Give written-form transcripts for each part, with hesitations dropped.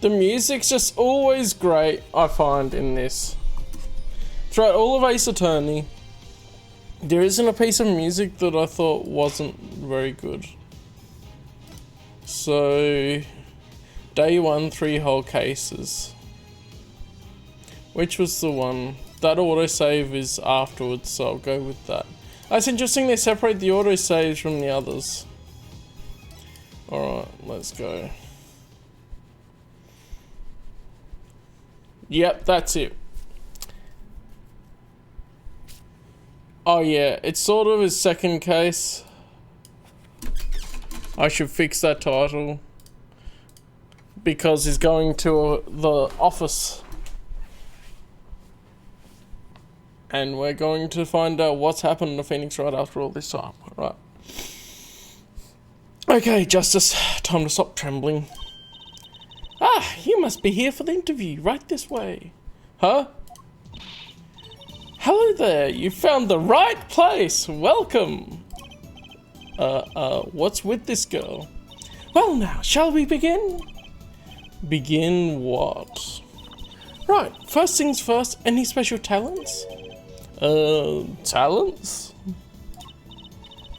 The music's just always great, I find, in this. Throughout all of Ace Attorney, there isn't a piece of music that I thought wasn't very good. So, day 1, 3 whole cases. Which was the one? That autosave is afterwards, so I'll go with that. That's interesting, they separate the autosaves from the others. Alright, let's go. Yep, that's it. Oh yeah, it's sort of his second case. I should fix that title. Because he's going to the office. And we're going to find out what's happened to Phoenix right after all this time. Right. Okay, Justice. Time to stop trembling. Ah, you must be here for the interview. Right this way. Huh? Hello there. You found the right place. Welcome. What's with this girl? Well now, shall we begin? Begin what? Right, first things first, any special talents? Talents?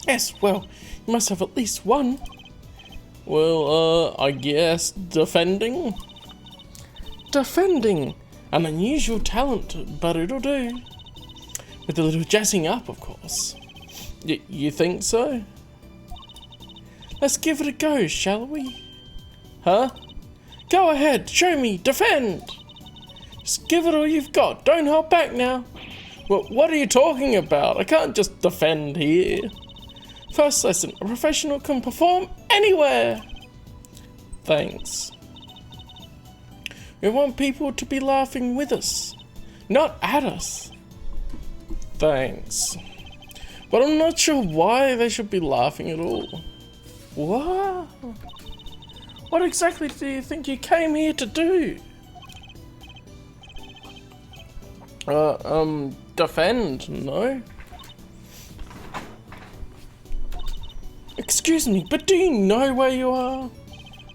Yes, well, you must have at least one. Well, I guess defending? Defending! An unusual talent, but it'll do. With a little jazzing up, of course. You think so? Let's give it a go, shall we? Huh? Go ahead, show me, defend! Just give it all you've got, don't hold back now. Well, what are you talking about? I can't just defend here. First lesson, a professional can perform anywhere. Thanks. We want people to be laughing with us, not at us. Thanks. But I'm not sure why they should be laughing at all. What? What exactly do you think you came here to do? Defend, no? Excuse me, but do you know where you are?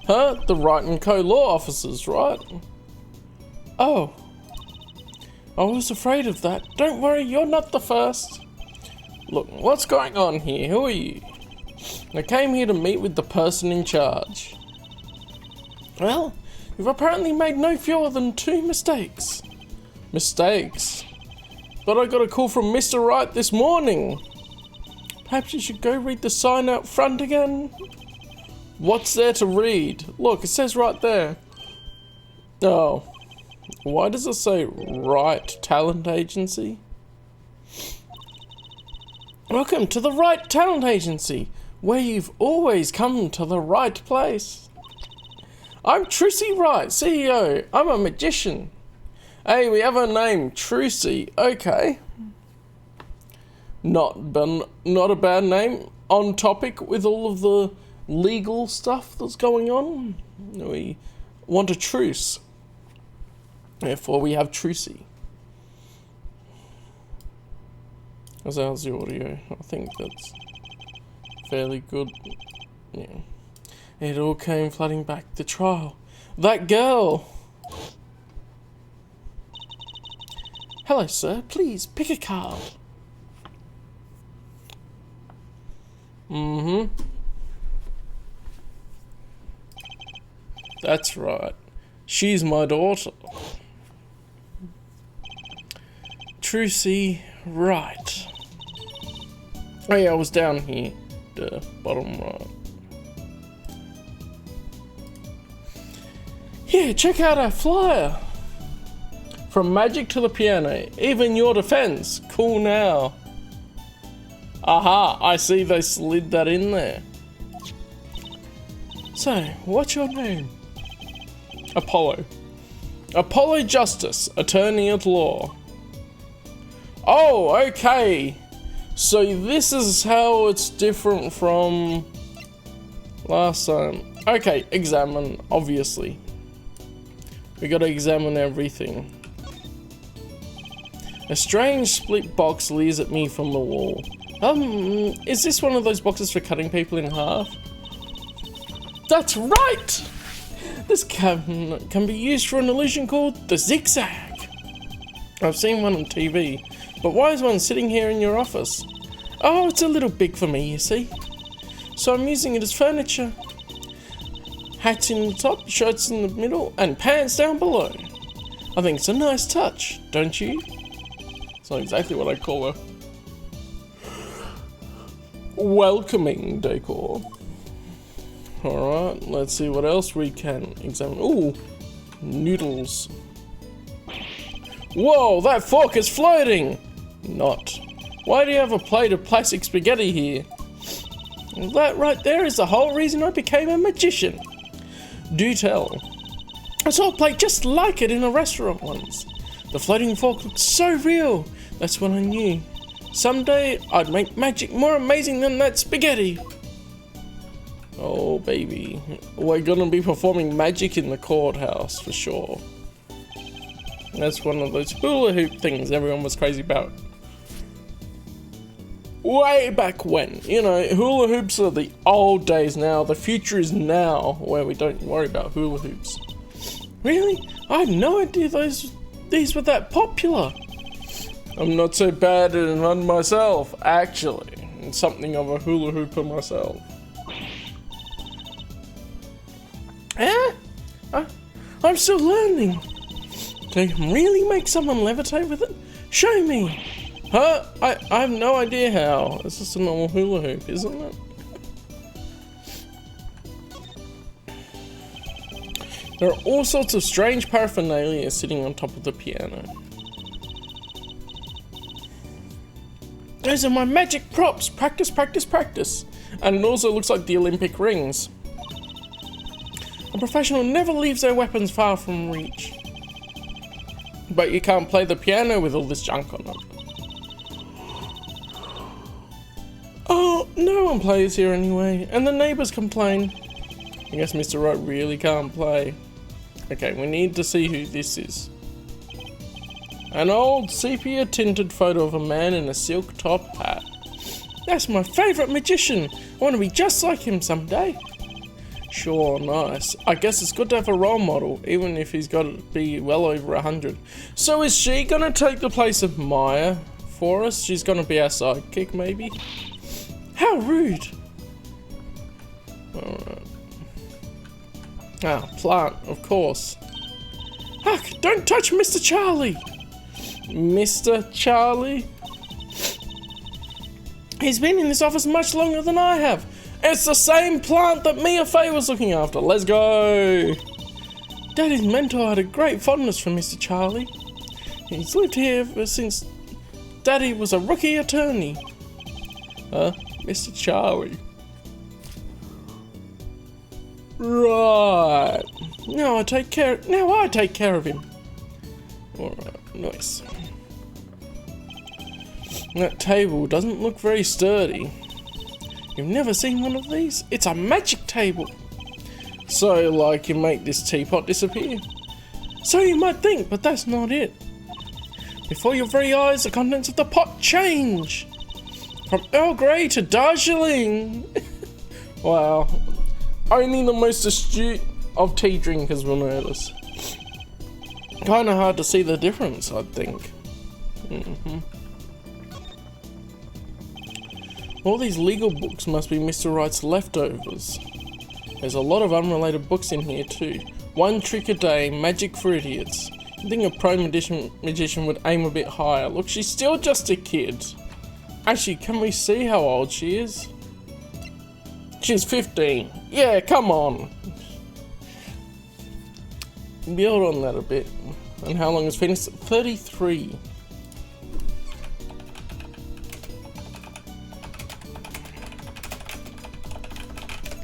Huh? The Wright & Co. law offices, right? Oh. I was afraid of that. Don't worry, you're not the first. Look, what's going on here? Who are you? I came here to meet with the person in charge. Well, you've apparently made no fewer than 2 mistakes. Mistakes? But I got a call from Mr. Wright this morning. Perhaps you should go read the sign out front again? What's there to read? Look, it says right there. Oh. Why does it say Wright Talent Agency? Welcome to the Wright Talent Agency, where you've always come to the right place. I'm Trucy Wright, CEO. I'm a magician. Hey, we have a name, Trucy. Okay. Not a bad name. On topic with all of the legal stuff that's going on. We want a truce. Therefore, we have Trucy. How's the audio? I think that's fairly good. Yeah. It all came flooding back. The trial. That girl! Hello, sir. Please, pick a card. Mm-hmm. That's right. She's my daughter. Trucy Wright. Oh yeah, I was down here. The bottom right. Here, check out our flyer. From magic to the piano, even your defense. Cool now. Aha, I see they slid that in there. So, what's your name? Apollo. Apollo Justice, attorney at law. Oh, okay. So this is how it's different from last time. Okay, examine, obviously. We gotta examine everything. A strange split box leers at me from the wall. Is this one of those boxes for cutting people in half? That's right! This cabinet can be used for an illusion called the zigzag. I've seen one on TV, but why is one sitting here in your office? Oh, it's a little big for me, you see. So I'm using it as furniture. Hats in the top, shirts in the middle, and pants down below. I think it's a nice touch, don't you? It's not exactly what I call a welcoming decor. Alright, let's see what else we can examine. Ooh, noodles. Whoa, that fork is floating! Not. Why do you have a plate of plastic spaghetti here? That right there is the whole reason I became a magician. Do tell. I saw a plate just like it in a restaurant once. The floating fork looked so real. That's when I knew. Someday I'd make magic more amazing than that spaghetti. Oh baby, we're gonna be performing magic in the courthouse for sure. That's one of those hula hoop things everyone was crazy about. Way back when, you know, hula hoops are the old days now. The future is now, where we don't worry about hula hoops. Really? I had no idea these were that popular. I'm not so bad at one myself, actually. I'm something of a hula hooper myself. I'm still learning. Can you really make someone levitate with it? Show me. Huh? I have no idea how. It's just a normal hula hoop, isn't it? There are all sorts of strange paraphernalia sitting on top of the piano. Those are my magic props. Practice, practice, practice. And it also looks like the Olympic rings. A professional never leaves their weapons far from reach. But you can't play the piano with all this junk on it. Oh, no one plays here anyway, and the neighbours complain. I guess Mr. Wright really can't play. Okay, we need to see who this is. An old sepia-tinted photo of a man in a silk top hat. That's my favourite magician. I want to be just like him someday. Sure, nice. I guess it's good to have a role model, even if he's got to be well over 100. So is she gonna take the place of Maya for us? She's gonna be our sidekick, maybe? How rude! Alright. Ah, plant, of course. Huck, don't touch Mr. Charlie! Mr. Charlie? He's been in this office much longer than I have. It's the same plant that Mia Fey was looking after. Let's go! Daddy's mentor had a great fondness for Mr. Charlie. He's lived here ever since Daddy was a rookie attorney. Huh? Mr. Charlie. Right. Now I take care of him. Alright, nice. That table doesn't look very sturdy. You've never seen one of these? It's a magic table. So, like, you make this teapot disappear? So you might think, but that's not it. Before your very eyes, the contents of the pot change. From Earl Grey to Darjeeling. Wow. Only the most astute of tea drinkers will notice. Kinda hard to see the difference, I think. All these legal books must be Mr. Wright's leftovers. There's a lot of unrelated books in here too. One Trick a Day, Magic for Idiots. I think a pro magician would aim a bit higher. Look, she's still just a kid. Actually, can we see how old she is? She's 15. Yeah, come on. Build on that a bit. And how long is finished? 33.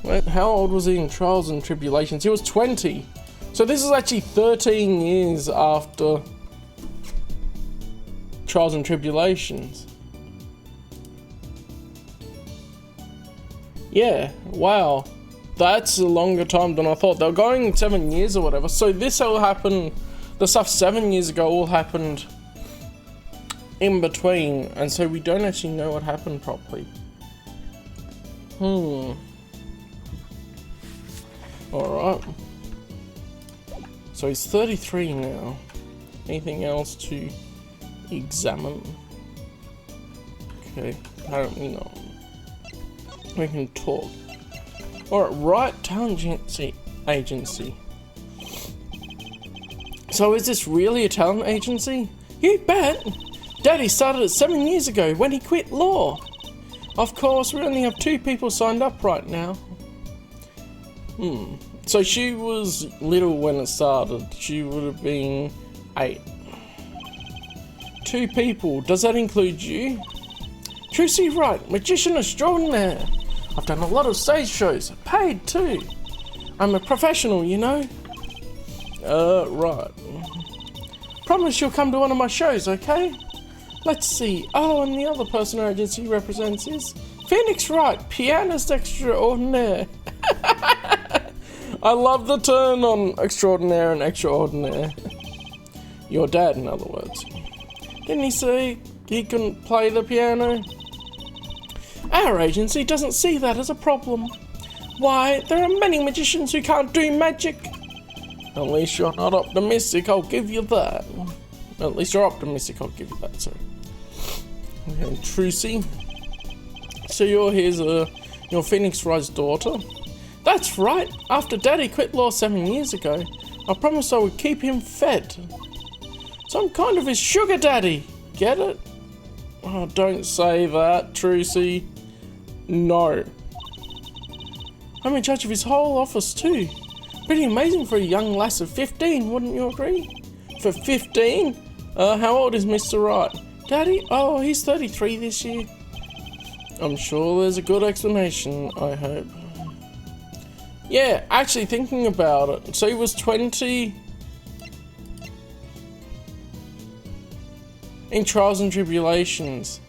Wait, how old was he in Trials and Tribulations? He was 20. So this is actually 13 years after Trials and Tribulations. Yeah, wow. That's a longer time than I thought. They were going 7 years or whatever. So this all happened, the stuff 7 years ago all happened in between. And so we don't actually know what happened properly. Alright. So he's 33 now. Anything else to examine? Okay, apparently not. We can talk. Alright, right talent agency. So is this really a talent agency? You bet! Daddy started it 7 years ago when he quit law. Of course, we only have 2 people signed up right now. So she was little when it started. She would have been 8. 2 people. Does that include you? Tracy Wright, magician extraordinaire. I've done a lot of stage shows. Paid too. I'm a professional, you know. Right. Promise you'll come to one of my shows, okay? Let's see. Oh, and the other person our agency represents is Phoenix Wright, pianist extraordinaire. I love the turn on extraordinaire and extraordinaire. Your dad, in other words. Didn't he say he couldn't play the piano? Our agency doesn't see that as a problem. Why, there are many magicians who can't do magic. At least you're not optimistic, I'll give you that. At least you're optimistic, I'll give you that, sorry. Okay, Trucy. So you're Phoenix Wright's daughter? That's right. After Daddy quit law 7 years ago, I promised I would keep him fed. So I'm kind of his sugar daddy. Get it? Oh, don't say that, Trucy. No. I'm in charge of his whole office too. Pretty amazing for a young lass of 15, wouldn't you agree? For 15? How old is Mr. Wright? Daddy? Oh, he's 33 this year. I'm sure there's a good explanation, I hope. Yeah, actually thinking about it. So he was 20 in Trials and Tribulations.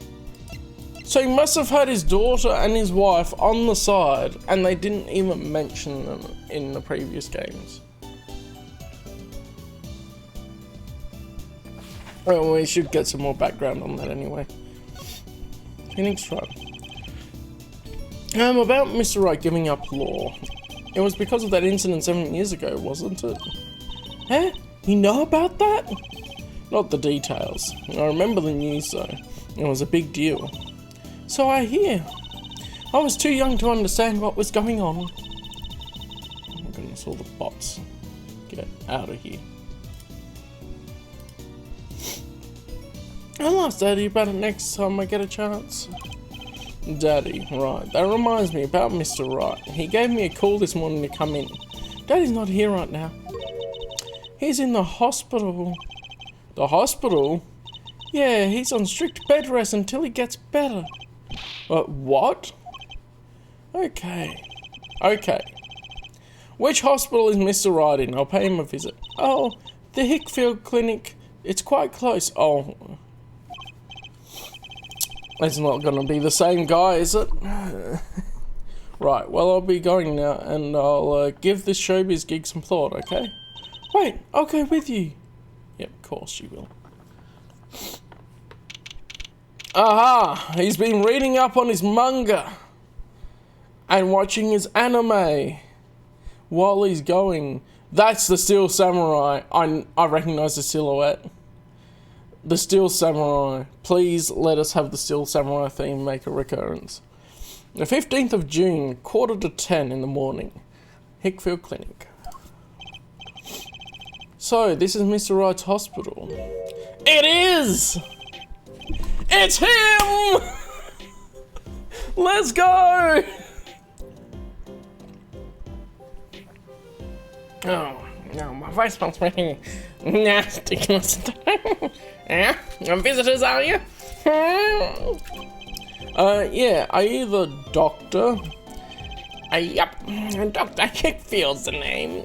So he must have had his daughter and his wife on the side, and they didn't even mention them in the previous games. Well, we should get some more background on that anyway. Phoenix Wright. About Mr. Wright giving up law. It was because of that incident 7 years ago, wasn't it? Huh? You know about that? Not the details. I remember the news though. It was a big deal. So I hear. I was too young to understand what was going on. Oh my goodness, all the bots. Get out of here. I'll ask Daddy about it next time I get a chance. Daddy, right. That reminds me about Mr. Wright. He gave me a call this morning to come in. Daddy's not here right now. He's in the hospital. The hospital? Yeah, he's on strict bed rest until he gets better. What? Okay. Which hospital is Mr. Wright in? I'll pay him a visit. Oh, the Hickfield Clinic. It's quite close. Oh. It's not gonna be the same guy, is it? Right, well, I'll be going now, and I'll give this showbiz gig some thought, okay? Wait, I'll go with you. Yep, of course you will. Aha! He's been reading up on his manga and watching his anime while he's going. That's the Steel Samurai. I recognize the silhouette. The Steel Samurai. Please let us have the Steel Samurai theme make a recurrence. The 15th of June, 9:45 in the morning. Hickfield Clinic. So, this is Mr. Wright's hospital. It is! It's him! Let's go! Oh, no, my voice smells pretty nasty. Yeah? Your visitors, are you? Yeah, are you the doctor? Yep, Dr. Hickfield's the name.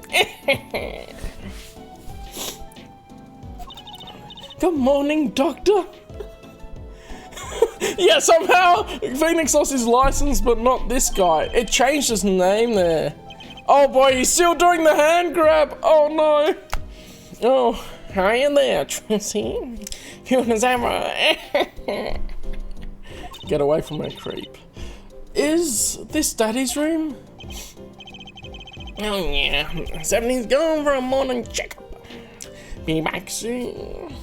Good morning, doctor. Yeah, somehow Phoenix lost his license, but not this guy. It changed his name there. Oh boy, he's still doing the hand grab. Oh no. Oh, are you there, Tracy? You and Zara. Get away from my creep. Is this Daddy's room? Oh yeah, 70's going for a morning checkup. Be back soon.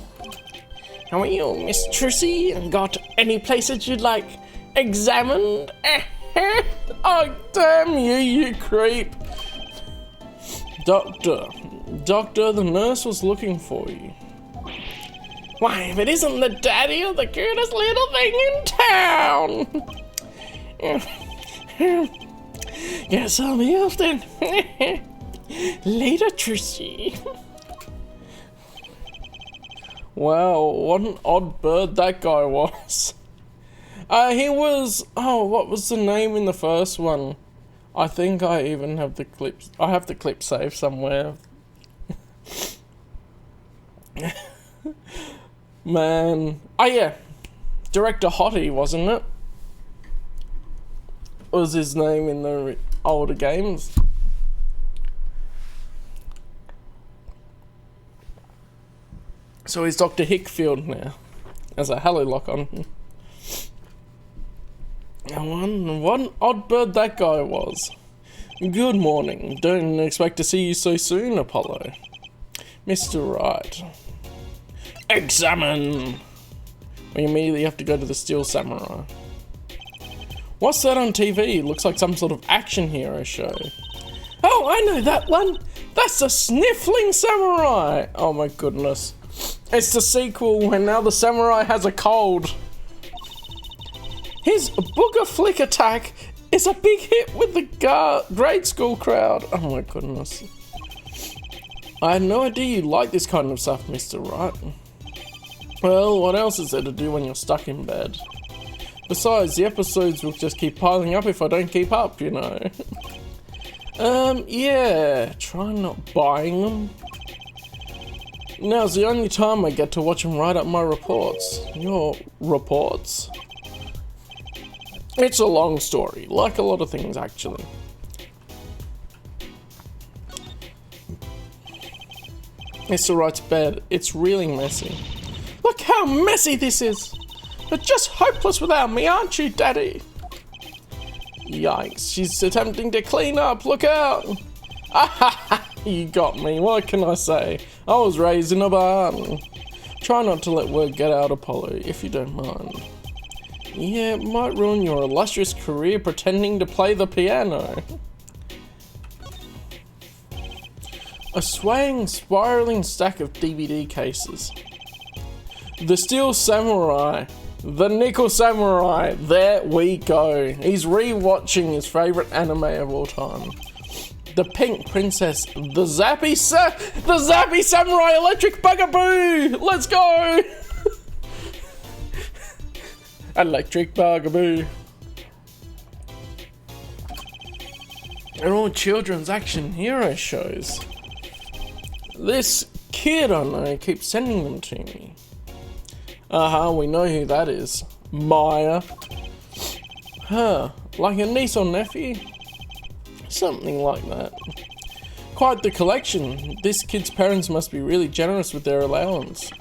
How are you, Miss Trissy? Got any places you'd like examined? Oh, damn you, you creep. Doctor, the nurse was looking for you. Why, if it isn't the daddy of the cutest little thing in town. Guess I'll be off then. Later, Trissy. Wow, what an odd bird that guy was. He was... Oh, what was the name in the first one? I think I even have the clips. I have the clip saved somewhere. Man. Oh, yeah. Director Hottie, wasn't it? Was his name in the older games. So he's Dr. Hickfield now. There's a hello lock on. What an odd bird that guy was. Good morning. Don't expect to see you so soon, Apollo. Mr. Wright. Examine! We immediately have to go to the Steel Samurai. What's that on TV? Looks like some sort of action hero show. Oh, I know that one! That's the Sniffling Samurai! Oh my goodness. It's the sequel when now the samurai has a cold. His booger flick attack is a big hit with the grade school crowd. Oh my goodness. I had no idea you like this kind of stuff, Mr. Wright. Well, what else is there to do when you're stuck in bed? Besides, the episodes will just keep piling up if I don't keep up, you know. Yeah, try not buying them. Now's the only time I get to watch them write up my reports. Your reports? It's a long story, like a lot of things actually. Mr. Wright's bed, it's really messy. Look how messy this is! You're just hopeless without me, aren't you, Daddy? Yikes, she's attempting to clean up, look out! You got me, what can I say? I was raised in a barn. Try not to let word get out, Apollo, if you don't mind. Yeah, it might ruin your illustrious career pretending to play the piano. A swaying, spiraling stack of DVD cases. The Steel Samurai. The Nickel Samurai. There we go. He's re-watching his favourite anime of all time. The Pink Princess. The Zappy Samurai Electric Bugaboo. Let's go. Electric Bugaboo. They're all children's action hero shows. This kid I know keeps sending them to me. We know who that is. Maya. Huh, like a niece or nephew? Something like that. Quite the collection. This kid's parents must be really generous with their allowance.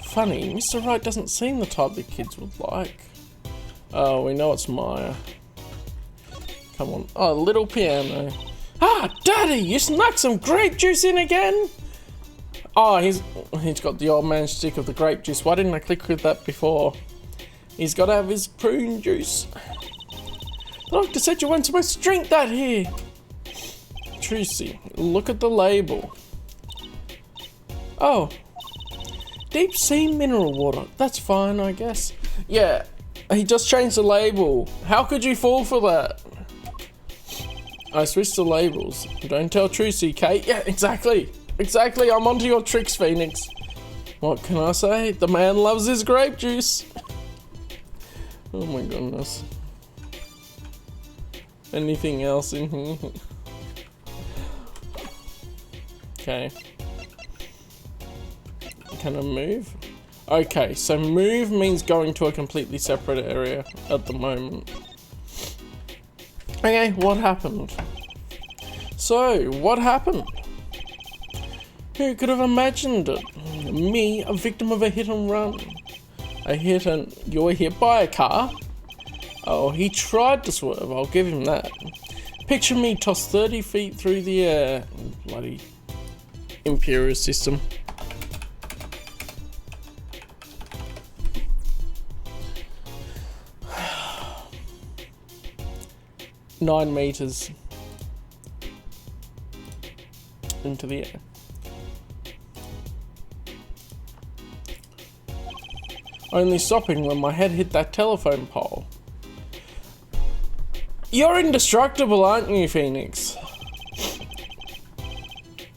Funny, Mr. Wright doesn't seem the type that kids would like. Oh, we know it's Maya. Come on. Oh, little piano. Ah, Daddy, you snuck some grape juice in again? Oh, he's got the old man stick of the grape juice. Why didn't I click with that before? He's got to have his prune juice. The doctor said you weren't supposed to drink that here. Trucy, look at the label. Oh. Deep sea mineral water. That's fine, I guess. Yeah, he just changed the label. How could you fall for that? I switched the labels. Don't tell Trucy, Kate. Yeah, exactly. Exactly, I'm onto your tricks, Phoenix. What can I say? The man loves his grape juice. Oh my goodness. Anything else in here? Okay. Can I move? Okay, so move means going to a completely separate area at the moment. Okay, what happened? So, what happened? Who could have imagined it? Me, a victim of a hit and run. You were hit by a car? Oh, he tried to swerve, I'll give him that. Picture me tossed 30 feet through the air. Bloody Imperial system. 9 meters into the air. Only stopping when my head hit that telephone pole. You're indestructible, aren't you, Phoenix?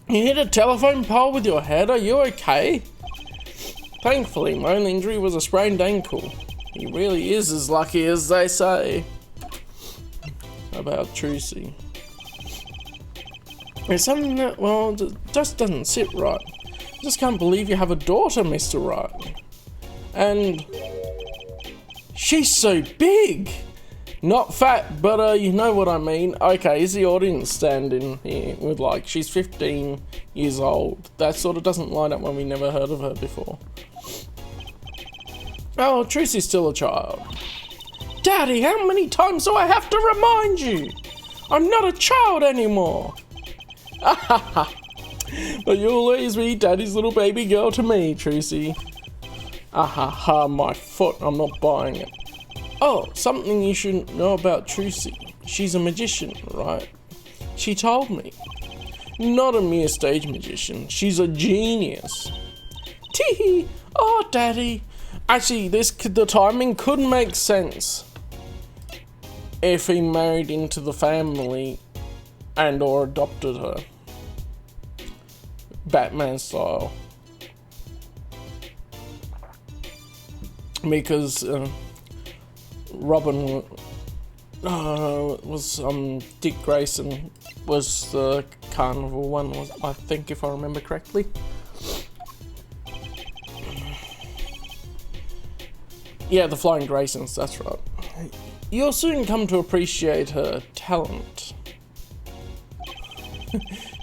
You hit a telephone pole with your head? Are you okay? Thankfully, my only injury was a sprained ankle. He really is as lucky as they say. About Trucy. It's something that, well, just doesn't sit right. I just can't believe you have a daughter, Mr. Wright. And she's so big. Not fat, but you know what I mean. Okay, is the audience standing here with like, she's 15 years old. That sort of doesn't line up when we never heard of her before. Oh, Trucy's still a child. Daddy, how many times do I have to remind you? I'm not a child anymore. But you'll always be Daddy's little baby girl to me, Trucy. My foot, I'm not buying it. Oh, something you shouldn't know about Trucy. She's a magician, right? She told me. Not a mere stage magician. She's a genius. Teehee! Oh, Daddy. Actually, the timing could make sense if he married into the family and or adopted her. Batman style. Because Robin was Dick Grayson was the carnival one, was I think, if I remember correctly. Yeah, the Flying Graysons, that's right. You'll soon come to appreciate her talent.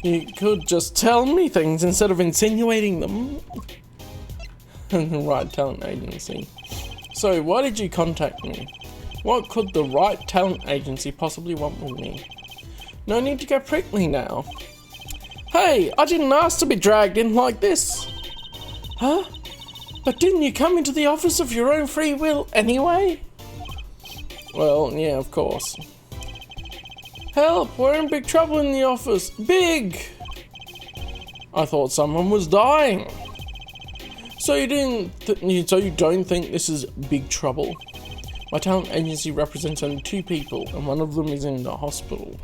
You could just tell me things instead of insinuating them. Right Talent Agency. So, why did you contact me? What could the Right Talent Agency possibly want with me? No need to go prickly now. Hey, I didn't ask to be dragged in like this. Huh? But didn't you come into the office of your own free will anyway? Well, yeah, of course. Help, we're in big trouble in the office. Big! I thought someone was dying. So you don't think this is big trouble? My talent agency represents only 2 people, and one of them is in the hospital.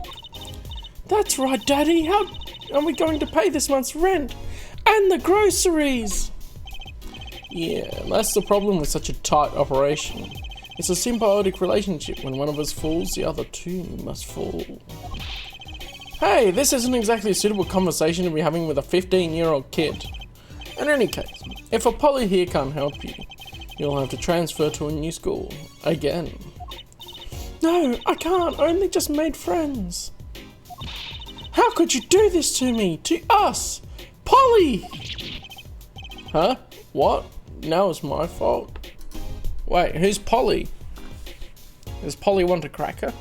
That's right, Daddy. How are we going to pay this month's rent? And the groceries? Yeah, that's the problem with such a tight operation. It's a symbiotic relationship. When one of us falls, the other 2 must fall. Hey, this isn't exactly a suitable conversation to be having with a 15-year-old kid. In any case, if a Polly here can't help you, you'll have to transfer to a new school. Again. No, I can't. I only just made friends. How could you do this to me? To us? Polly! Huh? What? Now it's my fault? Wait, who's Polly? Does Polly want a cracker?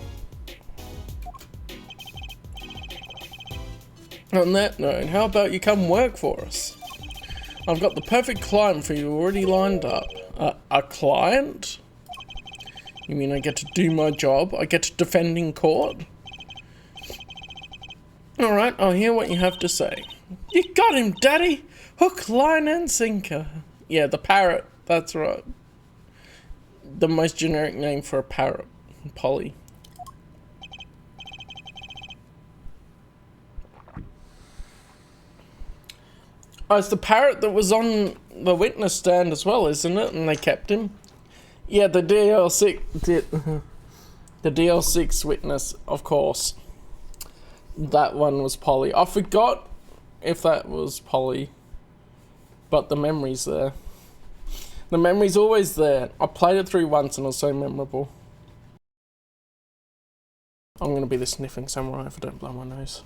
On that note, how about you come work for us? I've got the perfect client for you already lined up. A client? You mean I get to do my job? I get to defend in court? Alright, I'll hear what you have to say. You got him, Daddy! Hook, line and sinker. Yeah, the parrot, that's right. The most generic name for a parrot. Polly. Oh, it's the parrot that was on the witness stand as well, isn't it? And they kept him. Yeah, the DL6 the DL6 witness, of course. That one was Polly. I forgot if that was Polly, but the memory's there. The memory's always there. I played it through once and it was so memorable. I'm gonna be the sniffing samurai if I don't blow my nose.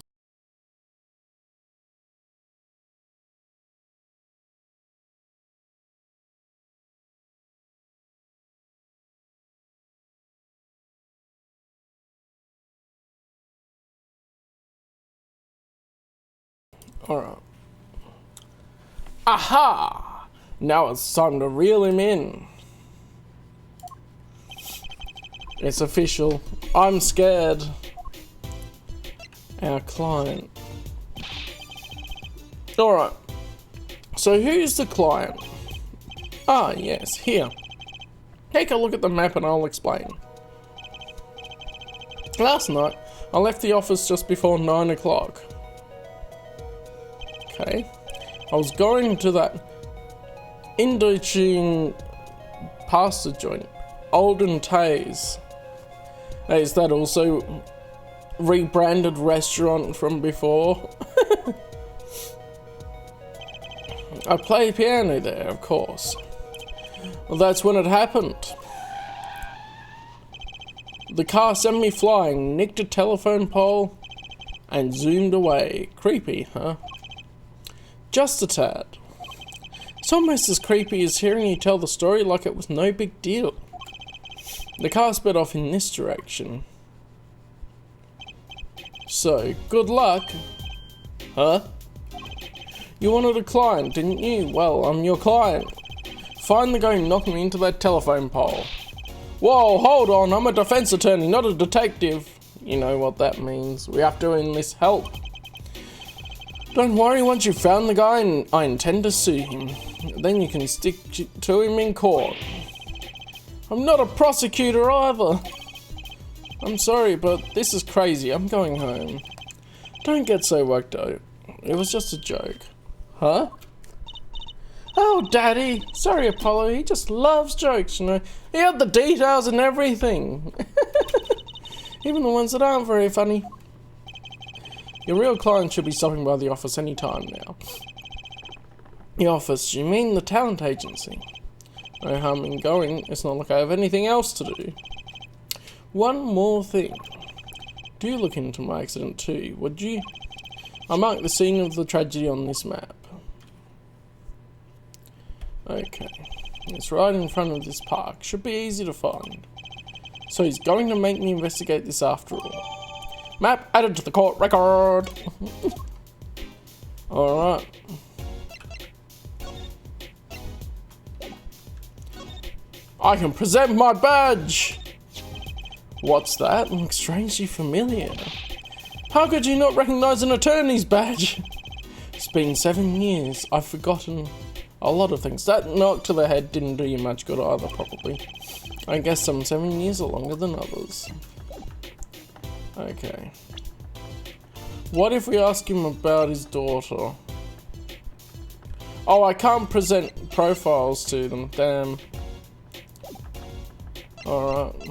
Alright. Aha! Now it's time to reel him in. It's official. I'm scared. our client. Alright, so who's the client? Ah, yes, here. Take a look at the map and I'll explain. Last night, I left the office just before 9 o'clock. Okay. I was going to that Indochine pasta joint, Olden Tays. Is that also rebranded restaurant from before? I play piano there, of course. Well, that's when it happened. The car sent me flying, nicked a telephone pole, and zoomed away. Creepy, huh? Just a tad. It's almost as creepy as hearing you tell the story like it was no big deal. The car sped off in this direction. So, good luck. Huh? You wanted a client, didn't you? Well, I'm your client. Find the guy knocking me into that telephone pole. Whoa, hold on, I'm a defense attorney, not a detective. You know what that means. We have to enlist help. Don't worry, once you've found the guy, and I intend to sue him. Then you can stick to him in court. I'm not a prosecutor either. I'm sorry, but this is crazy. I'm going home. Don't get so worked out. It was just a joke. Huh? Oh, Daddy. Sorry, Apollo. He just loves jokes, you know. He had the details and everything. Even the ones that aren't very funny. Your real client should be stopping by the office any time now. The office? You mean the talent agency? No harm in going. It's not like I have anything else to do. One more thing. Do look into my accident too, would you? I marked the scene of the tragedy on this map. Okay. It's right in front of this park. Should be easy to find. So he's going to make me investigate this after all. Map added to the court record. Alright. I can present my badge! What's that? Looks strangely familiar. How could you not recognize an attorney's badge? It's been 7 years. I've forgotten a lot of things. That knock to the head didn't do you much good either, probably. I guess some 7 years are longer than others. Okay. What if we ask him about his daughter? Oh, I can't present profiles to them. Damn. Alright.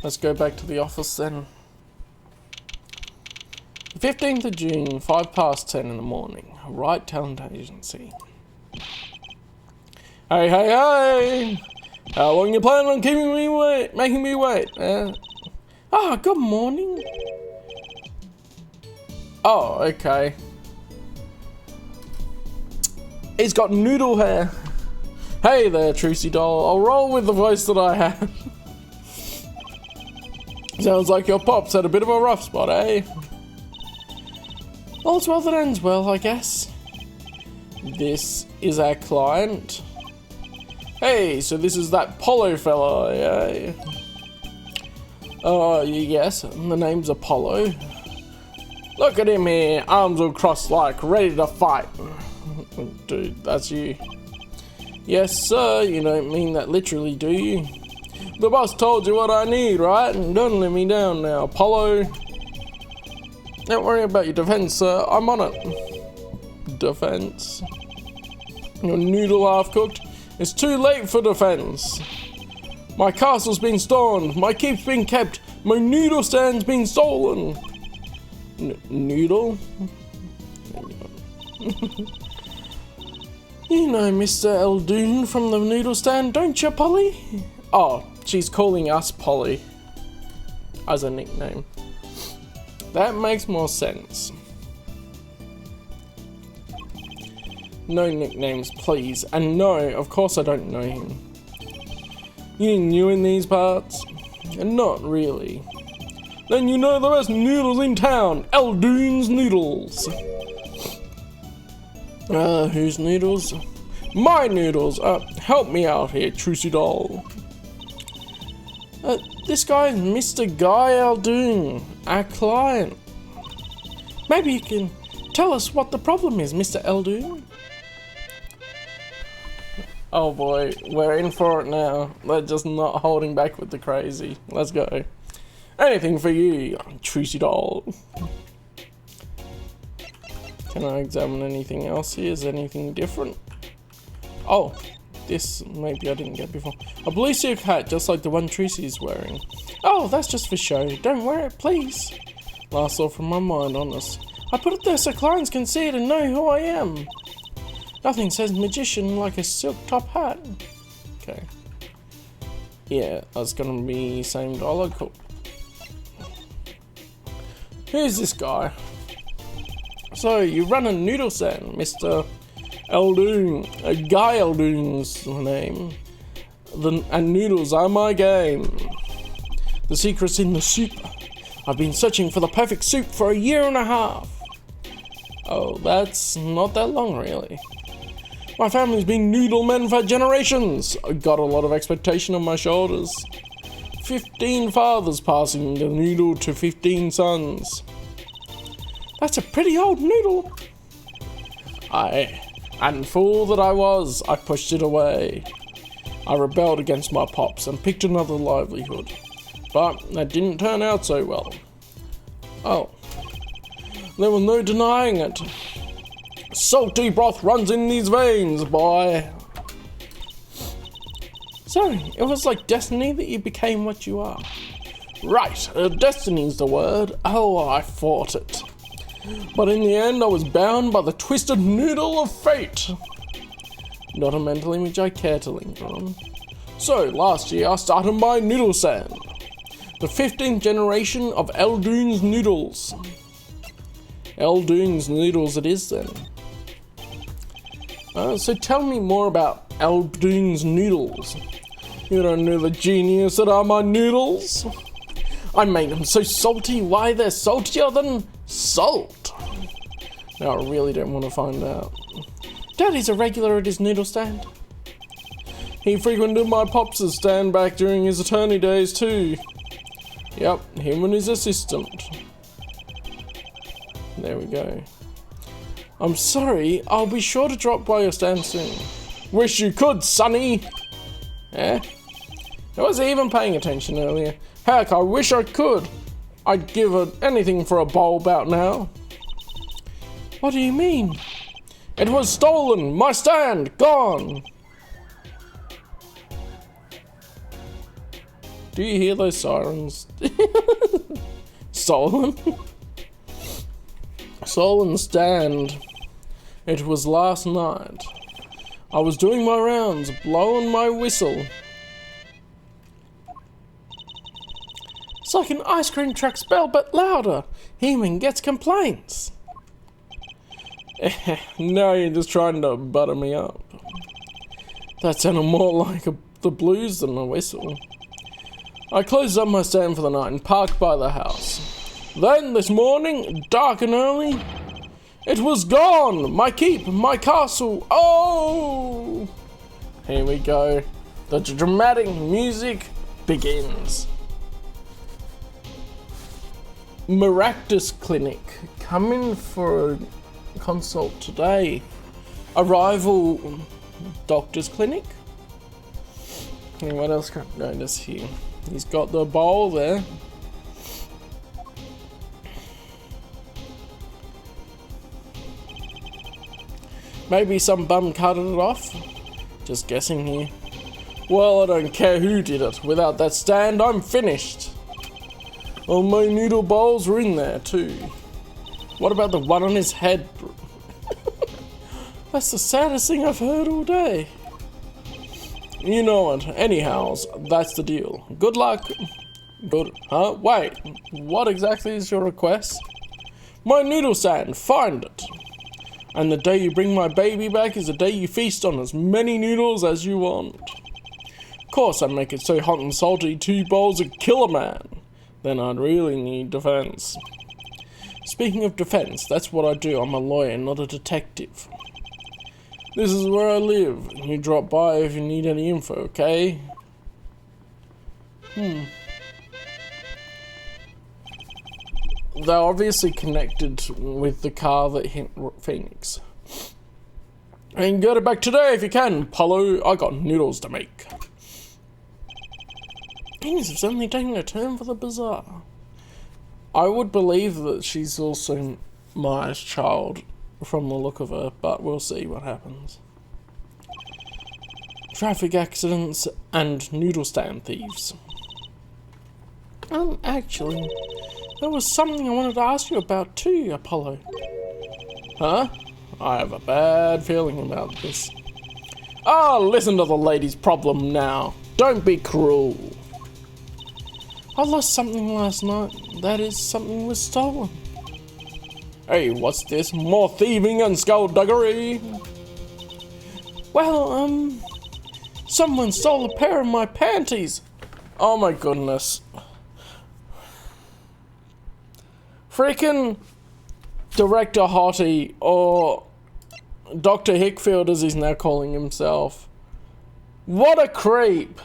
Let's go back to the office then. 15th of June, 10:05 in the morning. Right talent agency. Hey, hey, hey! How long you planning on keeping me wait? Making me wait? Good morning. Oh, okay. He's got noodle hair. Hey there, Trucy doll. I'll roll with the voice that I have. Sounds like your pops had a bit of a rough spot, eh? All's well that ends well, I guess. This is our client. Hey, so this is that Apollo fella, yeah? Yes, the name's Apollo. Look at him here, arms all crossed like, ready to fight. Dude, that's you. Yes, sir, you don't mean that literally, do you? The boss told you what I need, right? And don't let me down now, Apollo. Don't worry about your defense, sir. I'm on it. Defense. Your noodle half-cooked? It's too late for defense. My castle's been stormed. My keep's been kept. My noodle stand's been stolen. Noodle? You know Mr. Eldoon from the noodle stand, don't you, Polly? Oh, she's calling us Polly as a nickname. That makes more sense. No nicknames, please. And no, of course I don't know him. You new in these parts? And not really. Then you know the best noodles in town. Eldoon's Noodles. Whose noodles? My noodles. Help me out here, Trucy doll. This guy is Mr. Guy Aldoon, our client. Maybe you can tell us what the problem is, Mr. Aldoon. Oh boy, we're in for it now. They're just not holding back with the crazy. Let's go. Anything for you, Trucy doll. Can I examine anything else here? Is anything different? Oh, this maybe I didn't get before. A blue silk hat, just like the one Trucy is wearing. Oh, that's just for show. Don't wear it, please. Last thought from my mind, honest. I put it there so clients can see it and know who I am. Nothing says magician like a silk top hat. Okay. Yeah, that's gonna be same dollar. Cool. Who's this guy? So, you run a noodle stand, Mr. Aldoon. Guy Aldoon's name. And noodles are my game. The secret's in the soup. I've been searching for the perfect soup for a year and a half. Oh, that's not that long, really. My family's been noodle men for generations. I got a lot of expectation on my shoulders. 15 fathers passing the noodle to 15 sons. That's a pretty old noodle. And fool that I was, I pushed it away. I rebelled against my pops and picked another livelihood. But that didn't turn out so well. Oh. There was no denying it. Salty broth runs in these veins, boy. So, it was like destiny that you became what you are. Right, destiny's the word. Oh, I fought it. But in the end, I was bound by the twisted noodle of fate. Not a mental image I care to linger on. So, last year I started my noodle stand. The 15th generation of Aldoon's noodles. Aldoon's noodles it is then. So tell me more about Aldoon's noodles. You don't know the genius that are my noodles? I made them so salty, why they're saltier than salt. Now I really don't want to find out. Daddy's a regular at his noodle stand. He frequented my pops' stand back during his attorney days too. Yep, him and his assistant. There we go. I'm sorry, I'll be sure to drop by your stand soon. Wish you could, sonny! Eh? I wasn't even paying attention earlier. Heck, I wish I could. I'd give anything for a bowl about now. What do you mean? It was stolen! My stand! Gone! Do you hear those sirens? Stolen? Stolen stand. It was last night. I was doing my rounds, blowing my whistle. It's like an ice cream truck's bell, but louder. He even gets complaints. No, you're just trying to butter me up. That sounded more like the blues than a whistle. I closed up my stand for the night and parked by the house. Then, this morning, dark and early, it was gone! My keep, my castle, oh! Here we go. The dramatic music begins. Maractus Clinic. Come in for a consult today. A rival doctor's clinic? And what else can I notice here? He's got the bowl there. Maybe some bum cut it off. Just guessing here. Well, I don't care who did it. Without that stand, I'm finished. All my noodle bowls are in there too. What about the one on his head? That's the saddest thing I've heard all day. You know what? Anyhows, that's the deal. Good luck. Good. Huh? Wait. What exactly is your request? My noodle stand. Find it. And the day you bring my baby back is the day you feast on as many noodles as you want. Of course, I'd make it so hot and salty 2 bowls would kill a man. Then I'd really need defense. Speaking of defense, that's what I do. I'm a lawyer, not a detective. This is where I live. You drop by if you need any info, okay? they're obviously connected with the car that hit Phoenix. And get it back today if you can, Apollo. I got noodles to make. Things have suddenly taken a turn for the bizarre. I would believe that she's also Maya's child from the look of her, but we'll see what happens. Traffic accidents and noodle stand thieves. Actually, there was something I wanted to ask you about too, Apollo. Huh? I have a bad feeling about this. Listen to the lady's problem now. Don't be cruel. I lost something last night. That is, something was stolen. Hey, what's this? More thieving and skullduggery? Well, someone stole a pair of my panties. Oh my goodness. Freaking Director Hottie, or Dr. Hickfield as he's now calling himself. What a creep.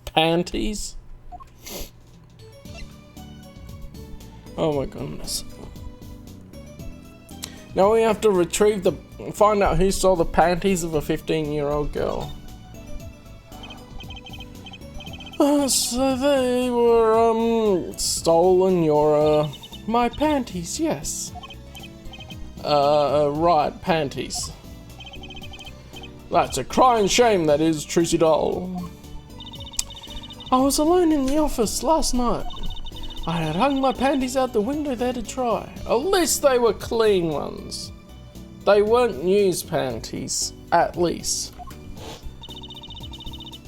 Panties? Oh my goodness. Now we have to find out who stole the panties of a 15-year-old girl. So they were, stolen my panties, yes. Right, panties. That's a crying shame, that is, Trucy Doll. I was alone in the office last night. I had hung my panties out the window there to dry. At least they were clean ones. They weren't used panties, at least.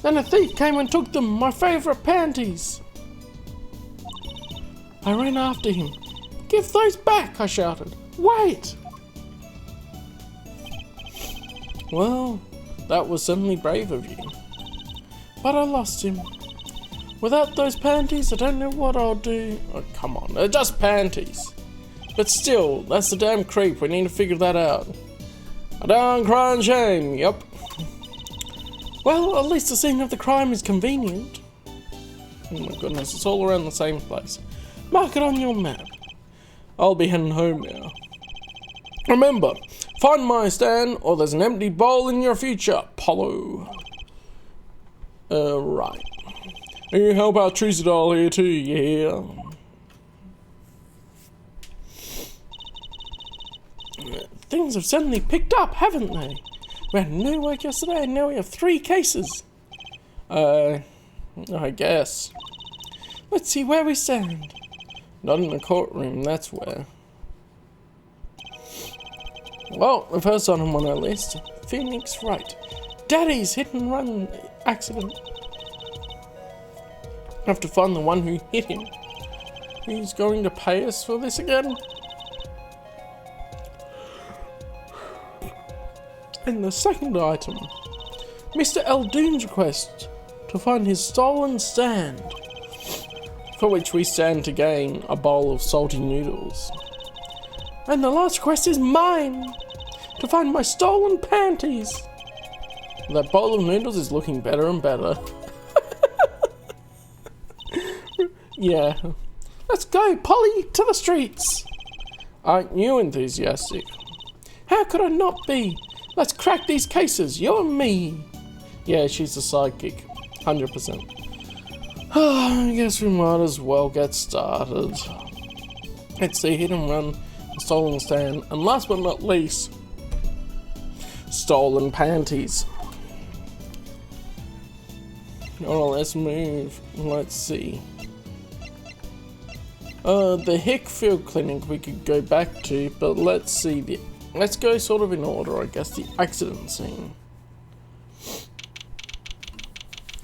Then a thief came and took them, my favourite panties. I ran after him. Give those back, I shouted. Wait! Well, that was certainly brave of you. But I lost him. Without those panties, I don't know what I'll do. Oh, come on, they're just panties. But still, that's the damn creep. We need to figure that out. A darn crying shame, yep. Well, at least the scene of the crime is convenient. Oh my goodness, it's all around the same place. Mark it on your map. I'll be heading home now. Remember, find my stand or there's an empty bowl in your future, Apollo. Right. You help out Trucy Doll here too, yeah. Things have suddenly picked up, haven't they? We had no work yesterday and now we have 3 cases. I guess. Let's see where we stand. Not in the courtroom, that's where. Well, the first item on our list, Phoenix Wright. Daddy's hit and run accident. Have to find the one who hit him. Who's going to pay us for this again? And the second item, Mr. Eldoon's request to find his stolen stand, for which we stand to gain a bowl of salty noodles. And the last quest is mine, to find my stolen panties. That bowl of noodles is looking better and better. Yeah. Let's go, Polly, to the streets. Aren't you enthusiastic? How could I not be? Let's crack these cases, you and me. Yeah, she's a sidekick. 100%. I guess we might as well get started. Let's see, hit and run, stolen stand, and last but not least, stolen panties. Alright, let's move. Let's see. The Hickfield Clinic we could go back to, but let's see. Let's go sort of in order, I guess. The accident scene.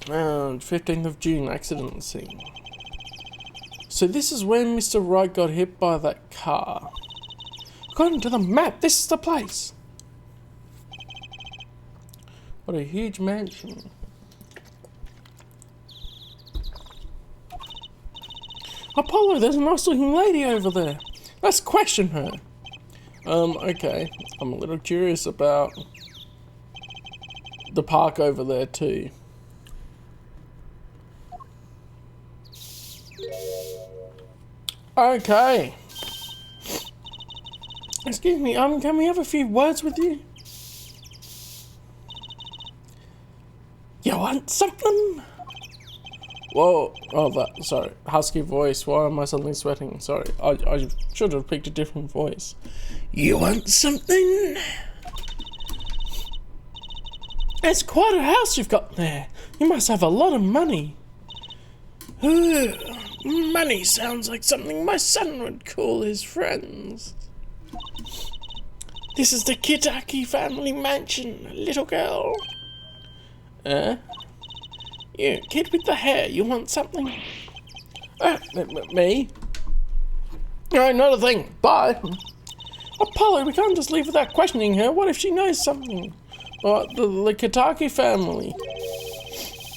15th of June, accident scene. So this is when Mr. Wright got hit by that car. According to the map, this is the place. What a huge mansion. Apollo, there's a nice looking lady over there. Let's question her. Okay. I'm a little curious about the park over there too. Okay. Excuse me, can we have a few words with you? You want something? Whoa, sorry, husky voice, why am I suddenly sweating? Sorry, I should have picked a different voice. You want something? It's quite a house you've got there. You must have a lot of money. Money sounds like something my son would call his friends. This is the Kitaki family mansion, little girl. You, kid with the hair, you want something? Me? No, not a thing. Bye. Oh, Polly, we can't just leave without questioning her. What if she knows something? The Kitaki family.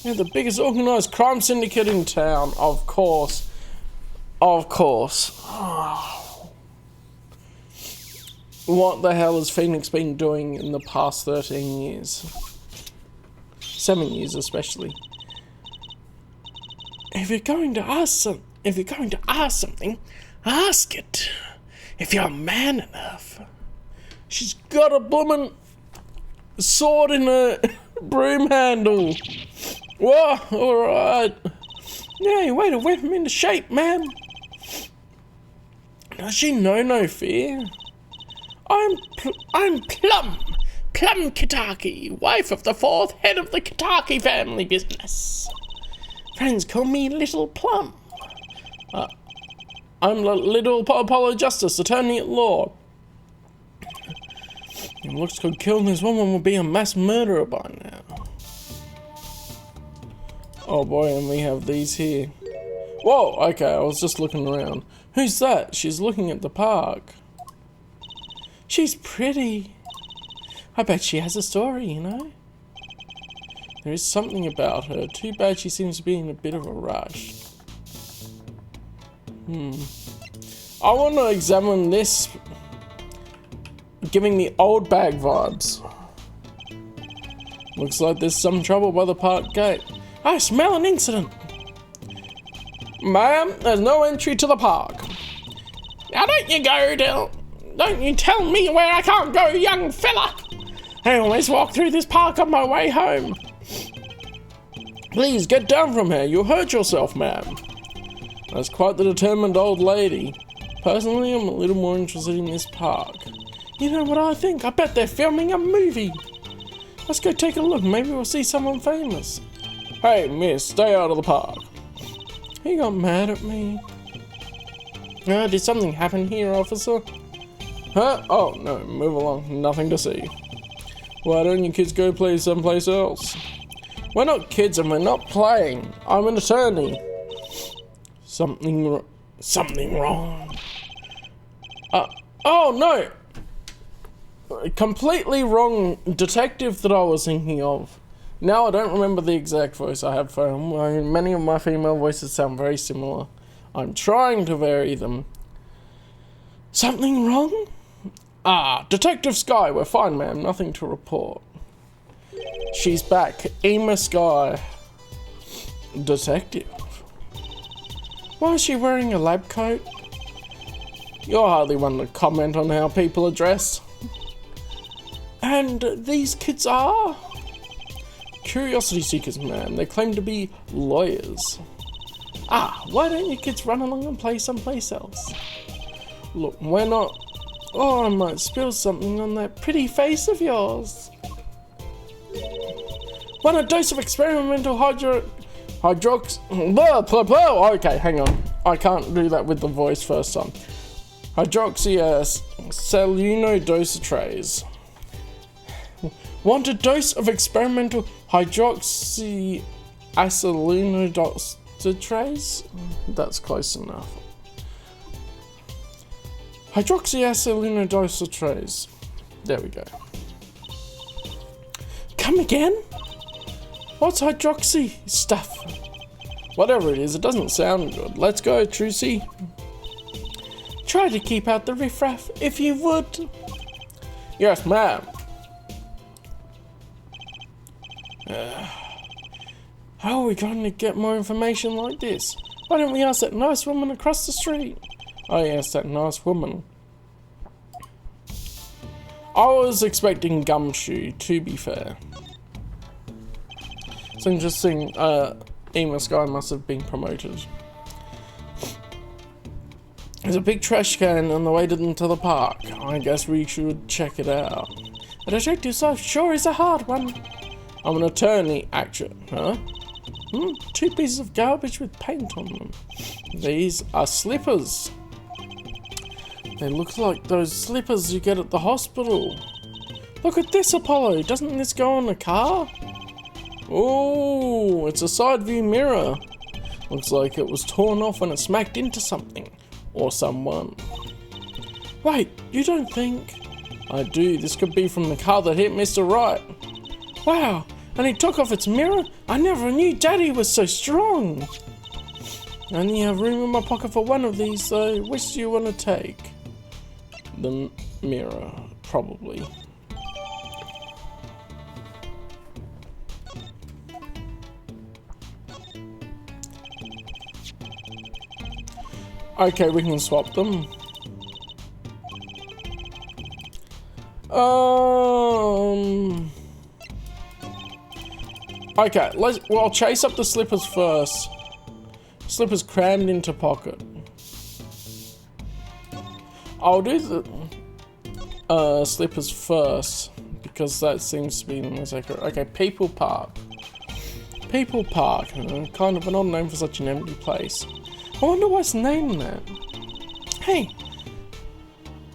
They're the biggest organised crime syndicate in town. Of course. Of course. What the hell has Phoenix been doing in the past 13 years? 7 years especially. If you're going to ask something, ask it. If you're man enough. She's got a bloomin' sword in a broom handle. Whoa, alright. Yeah, way to whip him into shape, man. Does she know no fear? I'm Plum Kitaki, wife of the 4th head of the Kitaki family business. Friends call me Little Plum. I'm Little Apollo Justice, attorney at law. It looks like killing this woman will be a mass murderer by now. Oh boy, and we have these here. Whoa, okay, I was just looking around. Who's that? She's looking at the park. She's pretty. I bet she has a story, you know? There is something about her. Too bad she seems to be in a bit of a rush. I want to examine this, giving me old bag vibes. Looks like there's some trouble by the park gate. I smell an incident. Ma'am, there's no entry to the park. Now don't you tell me where I can't go, young fella. I always walk through this park on my way home. Please get down from here, you'll hurt yourself, ma'am. That's quite the determined old lady. Personally, I'm a little more interested in this park. You know what I think? I bet they're filming a movie. Let's go take a look, maybe we'll see someone famous. Hey, miss, stay out of the park. He got mad at me. Did something happen here, officer? Huh? Oh, no, move along, nothing to see. Why don't you kids go play someplace else? We're not kids and we're not playing. I'm an attorney. Something wrong. Oh no! Completely wrong detective that I was thinking of. Now I don't remember the exact voice I have for him. Many of my female voices sound very similar. I'm trying to vary them. Something wrong? Detective Sky, we're fine, ma'am. Nothing to report. She's back. Ema Sky. Detective. Why is she wearing a lab coat? You're hardly one to comment on how people are dressed. And these kids are? Curiosity seekers, ma'am. They claim to be lawyers. Why don't you kids run along and play someplace else? Look, we're not... Oh, I might spill something on that pretty face of yours. Want a dose of experimental Okay, hang on. I can't do that with the voice first time. Hydroxyacetylenodosatrase. Want a dose of experimental hydroxyacetylenodosatrase? That's close enough. Hydroxyacetylenodosatrase. There we go. Come again? What's hydroxy stuff? Whatever it is, it doesn't sound good. Let's go, Trucy. Try to keep out the riffraff, if you would. Yes, ma'am. How are we going to get more information like this? Why don't we ask that nice woman across the street? Oh yes, that nice woman. I was expecting Gumshoe, to be fair. It's interesting, Emos guy must have been promoted. There's a big trash can on the way to the park. I guess we should check it out. A detective's life sure is a hard one. I'm an attorney, actually. Huh? 2 pieces of garbage with paint on them. These are slippers. They look like those slippers you get at the hospital. Look at this, Apollo. Doesn't this go on a car? Oh, it's a side view mirror. Looks like it was torn off when it smacked into something. Or someone. Wait, you don't think? I do. This could be from the car that hit Mr. Wright. Wow, and he took off its mirror? I never knew Daddy was so strong. I only have room in my pocket for one of these, so which do you want to take? The mirror, probably. Okay, we can swap them. Okay, I'll chase up the slippers first. Slippers crammed into pocket. I'll do the slippers first because that seems to be the most accurate. Okay, People Park. People Park, kind of an odd name for such an empty place. I wonder what's named that. Hey,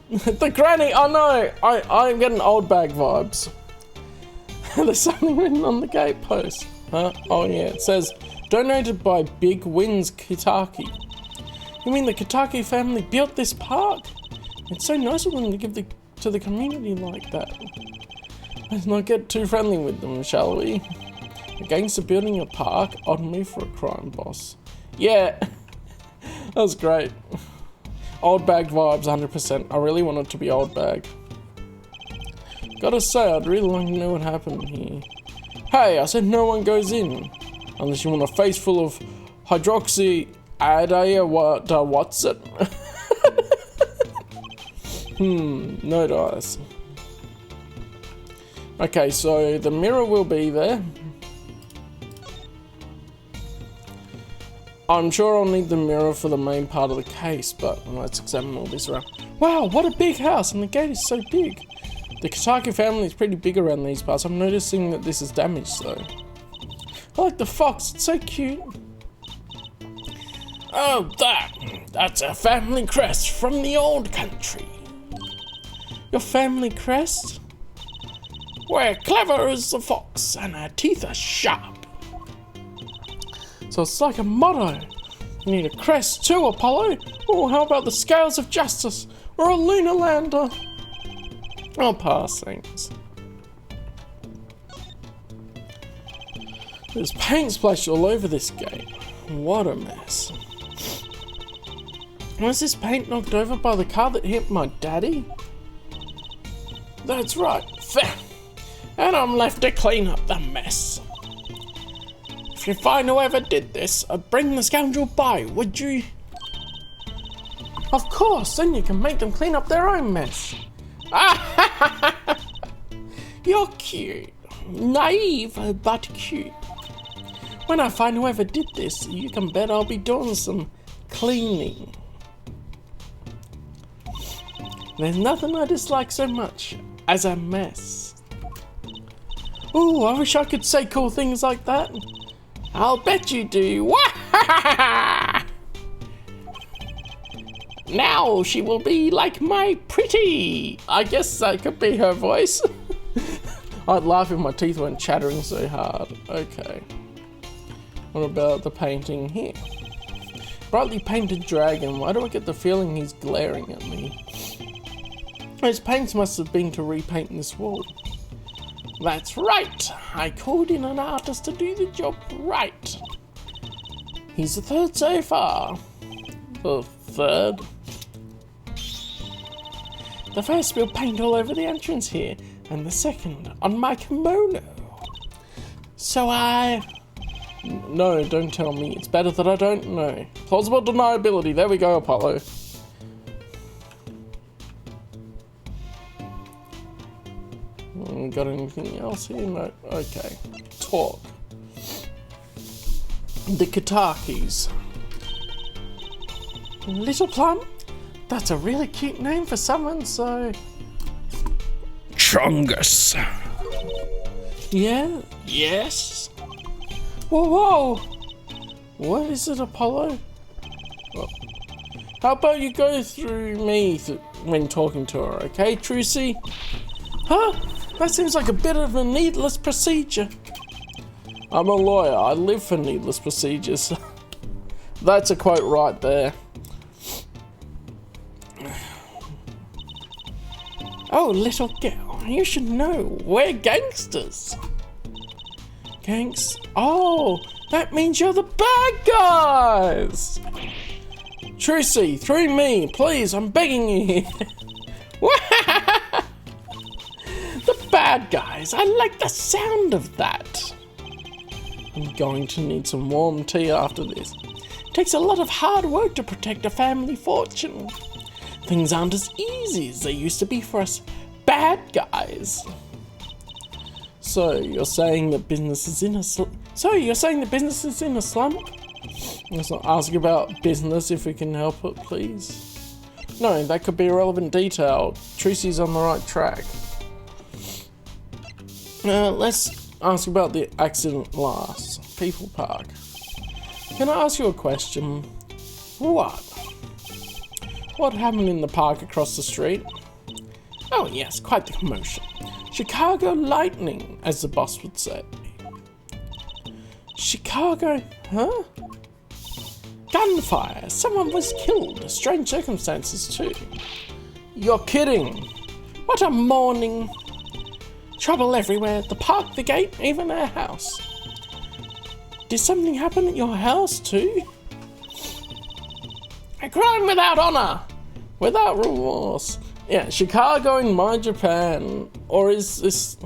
the granny. Oh no, I'm getting old bag vibes. There's something written on the gate post. Huh? Oh yeah, it says donated by Big Wins Kitaki. You mean the Kitaki family built this park? It's so nice of them to give to the community like that. Let's not get too friendly with them, shall we? A gangster building a park? Odd move for a crime boss. Yeah, that was great. Old bag vibes, 100%. I really want it to be old bag. Gotta say, I'd really like to know what happened here. Hey, I said no one goes in. Unless you want a face full of hydroxy... what's it? No dice. Okay, so the mirror will be there. I'm sure I'll need the mirror for the main part of the case, but let's examine all this around. Wow, what a big house, and the gate is so big. The Kitaki family is pretty big around these parts. I'm noticing that this is damaged though. I like the fox, it's so cute. Oh, that's a family crest from the old country. Your family crest? We're clever as the fox, and our teeth are sharp. So it's like a motto. You need a crest too, Apollo. Or how about the scales of justice? Or a lunar lander? I'll pass, thanks. There's paint splashed all over this gate. What a mess. Was this paint knocked over by the car that hit my daddy? That's right. Fair. And I'm left to clean up the mess. If you find whoever did this, I'd bring the scoundrel by, would you? Of course, then you can make them clean up their own mess. You're cute. Naive, but cute. When I find whoever did this, you can bet I'll be doing some cleaning. There's nothing I dislike so much as a mess. Ooh, I wish I could say cool things like that. I'll bet you do. Now she will be like my pretty. I guess that could be her voice. I'd laugh if my teeth weren't chattering so hard. Okay. What about the painting here? Brightly painted dragon. Why do I get the feeling he's glaring at me? Those paints must have been to repaint this wall. That's right. I called in an artist to do the job right. He's the third so far. The third? The first spilled paint all over the entrance here, and the second on my kimono. So No, don't tell me. It's better that I don't know. Plausible deniability. There we go, Apollo. we got anything else here? No. Okay. Talk. The Katakis. Little Plum? That's a really cute name for someone, so... Chungus. Yeah? Yes? Whoa! What is it, Apollo? Well, how about you go through me when talking to her, okay, Trucy? Huh? That seems like a bit of a needless procedure. I'm a lawyer. I live for needless procedures. That's a quote right there. Oh, little girl, you should know. We're gangsters. Oh, that means you're the bad guys. Trucy, through me, please. I'm begging you here. The bad guys. I like the sound of that. I'm going to need some warm tea after this. It takes a lot of hard work to protect a family fortune. Things aren't as easy as they used to be for us bad guys. So you're saying the business is in a slump? Let's not ask about business if we can help it, please. No, that could be a relevant detail. Trucy's on the right track. Let's ask about the accident last. People Park. Can I ask you a question? What happened in the park across the street? Oh yes, quite the commotion. Chicago lightning, as the boss would say. Chicago, huh? Gunfire, someone was killed. Strange circumstances too. You're kidding. What a morning. Trouble everywhere, the park, the gate, even our house. Did something happen at your house too? A crime without honor, without remorse. Yeah, Chicago in my Japan, or is this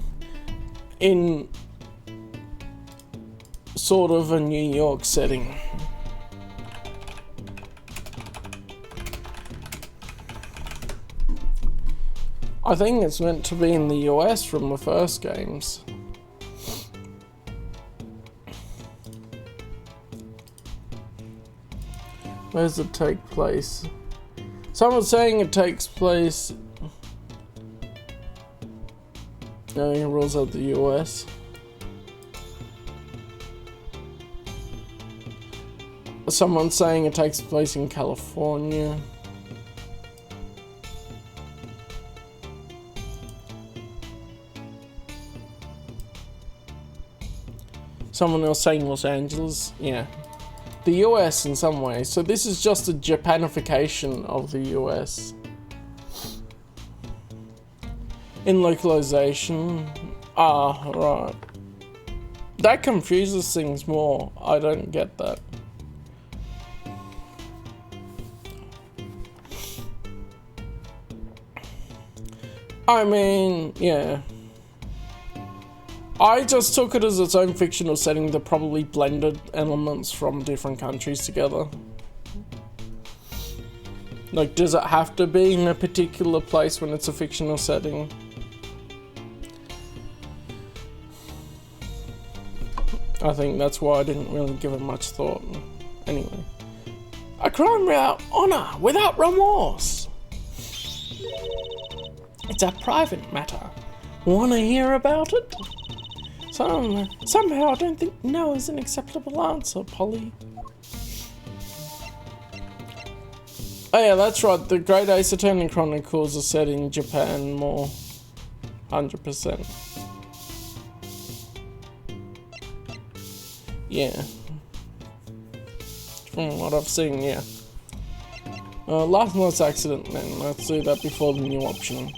in sort of a New York setting? I think it's meant to be in the US from the first games. Where does it take place? Someone's saying it takes place... No, he rules out the US. Someone's saying it takes place in California. Someone else saying Los Angeles. Yeah. The US in some ways. So this is just a Japanification of the US. In localization. Ah, right. That confuses things more. I don't get that. I mean, yeah. I just took it as its own fictional setting that probably blended elements from different countries together. Like, does it have to be in a particular place when it's a fictional setting? I think that's why I didn't really give it much thought. Anyway. A crime without honor, without remorse. It's a private matter. Wanna hear about it? Somehow I don't think no is an acceptable answer, Polly. Oh yeah, that's right. The Great Ace Attorney Chronicles are set in Japan more. 100%. Yeah. From what I've seen, yeah. Last night's accident then. Let's do that before the new option.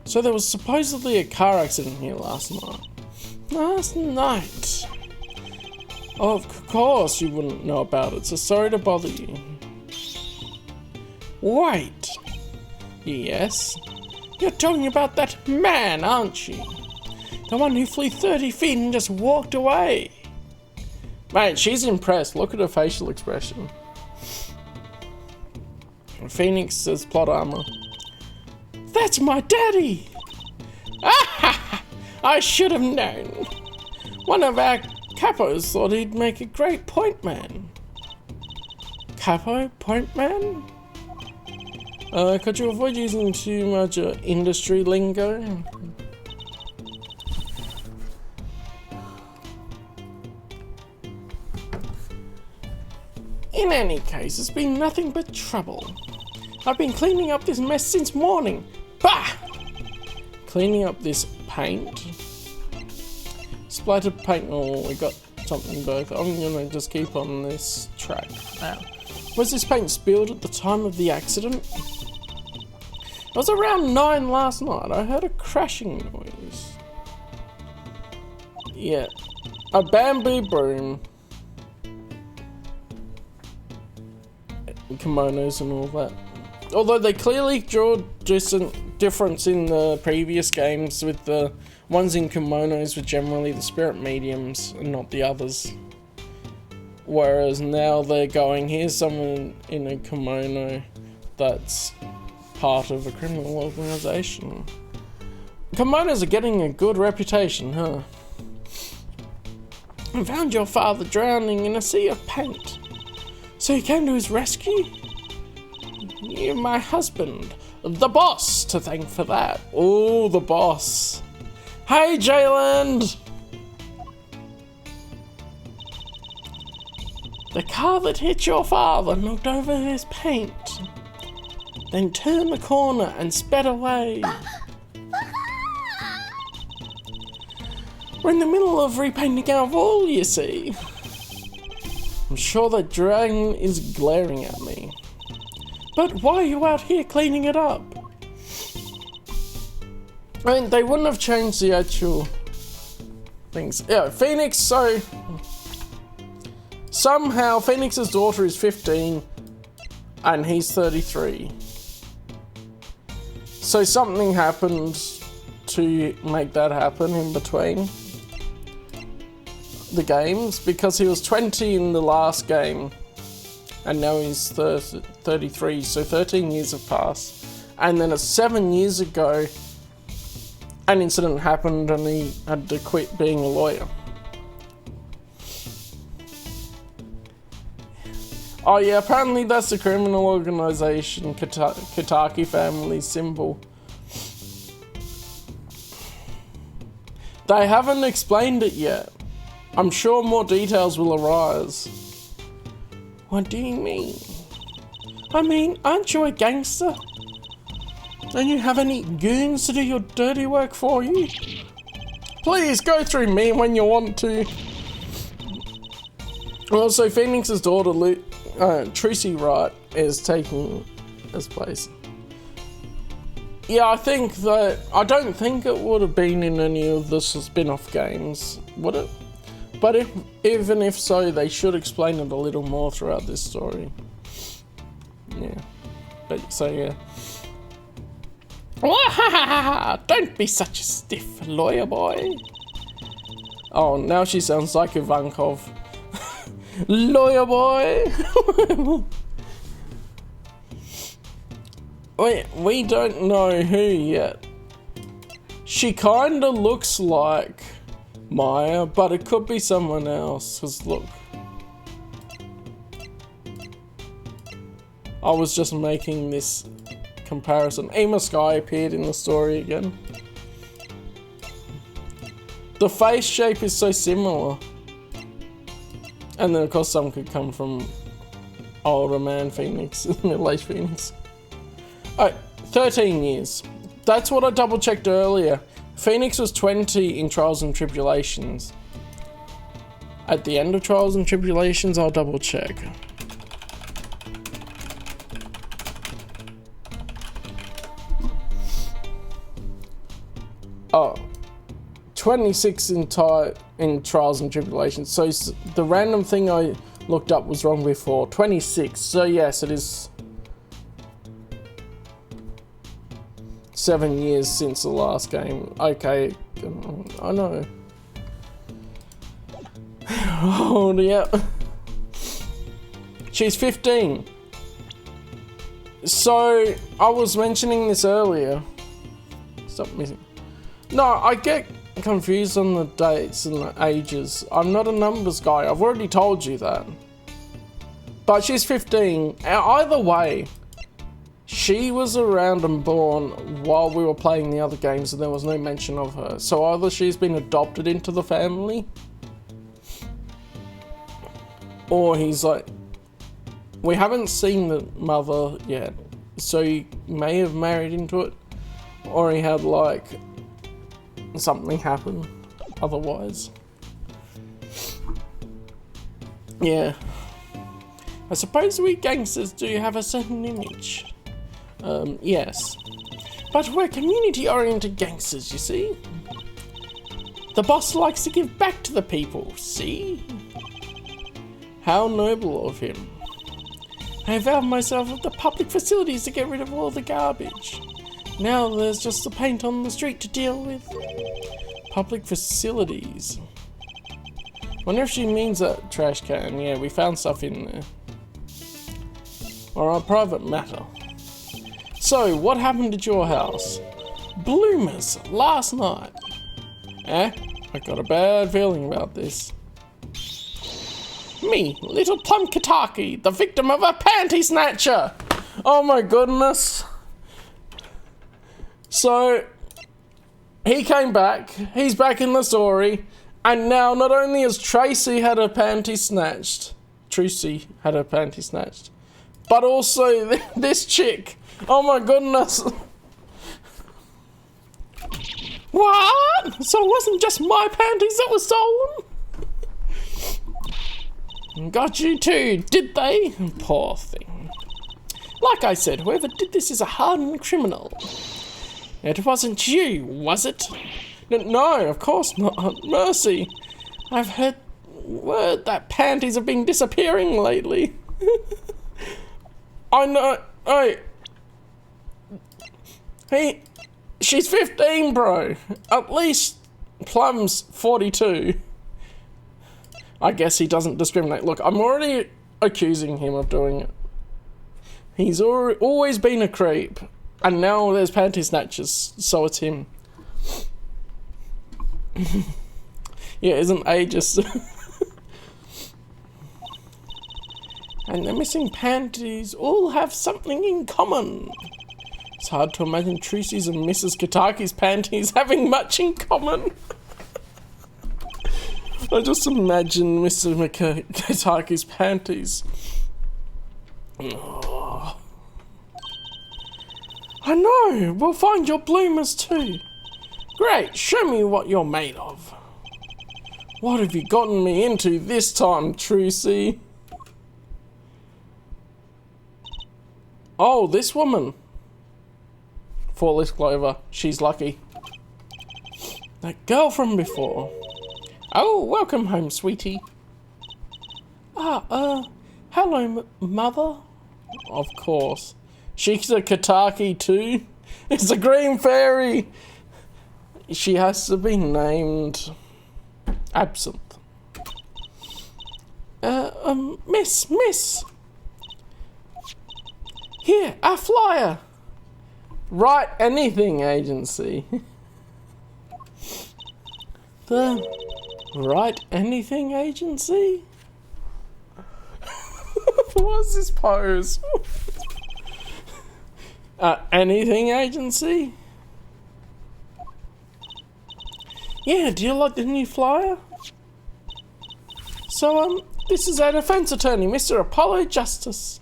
So there was supposedly a car accident here last night. Last night. Oh, of course you wouldn't know about it, so sorry to bother you. Wait. Yes? You're talking about that man, aren't you? The one who flew 30 feet and just walked away. Mate, she's impressed. Look at her facial expression. Phoenix says plot armor. That's my daddy! Ah! I should have known. One of our capos thought he'd make a great point man. Capo? Point man? Could you avoid using too much industry lingo? In any case, it's been nothing but trouble. I've been cleaning up this mess since morning. Bah! Cleaning up this paint. Splattered paint. Oh, we got something both. I'm gonna just keep on this track now. Was this paint spilled at the time of the accident? It was around 9 last night. I heard a crashing noise. Yeah. A bamboo broom. Kimonos and all that. Although they clearly draw difference in the previous games, with the ones in kimonos were generally the spirit mediums and not the others. Whereas now they're going, here's someone in a kimono that's part of a criminal organisation. Kimonos are getting a good reputation, huh? I found your father drowning in a sea of paint. So you came to his rescue? You're my husband. The boss to thank for that. Oh, the boss. Hey, Jayland! The car that hit your father knocked over his paint, then turned the corner and sped away. We're in the middle of repainting our wall, you see. I'm sure that dragon is glaring at me. But why are you out here cleaning it up? I mean, they wouldn't have changed the actual things. Yeah, Phoenix, so somehow Phoenix's daughter is 15 and he's 33. So something happened to make that happen in between the games, because he was 20 in the last game and now he's 33, so 13 years have passed. And then 7 years ago an incident happened and he had to quit being a lawyer. Oh yeah, apparently that's the criminal organisation Kitaki family symbol. They haven't explained it yet. I'm sure more details will arise. What do you mean? I mean, aren't you a gangster? Don't you have any goons to do your dirty work for you? Please go through me when you want to. Also, Phoenix's daughter, Tracy Wright, is taking his place. Yeah, I don't think it would have been in any of the spin-off games, would it? But even if so, they should explain it a little more throughout this story. Yeah. But, so yeah. Don't be such a stiff lawyer boy. Oh, now she sounds like Ivankov. Lawyer boy. Wait, we don't know who yet. She kinda looks like Maya, but it could be someone else, cause look. I was just making this comparison. Ema Sky appeared in the story again. The face shape is so similar. And then of course some could come from older man Phoenix, middle-aged Phoenix. Alright, 13 years. That's what I double checked earlier. Phoenix was 20 in Trials and Tribulations. At the end of Trials and Tribulations, I'll double check. Oh, 26 in Trials and Tribulations. So the random thing I looked up was wrong before. 26. So yes, it is 7 years since the last game. Okay, I know. Oh yeah. She's 15. So I was mentioning this earlier. Stop missing. No, I get confused on the dates and the ages. I'm not a numbers guy. I've already told you that. But she's 15. Either way, she was around and born while we were playing the other games and there was no mention of her. So either she's been adopted into the family, or he's like... We haven't seen the mother yet. So he may have married into it, or he had like... something happen otherwise. Yeah. I suppose we gangsters do have a certain image. Yes. But we're community-oriented gangsters, you see? The boss likes to give back to the people, see? How noble of him. I availed myself of the public facilities to get rid of all the garbage. Now there's just the paint on the street to deal with. Public facilities. Wonder if she means a trash can. Yeah, we found stuff in there. Or a private matter. So, what happened at your house? Bloomers, last night. Eh? I got a bad feeling about this. Me, little Plum Kataki, the victim of a panty-snatcher! Oh my goodness. So, he came back, he's back in the story, and now not only has Tracy had her panty snatched, but also this chick. Oh my goodness. What? So it wasn't just my panties that were stolen? Got you too, did they? Poor thing. Like I said, whoever did this is a hardened criminal. It wasn't you, was it? No, of course not. Mercy. I've heard word that panties have been disappearing lately. I know. Hey, she's 15, bro. At least Plum's 42. I guess he doesn't discriminate. Look, I'm already accusing him of doing it. He's always been a creep. And now there's panty snatchers, so it's him. Yeah, isn't ageist. And the missing panties all have something in common. It's hard to imagine Trucy's and Mrs. Kataki's panties having much in common. I just imagine Mr. Kataki's panties. Oh. I know, we'll find your bloomers too. Great, show me what you're made of. What have you gotten me into this time, Trucy? Oh, this woman. Four-leaf clover, she's lucky. That girl from before. Oh, welcome home, sweetie. Hello, mother. Of course. She's a Kataki too. It's a green fairy. She has to be named Absinthe. Miss. Here, a flyer. Write anything, agency. The Write anything, agency? What's this pose? Anything, agency? Yeah, do you like the new flyer? So, this is our defense attorney, Mr. Apollo Justice.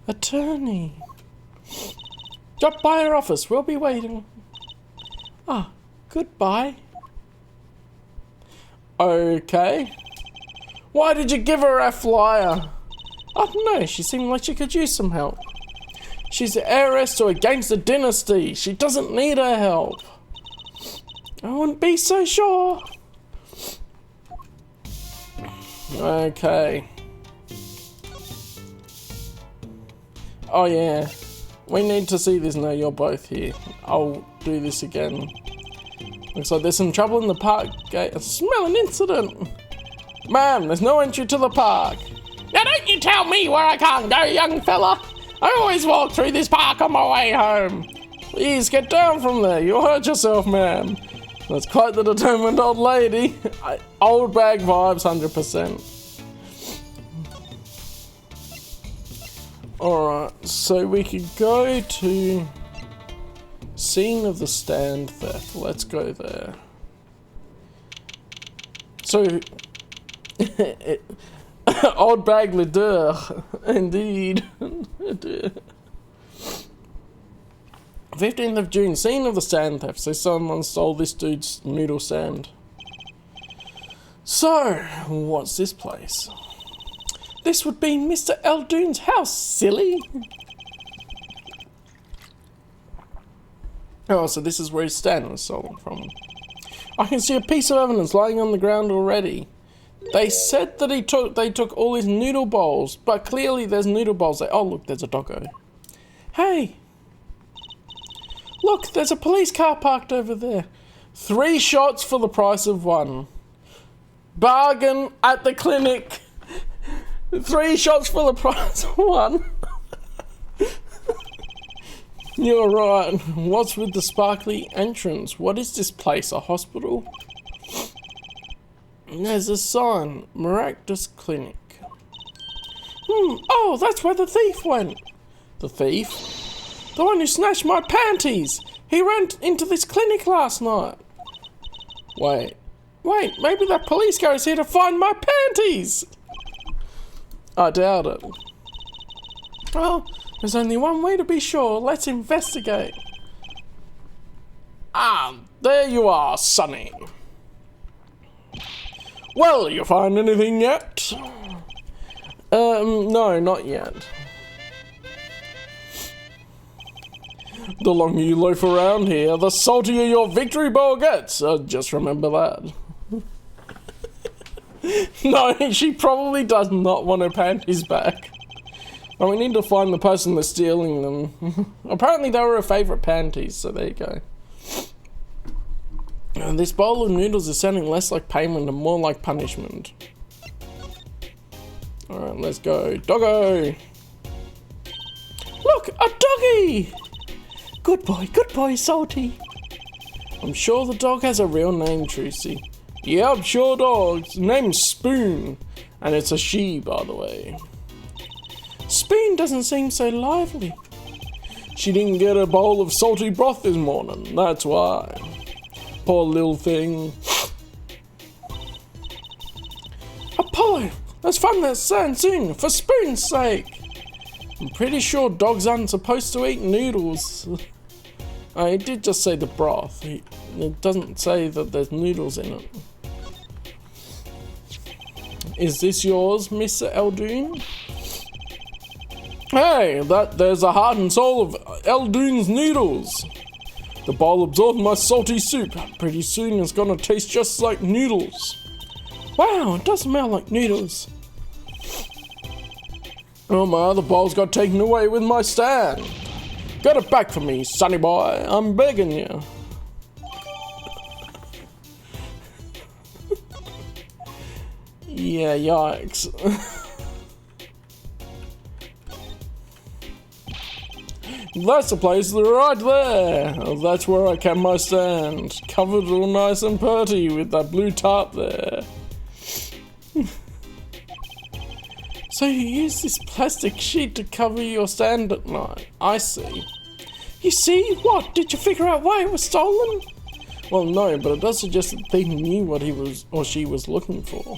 Attorney. Drop by our office, we'll be waiting. Ah, goodbye. Okay. Why did you give her a flyer? I don't know, she seemed like she could use some help. She's the heiress to a gangster dynasty. She doesn't need our help. I wouldn't be so sure. Okay. Oh yeah. We need to see this now you're both here. I'll do this again. Looks like there's some trouble in the park gate. I smell an incident. Ma'am, there's no entry to the park. Now don't you tell me where I can't go, young fella. I always walk through this park on my way home. Please get down from there. You'll hurt yourself, ma'am. That's quite the determined old lady. Old bag vibes, 100%. Alright, so we could go to scene of the stand theft. Let's go there. So, old bag leader, indeed. 15th of June, scene of the stand theft. So someone stole this dude's noodle stand. So, what's this place? This would be Mr. Eldoon's house, silly. Oh, so this is where his stand was stolen from. I can see a piece of evidence lying on the ground already. They said that they took all his noodle bowls, but clearly there's noodle bowls there. Oh, look, there's a doggo. Hey! Look, there's a police car parked over there. 3 shots for the price of 1. Bargain at the clinic. 3 shots for the price of 1. You're right. What's with the sparkly entrance? What is this place? A hospital? There's a sign. Miraculous Clinic. Oh, that's where the thief went. The thief? The one who snatched my panties! He ran into this clinic last night. Wait, maybe that police car is here to find my panties! I doubt it. Well, there's only one way to be sure. Let's investigate. Ah, there you are, Sonny. Well, you find anything yet? No, not yet. The longer you loaf around here, the saltier your victory bowl gets. Just remember that. No, she probably does not want her panties back. And we need to find the person that's stealing them. Apparently they were her favourite panties, so there you go. And this bowl of noodles is sounding less like payment and more like punishment. Alright, let's go. Doggo! Look, a doggy! Good boy, Salty. I'm sure the dog has a real name, Trucy. Yep, sure dog's name's Spoon. And it's a she, by the way. Spoon doesn't seem so lively. She didn't get a bowl of salty broth this morning, that's why. Poor little thing. Apollo, let's find that sand soon, for Spoon's sake. I'm pretty sure dogs aren't supposed to eat noodles. He did just say the broth. It doesn't say that there's noodles in it. Is this yours, Mr. Eldoon? Hey, there's the heart and soul of Eldoon's noodles. The bowl absorbed my salty soup. Pretty soon it's gonna taste just like noodles. Wow, it does smell like noodles. Oh, my other bowls got taken away with my stand. Get it back for me, sonny boy. I'm begging you. Yeah, yikes. That's the place right there. That's where I kept my stand. Covered all nice and pretty with that blue tarp there. So you use this plastic sheet to cover your stand at night. I see. You see? What? Did you figure out why it was stolen? Well, no, but it does suggest that they knew what he was or she was looking for.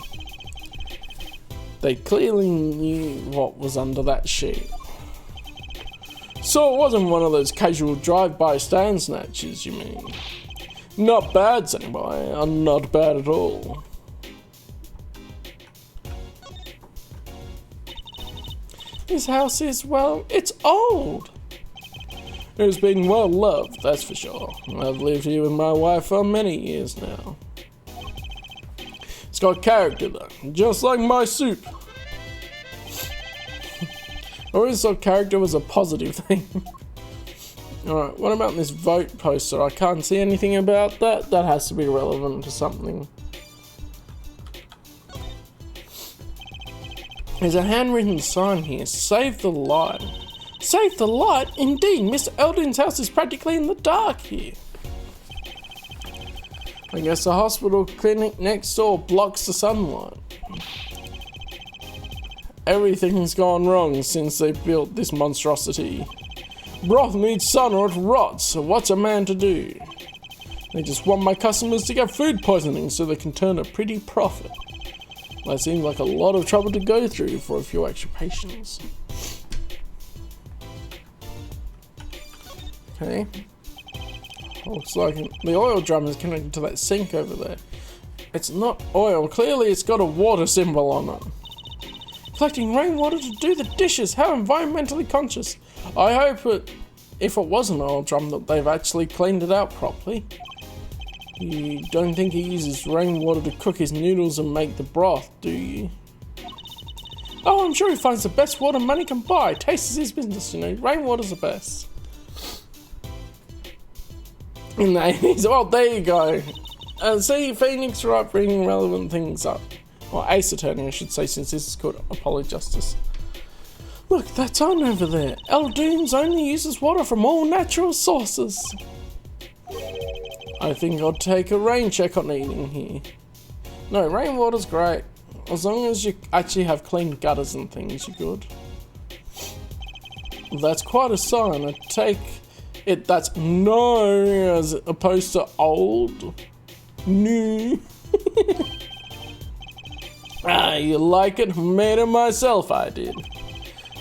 They clearly knew what was under that sheet. So it wasn't one of those casual drive-by stand snatches, you mean? Not bad, sonny boy. Not bad at all. This house is, well, it's old. It's been well loved, that's for sure. I've lived here with my wife for many years now. It's got character though, just like my soup. I always thought character was a positive thing. Alright, what about this vote poster? I can't see anything about that. That has to be relevant to something. There's a handwritten sign here. Save the line. Save the light? Indeed, Mr. Eldon's house is practically in the dark here. I guess the hospital clinic next door blocks the sunlight. Everything's gone wrong since they built this monstrosity. Broth needs sun or it rots, so what's a man to do? They just want my customers to get food poisoning so they can turn a pretty profit. That seems like a lot of trouble to go through for a few extra patients. Okay. Looks like the oil drum is connected to that sink over there. It's not oil. Clearly it's got a water symbol on it. Collecting rainwater to do the dishes. How environmentally conscious. I hope if it was an oil drum that they've actually cleaned it out properly. You don't think he uses rainwater to cook his noodles and make the broth, do you? Oh, I'm sure he finds the best water money can buy. Taste is his business, you know. Rainwater's the best. In the 80s. Well, there you go. See, Phoenix right, bringing relevant things up. Or Ace Attorney, I should say, since this is called Apollo Justice. Look, that's on over there. Eldoon's only uses water from all natural sources. I think I'll take a rain check on eating here. No, rainwater's great. As long as you actually have clean gutters and things, you're good. That's quite a sign. I take it that's no as opposed to old. New. Ah, you like it? Made it myself, I did.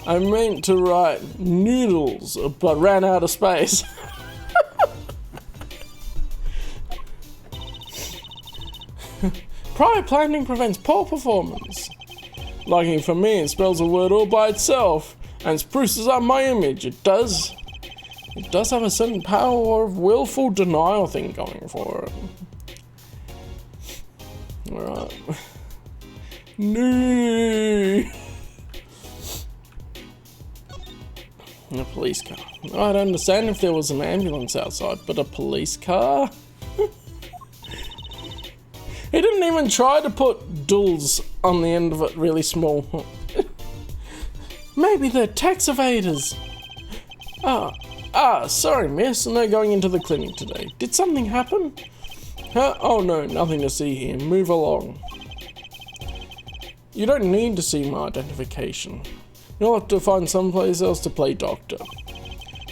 I meant to write noodles, but ran out of space. Prior planning prevents poor performance. Lucky for me, it spells a word all by itself and spruces up my image. It does have a certain power of willful denial thing going for it. Alright. No. A police car. I'd understand if there was an ambulance outside, but a police car? He didn't even try to put dulls on the end of it really small. Maybe they're tax evaders. Sorry miss, no going into the clinic today. Did something happen? Huh? Oh no, nothing to see here. Move along. You don't need to see my identification. You'll have to find someplace else to play doctor.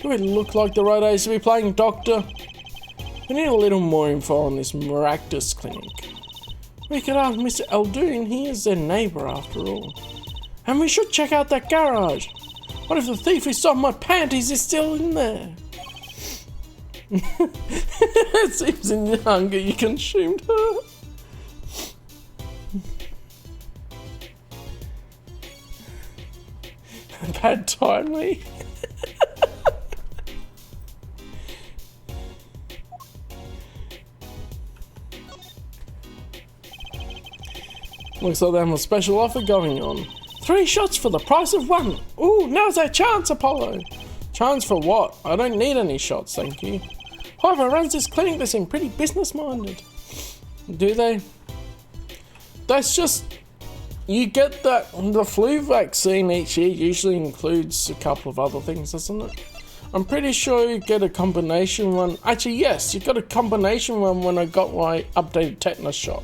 Do we look like the right age to be playing doctor? We need a little more info on this miraculous clinic. We could ask Mr. Eldoon, he is their neighbour after all. And we should check out that garage. What if the thief who stole my panties is still in there? It seems in your hunger you consumed her. Bad timely. Looks like they have a special offer going on. 3 shots for the price of 1. Ooh, now's our chance, Apollo. Chance for what? I don't need any shots, thank you. Whoever runs this clinic, they seem pretty business-minded. Do they? That's just... You get that... The flu vaccine each year usually includes a couple of other things, doesn't it? I'm pretty sure you get a combination one. Actually, yes, you got a combination one when I got my updated tetanus shot.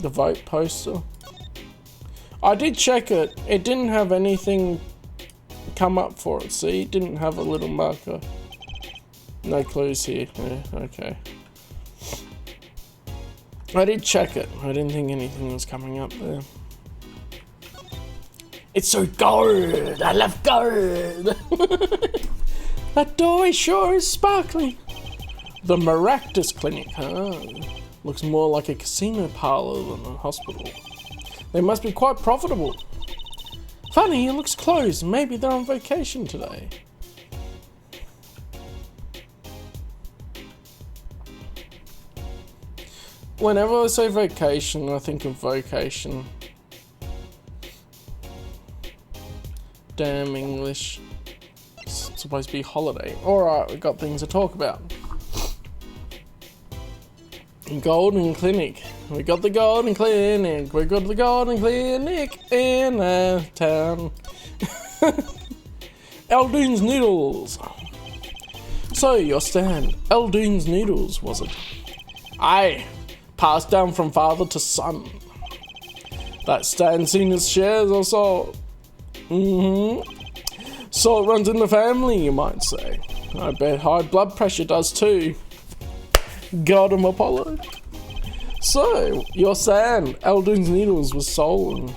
The vote poster. I did check it. It didn't have anything come up for it. See, it didn't have a little marker. No clues here. Yeah, okay. I did check it. I didn't think anything was coming up there. It's so gold. I love gold. That doorway sure is sparkling. The Maractus Clinic, huh? Looks more like a casino parlor than a hospital. They must be quite profitable. Funny, it looks closed. Maybe they're on vacation today. Whenever I say vacation, I think of vocation. Damn English. It's supposed to be holiday. Alright, we've got things to talk about. Golden Clinic. We got the Golden Clinic. We got the Golden Clinic in our town. Eldoon's Noodles. So, your stand, Eldoon's Noodles, was it? Aye, passed down from father to son. That stand seen its shares or so. So it runs in the family, you might say. I bet high blood pressure does too. Got him, Apollo. So, your stand, Eldoon's Noodles, was stolen.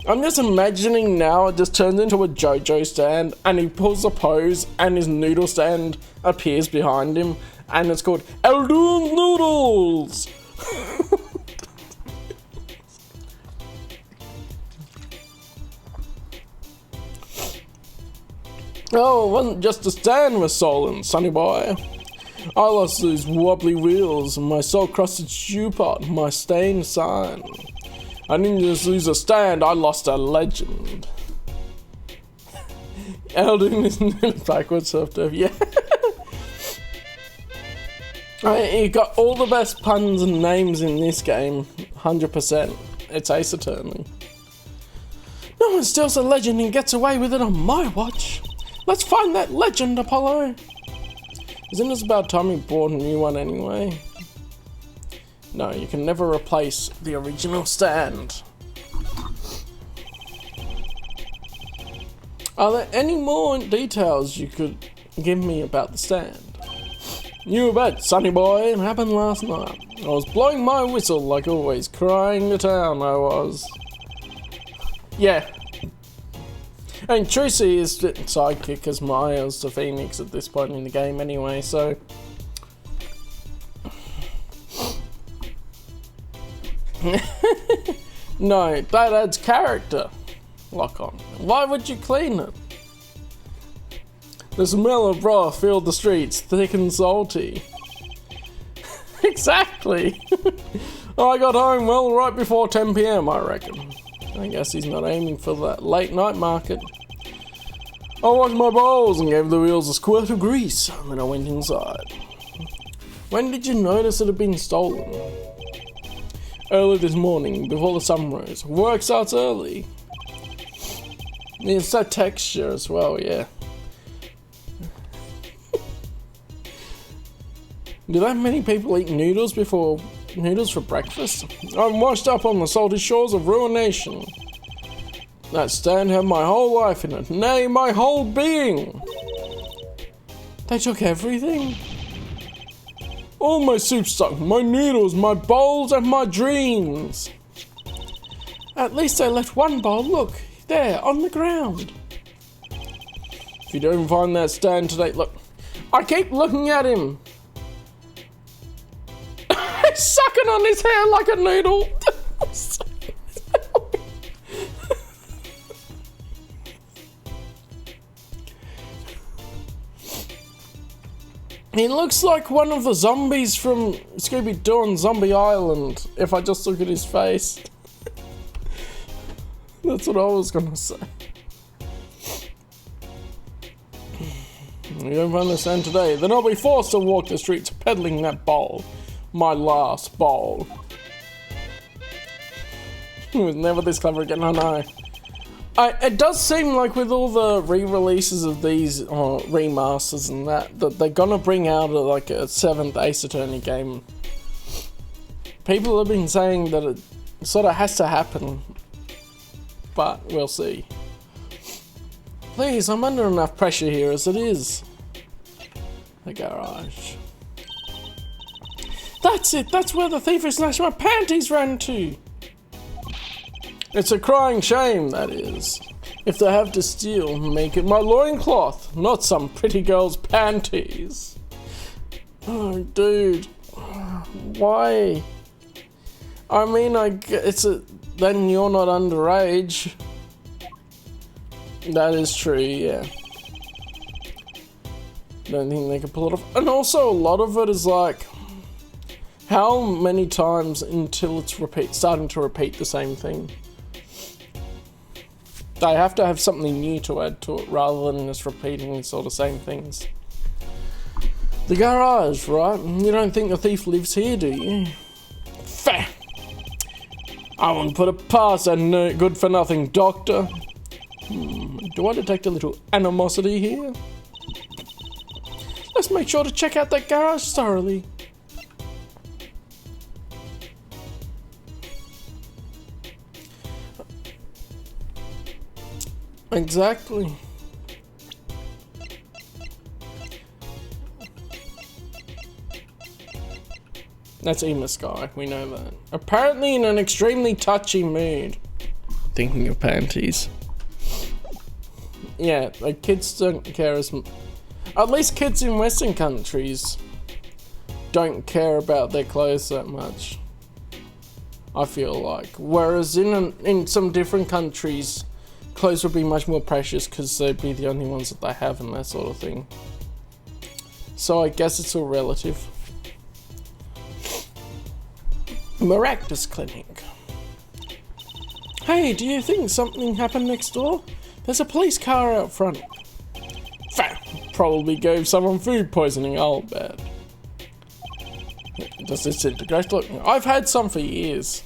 I'm just imagining now it just turns into a JoJo stand and he pulls a pose and his noodle stand appears behind him and it's called Eldoon's Noodles! Oh, it wasn't just a stand was stolen, sonny boy. I lost these wobbly wheels and my salt-crusted stew pot, my stained sign. I didn't just lose a stand, I lost a legend. Eldoon is backwards surf, yeah. You got all the best puns and names in this game, 100%. It's Ace Attorney. No one steals a legend and gets away with it on my watch. Let's find that legend, Apollo. Isn't it about time we bought a new one anyway? No, you can never replace the original stand. Are there any more details you could give me about the stand? You bet, sonny boy, it happened last night. I was blowing my whistle like always, crying to town I was. Yeah. And Tracy is sidekick as Maya's to Phoenix at this point in the game anyway, so... No, that adds character. Lock on. Why would you clean it? The smell of broth filled the streets, thick and salty. Exactly. I got home, well, right before 10 PM, I reckon. I guess he's not aiming for that late night market. I washed my bowls and gave the wheels a squirt of grease, and then I went inside. When did you notice it had been stolen? Early this morning, before the sun rose. Work starts early. It's that texture as well, yeah. Do that many people eat noodles for breakfast? I'm washed up on the salty shores of ruination. That stand had my whole life in it, nay, my whole being. They took everything? All my soup stock, my noodles, my bowls, and my dreams. At least they left one bowl, look, there, on the ground. If you don't find that stand today, look, I keep looking at him. He's sucking on his hair like a noodle. He looks like one of the zombies from Scooby-Doo on Zombie Island, if I just look at his face. That's what I was gonna say. You don't find the stand today, then I'll be forced to walk the streets peddling that bowl. My last bowl. He was never this clever again, I know. It does seem like with all the re-releases of these remasters and that they're gonna bring out a 7th Ace Attorney game. People have been saying that it sort of has to happen, but we'll see. Please, I'm under enough pressure here as it is. The garage. That's it, that's where the thief who snatched my panties ran to. It's a crying shame, that is. If they have to steal, make it my loincloth, not some pretty girl's panties. Oh, dude. Why? I mean, then you're not underage. That is true, yeah. Don't think they can pull it off. And also, a lot of it is like, how many times until it's starting to repeat the same thing? They have to have something new to add to it rather than just repeating sort of same things. The garage, right? You don't think the thief lives here, do you? Fair. I won't put it past that good-for-nothing doctor. Do I detect a little animosity here? Let's make sure to check out that garage thoroughly. Exactly. That's Ema Sky, we know that. Apparently in an extremely touchy mood. Thinking of panties. Yeah, like kids don't care as much. At least kids in Western countries don't care about their clothes that much. I feel like. Whereas in some different countries, clothes would be much more precious because they'd be the only ones that they have and that sort of thing. So I guess it's all relative. Maractus Clinic. Hey, do you think something happened next door? There's a police car out front. Probably gave someone food poisoning, I'll bet. Does this disintegrate? Look, I've had some for years.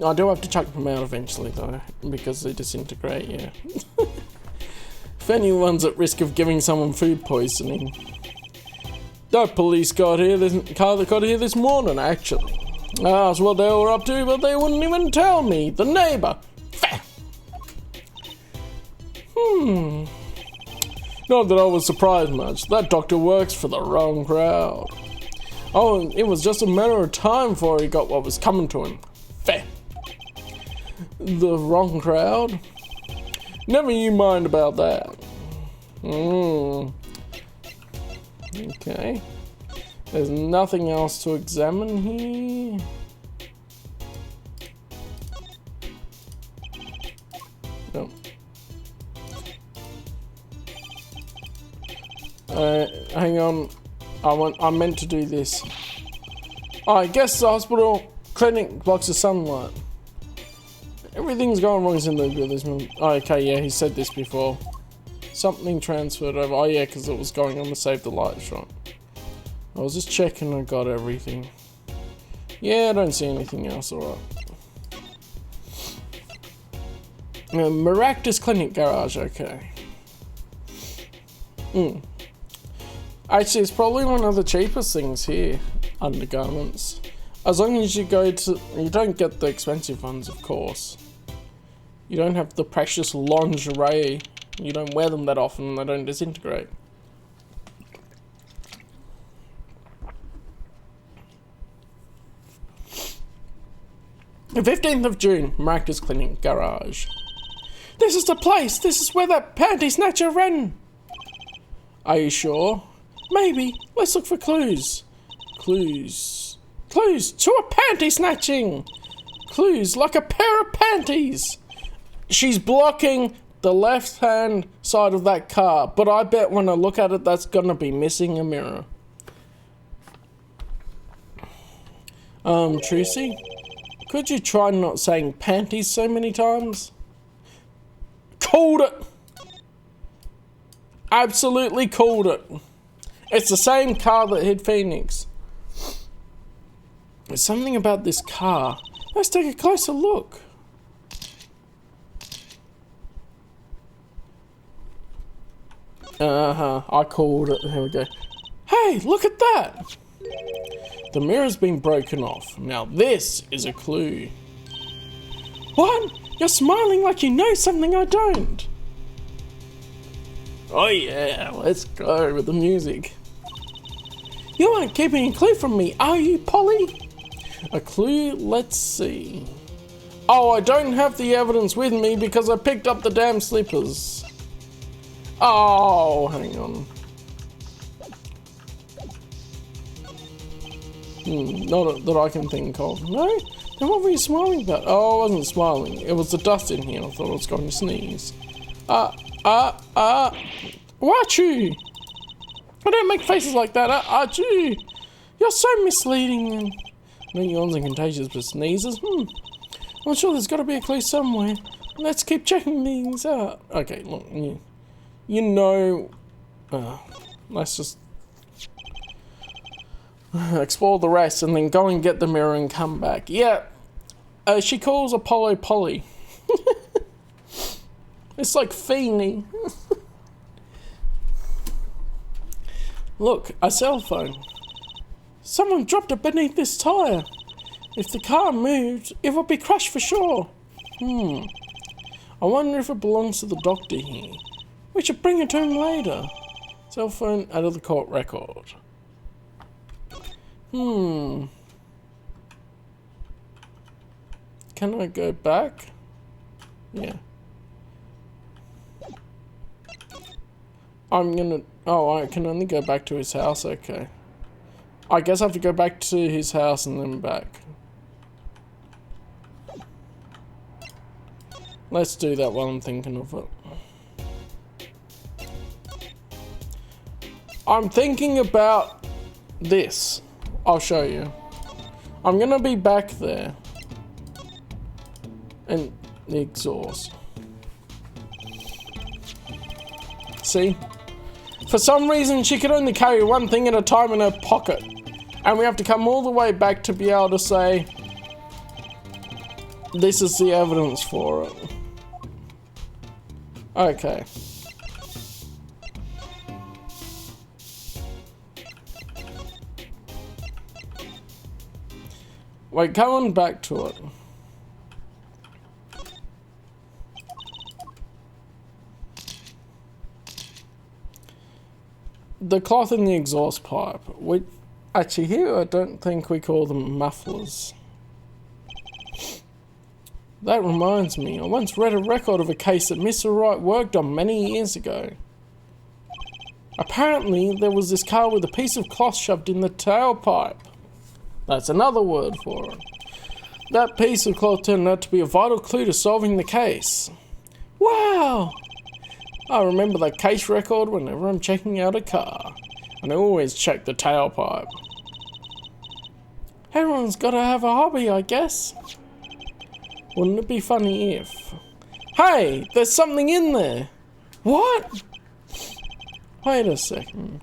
I do have to chuck them out eventually though, because they disintegrate, yeah. If anyone's at risk of giving someone food poisoning. The police got here, this car that got here this morning, actually. I asked what they were up to, but they wouldn't even tell me. The neighbour. Not that I was surprised much. That doctor works for the wrong crowd. Oh, it was just a matter of time before he got what was coming to him. The wrong crowd? Never you mind about that. Okay. There's nothing else to examine here. No. Hang on. I meant to do this. I guess the hospital clinic blocks the sunlight. Everything's going wrong in the this movie. Oh, okay, yeah, he said this before. Something transferred over. Oh yeah, because it was going on the save the light shot. I was just checking I got everything. Yeah, I don't see anything else, alright. Maractus Clinic Garage, okay. Actually, it's probably one of the cheapest things here. Undergarments. As long as you go to... You don't get the expensive ones, of course. You don't have the precious lingerie. You don't wear them that often, they don't disintegrate. The 15th of June, Maractus Clinic Garage. This is the place! This is where that panty-snatcher ran! Are you sure? Maybe. Let's look for clues. Clues. Clues to a panty-snatching! Clues like a pair of panties! She's blocking the left-hand side of that car, but I bet when I look at it, that's gonna be missing a mirror. Tracy? Could you try not saying panties so many times? Called it! Absolutely called it. It's the same car that hit Phoenix. There's something about this car. Let's take a closer look. I called it. Here we go. Hey, look at that! The mirror's been broken off. Now this is a clue. What? You're smiling like you know something I don't. Oh yeah, let's go with the music. You aren't keeping a clue from me, are you, Polly? A clue? Let's see. Oh, I don't have the evidence with me because I picked up the damn slippers. Oh, hang on. Not that I can think of. No? Then what were you smiling about? Oh, I wasn't smiling. It was the dust in here. I thought I was going to sneeze. Wachoo! I don't make faces like that. Achoo! You're so misleading. No yawns and contagious but sneezes. I'm sure there's got to be a clue somewhere. Let's keep checking things out. Okay, look, you know, let's just explore the rest and then go and get the mirror and come back. Yeah, she calls Apollo Polly. It's like Feeny. Look, a cell phone. Someone dropped it beneath this tyre. If the car moved, it would be crushed for sure. I wonder if it belongs to the doctor here. We should bring it to him later. Cell phone out of the court record. Can I go back? Yeah. Oh, I can only go back to his house, okay. I guess I have to go back to his house and then back. Let's do that while I'm thinking of it. I'm thinking about this. I'll show you. I'm gonna be back there. And the exhaust. See? For some reason, she could only carry one thing at a time in her pocket. And we have to come all the way back to be able to say, this is the evidence for it. Okay. Wait, going back to it. The cloth in the exhaust pipe. Actually, here I don't think we call them mufflers. That reminds me, I once read a record of a case that Mr. Wright worked on many years ago. Apparently, there was this car with a piece of cloth shoved in the tailpipe. That's another word for it. That piece of cloth turned out to be a vital clue to solving the case. Wow! I remember that case record whenever I'm checking out a car. And I always check the tailpipe. Everyone's gotta have a hobby, I guess. Wouldn't it be funny if... Hey! There's something in there! What? Wait a second.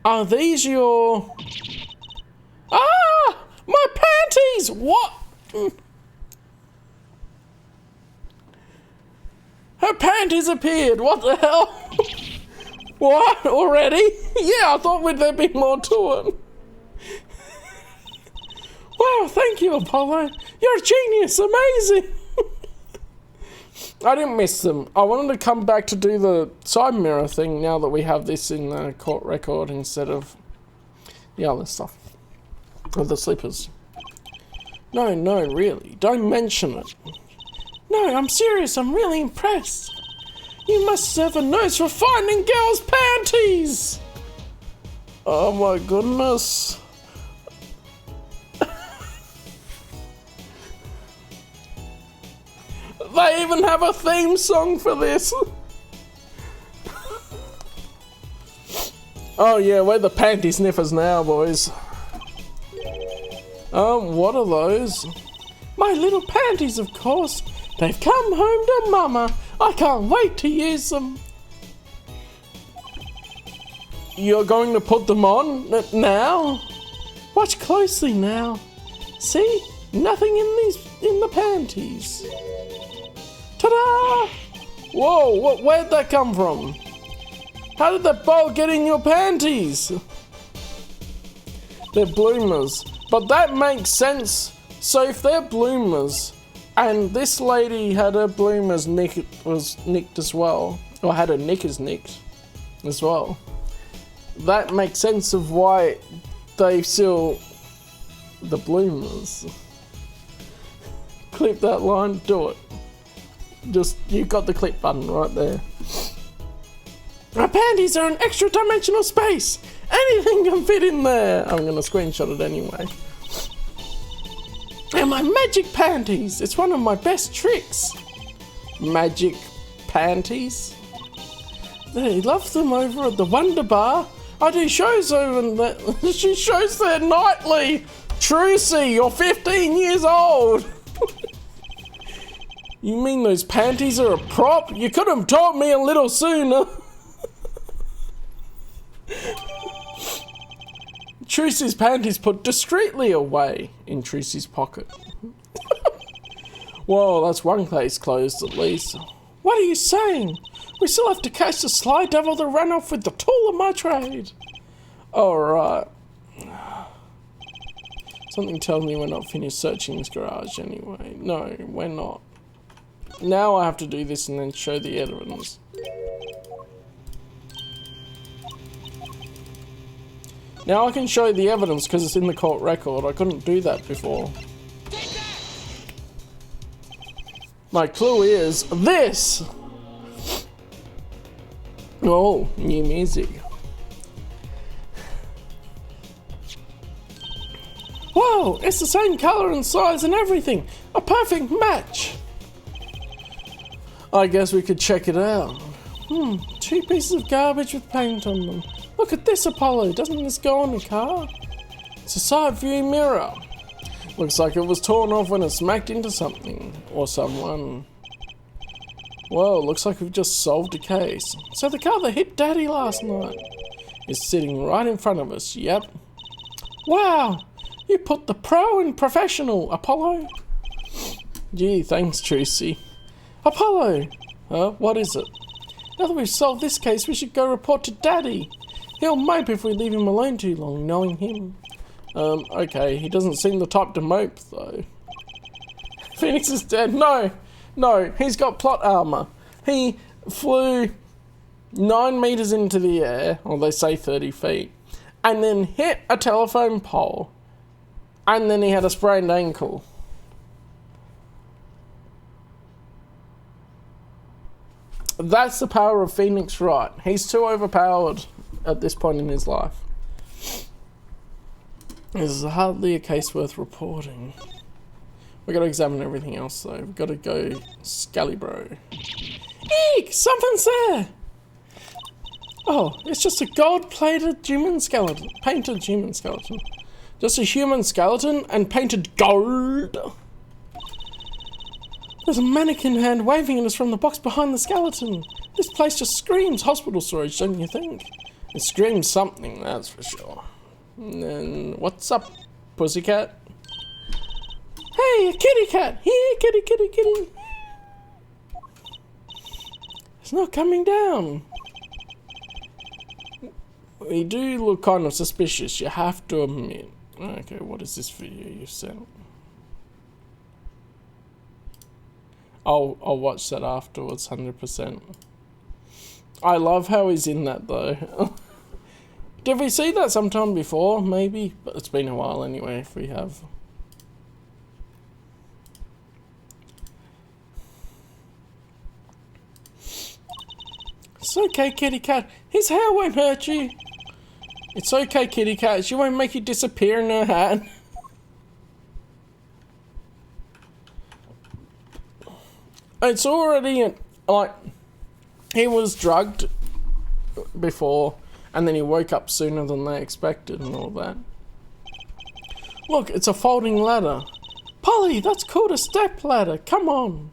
Are these your... Ah! My panties! What? Her panties appeared! What the hell? What? Already? Yeah, I thought there'd be more to it. Wow, thank you, Apollo. You're a genius. Amazing. I didn't miss them. I wanted to come back to do the side mirror thing now that we have this in the court record instead of the other stuff. Or the slippers. No, really. Don't mention it. No, I'm serious. I'm really impressed. You must have a nose for finding girls' panties. Oh my goodness. They even have a theme song for this. Oh yeah, we're the panty sniffers now, boys. What are those? My little panties, of course. They've come home to Mama. I can't wait to use them. You're going to put them on now? Watch closely now. See? Nothing in the panties. Ta-da! Whoa, where'd that come from? How did that ball get in your panties? They're bloomers. But that makes sense. So if they're bloomers, and this lady had her bloomers nicked as well, or had her knickers nicked as well, that makes sense of why they still the bloomers. Clip that line, do it. Just, you got the clip button right there. My panties are an extra dimensional space. Anything can fit in there. I'm gonna screenshot it anyway. And my magic panties. It's one of my best tricks. Magic panties. They love them over at the Wonder Bar. I do shows over there. She shows there nightly. Trucy, you're 15 years old. You mean those panties are a prop? You could have told me a little sooner. Trucy's panties put discreetly away in Trucy's pocket. Whoa, that's one case closed at least. What are you saying? We still have to catch the sly devil that ran off with the tool of my trade. Alright. Something tells me we're not finished searching this garage anyway. No, we're not. Now I have to do this and then show the evidence. Now I can show the evidence because it's in the court record. I couldn't do that before. My clue is this! Oh, new music. Whoa, it's the same colour and size and everything. A perfect match. I guess we could check it out. 2 pieces of garbage with paint on them. Look at this, Apollo. Doesn't this go on the car? It's a side view mirror. Looks like it was torn off when it smacked into something or someone. Whoa, looks like we've just solved a case. So the car that hit Daddy last night is sitting right in front of us. Yep. Wow, you put the pro in professional, Apollo. Gee, thanks, Tracy. Apollo! Huh? What is it? Now that we've solved this case, we should go report to Daddy. He'll mope if we leave him alone too long, knowing him. Okay, he doesn't seem the type to mope, though. Phoenix is dead. No, he's got plot armor. He flew 9 meters into the air, or they say 30 feet, and then hit a telephone pole, and then he had a sprained ankle. That's the power of Phoenix Wright. He's too overpowered at this point in his life. This is hardly a case worth reporting. We've got to examine everything else though. We've got to go Scallybro. Eek! Something's there! Oh, it's just a gold-plated human skeleton. Painted human skeleton. Just a human skeleton and painted gold. There's a mannequin hand waving at us from the box behind the skeleton. This place just screams hospital storage, don't you think? It screams something, that's for sure. And then, what's up, pussycat? Hey, a kitty cat! Here, kitty, kitty, kitty! It's not coming down. We do look kind of suspicious, you have to admit. Okay, what is this video you sent? I'll watch that afterwards, 100%. I love how he's in that though. Did we see that sometime before? Maybe, but it's been a while anyway if we have. It's okay, kitty cat. His hair won't hurt you. It's okay, kitty cat. She won't make you disappear in her hat. It's already, like, he was drugged before, and then he woke up sooner than they expected and all that. Look, it's a folding ladder. Polly, that's called a step ladder. Come on.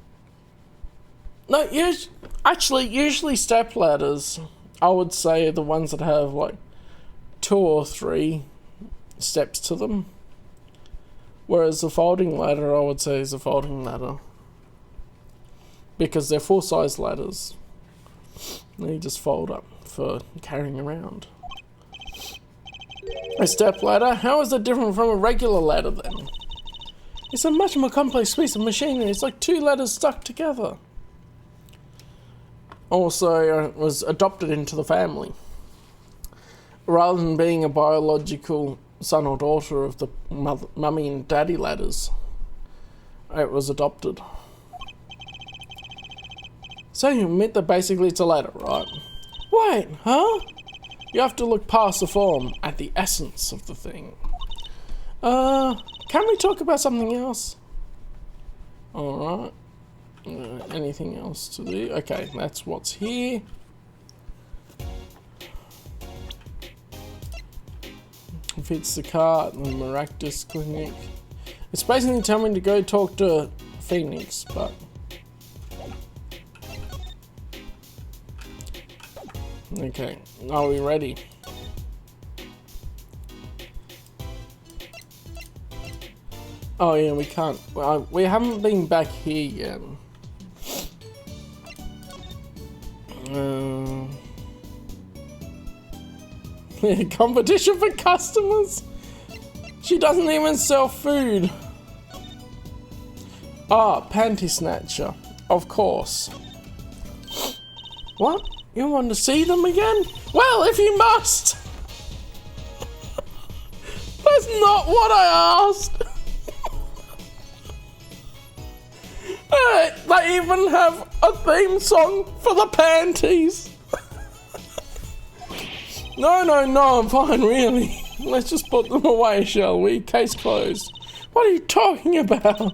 No, usually step ladders, I would say, are the ones that have, like, 2 or 3 steps to them. Whereas a folding ladder, I would say, is a folding ladder. Because they're full-size ladders. They just fold up for carrying around. A step ladder? How is it different from a regular ladder then? It's a much more complex piece of machinery. It's like 2 ladders stuck together. Also, it was adopted into the family. Rather than being a biological son or daughter of the mummy and daddy ladders, it was adopted. So you admit that basically it's a ladder, right? Wait, huh? You have to look past the form at the essence of the thing. Can we talk about something else? Alright. Anything else to do? Okay, that's what's here. Fits the cart and the Maractus Clinic. It's basically telling me to go talk to Phoenix, but... Okay, are we ready? Oh yeah, we can't. We haven't been back here yet. Competition for customers? She doesn't even sell food. Ah, Panty-snatcher. Of course. What? You want to see them again? Well, if you must! That's not what I asked! They even have a theme song for the panties! No, I'm fine, really. Let's just put them away, shall we? Case closed. What are you talking about?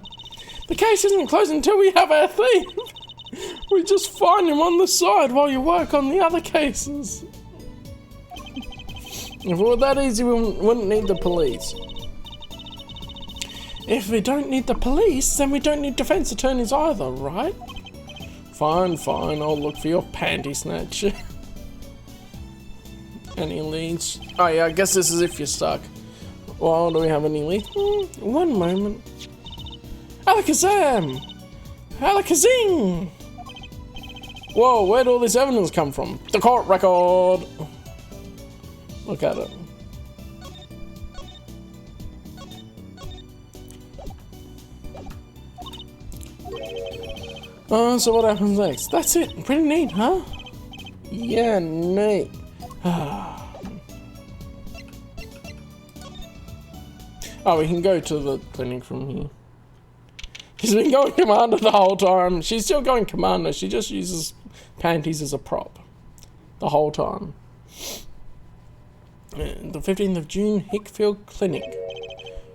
The case isn't closed until we have our thief. We just find him on the side while you work on the other cases. If it were that easy, we wouldn't need the police. If we don't need the police, then we don't need defense attorneys either, right? Fine, I'll look for your panty snatcher. Any leads? Oh yeah, I guess this is if you're stuck. Well, do we have any leads? One moment. Alakazam! Alakazing! Whoa, where'd all this evidence come from? The court record! Look at it. So what happens next? That's it. Pretty neat, huh? Yeah, neat. Oh, we can go to the clinic from here. She's been going commander the whole time. She's still going commander. She just uses panties as a prop. The whole time. The 15th of June, Hickfield Clinic.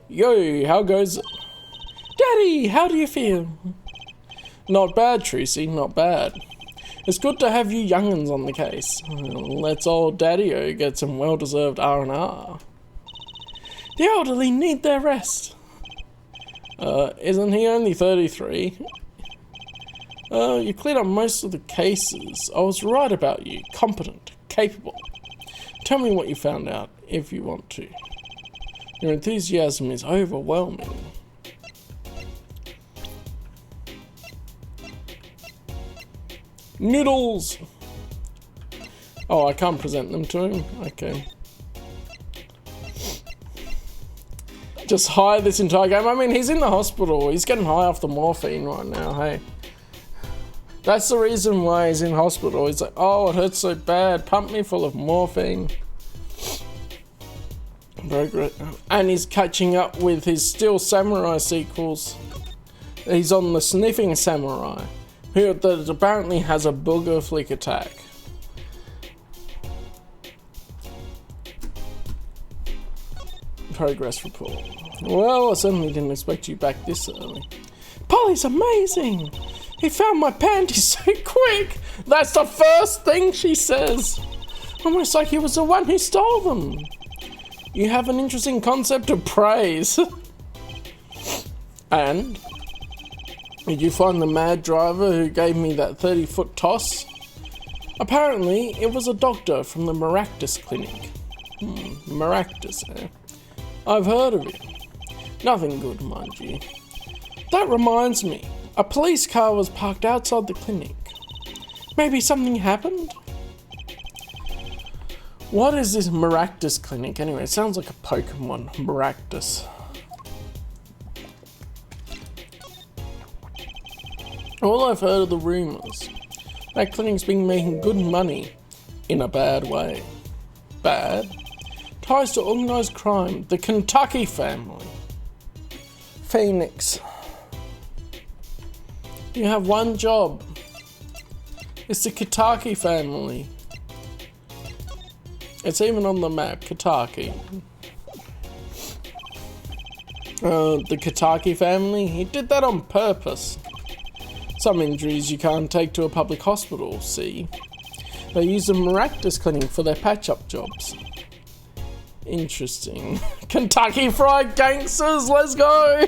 Yo, how goes it? Daddy, how do you feel? Not bad, Trucy, not bad. It's good to have you young'uns on the case. Let's old Daddy-o get some well-deserved R&R. The elderly need their rest. Isn't he only 33? You cleared up most of the cases. I was right about you. Competent, capable. Tell me what you found out, if you want to. Your enthusiasm is overwhelming. Noodles! Oh, I can't present them to him? Okay. Just high this entire game. I mean, he's in the hospital. He's getting high off the morphine right now, hey. That's the reason why he's in hospital. He's like, oh, it hurts so bad. Pump me full of morphine. Very great. And he's catching up with his Steel Samurai sequels. He's on the Sniffing Samurai, who that apparently has a booger flick attack. Progress report. Well, I certainly didn't expect you back this early. Polly's amazing! He found my panties so quick! That's the first thing she says! Almost like he was the one who stole them. You have an interesting concept of praise. And? Did you find the mad driver who gave me that 30-foot toss? Apparently, it was a doctor from the Maractus Clinic. Maractus, eh? I've heard of it. Nothing good, mind you. That reminds me, a police car was parked outside the clinic. Maybe something happened? What is this Maractus Clinic anyway? It sounds like a Pokemon, Maractus. All I've heard are the rumours. That clinic's been making good money. In a bad way. Bad? Ties to organised crime. The Kentucky family. Phoenix. You have one job. It's the Kentucky family. It's even on the map. Kentucky. The Kentucky family? He did that on purpose. Some injuries you can't take to a public hospital, see? They use the Maractus Clinic for their patch-up jobs. Interesting. Kentucky Fried Gangsters, let's go!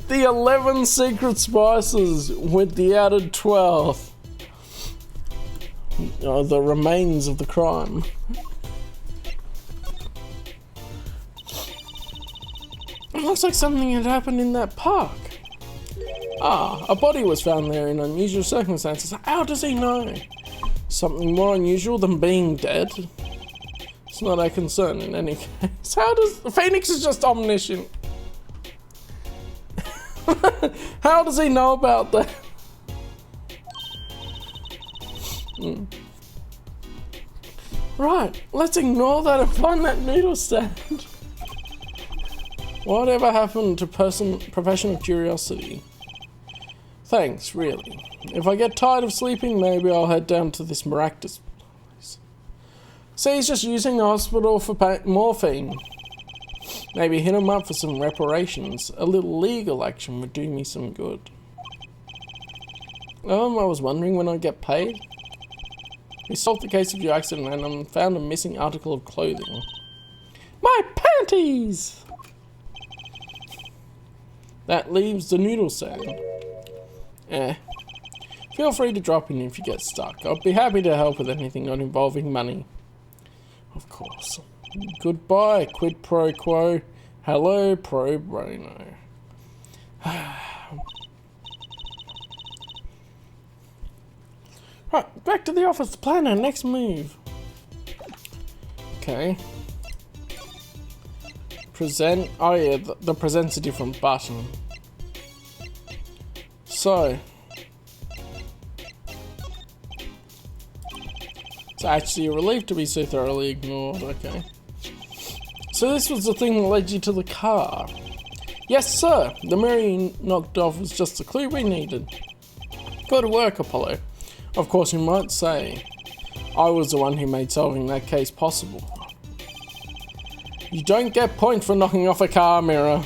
The 11 secret spices with the added 12th. The remains of the crime. It looks like something had happened in that park. Ah, a body was found there in unusual circumstances. How does he know? Something more unusual than being dead? It's not our concern in any case. How does... Phoenix is just omniscient. How does he know about that? Right, let's ignore that and find that noodle stand. Whatever happened to professional curiosity? Thanks, really. If I get tired of sleeping, maybe I'll head down to this miraculous place. See, he's just using the hospital for morphine. Maybe hit him up for some reparations. A little legal action would do me some good. I was wondering when I'd get paid. We solved the case of your accident and found a missing article of clothing. My panties! That leaves the noodle stand. Feel free to drop in if you get stuck. I'll be happy to help with anything not involving money. Of course. Goodbye, quid pro quo. Hello, pro bono. Right, back to the office to plan our next move. Okay. Present. Oh yeah, the present's a different button. So. It's actually a relief to be so thoroughly ignored, okay. So this was the thing that led you to the car. Yes, sir. The mirror you knocked off was just the clue we needed. Good work, Apollo. Of course, you might say, I was the one who made solving that case possible. You don't get points for knocking off a car mirror.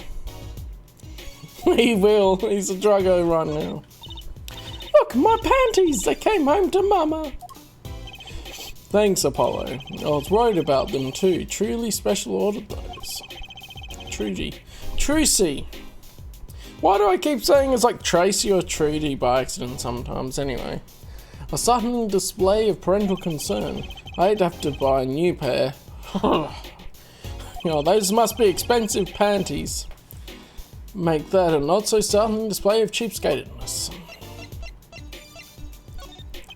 He will. He's a druggo right now. Look, my panties! They came home to Mama. Thanks, Apollo. I was worried about them too. Truly special ordered those. Trucy. Why do I keep saying it's like Tracy or Trudy by accident sometimes anyway? A sudden display of parental concern. I'd have to buy a new pair. Those must be expensive panties. Make that a not so sudden display of cheapskatedness.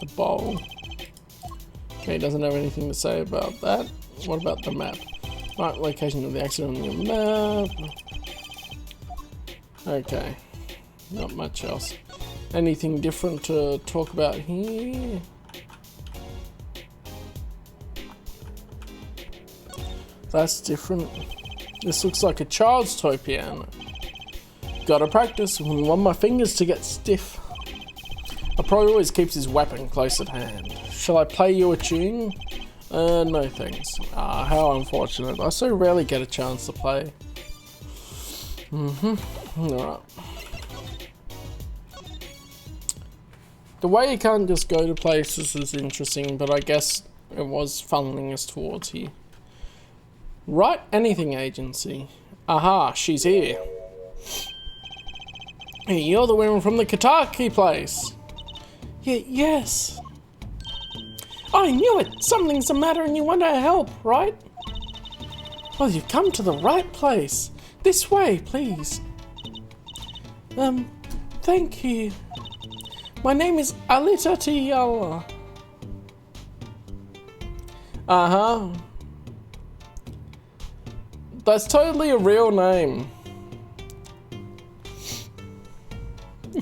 The bowl. Okay, doesn't have anything to say about that. What about the map? Right, location of the accident on your map. Okay, not much else. Anything different to talk about here? That's different. This looks like a child's toy piano. Gotta practice. I want my fingers to get stiff. Apollo always keeps his weapon close at hand. Shall I play you a tune? No thanks. How unfortunate. I so rarely get a chance to play. Alright. The way you can't just go to places is interesting, but I guess it was funneling us towards here. Right, anything agency. Aha, she's here. Hey, you're the woman from the Kataki place. Yes. I knew it. Something's the matter and you want our help, right? Well, you've come to the right place. This way, please. Thank you. My name is Alita Tiala. Uh-huh. That's totally a real name.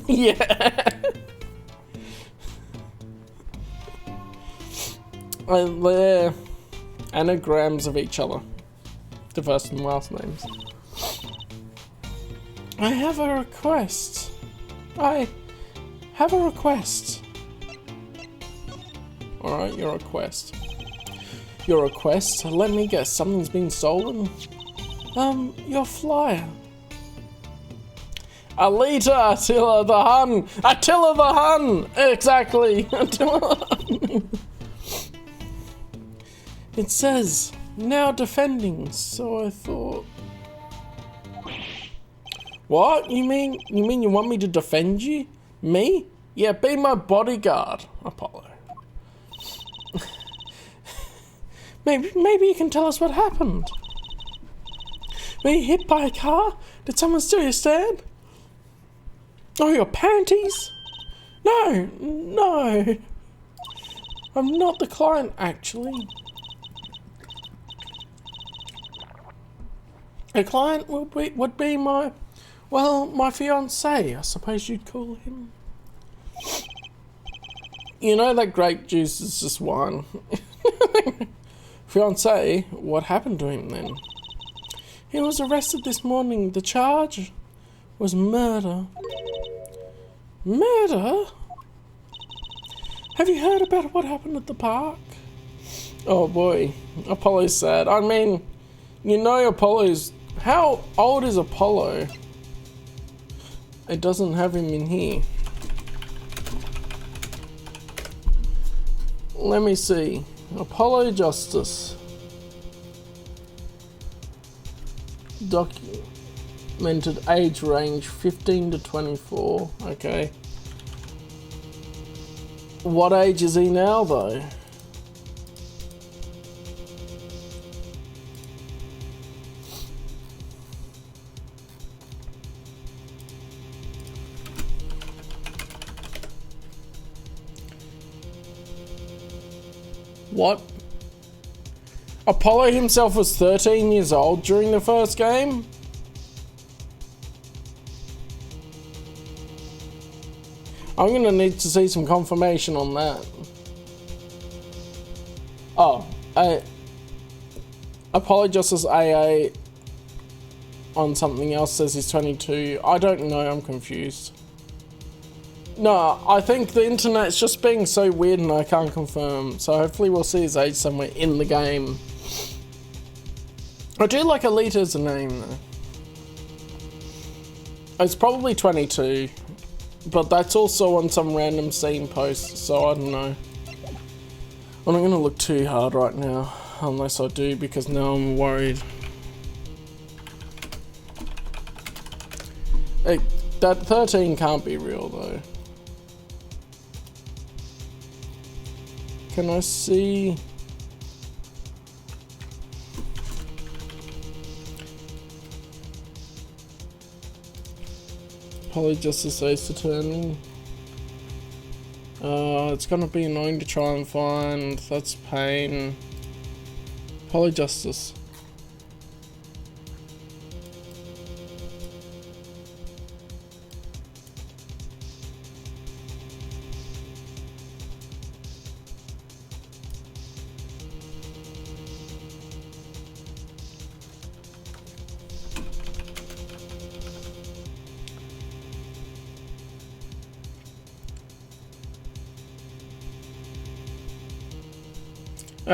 Yeah. They're anagrams of each other. The first and last names. I have a request. Alright, your request. Your request? Let me guess, something's been stolen? Your flyer. Alita Attila the Hun! Attila the Hun! Exactly! Attila the Hun. It says, now defending, so I thought... What? You mean you want me to defend you? Me? Yeah, be my bodyguard, Apollo. Maybe you can tell us what happened. Were you hit by a car? Did someone steal your stand? Oh, your panties? No, no. I'm not the client, actually. A client would be my, well, my fiancé, I suppose you'd call him. You know that grape juice is just wine. Fiancé, what happened to him then? He was arrested this morning. The charge was murder. Murder? Have you heard about what happened at the park? Oh boy, Apollo's sad. I mean, you know Apollo's... How old is Apollo? It doesn't have him in here. Let me see. Apollo Justice. Documented age range 15 to 24. Okay. What age is he now though? What? Apollo himself was 13 years old during the first game? I'm gonna need to see some confirmation on that. Oh, Apollo Justice AA on something else says he's 22. I don't know, I'm confused. No, I think the internet's just being so weird and I can't confirm. So hopefully we'll see his age somewhere in the game. I do like Alita as a name though. It's probably 22. But that's also on some random scene post, so I don't know. I'm not gonna look too hard right now. Unless I do, because now I'm worried. Hey, that 13 can't be real though. Can I see? Apollo Justice Ace Attorney. It's gonna be annoying to try and find. That's pain. Apollo Justice.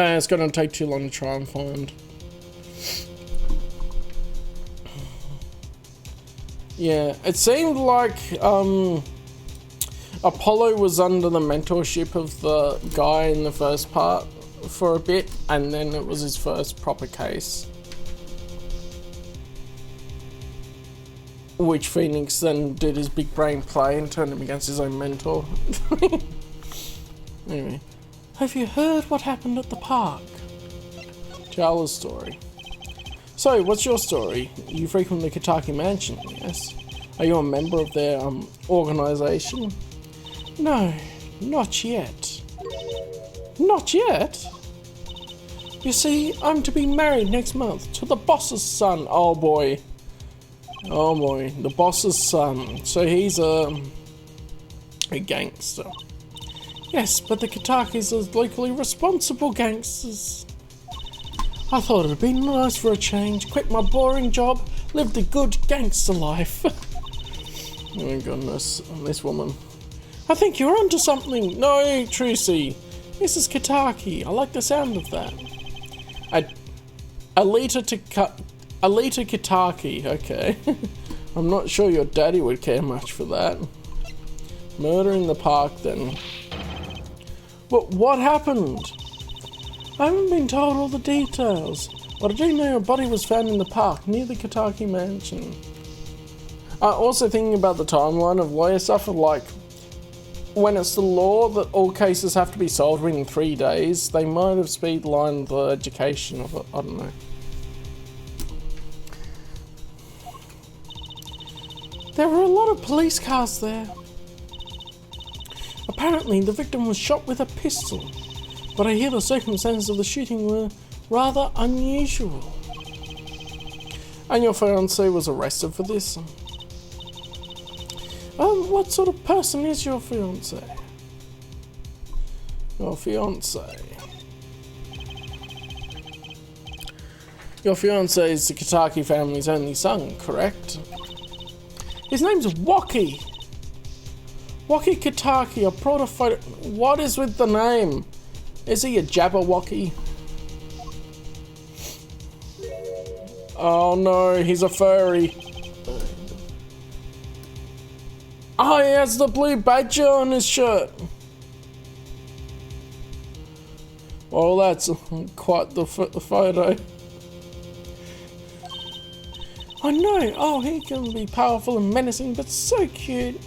It's gonna take too long to try and find. Yeah, it seemed like Apollo was under the mentorship of the guy in the first part for a bit, and then it was his first proper case. Which Phoenix then did his big brain play and turned him against his own mentor. Anyway. Have you heard what happened at the park? Charla's story. So, what's your story? You frequent the Kitaki Mansion, yes? Are you a member of their, organisation? No, not yet. Not yet? You see, I'm to be married next month to the boss's son. Oh boy. Oh boy, the boss's son. So he's a gangster. Yes, but the Kitakis are locally responsible gangsters. I thought it'd be nice for a change, quit my boring job, live the good gangster life. Oh my goodness, this woman. I think you're onto something. No, Trucy. Mrs. Kitaki, I like the sound of that. Alita Kitaki, okay. I'm not sure your daddy would care much for that. Murder in the park then. But what happened? I haven't been told all the details, but I do know a body was found in the park near the Kitaki Mansion. Also thinking about the timeline of lawyer stuff, like when it's the law that all cases have to be solved within 3 days, they might have speedlined the education of it, I don't know. There were a lot of police cars there. Apparently, the victim was shot with a pistol, but I hear the circumstances of the shooting were rather unusual. And your fiancé was arrested for this? What sort of person is your fiancé? Your fiancé. Your fiancé is the Kitaki family's only son, correct? His name's Waki. Waki Kitaki. I brought a photo. What is with the name? Is he a Jabberwocky? Oh no, he's a furry. Oh, he has the blue badger on his shirt. Well, that's quite the photo. I know. Oh, he can be powerful and menacing, but so cute.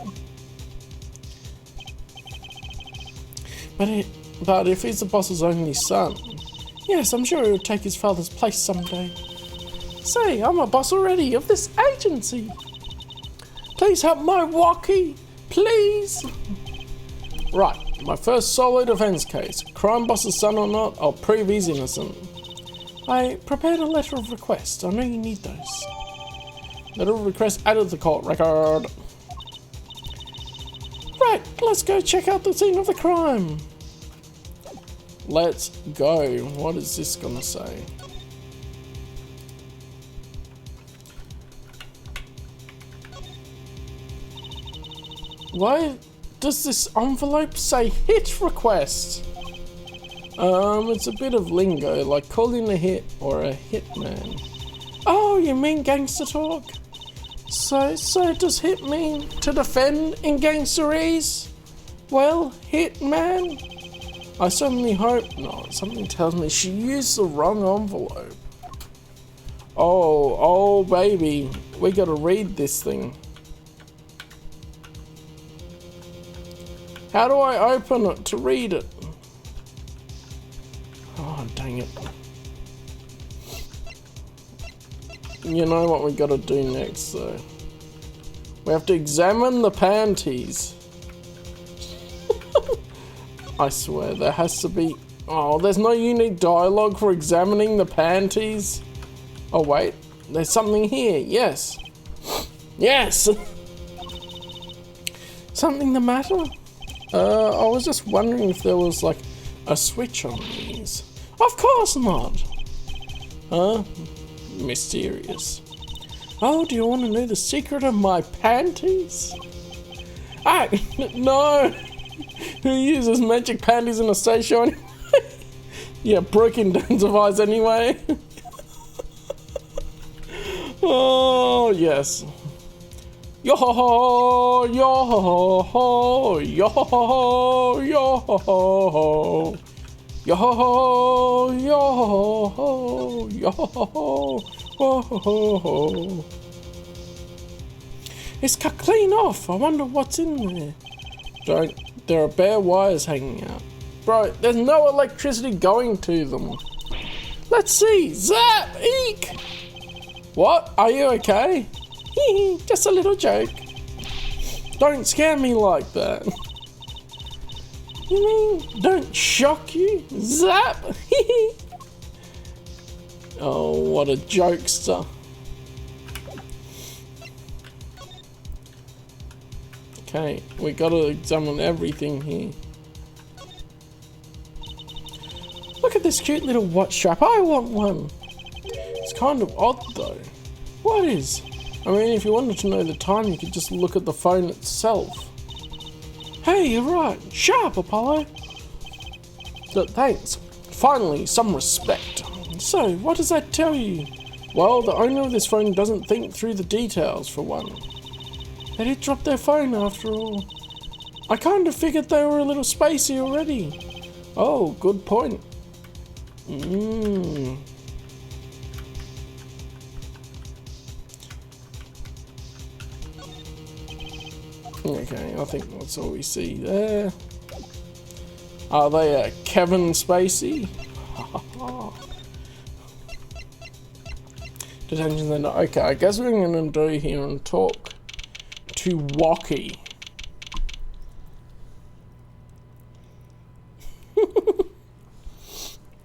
But if he's the boss's only son, yes, I'm sure he'll take his father's place someday. Say, I'm a boss already of this agency. Please help my Waki, please. Right, my first solo defense case. Crime boss's son or not, I'll prove he's innocent. I prepared a letter of request. I know you need those. Letter of request added to the court record. Right, let's go check out the scene of the crime. Let's go. What is this gonna say? Why does this envelope say hit request? It's a bit of lingo, like calling a hit or a hitman. Oh, you mean gangster talk? So does hit mean to defend in gangsterese? Well, hitman? I certainly hope not. Something tells me she used the wrong envelope. Oh baby, we gotta read this thing. How do I open it to read it? Oh, dang it. You know what we gotta do next, though? We have to examine the panties. I swear, there has to be... Oh, there's no unique dialogue for examining the panties. Oh, wait. There's something here. Yes. Yes! Something the matter? I was just wondering if there was, like, a switch on these. Of course not! Huh? Mysterious. Oh, do you want to know the secret of my panties? Ah, no! Who uses magic panties in a station anyway? Yeah, Brooke intensifies anyway. Oh, yes. Yo-ho-ho, yo-ho-ho, yo-ho-ho, yo-ho-ho. Yo-ho-ho, yo-ho-ho, yo-ho-ho, yo-ho-ho. It's cut clean off. I wonder what's in there. There are bare wires hanging out. Bro, there's no electricity going to them. Let's see. Zap! Eek! What? Are you okay? Just a little joke. Don't scare me like that. You mean don't shock you? Zap! Oh, what a jokester. Okay, we gotta examine everything here. Look at this cute little watch strap. I want one. It's kind of odd though. What is? I mean, if you wanted to know the time, you could just look at the phone itself. Hey, you're right. Sharp, Apollo. So, thanks. Finally, some respect. So, what does that tell you? Well, the owner of this phone doesn't think through the details, for one. They did drop their phone after all. I kind of figured they were a little spacey already. Oh, good point. Okay, I think that's all we see there. Are they a Kevin Spacey? Detention center. Okay, I guess what I'm gonna do here and talk to Wacky.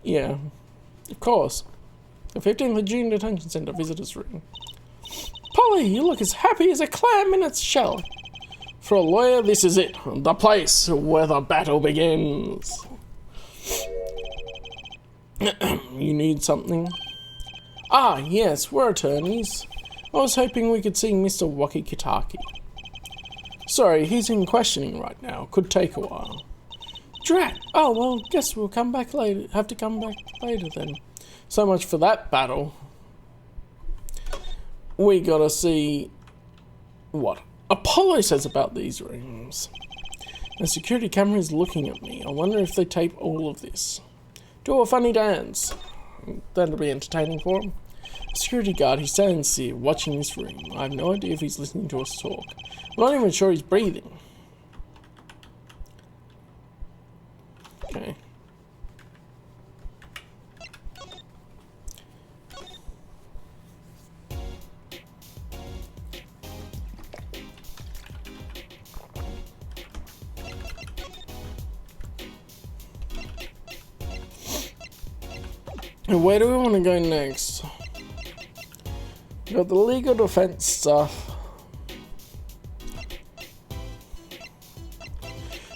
Yeah, of course. The 15th of June Detention Center Visitors Room. Polly, you look as happy as a clam in its shell. For a lawyer, this is it. The place where the battle begins. You need something? Ah, yes, we're attorneys. I was hoping we could see Mr. Waki Kitaki. Sorry, he's in questioning right now. Could take a while. Drat! Oh, well, guess we'll come back later. Have to come back later then. So much for that battle. We gotta see what Apollo says about these rooms. The security camera is looking at me. I wonder if they tape all of this. Do a funny dance. That'll be entertaining for him. Security guard, he stands here watching this room. I have no idea if he's listening to us talk. I'm not even sure he's breathing. Okay. And where do we want to go next? We got the legal defense stuff.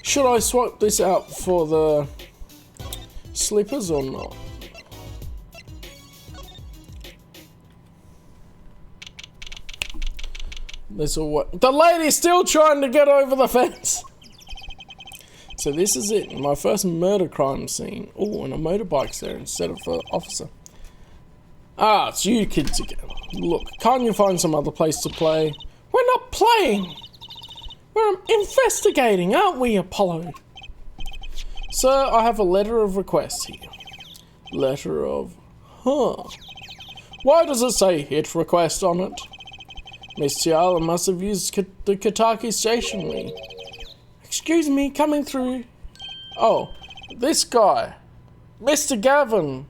Should I swap this out for the slippers or not? This will work. The lady's still trying to get over the fence. So this is it, my first murder crime scene. Oh, and a motorbike's there instead of the officer. Ah, it's you kids again. Look, can't you find some other place to play? We're not playing! We're investigating, aren't we, Apollo? Sir, I have a letter of request here. Letter of... Why does it say hit request on it? Miss Tiala must have used the Kitaki stationery. Excuse me, coming through. Oh, this guy. Mr. Gavin.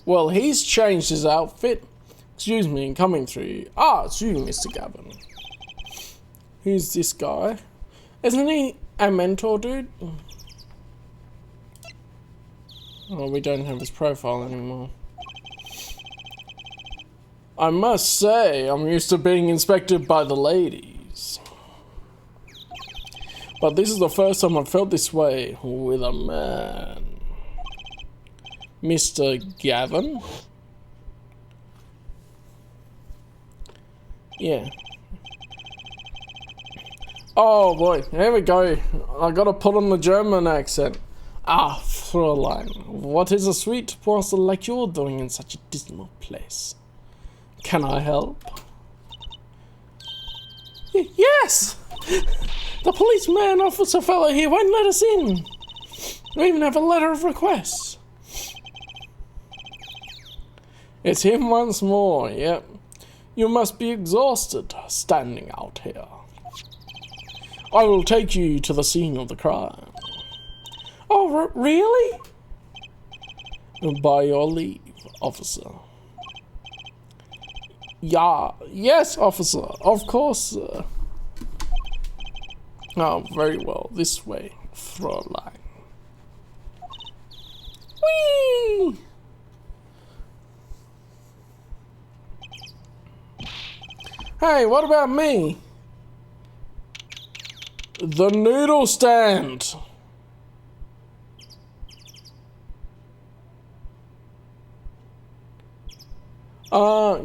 Well, he's changed his outfit. Excuse me, coming through. Ah, it's you, Mr. Gavin. Who's this guy? Isn't he a mentor, dude? Oh, we don't have his profile anymore. I must say, I'm used to being inspected by the ladies. But this is the first time I've felt this way with a man. Mr. Gavin? Yeah. Oh boy, here we go. I gotta put on the German accent. Ah, Fräulein, what is a sweet parcel like you're doing in such a dismal place? Can I help? Yes! The policeman officer fellow here won't let us in. We even have a letter of request. It's him once more, yep. You must be exhausted standing out here. I will take you to the scene of the crime. Oh, really? By your leave, officer. Yeah, yes, officer, of course, sir. Oh, very well, this way, Fräulein. Whee! Hey, what about me? The noodle stand.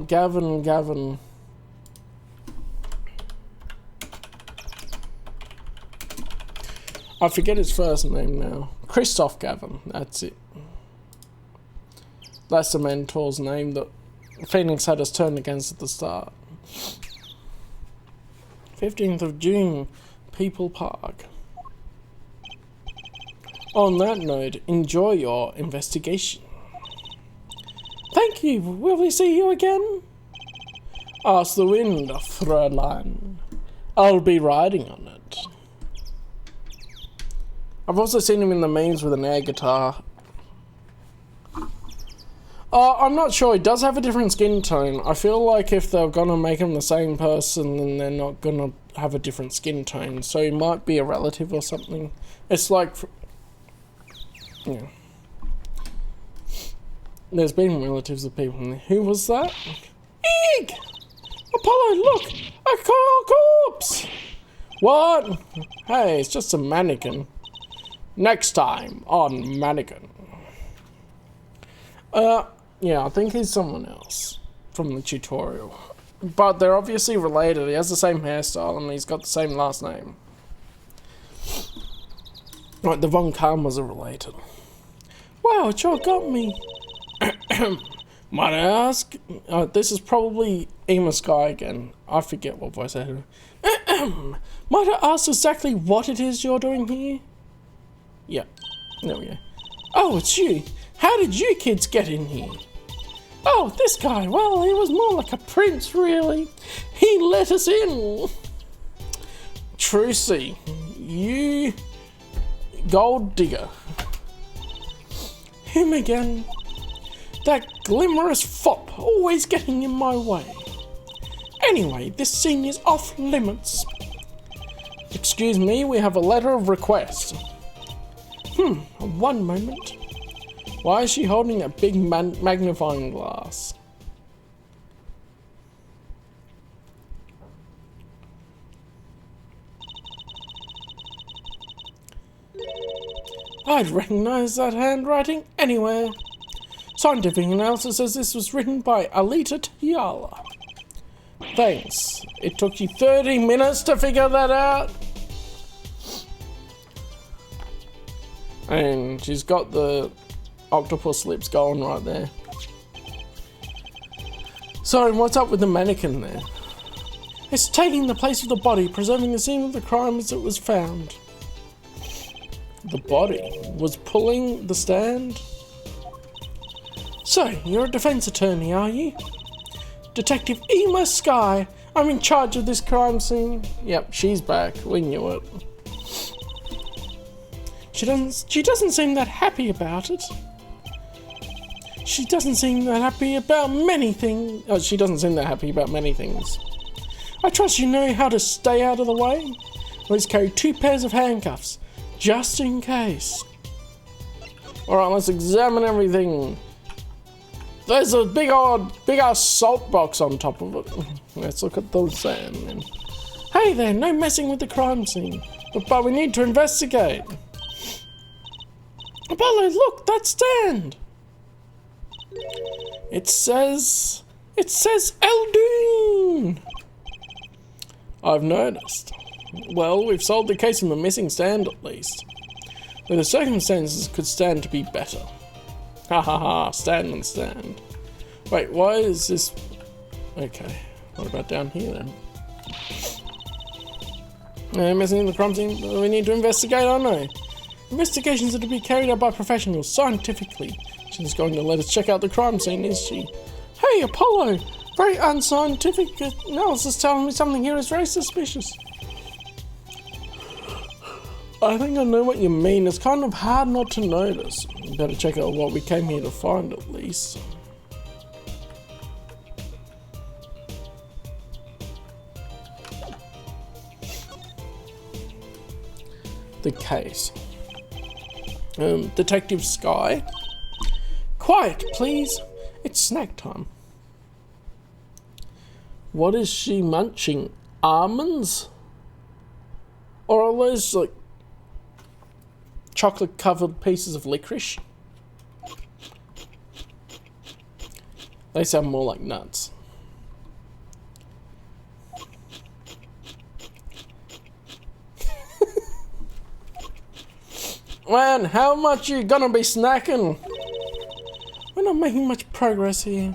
Gavin. I forget his first name now. Christoph Gavin, that's it. That's the mentor's name that Phoenix had us turned against at the start. 15th of June, People Park. On that note, enjoy your investigation. Thank you. Will we see you again? Ask the wind, Fräulein. I'll be riding on it. I've also seen him in the memes with an air guitar. I'm not sure. He does have a different skin tone. I feel like if they're gonna make him the same person, then they're not gonna have a different skin tone. So he might be a relative or something. It's like, yeah. There's been relatives of people in there. Who was that? Eek! Apollo, look! A corpse! What? Hey, it's just a mannequin. Next time on Mannequin. Yeah, I think he's someone else from the tutorial. But they're obviously related. He has the same hairstyle and he's got the same last name. Like, the Von Karmas are related. Wow, it sure got me. Might I ask? This is probably Ema Sky again. I forget what voice I heard. Might I ask exactly what it is you're doing here? Yeah, there we go. Oh, it's you. How did you kids get in here? Oh, this guy. Well, he was more like a prince, really. He let us in. Trucy, you gold digger. Him again. That glimmerous fop, always getting in my way. Anyway, this scene is off limits. Excuse me, we have a letter of request. One moment. Why is she holding a big magnifying glass? I'd recognize that handwriting anywhere. Scientific analysis says this was written by Alita Tiala. Thanks. It took you 30 minutes to figure that out. And she's got the octopus lips going right there. So, what's up with the mannequin there? It's taking the place of the body, preserving the scene of the crime as it was found. The body was pulling the stand? So, you're a defense attorney, are you? Detective Ema Sky, I'm in charge of this crime scene. Yep, she's back. We knew it. She doesn't seem that happy about it. She doesn't seem that happy about many things. Oh, she doesn't seem that happy about many things. I trust you know how to stay out of the way. Let's carry 2 pairs of handcuffs, just in case. Alright, let's examine everything. There's a big ass salt box on top of it. Let's look at the sand then. Hey there, no messing with the crime scene. But we need to investigate. Apollo, look, that stand! It says Eldoon! I've noticed. Well, we've solved the case in the missing stand at least. But the circumstances could stand to be better. Ha ha ha, stand and stand. Wait, why is this... Okay, what about down here then? Messing in the crime scene, we need to investigate, I know. Investigations are to be carried out by professionals, scientifically. She's going to let us check out the crime scene, is she? Hey, Apollo! Very unscientific analysis telling me something here is very suspicious. I think I know what you mean. It's kind of hard not to notice. You better check out what we came here to find, at least. The case. Detective Sky. Quiet, please. It's snack time. What is she munching? Almonds? Or are those like chocolate covered pieces of licorice? They sound more like nuts. Man, how much you gonna be snacking? We're not making much progress here.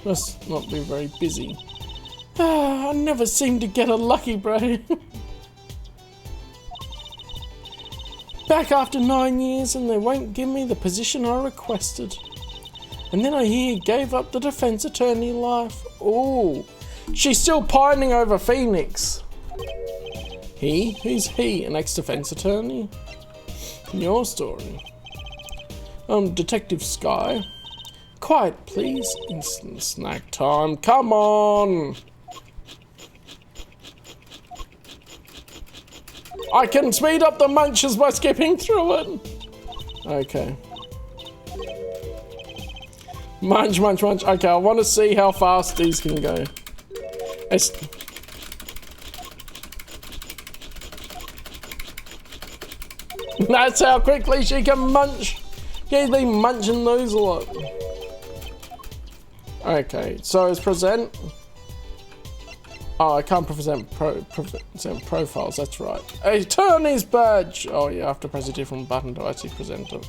Must not be very busy. I never seem to get a lucky break. Back after 9 years and they won't give me the position I requested. And then I hear he gave up the defense attorney life. Ooh, she's still pining over Phoenix. He? Who's he? An ex-defense attorney? Your story. Detective Sky. quiet, please. Instant snack time. Come on. I can speed up the munches by skipping through it. Okay. Munch, munch, munch. Okay, I want to see how fast these can go. That's how quickly she can munch. Yeah, they munching those a lot. Okay, so it's present. Oh, I can't present profiles, that's right. Attorney's badge! Oh yeah, I have to press a different button to actually present it.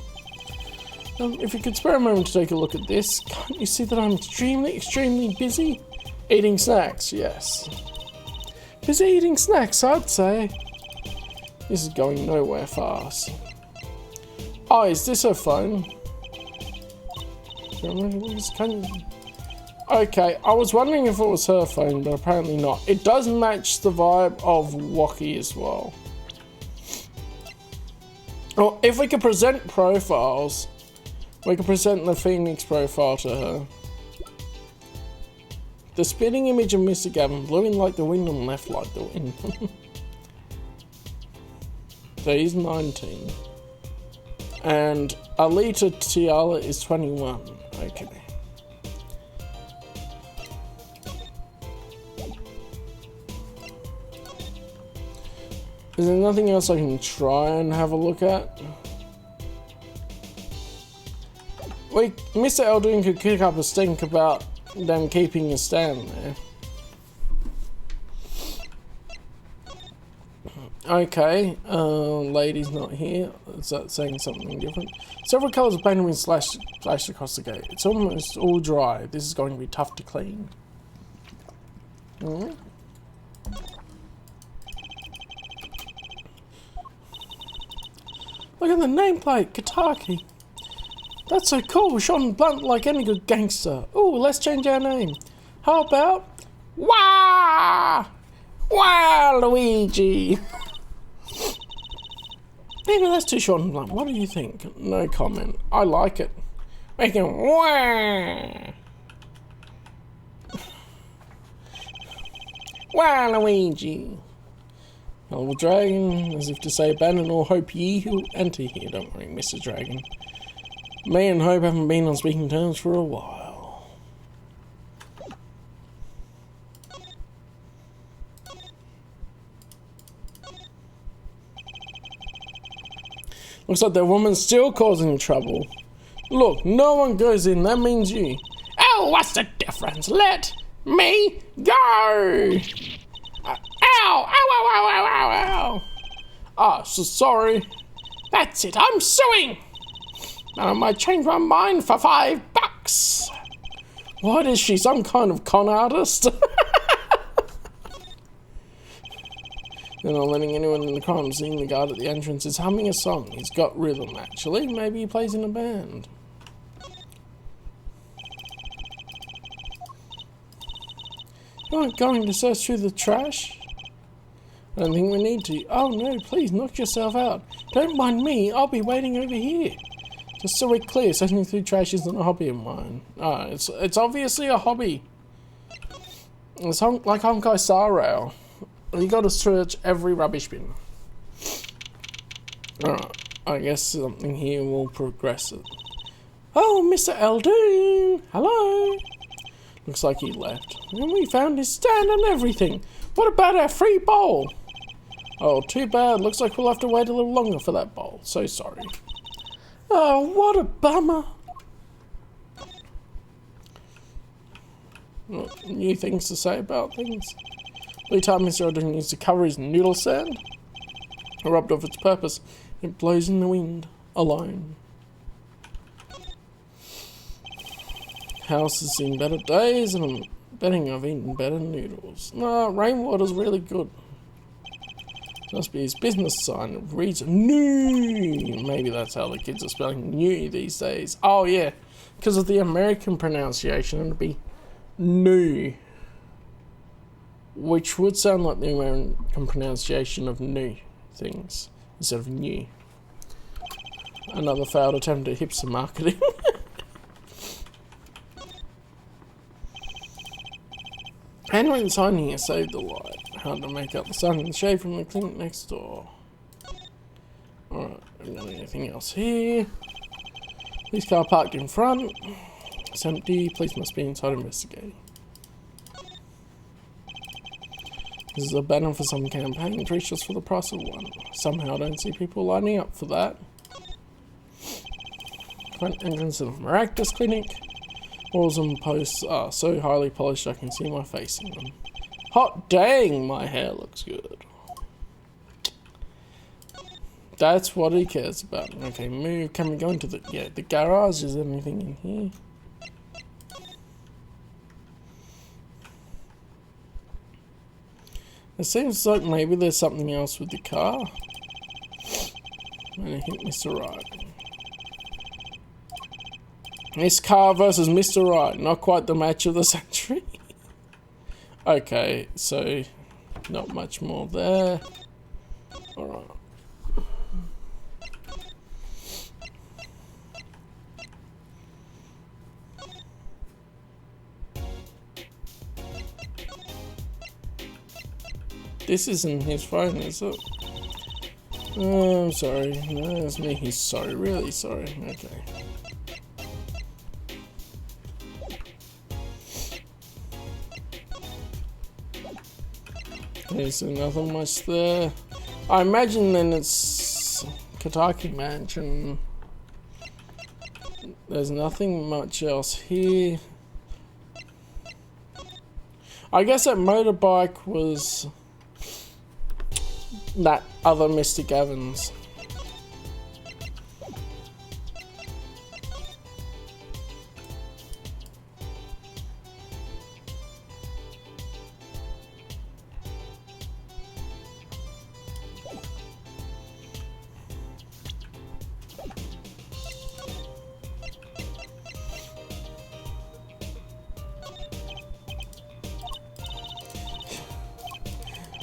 If you could spare a moment to take a look at this, can't you see that I'm extremely busy? Eating snacks, yes. Busy eating snacks, I'd say. This is going nowhere fast. Oh, is this her phone? Okay, I was wondering if it was her phone, but apparently not. It does match the vibe of Wacky as well. Well, if we could present profiles, we could present the Phoenix profile to her. The spitting image of Mr. Gavin blew in like the wind and left like the wind. So he's 19. And Alita Tiala is 21. Okay. Is there nothing else I can try and have a look at? Mr. Eldoon could kick up a stink about them keeping a stand there. Okay, lady's not here. Is that saying something different? Several colours of paint have been splashed across the gate. It's almost all dry. This is going to be tough to clean. Look at the nameplate, Kataki. That's so cool, short and blunt like any good gangster. Ooh, let's change our name. How about Wah! Wah, Luigi! Maybe that's too short and blunt. What do you think? No comment. I like it. Make it Wah! Wah, Luigi! Hello, Dragon, as if to say, abandon all hope ye who enter here. Don't worry, Mr. Dragon. Me and Hope haven't been on speaking terms for a while. Looks like that woman's still causing trouble. Look, no one goes in, that means you. Oh, what's the difference? Let me go! Ow! Ow, ow, ow, ow, ow, ow! Ah, so sorry. That's it, I'm suing! And I might change my mind for $5. What is she, some kind of con artist? They're not letting anyone in the crime scene. The guard at the entrance is humming a song. He's got rhythm, actually. Maybe he plays in a band. You aren't going to search through the trash? I don't think we need to. Oh no, please knock yourself out. Don't mind me, I'll be waiting over here. Just so we're clear, searching through trash isn't a hobby of mine. Ah, it's obviously a hobby. It's like Honkai Star Rail. You gotta search every rubbish bin. Alright, I guess something here will progress it. Oh, Mr. Eldoon! Hello! Looks like he left. And we found his stand and everything. What about our free bowl? Oh, too bad. Looks like we'll have to wait a little longer for that bowl. So sorry. Oh, what a bummer. New things to say about things. Every time Mr. Eldoon needs to cover his noodle stand, robbed of its purpose, it blows in the wind, alone. House has seen better days, and I'm betting I've eaten better noodles. No, rainwater's really good. Must be his business sign. It reads new. Maybe that's how the kids are spelling new these days. Oh yeah, because of the American pronunciation, it'd be new, which would sound like the American pronunciation of new things instead of new. Another failed attempt at hipster marketing. Handwritten sign here, save the light. Hard to make out the sun in the shade from the clinic next door. Alright, not anything else here. Police car parked in front. It's empty. Police must be inside investigating. This is a banner for some campaign. 3 shots for the price of 1. Somehow I don't see people lining up for that. Front entrance of the Maractus Clinic. Walls and posts are so highly polished I can see my face in them. Hot dang, my hair looks good. That's what he cares about. Okay, move. Can we go into the garage? Is there anything in here? It seems like maybe there's something else with the car. I'm gonna hit Mr. Right. This car versus Mr. Right. Not quite the match of the century. Okay, so not much more there. Alright. This isn't his phone, is it? Oh, I'm sorry. No, that's me. He's sorry. Really sorry. Okay. Okay, so nothing much there. I imagine then it's Kataki Mansion. There's nothing much else here. I guess that motorbike was that other Mystic Evans.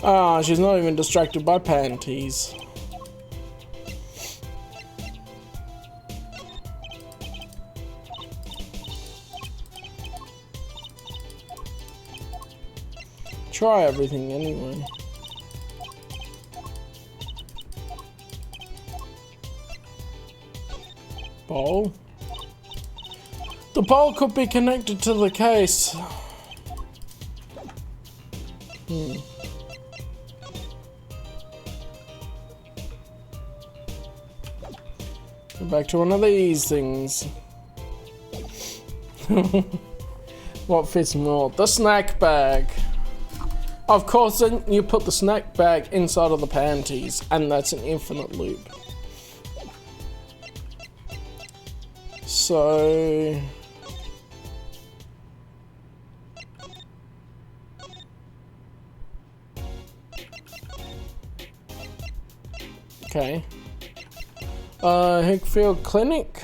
Ah, she's not even distracted by panties. Try everything anyway. Bowl? The bowl could be connected to the case. Go back to one of these things. What fits more? The snack bag. Of course, then you put the snack bag inside of the panties, and that's an infinite loop. So... okay. Hickfield Clinic.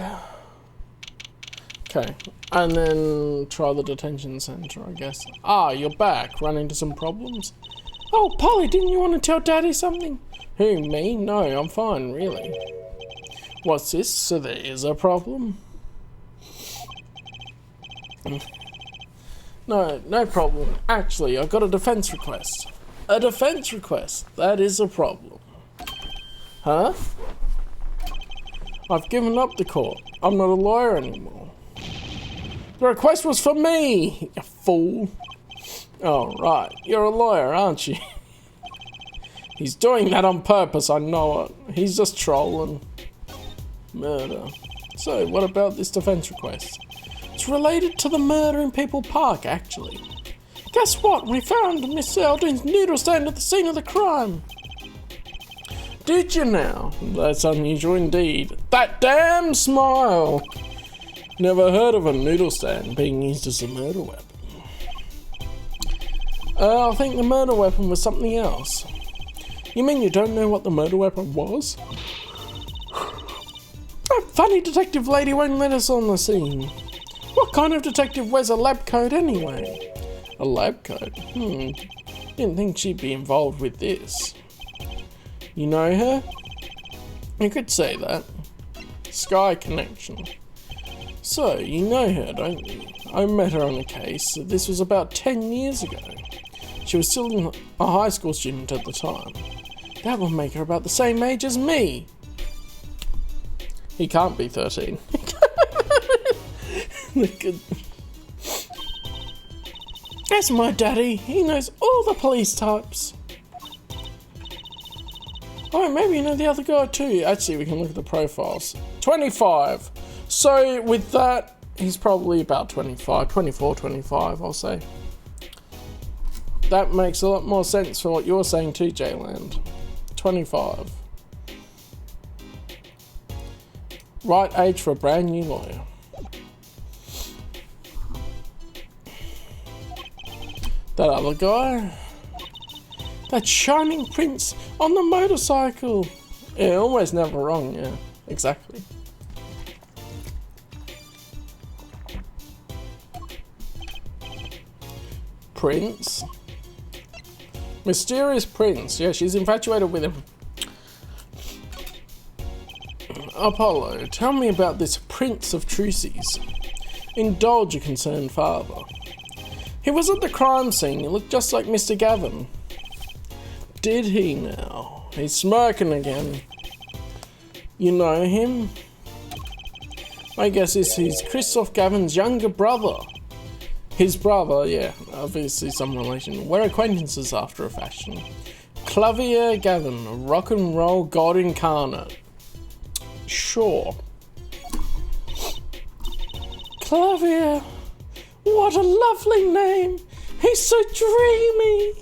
Okay. And then try the detention center, I guess. Ah, you're back. Run into some problems? Oh, Polly, didn't you want to tell Daddy something? Who, me? No, I'm fine, really. What's this? So there is a problem? No problem. Actually, I got a defense request. A defense request? That is a problem. Huh? I've given up the court. I'm not a lawyer anymore. The request was for me, you fool. Oh, right. You're a lawyer, aren't you? He's doing that on purpose, I know it. He's just trolling. Murder. So, what about this defense request? It's related to the murder in People Park, actually. Guess what? We found Miss Eldon's noodle stand at the scene of the crime. Did you now? That's unusual indeed. That damn smile! Never heard of a noodle stand being used as a murder weapon. I think the murder weapon was something else. You mean you don't know what the murder weapon was? That funny detective lady won't let us on the scene. What kind of detective wears a lab coat anyway? A lab coat? Didn't think she'd be involved with this. You know her? You could say that. Sky connection. So, you know her, don't you? I met her on a case. This was about 10 years ago. She was still a high school student at the time. That will make her about the same age as me. He can't be 13. That's my daddy. He knows all the police types. Oh, maybe you know the other guy too. Actually, we can look at the profiles. 25. So with that, he's probably about 25, 24, 25, I'll say. That makes a lot more sense for what you're saying too, J-Land. 25. Right age for a brand new lawyer. That other guy. That shining prince on the motorcycle. Yeah, almost never wrong, yeah. Exactly. Prince? Mysterious prince. Yeah, she's infatuated with him. Apollo, tell me about this prince of Trucy's. Indulge a concerned father. He was at the crime scene. He looked just like Mr. Gavin. Did he now? He's smirking again. You know him? My guess is he's Christoph Gavin's younger brother. His brother, yeah, obviously some relation. We're acquaintances after a fashion. Clavier Gavin, rock and roll god incarnate. Sure. Clavier, what a lovely name. He's so dreamy.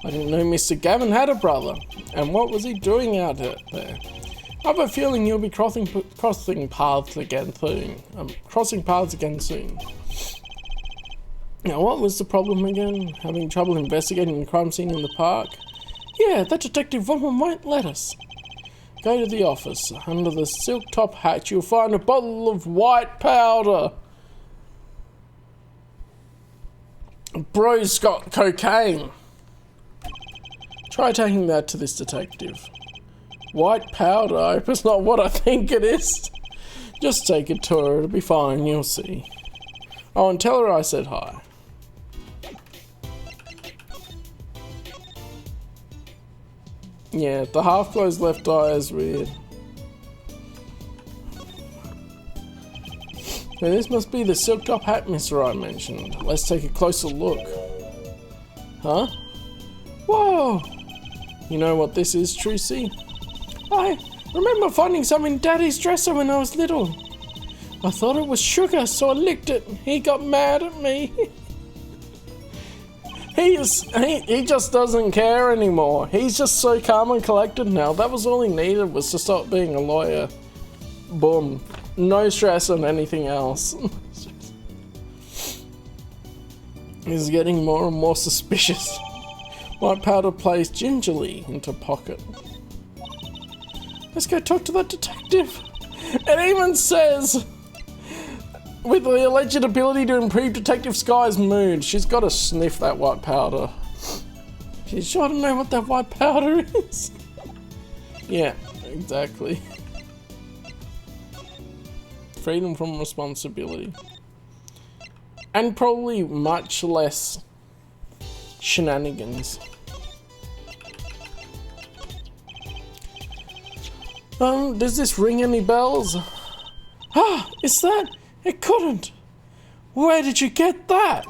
I didn't know Mr. Gavin had a brother. And what was he doing out there? I have a feeling you'll be crossing paths again soon. Now, what was the problem again? Having trouble investigating the crime scene in the park? Yeah, that detective woman won't let us. Go to the office. Under the silk top hat, you'll find a bottle of white powder. Bro's got cocaine. Try taking that to this detective. White powder, I hope it's not what I think it is. Just take it to her, it'll be fine, you'll see. Oh, and tell her I said hi. Yeah, the half-closed left eye is weird. Now, this must be the silk top hat Mr. I mentioned. Let's take a closer look. Huh? Whoa! You know what this is, Trucy? I remember finding some in Daddy's dresser when I was little. I thought it was sugar, so I licked it. He got mad at me. He just doesn't care anymore. He's just so calm and collected now. That was all he needed, was to stop being a lawyer. Boom. No stress on anything else. He's getting more and more suspicious. White powder plays gingerly into pocket. Let's go talk to that detective. It even says, with the alleged ability to improve Detective Sky's mood, she's got to sniff that white powder. She's sure to know what that white powder is. Yeah, exactly. Freedom from responsibility. And probably much less shenanigans. Does this ring any bells? Ah, is that? It couldn't. Where did you get that?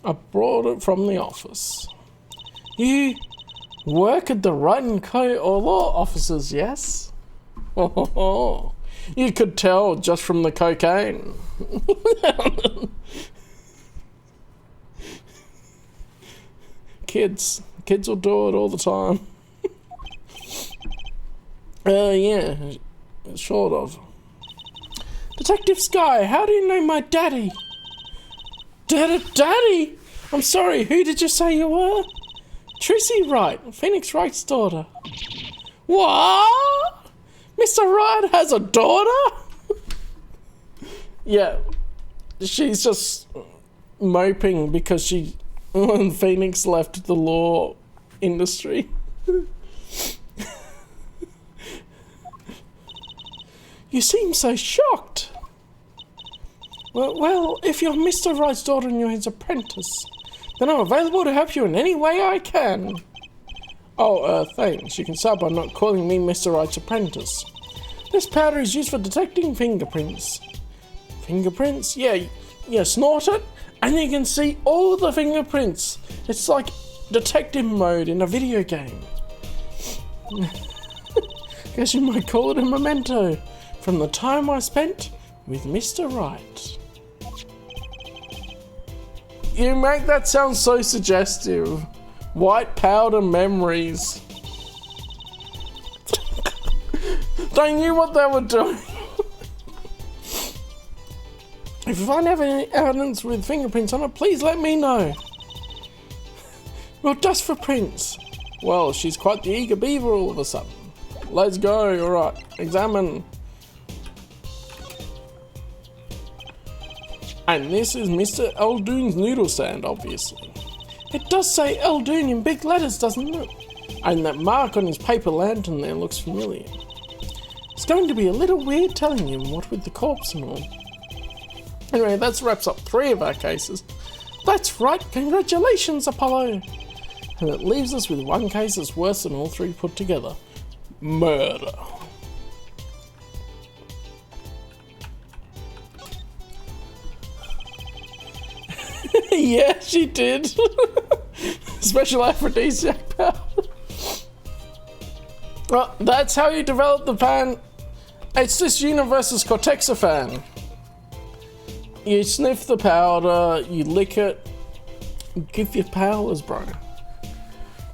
I brought it from the office. You work at the Wright & Co. or law offices, yes? Oh, you could tell just from the cocaine. Kids will do it all the time. Yeah, sort of. Detective Sky, how do you know my daddy? Daddy? I'm sorry, who did you say you were? Trucy Wright, Phoenix Wright's daughter. What? Mr. Wright has a daughter? Yeah, she's just moping because when Phoenix left the law industry. You seem so shocked. Well, if you're Mr. Wright's daughter and you're his apprentice, then I'm available to help you in any way I can. Oh, thanks. You can start by not calling me Mr. Wright's apprentice. This powder is used for detecting fingerprints. Fingerprints? Yeah, you snort it, and you can see all the fingerprints. It's like detective mode in a video game. Guess you might call it a memento from the time I spent with Mr. Wright. You make that sound so suggestive. White powder memories. They knew what they were doing. If you find any evidence with fingerprints on it, please let me know. Well, just for prints. Well, she's quite the eager beaver all of a sudden. Let's go, alright, examine. And this is Mr. Eldoon's noodle stand, obviously. It does say Eldoon in big letters, doesn't it? And that mark on his paper lantern there looks familiar. It's going to be a little weird telling him what with the corpse and all. Anyway, that wraps up 3 of our cases. That's right, congratulations, Apollo! And it leaves us with 1 case that's worse than all 3 put together. Murder. Yeah, she did. Special aphrodisiac powder. Well, that's how you develop the pan. It's this universe's Cortexiphan. You sniff the powder, you lick it, give your powers, bro.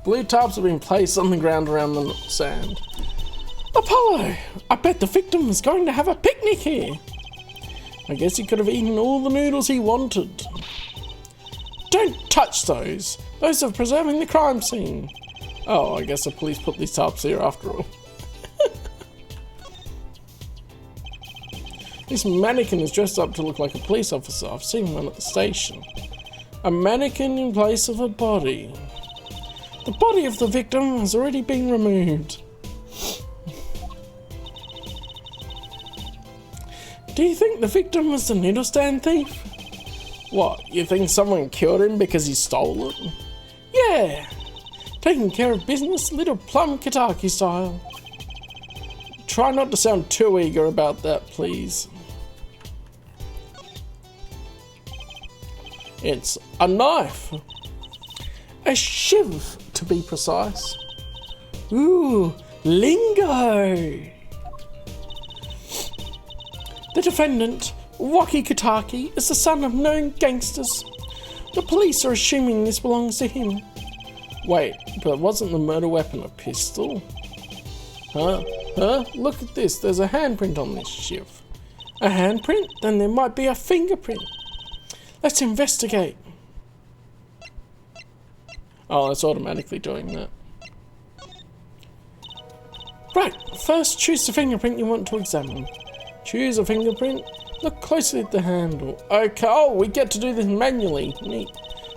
Blue tarps have been placed on the ground around the sand. Apollo! I bet the victim was going to have a picnic here. I guess he could have eaten all the noodles he wanted. Don't touch those. Those are preserving the crime scene. Oh, I guess the police put these tarps here after all. This mannequin is dressed up to look like a police officer. I've seen one at the station. A mannequin in place of a body. The body of the victim has already been removed. Do you think the victim was the noodle stand thief? What, you think someone killed him because he stole it? Yeah! Taking care of business, little plum Kitaki style. Try not to sound too eager about that, please. It's a knife. A shiv, to be precise. Ooh, lingo! The defendant, Waki Kitaki, is the son of known gangsters. The police are assuming this belongs to him. Wait, but wasn't the murder weapon a pistol? Huh? Look at this, there's a handprint on this shiv. A handprint? Then there might be a fingerprint. Let's investigate. Oh, it's automatically doing that. Right, first choose the fingerprint you want to examine. Choose a fingerprint. Look closely at the handle. Okay, oh, we get to do this manually. Neat.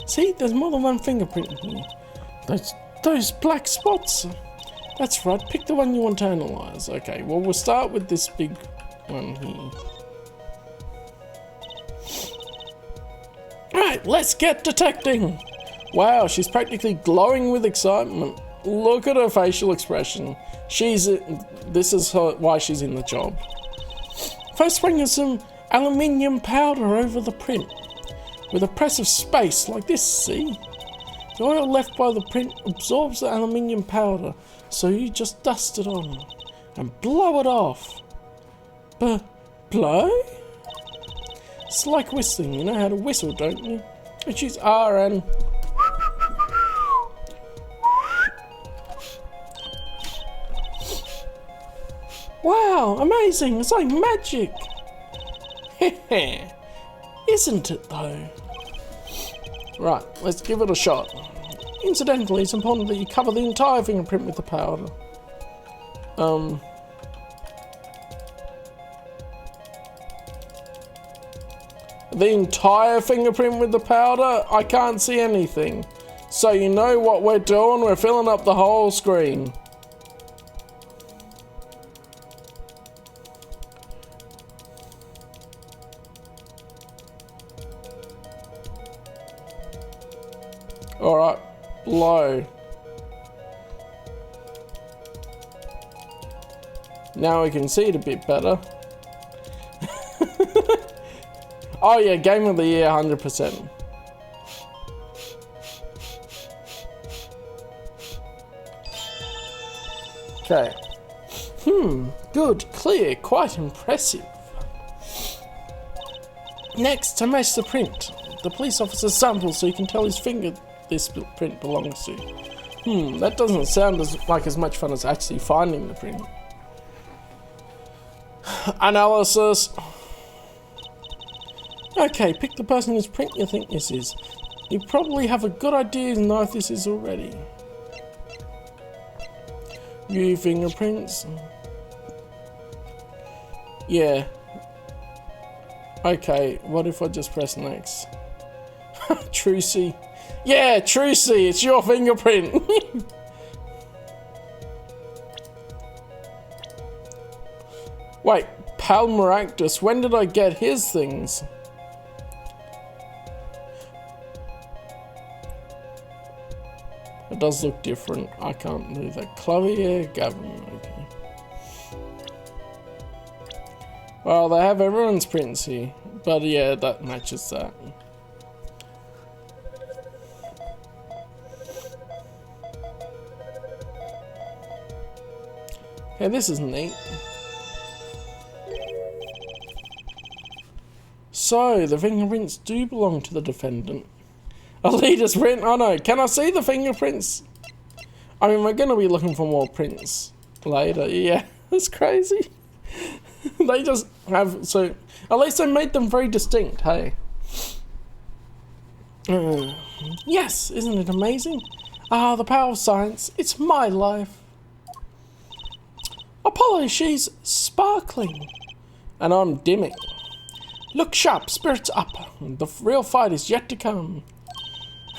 See, there's more than 1 fingerprint in here. Those black spots. That's right, pick the one you want to analyze. Okay, well, we'll start with this big one here. Right, let's get detecting. Wow, she's practically glowing with excitement. Look at her facial expression. This is why she's in the job. First, sprinkle some aluminium powder over the print. With a press of space, like this, see? The oil left by the print absorbs the aluminium powder, so you just dust it on. And blow it off. Blow? It's like whistling, you know how to whistle, don't you? Let's use R and... Wow, amazing, it's like magic! Heh. Isn't it though? Right, let's give it a shot. Incidentally, it's important that you cover the entire fingerprint with the powder. The entire fingerprint with the powder? I can't see anything. So you know what we're doing? We're filling up the whole screen. Alright, blow. Now we can see it a bit better. Oh yeah, game of the year, 100%. Okay. Good, clear, quite impressive. Next, to match the print. The police officer's sample so you can tell his finger this print belongs to. That doesn't sound like as much fun as actually finding the print. Analysis. Okay, pick the person whose print you think this is. You probably have a good idea and know if this is already. View fingerprints. Yeah. Okay, what if I just press next? Trucy. Yeah, Trucy, it's your fingerprint. Wait, Palmeractus, when did I get his things? It does look different. I can't do that. Clavier, Gavin, okay. Well, they have everyone's prints here. But yeah, that matches that. Okay, this is neat. So, the fingerprints do belong to the defendant. Alita's print? Oh no, can I see the fingerprints? I mean, we're going to be looking for more prints later. Yeah, that's crazy. They just have, so, at least they made them very distinct, hey? Yes, isn't it amazing? Ah, the power of science. It's my life. Apollo, she's sparkling. And I'm dimming. Look sharp, spirits up. The real fight is yet to come.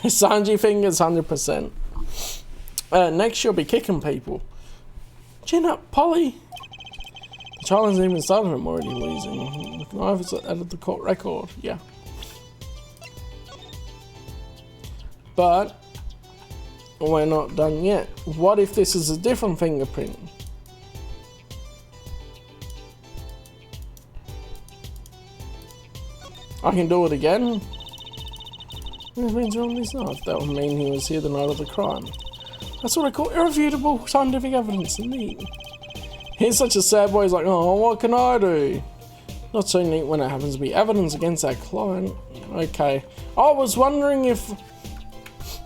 Sanji fingers, 100%. Next, you'll be kicking people. Chin up, Polly. The trial hasn't even started, I'm already losing. The knife is added the court record, yeah. But we're not done yet. What if this is a different fingerprint? I can do it again. That would mean he was here the night of the crime. That's what I call irrefutable scientific evidence, indeed. He's such a sad boy, he's like, oh, what can I do? Not so neat when it happens to be evidence against our client. Okay. I was wondering if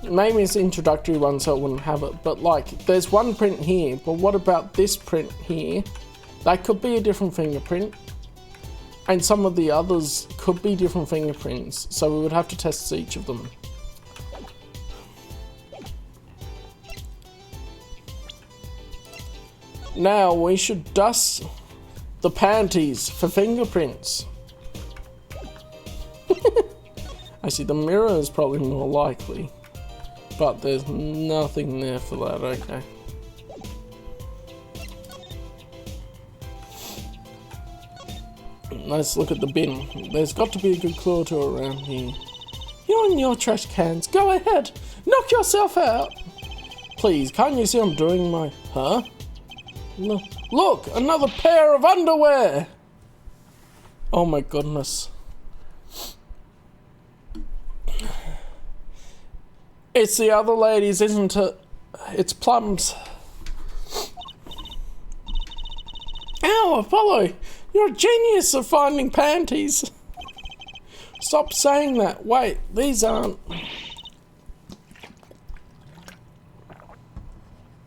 maybe it's an introductory one so it wouldn't have it, but like, there's one print here, but what about this print here? That could be a different fingerprint. And some of the others could be different fingerprints, so we would have to test each of them. Now we should dust the panties for fingerprints. Actually, the mirror is probably more likely, but there's nothing there for that, okay. Let's look at the bin. There's got to be a good clue or two around here. You and your trash cans, go ahead! Knock yourself out! Please, can't you see I'm doing my... Huh? Look! Another pair of underwear! Oh my goodness. It's the other ladies, isn't it? It's Plums. Ow, Apollo! You're a genius of finding panties. Stop saying that. Wait, these aren't...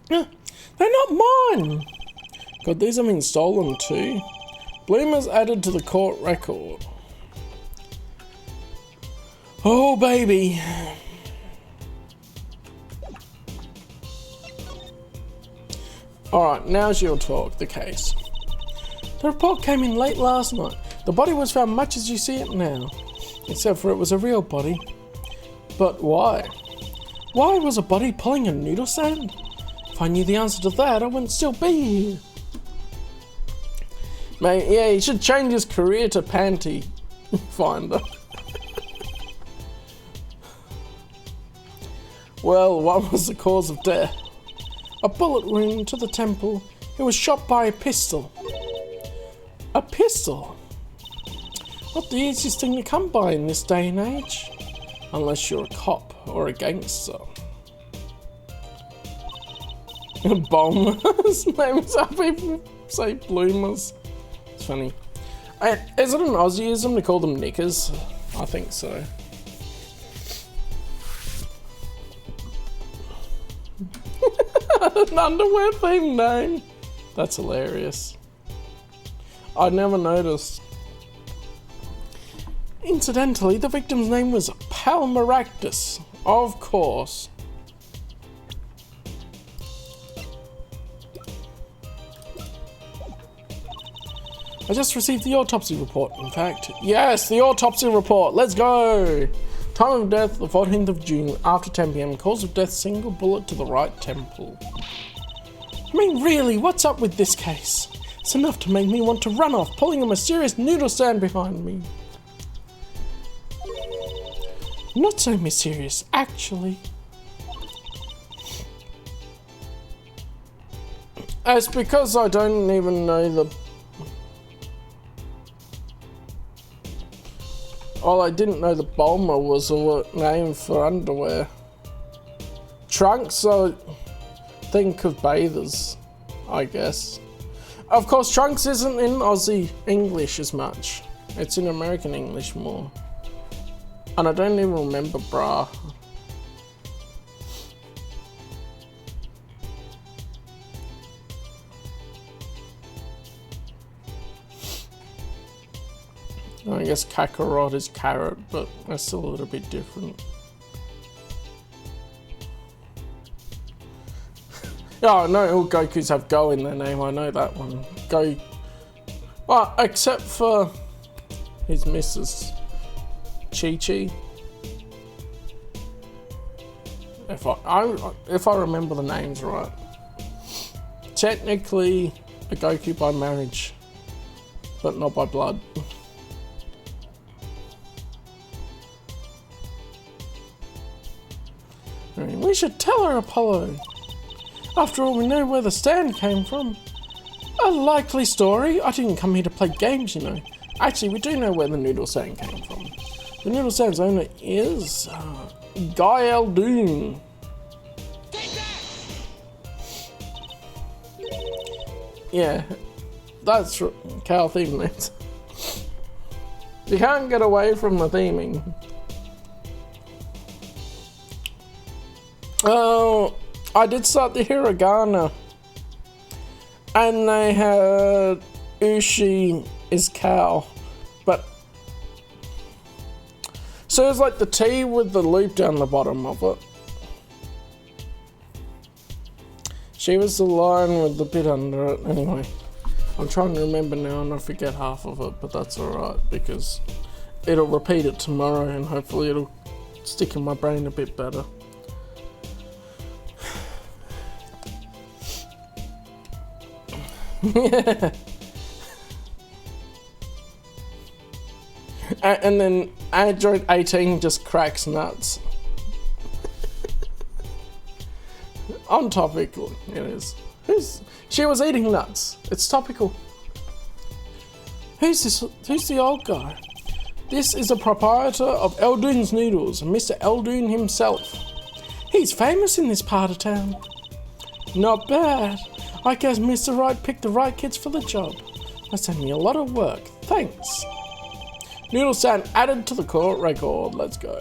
They're not mine. God, these have been stolen too. Bloomers added to the court record. Oh, baby. Alright, now's your talk, the case. The report came in late last night. The body was found much as you see it now, except for it was a real body. But why? Why was a body pulling a noodle stand? If I knew the answer to that, I wouldn't still be here. Mate, yeah, he should change his career to panty finder. Well, what was the cause of death? A bullet wound to the temple. He was shot by a pistol. A pistol? Not the easiest thing to come by in this day and age. Unless you're a cop or a gangster. Bombers. Names are people say bloomers. It's funny. Is it an Aussieism to call them knickers? I think so. An underwear themed name. That's hilarious. I never noticed. Incidentally, the victim's name was Palmaractus. Of course. I just received the autopsy report, in fact. Yes, the autopsy report. Let's go. Time of death, the 14th of June, after 10 PM. Cause of death, single bullet to the right temple. I mean, really, what's up with this case? It's enough to make me want to run off, pulling a mysterious noodle stand behind me. Not so mysterious, actually. It's because I don't even know the... Well, I didn't know the Bulmer was a name for underwear. Trunks, I think of bathers, I guess. Of course, trunks isn't in Aussie English as much. It's in American English more. And I don't even remember bra. I guess Kakarot is carrot, but that's still a little bit different. Oh, no, all Gokus have Go in their name, I know that one. Go. Well, except for his missus, Chi-Chi. If I remember the names right. Technically a Goku by marriage, but not by blood. We should tell her, Apollo. After all, we know where the stand came from. A likely story. I didn't come here to play games, you know. Actually, we do know where the noodle stand came from. The noodle stand's owner is Guy Eldoon. Yeah, that's Cal theming. You can't get away from the theming. Oh, I did start the hiragana, and they had Ushi is cow, but so it's like the T with the loop down the bottom of it. She was the line with the bit under it. Anyway, I'm trying to remember now and I forget half of it, but that's alright because it'll repeat it tomorrow and hopefully it'll stick in my brain a bit better. Yeah. And then Android 18 just cracks nuts. On topic, it is. She was eating nuts. It's topical. Who's this? Who's the old guy? This is a proprietor of Eldoon's Noodles, Mr. Eldoon himself. He's famous in this part of town. Not bad. I guess Mr. Right picked the right kids for the job. That's saved me a lot of work. Thanks. Noodle stand added to the court record. Let's go.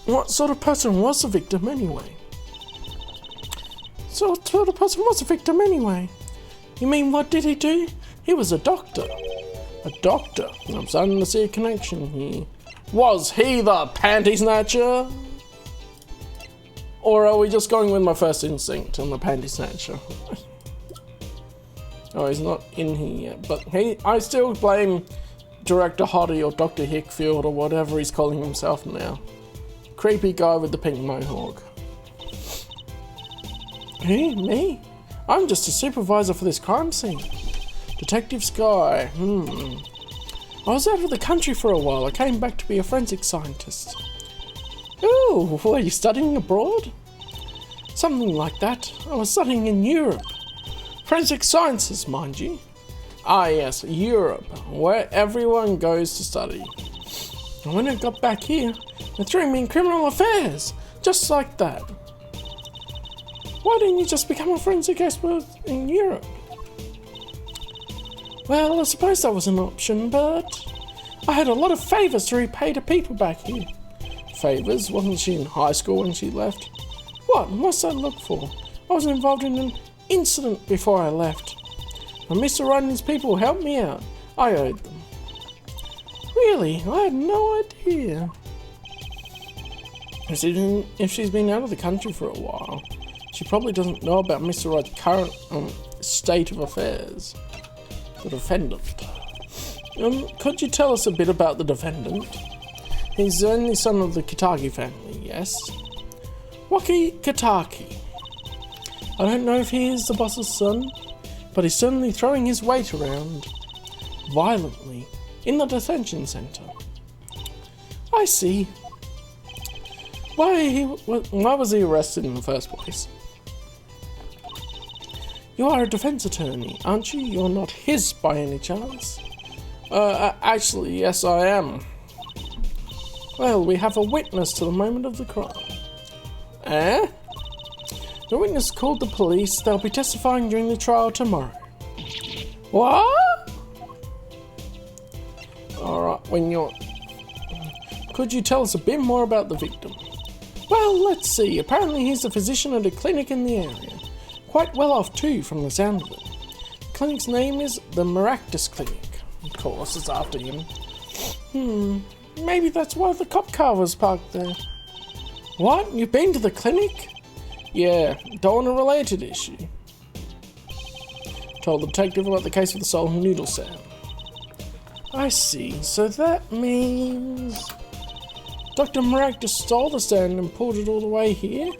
What sort of person was the victim anyway? So what sort of person was the victim anyway? You mean what did he do? He was a doctor. A doctor. I'm starting to see a connection here. Was he the Panty-snatcher? Or are we just going with my first instinct on the Panty-snatcher? Oh, he's not in here yet, but I still blame Director Hottie or Dr. Hickfield or whatever he's calling himself now. Creepy guy with the pink mohawk. Who? Me? I'm just a supervisor for this crime scene. Detective Sky. I was out of the country for a while. I came back to be a forensic scientist. Ooh, Oh, were you studying abroad? Something like that. I was studying in Europe. Forensic sciences, mind you. Ah yes, Europe, where everyone goes to study. And when I got back here, they threw me in criminal affairs, just like that. Why didn't you just become a forensic expert in Europe? Well, I suppose that was an option, but I had a lot of favours to repay to people back here. Favours? Wasn't she in high school when she left? What? What's that look for? I was involved in an incident before I left. And Mr. Wright and his people helped me out. I owed them. Really? I had no idea. If she's been out of the country for a while, she probably doesn't know about Mr. Wright's current state of affairs. The defendant. Could you tell us a bit about the defendant? He's the only son of the Kitaki family, yes? Waki Kitaki. I don't know if he is the boss's son, but he's certainly throwing his weight around violently in the detention centre. I see. Why was he arrested in the first place? You are a defense attorney, aren't you? You're not his by any chance? Actually, yes I am. Well, we have a witness to the moment of the crime. Eh? The witness called the police. They'll be testifying during the trial tomorrow. What? Alright, could you tell us a bit more about the victim? Well, let's see. Apparently he's a physician at a clinic in the area. Quite well off too, from the sound of it. The clinic's name is the Maractus Clinic. Of course, it's after him. Maybe that's why the cop car was parked there. What? You've been to the clinic? Yeah, don't want a related issue. Told the detective about the case of the stolen noodle stand. I see, so that means Dr. Maractus stole the stand and pulled it all the way here?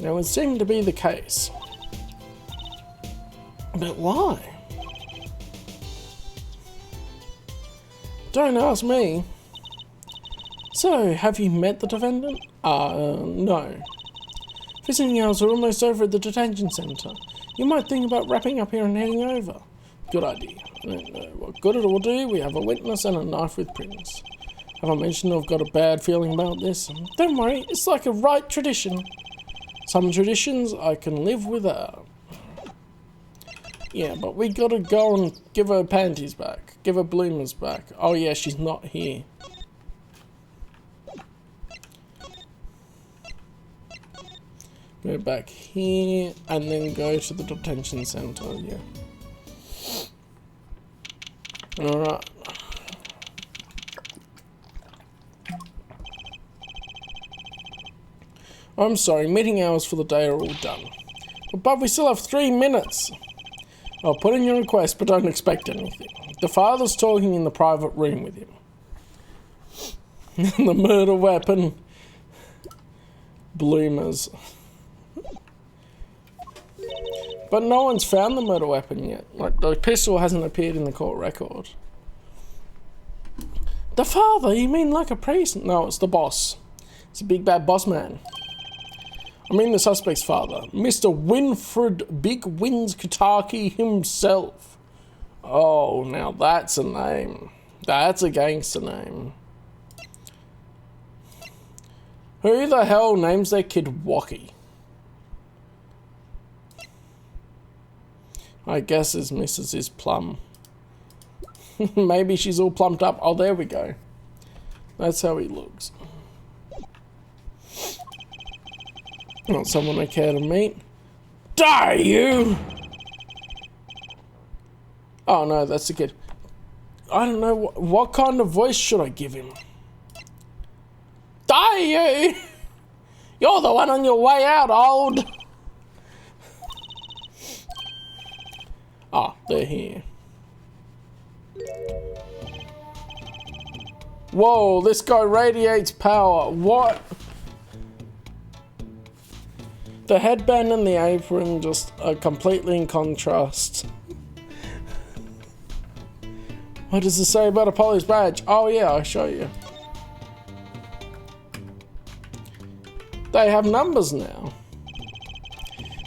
That would seem to be the case. But why? Don't ask me. So, have you met the defendant? No. Visiting hours are almost over at the detention centre. You might think about wrapping up here and heading over. Good idea. I don't know what good it will do. We have a witness and a knife with prints. Have I mentioned I've got a bad feeling about this? Don't worry, it's like a right tradition. Some traditions I can live without. Yeah, but we gotta go and give her panties back. Give her bloomers back. Oh yeah, she's not here. Go back here and then go to the detention centre, yeah. Alright. I'm sorry, meeting hours for the day are all done. But we still have 3 minutes. I'll put in your request, but don't expect anything. The father's talking in the private room with him. The murder weapon. Bloomers. But no one's found the murder weapon yet. Like, the pistol hasn't appeared in the court record. The father? You mean like a priest? No, it's the boss. It's a big bad boss man. I mean the suspect's father. Mr. Winfred Big Wins Kitaki himself. Oh, now that's a name. That's a gangster name. Who the hell names their kid Waki? I guess his missus is plum. Maybe she's all plumped up. Oh, there we go. That's how he looks. Not someone I care to meet. Die, you! Oh no, that's the kid. I don't know, what kind of voice should I give him? Die, you! You're the one on your way out, old! Ah, they're here. Whoa, this guy radiates power. What? The headband and the apron just are completely in contrast. What does it say about Apollo's badge? Oh yeah, I'll show you. They have numbers now.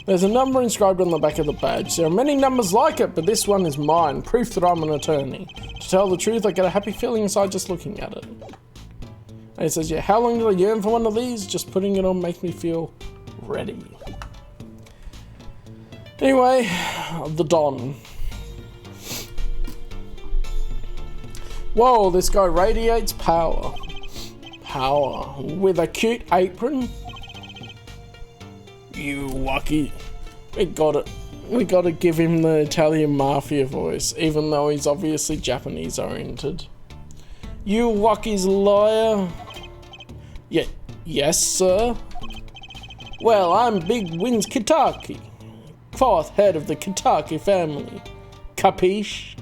There's a number inscribed on the back of the badge. There are many numbers like it, but this one is mine, proof that I'm an attorney. To tell the truth, I get a happy feeling inside just looking at it. And it says, yeah, how long did I yearn for one of these? Just putting it on makes me feel ready. Anyway, the Don. Whoa, this guy radiates power. Power. With a cute apron. You lucky. We gotta give him the Italian mafia voice, even though he's obviously Japanese oriented. You lucky's lawyer. Yeah, yes, sir. Well, I'm Big Wins Kitaki, 4th head of the Kitaki family. Capiche?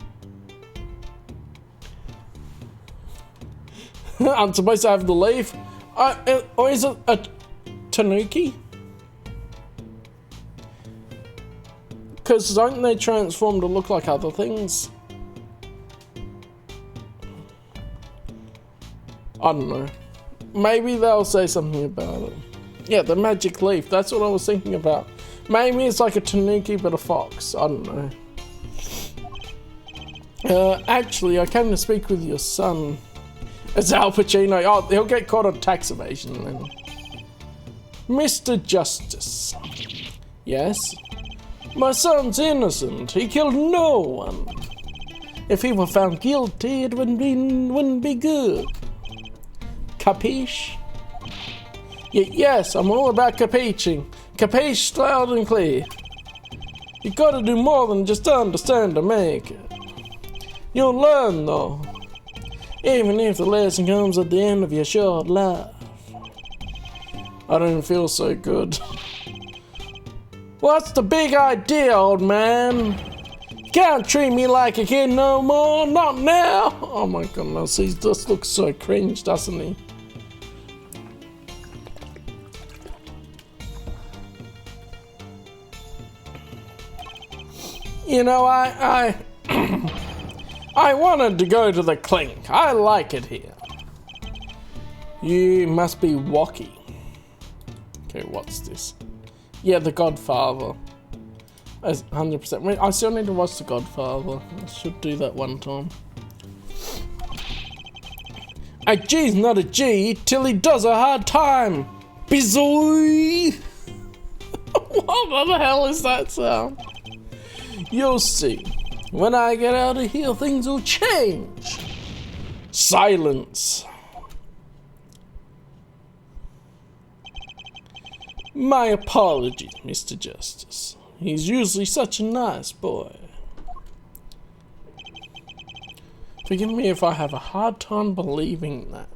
I'm supposed to have the leaf? Or is it a tanuki? Because don't they transform to look like other things? I don't know. Maybe they'll say something about it. Yeah, the magic leaf. That's what I was thinking about. Maybe it's like a tanuki but a fox. I don't know. Actually, I came to speak with your son. It's Al Pacino. Oh, he'll get caught on tax evasion then. Mr. Justice. Yes? My son's innocent. He killed no one. If he were found guilty, it wouldn't be good. Capiche? Yes, I'm all about capiching. Capiche loud and clear. You gotta do more than just understand to make it. You'll learn though. Even if the lesson comes at the end of your short life. I don't feel so good. What's the big idea, old man? You can't treat me like a kid no more, not now. Oh my goodness, he just looks so cringe, doesn't he? You know, I wanted to go to the clink. I like it here. You must be wacky. Okay, what's this? Yeah, The Godfather. 100%. I still need to watch The Godfather. I should do that one time. A G's not a G till he does a hard time. Bizoy! What the hell is that sound? You'll see. When I get out of here, things will change. Silence. My apologies, Mr. Justice. He's usually such a nice boy. Forgive me if I have a hard time believing that.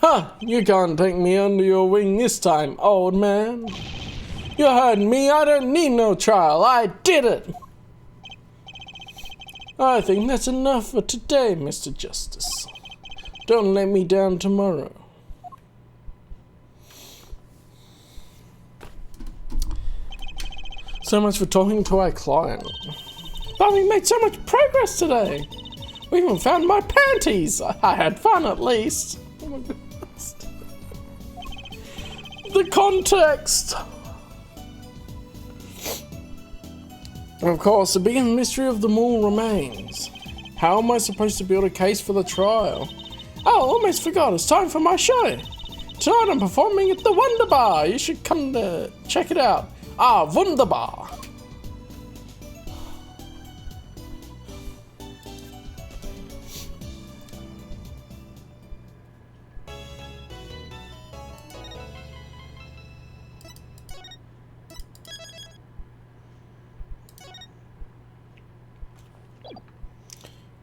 Huh, you can't take me under your wing this time, old man. You heard me, I don't need no trial, I did it. I think that's enough for today, Mr. Justice. Don't let me down tomorrow. So much for talking to our client. But we made so much progress today. We even found my panties. I had fun at least. Oh my goodness. The context. Of course, the biggest mystery of them all remains. How am I supposed to build a case for the trial? Oh, almost forgot. It's time for my show. Tonight I'm performing at the Wonder Bar. You should come to check it out. Ah, wunderbar.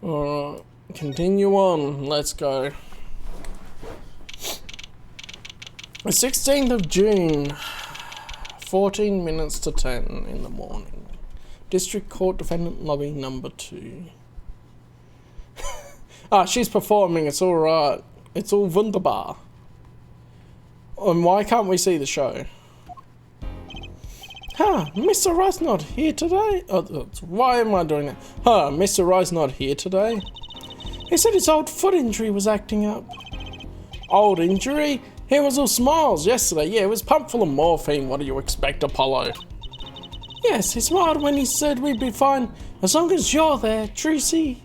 Alright, continue on. Let's go. The 16th of June. 14 minutes to 10 in the morning. District Court Defendant Lobby number 2. Ah, she's performing, it's alright. It's all wunderbar. And why can't we see the show? Huh, Mr. Rice not here today? Why am I doing that? Huh, Mr. Rice not here today? He said his old foot injury was acting up. Old injury? He was all smiles yesterday. Yeah, he was pumped full of morphine. What do you expect, Apollo? Yes, he smiled when he said we'd be fine as long as you're there, Tracy.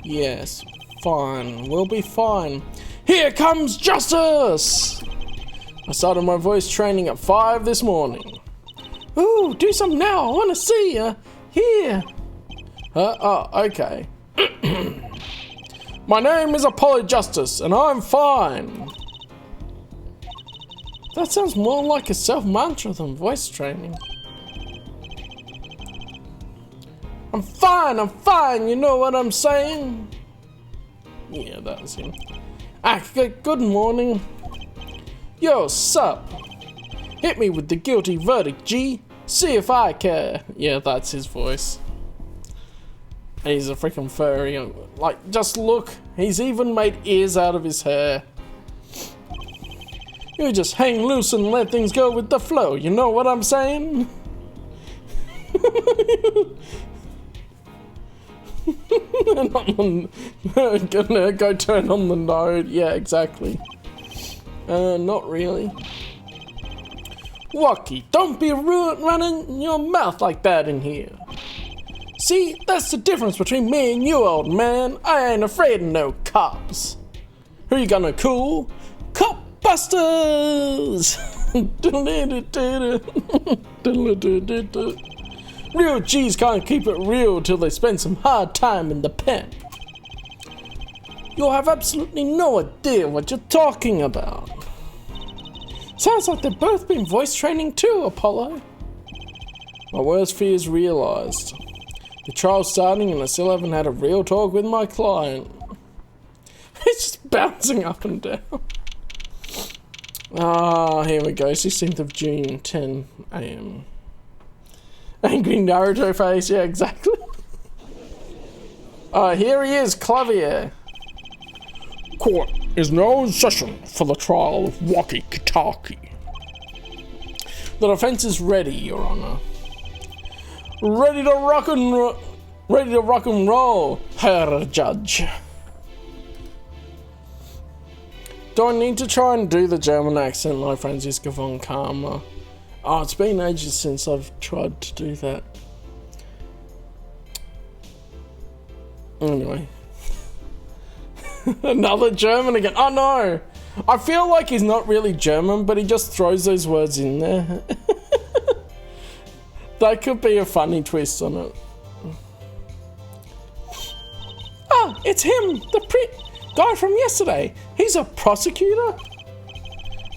Yes, fine. We'll be fine. Here comes justice! I started my voice training at 5 this morning. Ooh, do some now. I want to see you. Here. Oh, okay. My name is Apollo Justice, and I'm fine. That sounds more like a self-mantra than voice training. I'm fine, you know what I'm saying? Yeah, that was him. Good morning. Yo, sup? Hit me with the guilty verdict, G. See if I care. Yeah, that's his voice. He's a freaking furry. Like, just look. He's even made ears out of his hair. You just hang loose and let things go with the flow. You know what I'm saying? Gonna go turn on the node. Yeah, exactly. Not really. Wacky, don't be rude running your mouth like that in here. See, that's the difference between me and you, old man. I ain't afraid of no cops. Who you gonna cool? Cop busters! Real G's can't keep it real till they spend some hard time in the pen. You'll have absolutely no idea what you're talking about. Sounds like they've both been voice training too, Apollo. My worst fears realised. The trial's starting and I still haven't had a real talk with my client. He's just bouncing up and down. Ah, here we go. 16th of June, 10 AM. Angry Naruto face, yeah, exactly. Here he is, Clavier. Court is now in session for the trial of Waki Kitaki. The defense is ready, Your Honor. Ready to rock and roll, Herr Judge. Do I need to try and do the German accent like Franziska von Karma? Oh, it's been ages since I've tried to do that. Anyway. Another German again. Oh no! I feel like he's not really German, but he just throws those words in there. That could be a funny twist on it. Ah, it's him! The guy from yesterday! He's a prosecutor?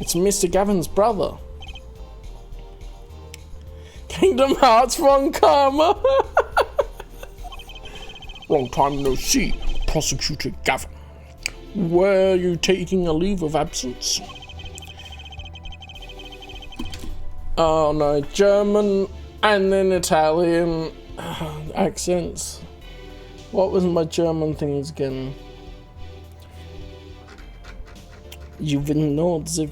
It's Mr. Gavin's brother. Kingdom Hearts von Karma. Long time no see, Prosecutor Gavin. Were you taking a leave of absence? Oh no, German and then Italian accents. What was my German things again? You will know the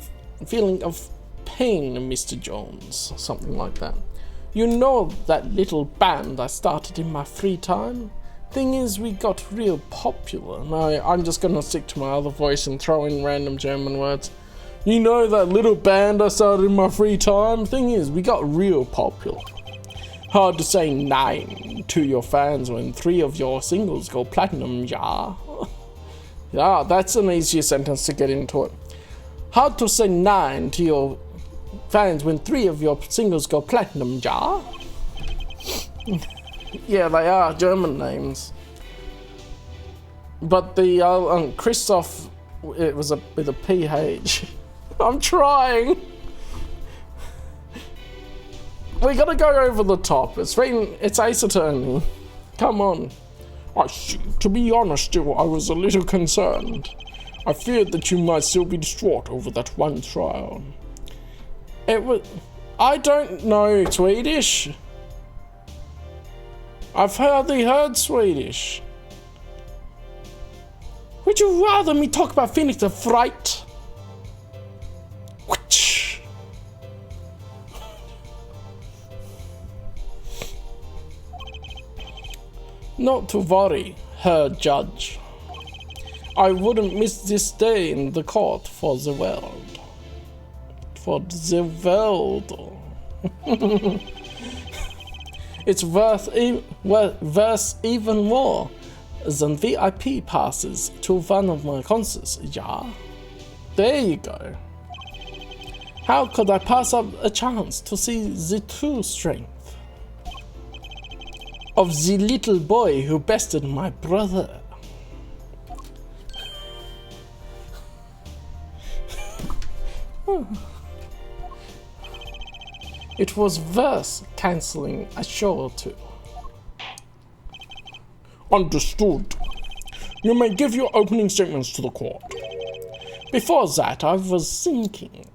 feeling of pain, Mr. Jones. Something like that. You know that little band I started in my free time? Thing is, we got real popular. No, I'm just gonna stick to my other voice and throw in random German words. You know that little band I started in my free time? Thing is, we got real popular. Hard to say nein to your fans when 3 of your singles go platinum, yeah. Yeah, that's an easier sentence to get into it. Hard to say nein to your fans when 3 of your singles go platinum, yeah. Yeah, they are German names. But the Christoph, it was with a PH. I'm trying. We gotta go over the top. It's Ace Attorney. Come on. I see. To be honest, I was a little concerned. I feared that you might still be distraught over that one trial. I don't know Swedish. I've hardly heard Swedish. Would you rather me talk about Phoenix the Fright? Not to worry, Herr Judge. I wouldn't miss this day in the court for the world. For the world. It's worth even more than VIP passes to one of my concerts, yeah? There you go. How could I pass up a chance to see the true strength of the little boy who bested my brother? It was worth cancelling a show or two. Understood. You may give your opening statements to the court. Before that, I was thinking,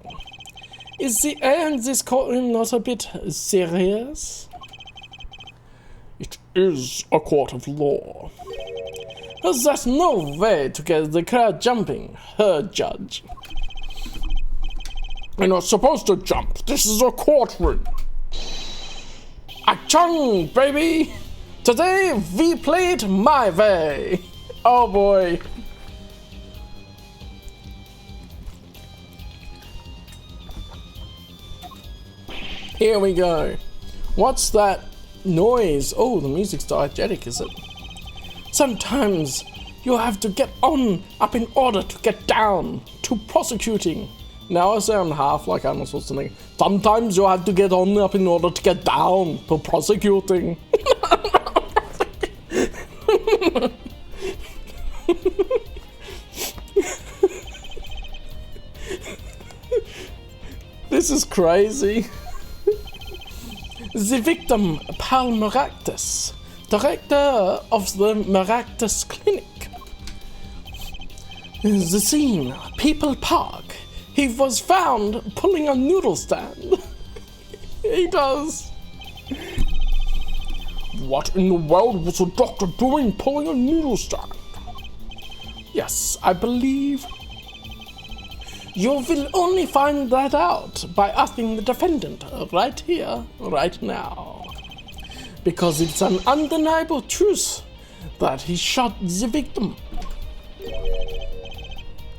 is the air in this courtroom not a bit serious? It is a court of law. There's no way to get the crowd jumping, her judge. You're not supposed to jump. This is a courtroom. Achang, baby! Today we played my way. Oh boy. Here we go. What's that noise? Oh, the music's diegetic, is it? Sometimes you have to get on up in order to get down to prosecuting. Now I sound half like I'm supposed to think. Sometimes you have to get on up in order to get down to prosecuting. This is crazy. The victim, Paul Maractus, director of the Maractus Clinic. The scene, People Park. He was found pulling a noodle stand. He does. What in the world was the doctor doing pulling a noodle stand? Yes, I believe you will only find that out by asking the defendant right here, right now. Because it's an undeniable truth that he shot the victim.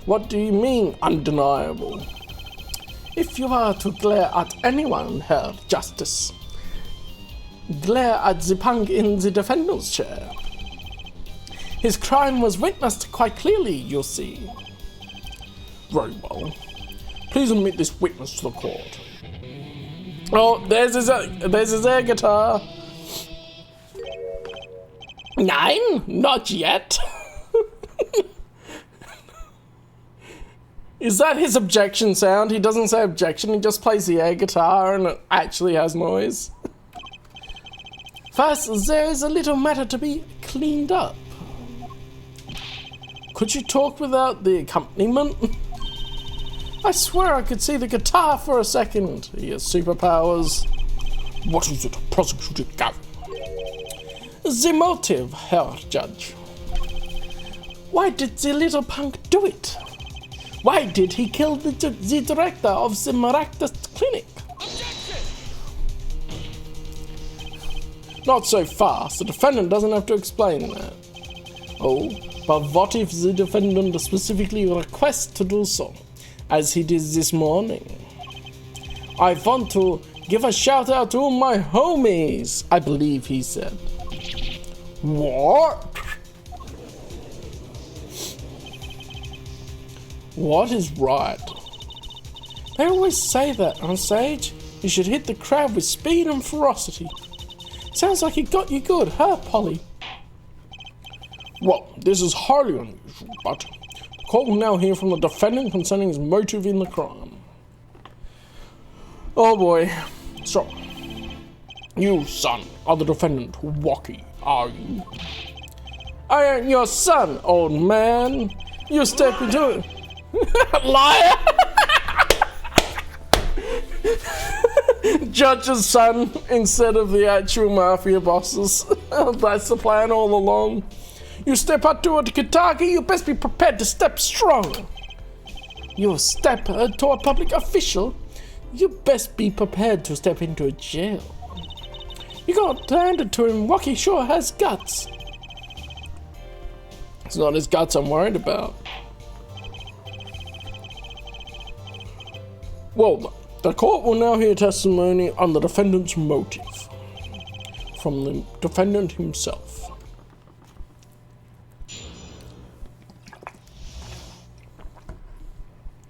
What do you mean, undeniable? If you are to glare at anyone, Herr Justice, glare at the punk in the defendant's chair. His crime was witnessed quite clearly, you see. Very well. Please admit this witness to the court. Oh, there's his air guitar. Nine? Not yet. Is that his objection sound? He doesn't say objection, he just plays the air guitar and it actually has noise. First, there is a little matter to be cleaned up. Could you talk without the accompaniment? I swear I could see the guitar for a second. He has superpowers. What is it, Prosecutor Gavin? The motive, Herr Judge. Why did the little punk do it? Why did he kill the director of the Maractus Clinic? Not so fast. The defendant doesn't have to explain that. Oh, but what if the defendant specifically requests to do so, as he did this morning? I want to give a shout out to my homies, I believe he said. What? What is right? They always say that on stage. You should hit the crowd with speed and ferocity. Sounds like it got you good, huh, Polly? Well, this is highly unusual, but the court will now hear from the defendant concerning his motive in the crime. Oh boy. So, you, son, are the defendant, Wacky, are you? I ain't your son, old man. You step into it. Liar! Judge's son instead of the actual mafia bosses. That's the plan all along. You step up to a Kentucky, you best be prepared to step strong. You step to a public official, you best be prepared to step into a jail. You got to hand it to him, Wacky sure has guts. It's not his guts I'm worried about. Well, the court will now hear testimony on the defendant's motive from the defendant himself.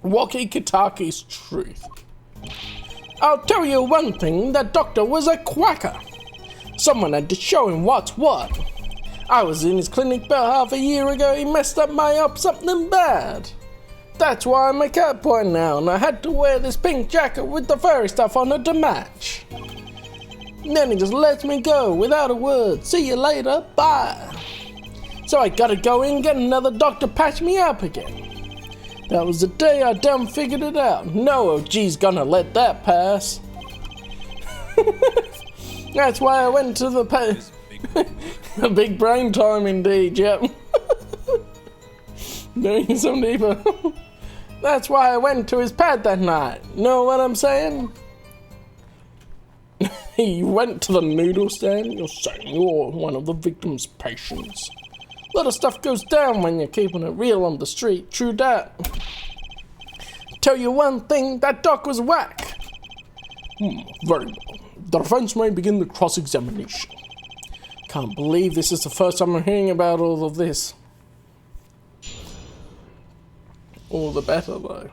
Walkie-Kitaki's truth. I'll tell you one thing, that doctor was a quacker. Someone had to show him what's what. I was in his clinic about half a year ago. He messed up my up something bad. That's why I'm a cat boy now, and I had to wear this pink jacket with the furry stuff on it to match. And then he just lets me go without a word. See you later, bye. So I gotta go in and get another doctor to patch me up again. That was the day I done figured it out. No OG's gonna let that pass. That's why I went to the big brain time indeed, yep. Doing some deeper. That's why I went to his pad that night. Know what I'm saying? He went to the noodle stand. You're saying you're one of the victim's patients. A lot of stuff goes down when you're keeping it real on the street. True that. Tell you one thing, that doc was whack. Very well. The defense may begin the cross-examination. Can't believe this is the first time I'm hearing about all of this. All the better, though.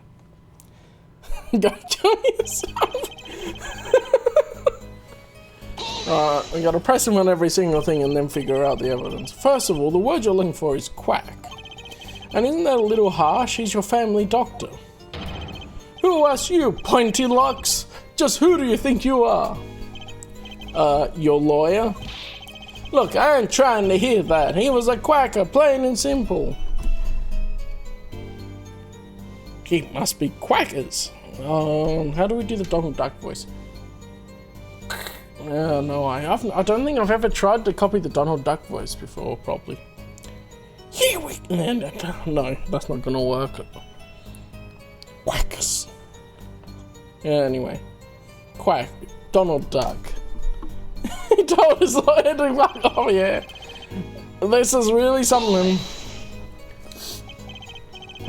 Go kill yourself. Alright, we gotta press him on every single thing and then figure out the evidence. First of all, the word you're looking for is quack. And isn't that a little harsh? He's your family doctor. Who asked you, pointy locks? Just who do you think you are? Your lawyer? Look, I ain't trying to hear that. He was a quacker, plain and simple. He must be quackers. How do we do the Donald Duck voice? No, I don't think I've ever tried to copy the Donald Duck voice before, probably. Here we... No, that's not gonna work. Quackers. Yeah, anyway. Quack. Donald Duck. He told his lawyer to fuck off, yeah. This is really something.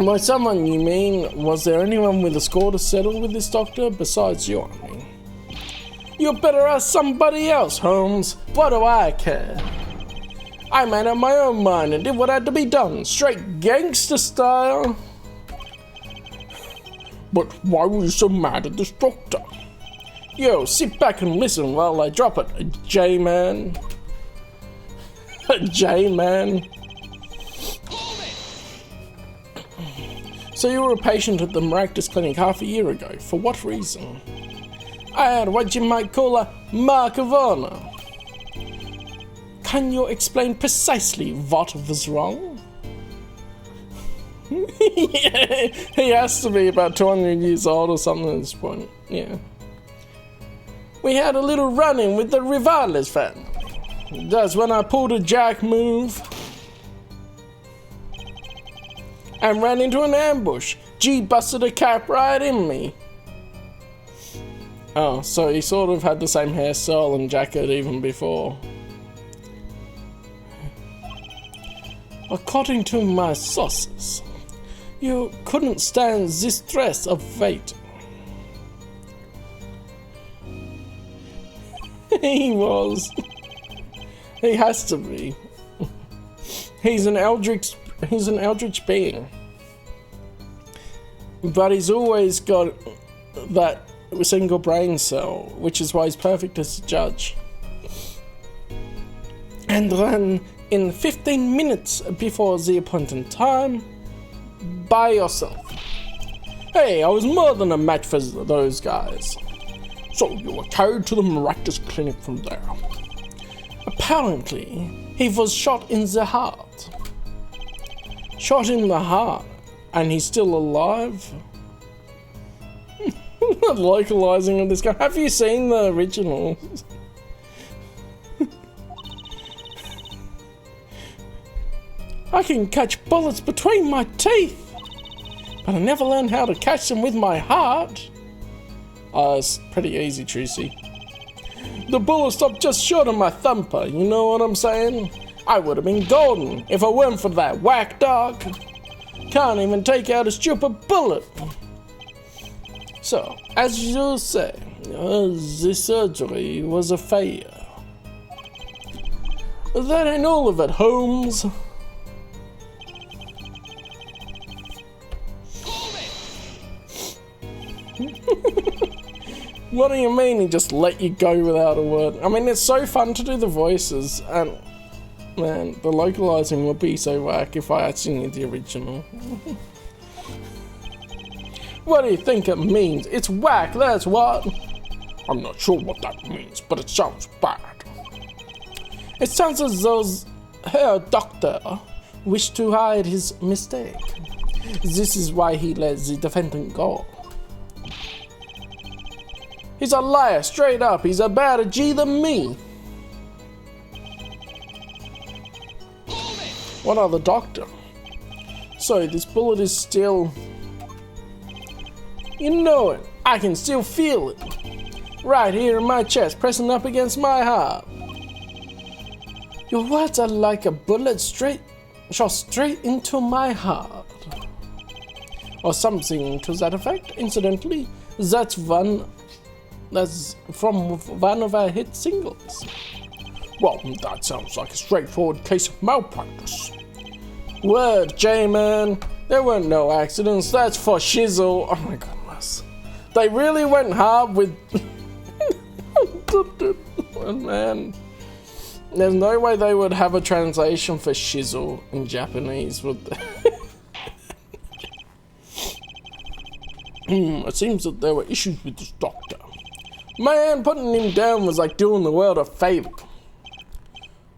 By someone you mean, was there anyone with a score to settle with this doctor besides you? I mean, you better ask somebody else, Holmes. What do I care? I made up my own mind and did what had to be done, straight gangster style. But why were you so mad at this doctor? Yo, sit back and listen while I drop it, J-Man. J-Man. So you were a patient at the Maractus Clinic half a year ago. For what reason? I had what you might call a mark of honor. Can you explain precisely what was wrong? Yeah, he has to be about 200 years old or something at this point. Yeah. We had a little run-in with the Rivalis family. That's when I pulled a jack move and ran into an ambush. G busted a cap right in me. Oh, so he sort of had the same hairstyle and jacket even before. According to my sources, you couldn't stand the stress of fate. He was. He has to be. He's an eldritch being. But he's always got that single brain cell, which is why he's perfect as a judge. And then, in 15 minutes before the appointed time, by yourself. Hey, I was more than a match for those guys. So you were carried to the Maractus Clinic from there. Apparently, he was shot in the heart. Shot in the heart, and he's still alive? Localizing of this guy. Have you seen the original? I can catch bullets between my teeth, but I never learned how to catch them with my heart. It's pretty easy, Tracy. The bullet stopped just short of my thumper, you know what I'm saying? I would have been golden if it weren't for that whack dog. Can't even take out a stupid bullet. So, as you say, the surgery was a failure. That ain't all of it, Holmes. What do you mean he just let you go without a word? I mean, it's so fun to do the voices, and man, the localizing would be so whack if I actually knew the original. What do you think it means? It's whack, that's what. I'm not sure what that means, but it sounds bad. It sounds as though her doctor wished to hide his mistake. This is why he let the defendant go. He's a liar, straight up. He's a badder G than me. What other doctor? So this bullet is still... You know it. I can still feel it. Right here in my chest, pressing up against my heart. Your words are like a bullet shot straight into my heart. Or something to that effect. Incidentally, that's from one of our hit singles. Well, that sounds like a straightforward case of malpractice. Word, J-Man. There weren't no accidents, that's for shizzle. Oh my goodness. They really went hard with... Man. There's no way they would have a translation for shizzle in Japanese, would they? It seems that there were issues with this doctor. Man, putting him down was like doing the world a favor.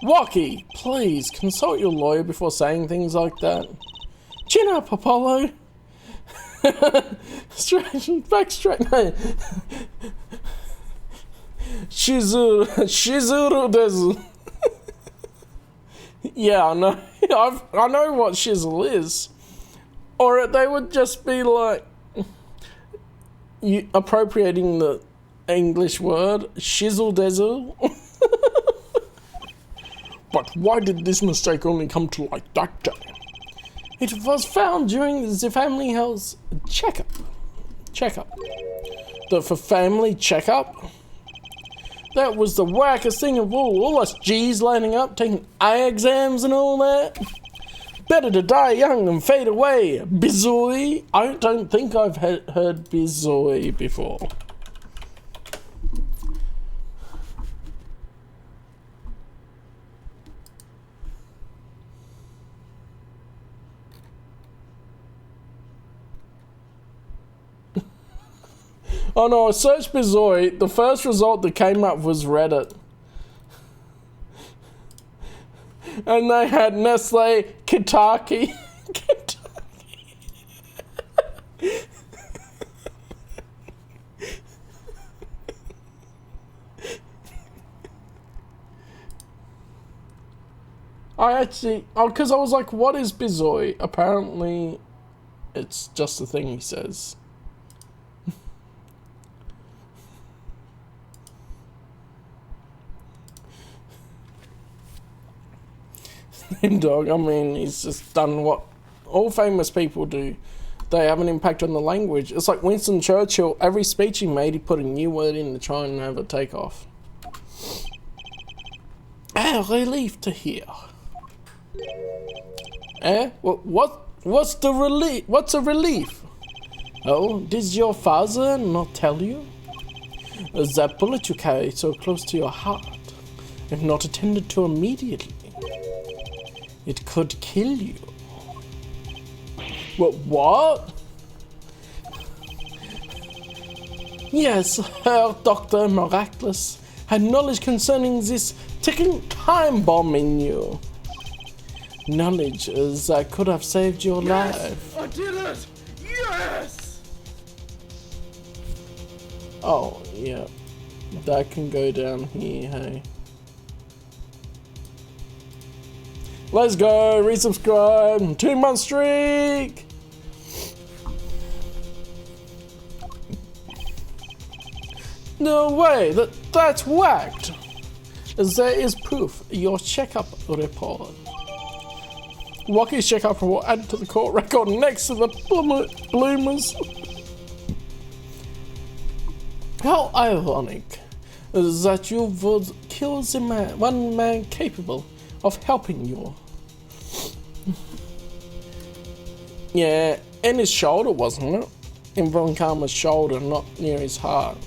Walkie, please consult your lawyer before saying things like that. Chin up, Apollo. Back straight. No. Shizuru desu. Yeah, I know. I know what shizzle is. Or they would just be like appropriating the English word shizzle desu. But why did this mistake only come to light that day? It was found during the family health checkup. The family checkup? That was the wackest thing of all us G's lining up, taking eye exams and all that. Better to die young and fade away, bizoi. I don't think I've heard bizoi before. Oh no, I searched bizoi. The first result that came up was Reddit. And they had Nestle Kitaki. because I was like, what is bizoi? Apparently, it's just a thing he says. Dog, I mean, he's just done what all famous people do. They have an impact on the language. It's like Winston Churchill, every speech he made, he put a new word in to try and have it take off. Relief to hear. What's the relief? What's a relief? Oh, did your father not tell you? That bullet you carry so close to your heart, if not attended to immediately, it could kill you. What? Yes, Herr Dr. Miraculous had knowledge concerning this ticking time bomb in you. Knowledge that could have saved your life. I did it! Yes! Oh, yeah. That can go down here, hey. Let's go, resubscribe, 2-month streak! No way, that's whacked! There is proof. Your checkup report. Rocky's checkup report added to the court record next to the bloomers. How ironic that you would kill the man, one man capable of helping you. Yeah, in his shoulder, wasn't it? In Von Karma's shoulder, not near his heart.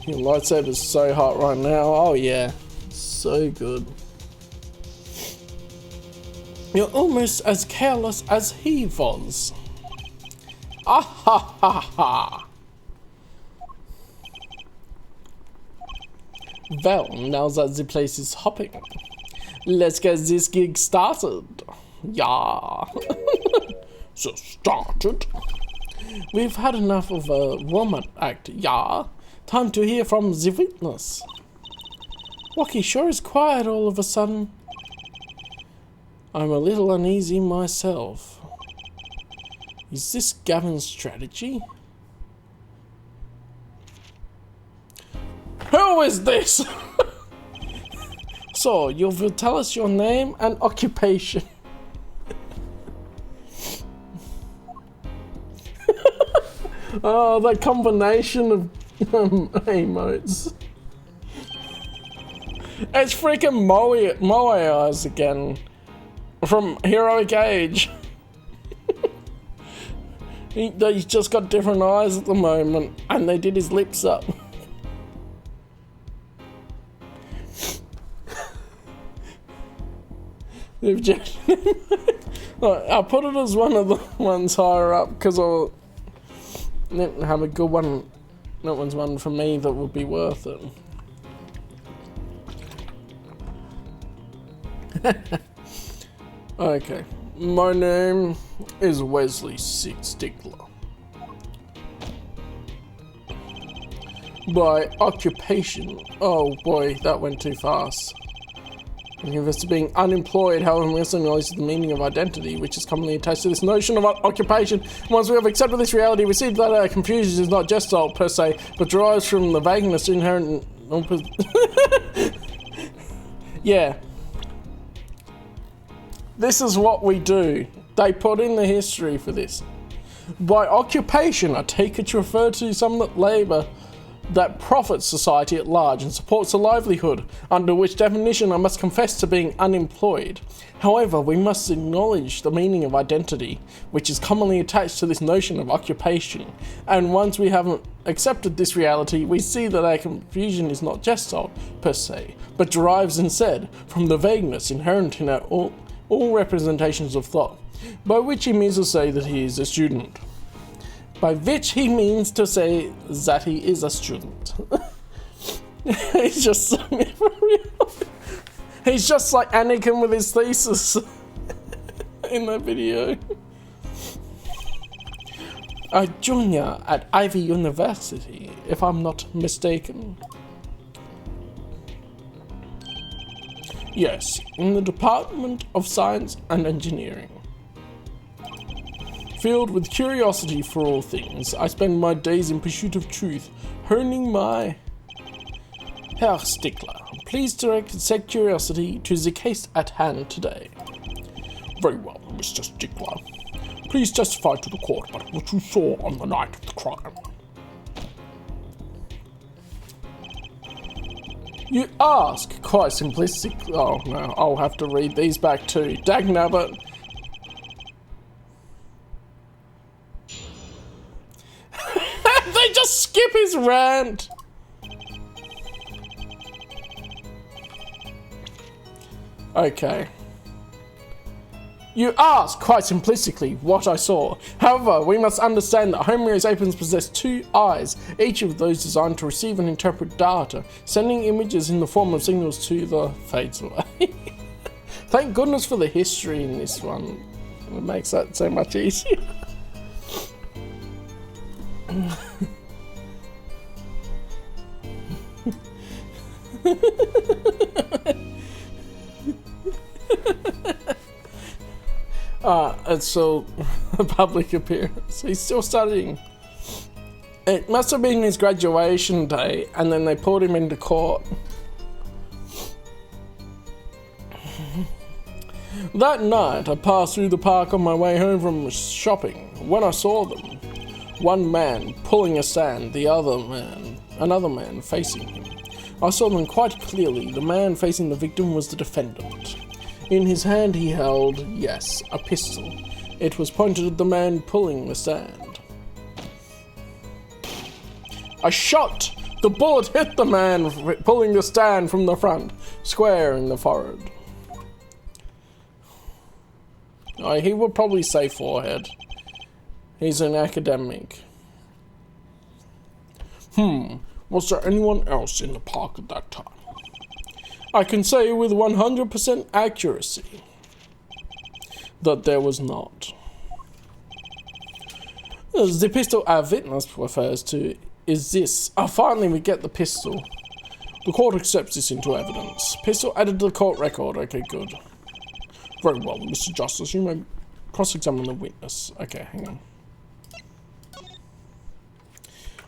Your lightsaber's so hot right now. Oh yeah, so good. You're almost as careless as he was. Ah ha ha ha. Well, now that the place is hopping, let's get this gig started. Yeah. So started. We've had enough of a warm-up act, yeah. Time to hear from the witness. Rocky sure is quiet all of a sudden. I'm a little uneasy myself. Is this Gavin's strategy? Who is this? So, you will tell us your name and occupation. Oh, that combination of emotes. It's freaking Moe eyes again. From Heroic Age. He's just got different eyes at the moment, and they did his lips up. They've just I'll put it as one of the ones higher up because I didn't have a good one. That one's one for me that would be worth it. Okay, my name is Wesley Stickler. By occupation, oh boy, that went too fast. As to being unemployed, however, we also acknowledge the meaning of identity, which is commonly attached to this notion of occupation. Once we have accepted this reality, we see that our confusion is not just all per se, but derives from the vagueness inherent in... Yeah. This is what we do. They put in the history for this. By occupation, I take it to refer to some labour that profits society at large and supports a livelihood, under which definition I must confess to being unemployed. However, we must acknowledge the meaning of identity, which is commonly attached to this notion of occupation, and once we have accepted this reality, we see that our confusion is not gestalt per se, but derives instead from the vagueness inherent in our all representations of thought, by which he means to say that he is a student. By which he means to say that he is a student. He's just so real. He's just like Anakin with his thesis in that video. A junior at Ivy University, if I'm not mistaken. Yes, in the Department of Science and Engineering. Filled with curiosity for all things, I spend my days in pursuit of truth, honing my... Herr Stickler, please direct said curiosity to the case at hand today. Very well, Mr. Stickler. Please testify to the court about what you saw on the night of the crime. You ask, quite simplistic. Oh no, I'll have to read these back too. Dagnabbit. They just skip his rant. Okay. You ask, quite simplistically, what I saw. However, we must understand that Homo sapiens possess two eyes, each of those designed to receive and interpret data, sending images in the form of signals to the fades away. Thank goodness for the history in this one. It makes that so much easier. It's still a public appearance. He's still studying. It must have been his graduation day, and then they pulled him into court. That night, I passed through the park on my way home from shopping. When I saw them, one man pulling a stand, another man facing him. I saw them quite clearly. The man facing the victim was the defendant. In his hand he held, yes, a pistol. It was pointed at the man pulling the stand. I shot! The bullet hit the man pulling the stand from the front, square in the forehead. Oh, he would probably say forehead. He's an academic. Was there anyone else in the park at that time? I can say with 100% accuracy that there was not. The pistol our witness refers to is this. Oh, finally we get the pistol. The court accepts this into evidence. Pistol added to the court record. Okay, good. Very well, Mr. Justice, you may cross-examine the witness. Okay, hang on.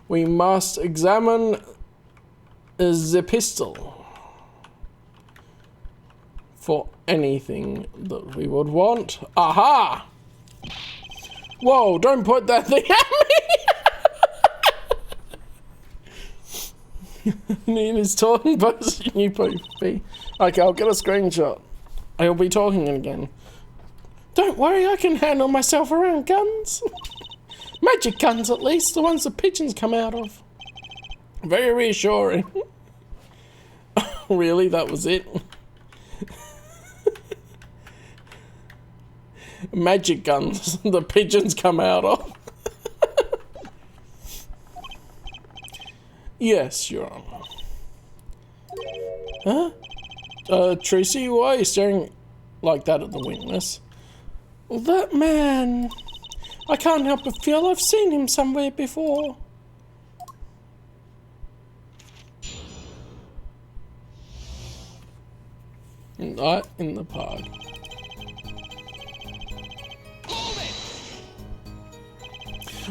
We must examine the pistol for anything that we would want. Aha! Whoa, don't put that thing at me! He's talking, but you be. Okay, I'll get a screenshot. I'll be talking again. Don't worry, I can handle myself around guns. Magic guns, at least, the ones the pigeons come out of. Very reassuring. Really, that was it? Magic guns the pigeons come out of. Yes, Your Honor. Huh? Tracy, why are you staring like that at the witness? Well, that man... I can't help but feel I've seen him somewhere before. Not in the park.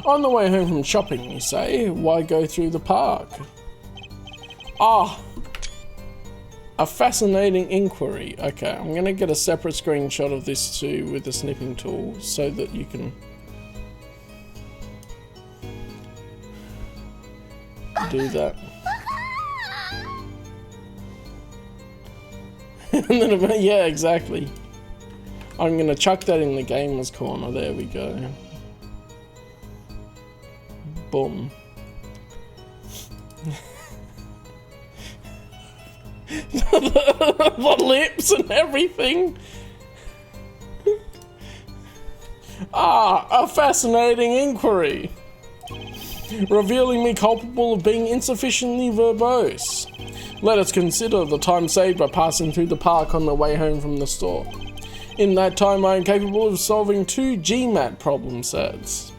On the way home from shopping, you say, why go through the park? Ah! A fascinating inquiry. Okay, I'm gonna get a separate screenshot of this too with the snipping tool so that you can do that. And then, yeah, exactly. I'm gonna chuck that in the gamers corner. There we go. Boom. The lips and everything. Ah, a fascinating inquiry. Revealing me culpable of being insufficiently verbose. Let us consider the time saved by passing through the park on the way home from the store. In that time, I am capable of solving 2 GMAT problem sets.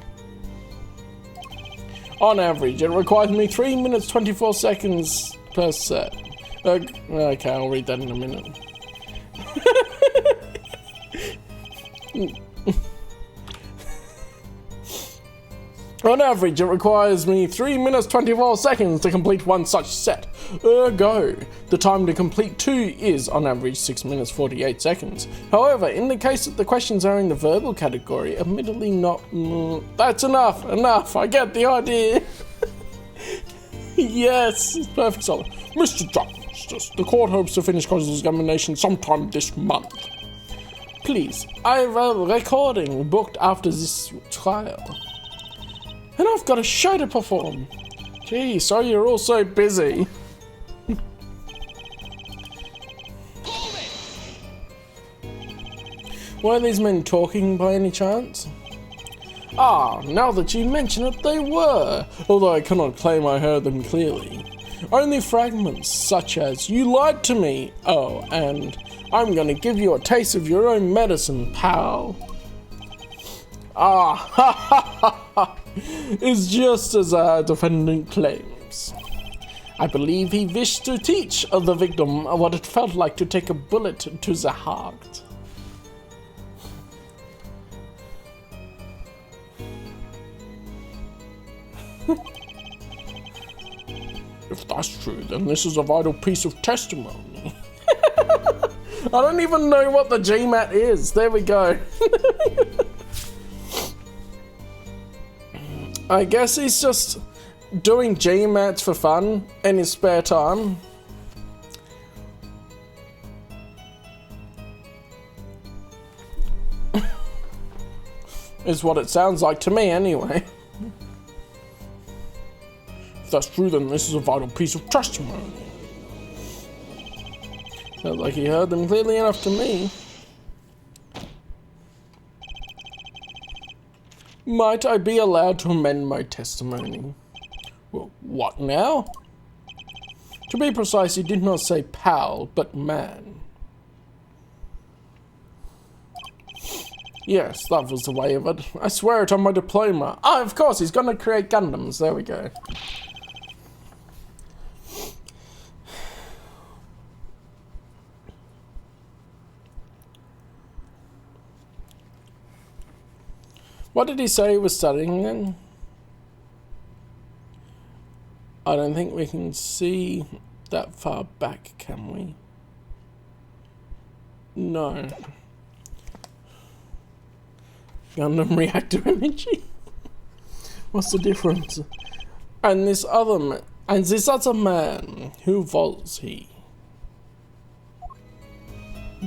On average, it requires me 3 minutes 24 seconds per set. Okay, I'll read that in a minute. On average, it requires me 3 minutes 24 seconds to complete one such set. Ergo, the time to complete 2 is, on average, 6 minutes 48 seconds. However, in the case that the questions are in the verbal category, admittedly not... that's enough, I get the idea. Yes, perfect solid. Mr. Justice, the court hopes to finish cross-examination sometime this month. Please, I have a recording booked after this trial. And I've got a show to perform. Gee, sorry you're all so busy. Were these men talking by any chance? Ah, now that you mention it, they were, although I cannot claim I heard them clearly. Only fragments, such as, you lied to me, oh, and I'm gonna give you a taste of your own medicine, pal. Ah, ha ha ha ha, it's just as our defendant claims. I believe he wished to teach the victim what it felt like to take a bullet to the heart. If that's true, then this is a vital piece of testimony. I don't even know what the GMAT is. There we go. I guess he's just doing GMATs for fun in his spare time. Is what it sounds like to me anyway. If that's true, then this is a vital piece of testimony. Sounds like he heard them clearly enough to me. Might I be allowed to amend my testimony? Well, what now? To be precise, he did not say pal, but man. Yes, that was the way of it. I swear it on my diploma. Ah, of course, he's gonna create Gundams. There we go. What did he say he was studying then? I don't think we can see that far back, can we? No. Gundam reactor energy? What's the difference? And this other man, who was he?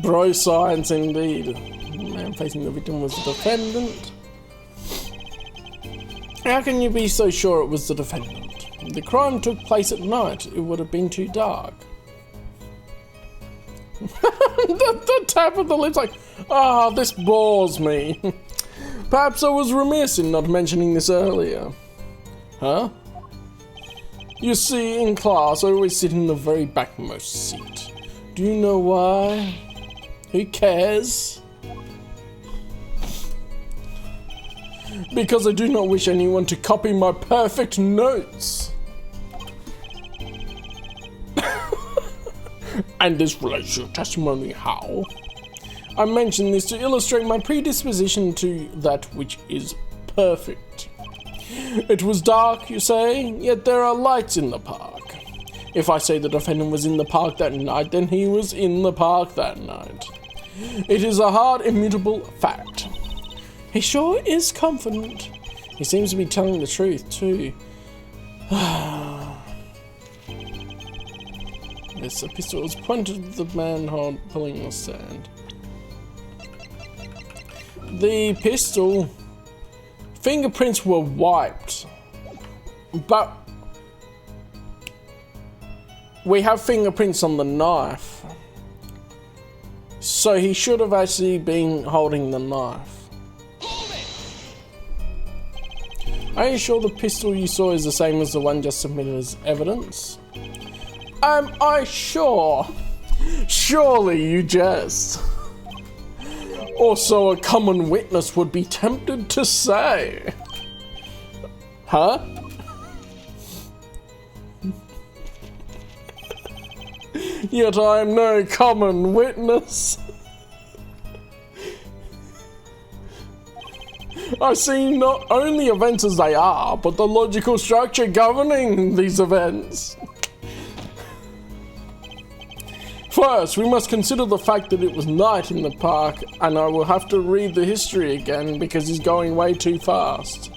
Bro science indeed. The man facing the victim was the defendant. How can you be so sure it was the defendant? The crime took place at night. It would have been too dark. the tap of the lips like, this bores me. Perhaps I was remiss in not mentioning this earlier. Huh? You see, in class, I always sit in the very backmost seat. Do you know why? Who cares? Because I do not wish anyone to copy my perfect notes. And this relates to your testimony how? I mention this to illustrate my predisposition to that which is perfect. It was dark, you say, yet there are lights in the park. If I say the defendant was in the park that night, then he was in the park that night. It is a hard, immutable fact. He sure is confident. He seems to be telling the truth, too. Yes, the pistol was pointed at the man pulling the stand. The pistol fingerprints were wiped, but we have fingerprints on the knife, so he should have actually been holding the knife. Are you sure the pistol you saw is the same as the one just submitted as evidence? Am I sure? Surely you jest. Or so a common witness would be tempted to say. Huh? Yet I am no common witness. I see not only events as they are, but the logical structure governing these events. First, we must consider the fact that it was night in the park, and I will have to read the history again because he's going way too fast.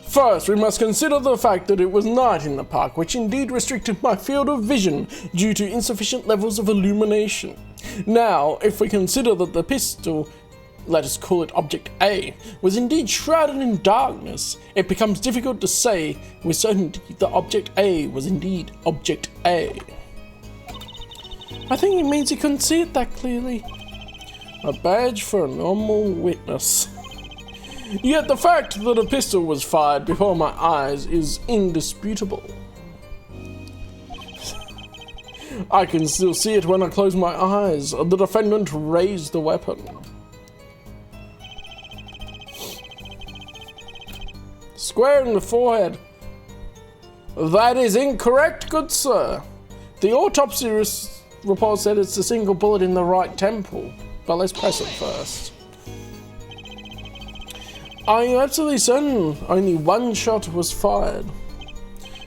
First, we must consider the fact that it was night in the park, which indeed restricted my field of vision due to insufficient levels of illumination. Now, if we consider that the pistol, let us call it Object A, was indeed shrouded in darkness, it becomes difficult to say with certainty that Object A was indeed Object A. I think it means he couldn't see it that clearly. A badge for a normal witness. Yet the fact that a pistol was fired before my eyes is indisputable. I can still see it when I close my eyes. The defendant raised the weapon. Square in the forehead. That is incorrect, good sir. The autopsy report said it's a single bullet in the right temple, but let's press it first. Are you absolutely certain only one shot was fired?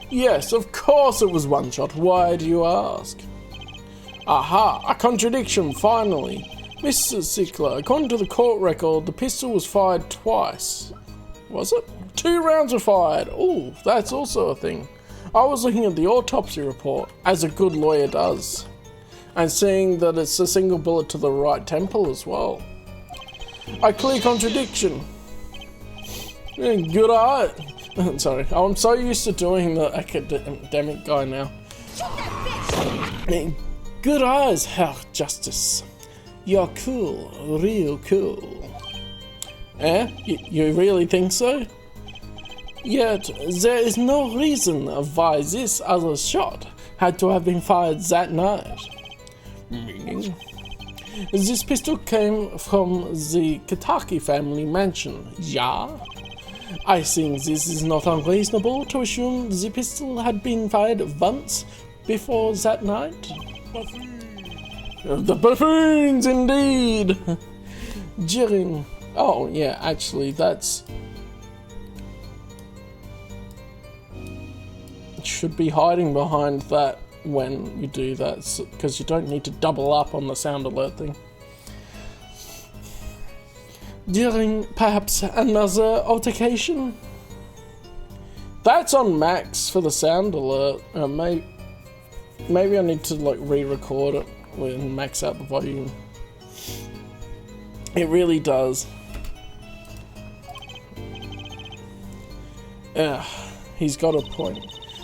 Yes, of course it was one shot. Why do you ask? Aha, a contradiction, finally. Mr. Sickler, according to the court record, the pistol was fired twice. Was it? 2 rounds were fired. Ooh, that's also a thing. I was looking at the autopsy report, as a good lawyer does, and seeing that it's a single bullet to the right temple as well. A clear contradiction. Good eye. Sorry, I'm so used to doing the academic guy now. Good eyes, Herr Justice. You're cool, real cool. Eh? You really think so? Yet, there is no reason why this other shot had to have been fired that night. Meaning? This pistol came from the Kitaki family mansion, yeah? I think this is not unreasonable to assume the pistol had been fired once before that night. The buffoons, indeed! Jiren. Oh, yeah, actually, that's... should be hiding behind that when you do that, because you don't need to double up on the sound alert thing. During perhaps another altercation? That's on max for the sound alert. Maybe I need to like re-record it and max out the volume. It really does. He's got a point.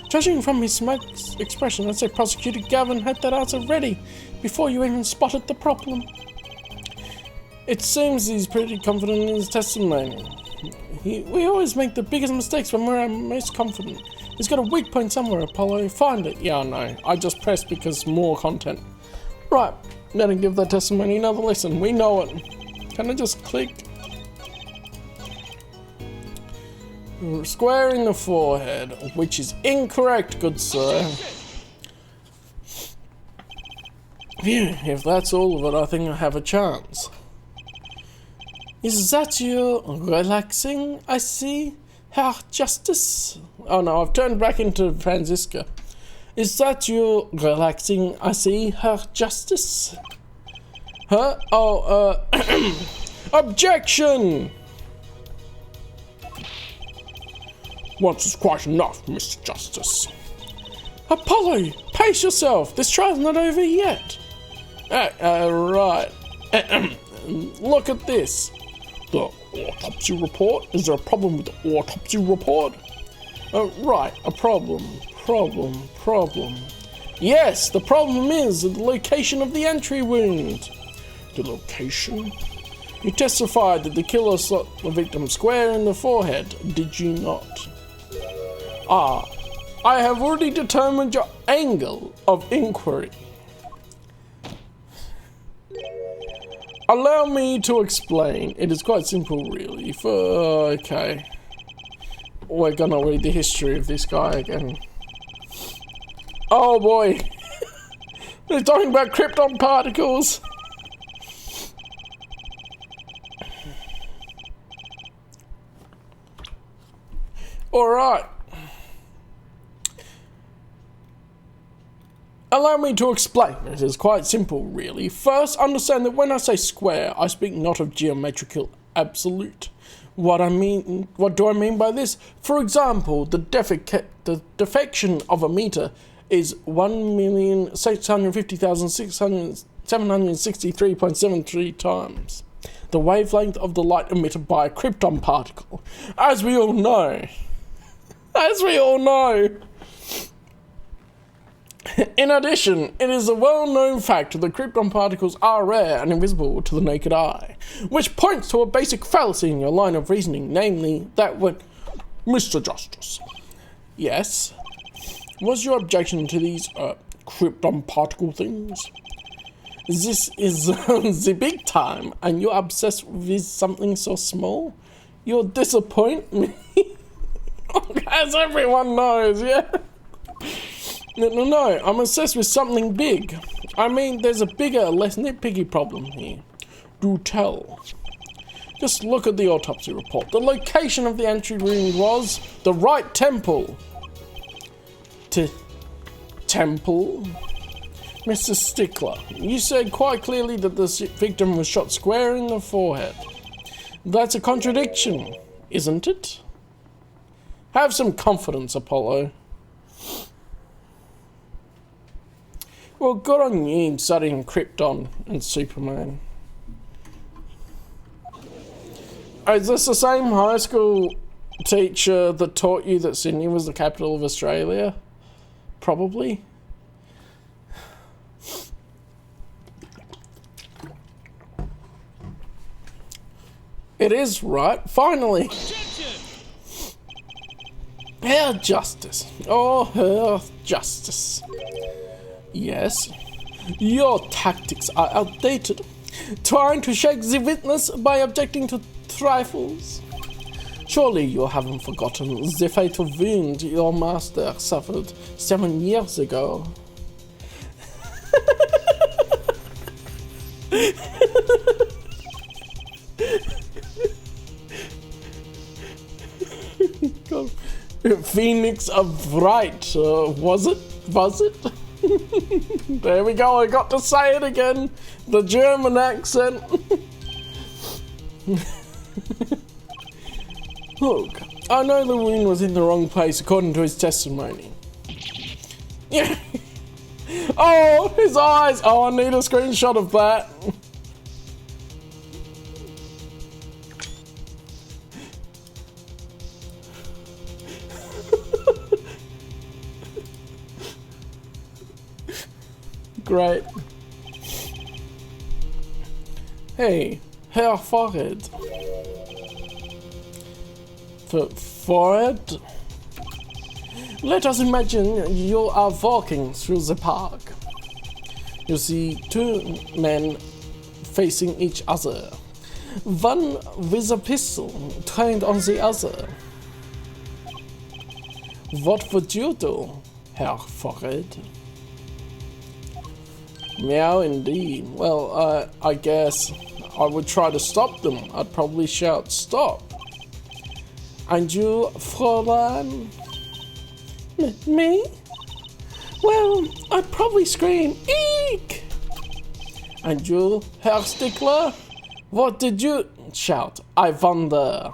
Judging from his smug expression, I'd say Prosecutor Gavin had that answer ready before you even spotted the problem. It seems he's pretty confident in his testimony. We always make the biggest mistakes when we're most confident. He's got a weak point somewhere, Apollo. Find it. Yeah, I know. I just pressed because more content. Right, let him give that testimony another listen. We know it. Can I just click? Square in the forehead, which is incorrect, good sir. Phew, if that's all of it, I think I have a chance. Is that you relaxing, I see, Herr Justice? Oh no, I've turned back into Franziska. Is that you relaxing, I see, Herr Justice? Huh? Oh, objection! Once is quite enough, Mr. Justice. Apollo, pace yourself. This trial's not over yet. Right. Look at this. The autopsy report? Is there a problem with the autopsy report? Right, a problem. Yes, the problem is the location of the entry wound. The location? You testified that the killer shot the victim square in the forehead, did you not? I have already determined your angle of inquiry. Allow me to explain. It is quite simple, really. Okay. We're gonna read the history of this guy again. Oh boy. They're talking about krypton particles. Alright. Allow me to explain. It is quite simple, really. First, understand that when I say square, I speak not of geometrical absolute. What do I mean by this? For example, the defection of a meter is 1,650,763.73 times the wavelength of the light emitted by a krypton particle. As we all know. In addition, it is a well-known fact that krypton particles are rare and invisible to the naked eye, which points to a basic fallacy in your line of reasoning, namely that when... Mr. Justice. Yes? What's your objection to these, krypton particle things? This is the big time, and you're obsessed with something so small? You'll disappoint me? As everyone knows, yeah? No, I'm obsessed with something big. I mean, there's a bigger, less nitpicky problem here. Do tell. Just look at the autopsy report. The location of the entry wound was the right temple. Temple? Mr. Stickler, you said quite clearly that the victim was shot square in the forehead. That's a contradiction, isn't it? Have some confidence, Apollo. Well, good on you studying Krypton and Superman. Is this the same high school teacher that taught you that Sydney was the capital of Australia? Probably. It is, right? Finally! Her justice. Oh, her justice. Yes. Your tactics are outdated. Trying to shake the witness by objecting to trifles. Surely you haven't forgotten the fatal wound your master suffered 7 years ago. Phoenix of Right, was it? Was it? There we go, I got to say it again. The German accent. Look, I know the wound was in the wrong place according to his testimony. Yeah. Oh, his eyes. Oh, I need a screenshot of that. Great. Hey, her forehead. Forehead? Let us imagine you are walking through the park. You see two men facing each other. One with a pistol trained on the other. What would you do, Herr Forehead? Meow indeed. Well, I guess I would try to stop them. I'd probably shout, stop. And you, Fräulein? Me? Well, I'd probably scream, eek! And you, Herr Stickler? What did you shout? I wonder.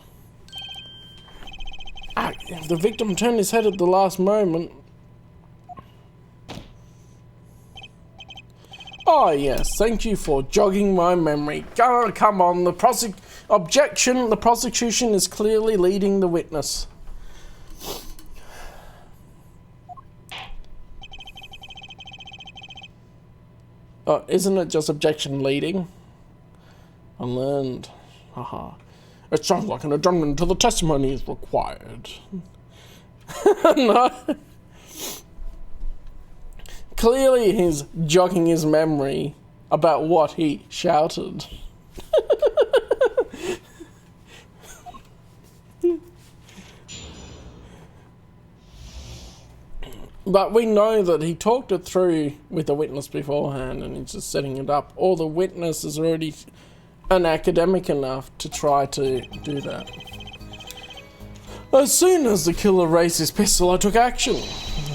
The victim turned his head at the last moment. Oh yes, thank you for jogging my memory. Oh, come on, the prosecution is clearly leading the witness. Oh, isn't it just objection leading? Unlearned. Haha. It sounds like an adjournment to the testimony is required. No. Clearly he's jogging his memory about what he shouted. But we know that he talked it through with the witness beforehand and he's just setting it up. Or the witness is already an academic enough to try to do that. As soon as the killer raised his pistol, I took action.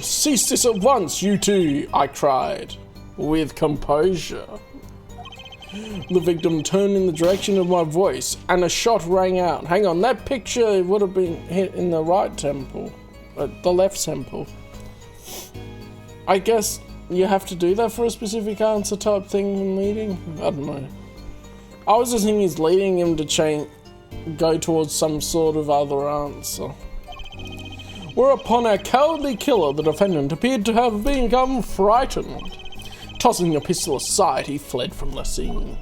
Cease this at once, you two, I cried, with composure. The victim turned in the direction of my voice, and a shot rang out. Hang on, that picture would have been hit in the right temple, the left temple. I guess you have to do that for a specific answer type thing in leading? I don't know. I was just thinking he's leading him to go towards some sort of other answer. Whereupon our cowardly killer, the defendant, appeared to have become frightened. Tossing the pistol aside, he fled from the scene.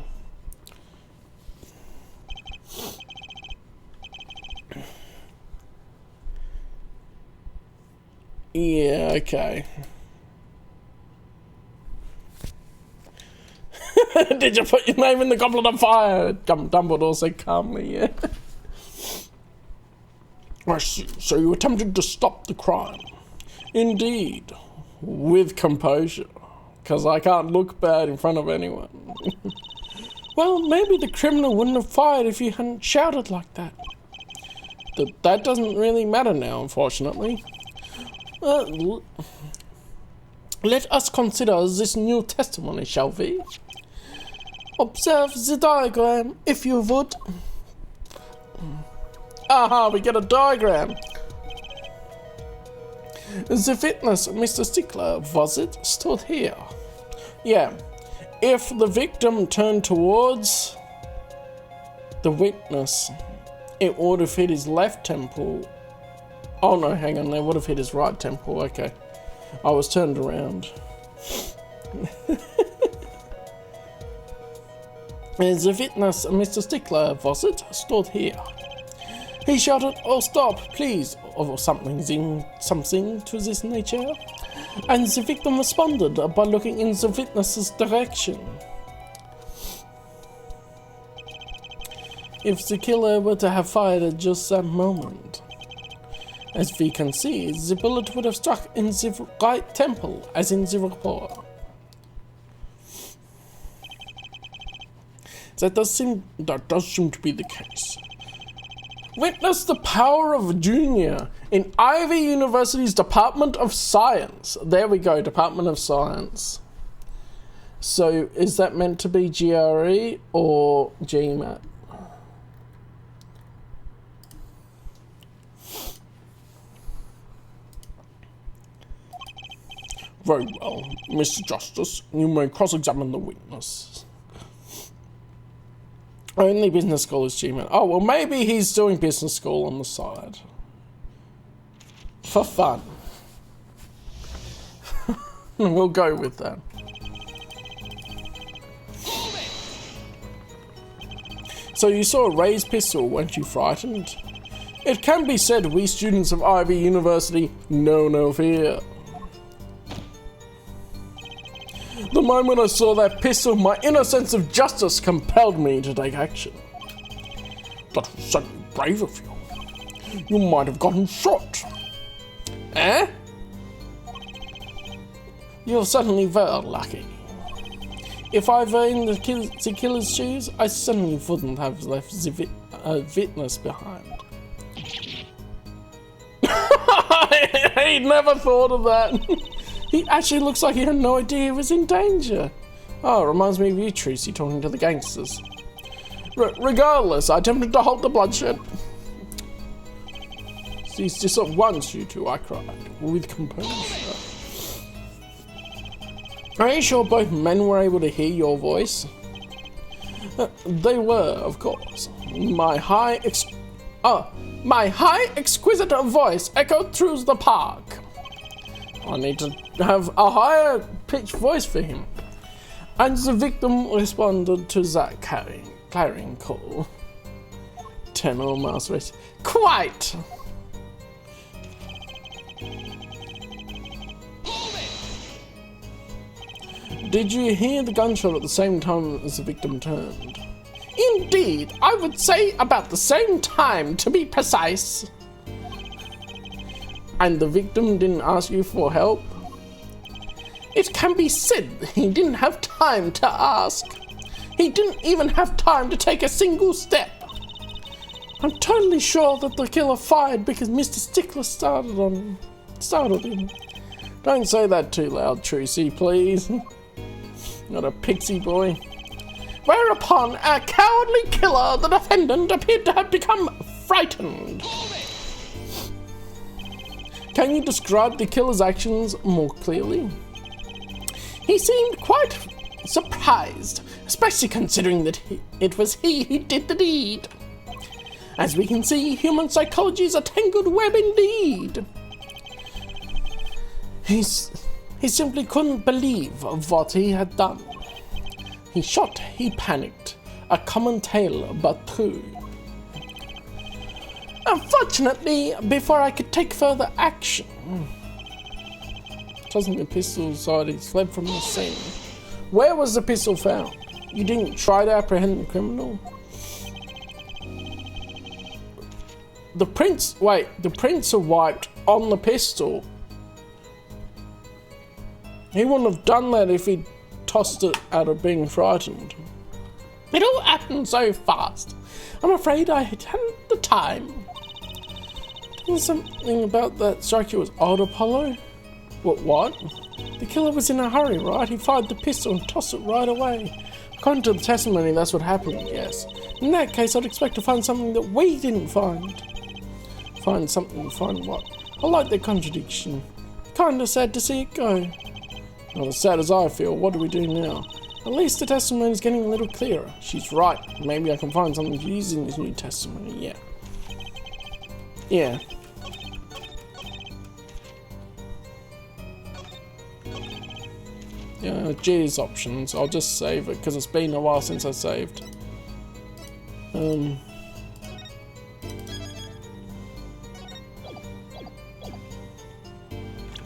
Yeah, okay. Did you put your name in the goblet of fire? Dumbledore said calmly, yeah. I see. So you attempted to stop the crime. Indeed. With composure. Because I can't look bad in front of anyone. Well, maybe the criminal wouldn't have fired if you hadn't shouted like that. That doesn't really matter now, unfortunately. Let us consider this new testimony, shall we? Observe the diagram, if you would. Aha, we get a diagram. The witness, Mr. Stickler, was it? Stood here. Yeah. If the victim turned towards the witness, it would have hit his left temple. Oh no, hang on, it would have hit his right temple. Okay. I was turned around. The witness, Mr. Stickler, was it? Stood here. He shouted, "Oh, stop, please," or something to this nature. And the victim responded by looking in the witness's direction. If the killer were to have fired at just that moment, as we can see, the bullet would have struck in the right temple, as in the report. That does seem to be the case. Witness the power of Junior in Ivy University's Department of Science. There we go, Department of Science. So, is that meant to be GRE or GMAT? Very well, Mr. Justice, you may cross-examine the witness. Only business school is GMAT. Oh, well, maybe he's doing business school on the side. For fun. We'll go with that. So you saw a raised pistol, weren't you frightened? It can be said we students of Ivy University know no fear. The moment I saw that pistol, my inner sense of justice compelled me to take action. That was certainly brave of you. You might have gotten shot. Eh? You're certainly very lucky. If I were in the killer's shoes, I certainly wouldn't have left the witness behind. He never thought of that. He actually looks like he had no idea he was in danger. Oh, it reminds me of you, Tracy, talking to the gangsters. Regardless, I attempted to halt the bloodshed. Cease just at once, you two, I cried, with composure. Are you sure both men were able to hear your voice? They were, of course. My high, exquisite voice echoed through the park. I need to have a higher pitched voice for him. And the victim responded to that clarion call. Tenor mouse race. Quite! Did you hear the gunshot at the same time as the victim turned? Indeed, I would say about the same time, to be precise. And the victim didn't ask you for help? It can be said he didn't have time to ask. He didn't even have time to take a single step. I'm totally sure that the killer fired because Mr. Stickler startled him. Don't say that too loud, Trucy, please. Not a pixie boy. Whereupon, a cowardly killer, the defendant, appeared to have become frightened. Can you describe the killer's actions more clearly? He seemed quite surprised, especially considering that it was he who did the deed. As we can see, human psychology is a tangled web indeed. He simply couldn't believe what he had done. He shot, he panicked. A common tale, but true. Unfortunately, before I could take further action... Tossing the pistol aside, he fled from the scene. Where was the pistol found? You didn't try to apprehend the criminal? The prints are wiped on the pistol. He wouldn't have done that if he'd tossed it out of being frightened. It all happened so fast. I'm afraid I hadn't the time. There's something about that strike was odd, Apollo. What? The killer was in a hurry, right? He fired the pistol and tossed it right away. According to the testimony, that's what happened, yes. In that case, I'd expect to find something that we didn't find. Find what? I like that contradiction. Kinda sad to see it go. Not as sad as I feel. What do we do now? At least the testimony is getting a little clearer. She's right. Maybe I can find something to use in this new testimony, yeah. G's options. I'll just save it because it's been a while since I saved.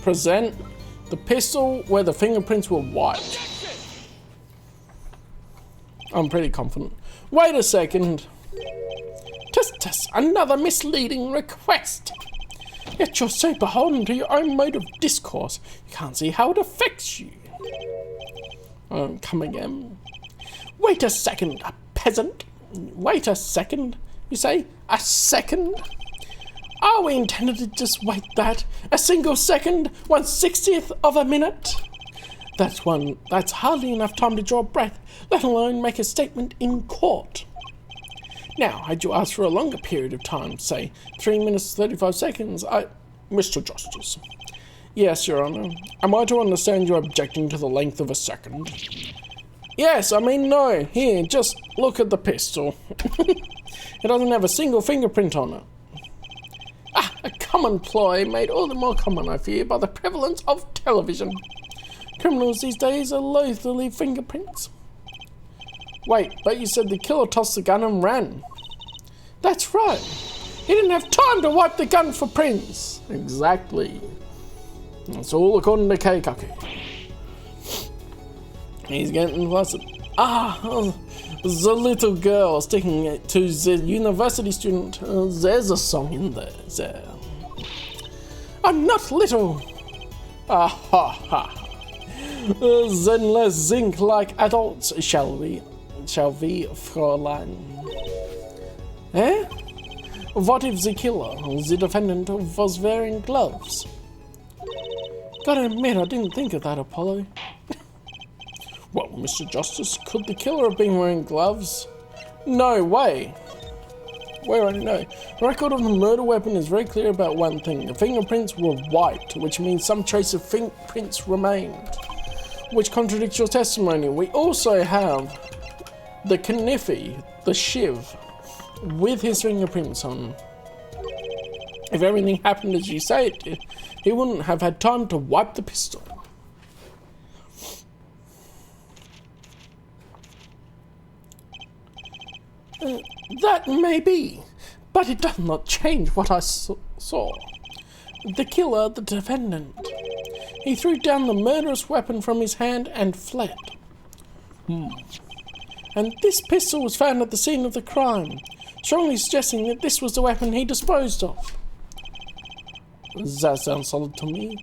Present the pistol where the fingerprints were white. I'm pretty confident. Wait a second. Tess, another misleading request. Yet you're so beholden to your own mode of discourse, you can't see how it affects you. Come again. Wait a second, a peasant. Wait a second. You say, a second? Are we intended to just wait that? A single second? 1/60th of a minute? That's hardly enough time to draw a breath, let alone make a statement in court. Now, had you asked for a longer period of time, say 3 minutes 35 seconds, Mr. Justice. Yes, Your Honour. Am I to understand you're objecting to the length of a second? Yes, I mean no. Here, just look at the pistol. It doesn't have a single fingerprint on it. A common ploy made all the more common, I fear, by the prevalence of television. Criminals these days are loath to leave fingerprints. Wait, but you said the killer tossed the gun and ran. That's right. He didn't have time to wipe the gun for prints. Exactly. That's all according to Keikaku. He's getting flustered. The little girl sticking it to the university student. There's a song in there. I'm not little. Then let's think like adults, shall we? Shall we, Fräulein? What if the killer, the defendant, was wearing gloves? Gotta admit, I didn't think of that, Apollo. Well, Mr. Justice, could the killer have been wearing gloves? No way. We already know. The record of the murder weapon is very clear about one thing. The fingerprints were white, which means some trace of fingerprints remained, which contradicts your testimony. We also have the Kniffy, the Shiv, with his fingerprints on. If everything happened as you say it did, he wouldn't have had time to wipe the pistol. That may be, but it does not change what I saw. The killer, the defendant, he threw down the murderous weapon from his hand and fled. And this pistol was found at the scene of the crime, strongly suggesting that this was the weapon he disposed of. That sounds solid to me.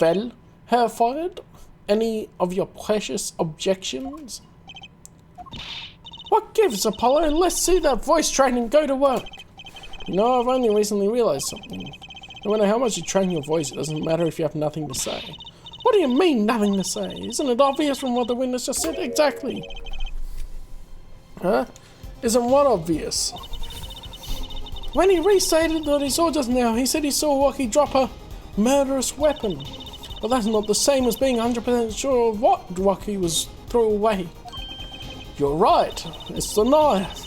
Well, Herr Ford, any of your precious objections? What gives, Apollo? Let's see that voice training go to work. You know, I've only recently realised something. No matter how much you train your voice, it doesn't matter if you have nothing to say. What do you mean, nothing to say? Isn't it obvious from what the witness just said? Exactly. Huh? Isn't what obvious? When he restated what he saw just now, he said he saw Rocky drop a murderous weapon. But that's not the same as being 100% sure of what Rocky was threw away. You're right, it's the knife.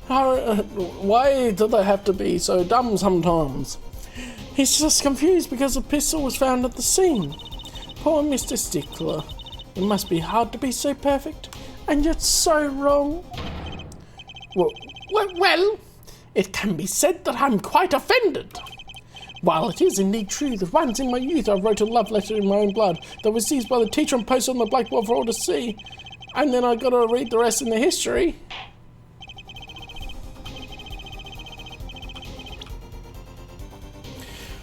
Why do they have to be so dumb sometimes? He's just confused because the pistol was found at the scene. Poor Mr. Stickler. It must be hard to be so perfect, and yet so wrong. Well, it can be said that I'm quite offended. While it is indeed true that once in my youth I wrote a love letter in my own blood that was seized by the teacher and posted on the blackboard for all to see, and then I gotta read the rest in the history.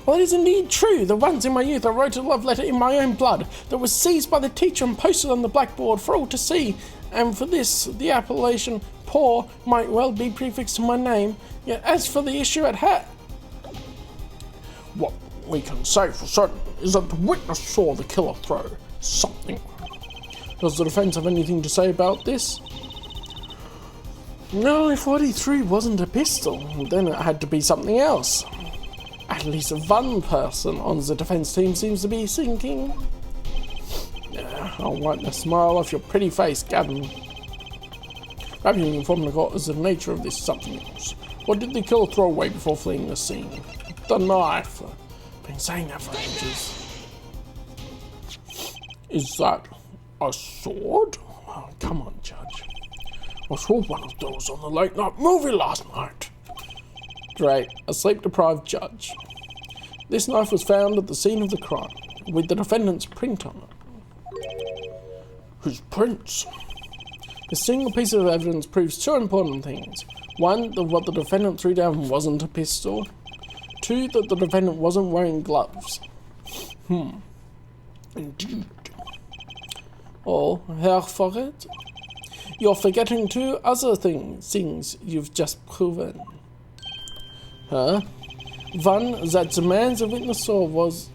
Well, it is indeed true that once in my youth I wrote a love letter in my own blood that was seized by the teacher and posted on the blackboard for all to see, and for this, the appellation poor might well be prefixed to my name. Yet as for the issue at hand, what we can say for certain is that the witness saw the killer throw something. Does the defense have anything to say about this? No, if what he threw wasn't a pistol, then it had to be something else. At least one person on the defense team seems to be thinking. I'll wipe the smile off your pretty face, Callum. Perhaps you can inform the court as to the nature of this something else. What did the killer throw away before fleeing the scene? The knife. I've been saying that for ages. Is that a sword? Oh, come on, Judge. I saw one of those on the late night movie last night. Great, a sleep-deprived judge. This knife was found at the scene of the crime, with the defendant's print on it. Whose prints? A single piece of evidence proves two important things. One, that what the defendant threw down wasn't a pistol. Two, that the defendant wasn't wearing gloves. Indeed. Or, Herr Forret, you're forgetting two other things you've just proven. Huh? One, that the man the witness saw was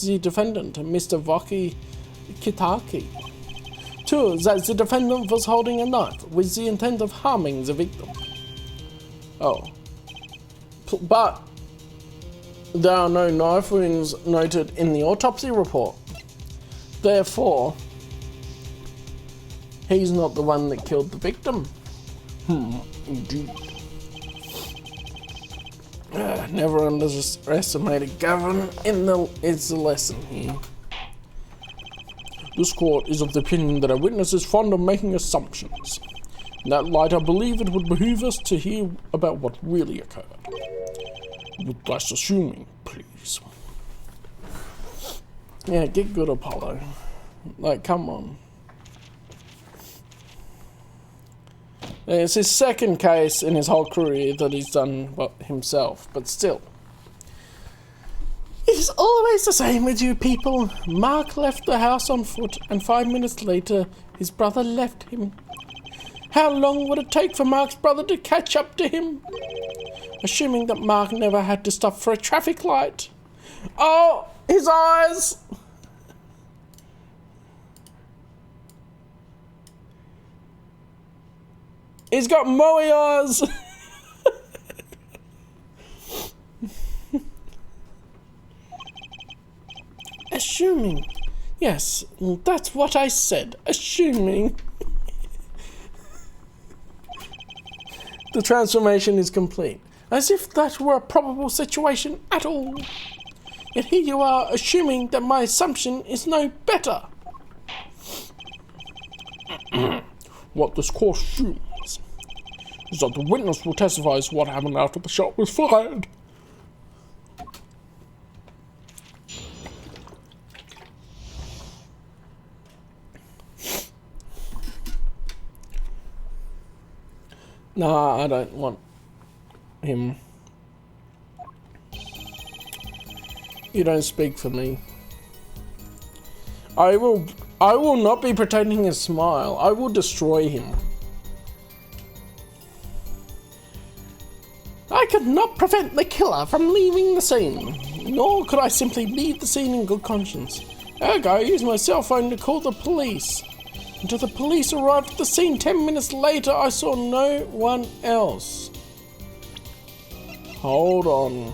the defendant, Mr. Rocky Kitaki. Two, that the defendant was holding a knife with the intent of harming the victim. Oh. But there are no knife wounds noted in the autopsy report. Therefore, he's not the one that killed the victim. Indeed. Never underestimate a governor is the lesson here. This court is of the opinion that a witness is fond of making assumptions. In that light, I believe it would behoove us to hear about what really occurred. With less assuming, please. Yeah, get good, Apollo. Like, come on. It's his second case in his whole career that he's done himself, but still. It is always the same with you people. Mark left the house on foot, and 5 minutes later, his brother left him. How long would it take for Mark's brother to catch up to him? Assuming that Mark never had to stop for a traffic light. Oh, his eyes! He's got moe eyes! Assuming. Yes, that's what I said. Assuming. The transformation is complete. As if that were a probable situation at all. Yet here you are assuming that my assumption is no better. What this court assumes is that the witness will testify as to what happened after the shot was fired. Nah, I don't want him. You don't speak for me. I will not be pretending a smile. I will destroy him. I could not prevent the killer from leaving the scene, nor could I simply leave the scene in good conscience. Ergo, I used my cell phone to call the police. Until the police arrived at the scene 10 minutes later, I saw no one else. Hold on.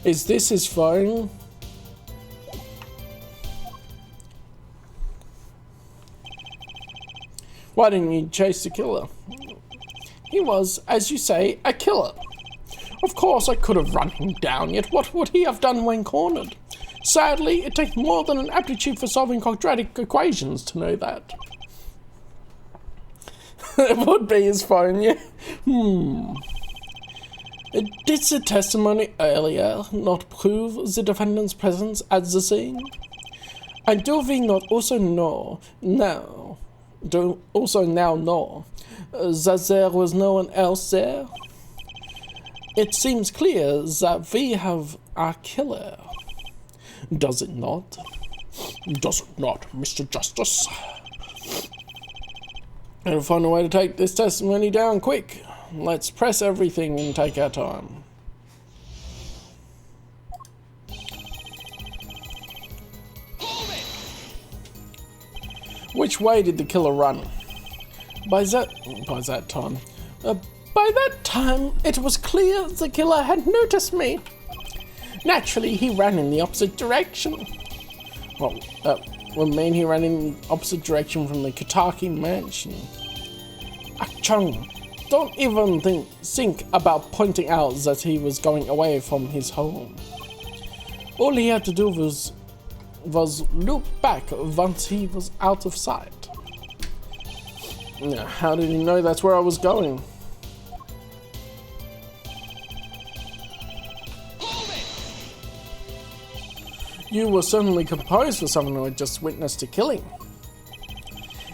Is this his phone? Why didn't you chase the killer? He was, as you say, a killer. Of course I could have run him down, yet what would he have done when cornered? Sadly, it takes more than an aptitude for solving quadratic equations to know that. It would be his phone, yeah? Did the testimony earlier not prove the defendant's presence at the scene? And do we not also know now that there was no one else there? It seems clear that we have a killer. Does it not? Does it not, Mr. Justice? Gotta find a way to take this testimony down quick. Let's press everything and take our time. Which way did the killer run? By that time, it was clear the killer had noticed me. Naturally, he ran in the opposite direction. Well, he ran in the opposite direction from the Kataki mansion. Achung, don't even think about pointing out that he was going away from his home. All he had to do was look back once he was out of sight. Now, how did he know that's where I was going? You were certainly composed for someone who had just witnessed a killing.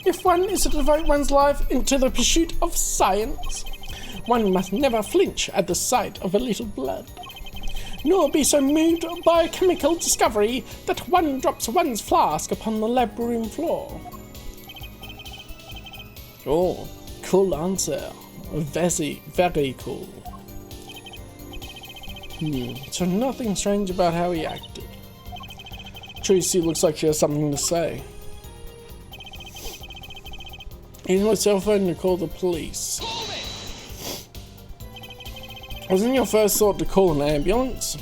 If one is to devote one's life into the pursuit of science, one must never flinch at the sight of a little blood, nor be so moved by a chemical discovery that one drops one's flask upon the lab room floor. Oh, cool answer. Very, very cool. So nothing strange about how he acted. Tracy looks like she has something to say. Use my cell phone to call the police. Wasn't your first thought to call an ambulance?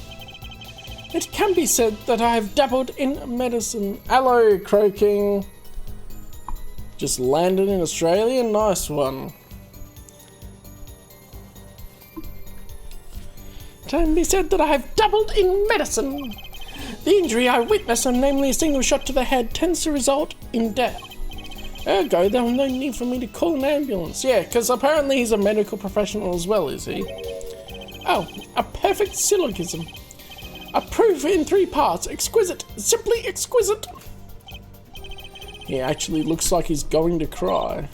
It can be said that I have dabbled in medicine. Hello, croaking. Just landed in Australia? Nice one. It can be said that I have dabbled in medicine. The injury I witnessed, namely a single shot to the head, tends to result in death. Ergo, there was no need for me to call an ambulance. Yeah, because apparently he's a medical professional as well, is he? Oh, a perfect syllogism. A proof in 3 parts. Exquisite. Simply exquisite. He actually looks like he's going to cry.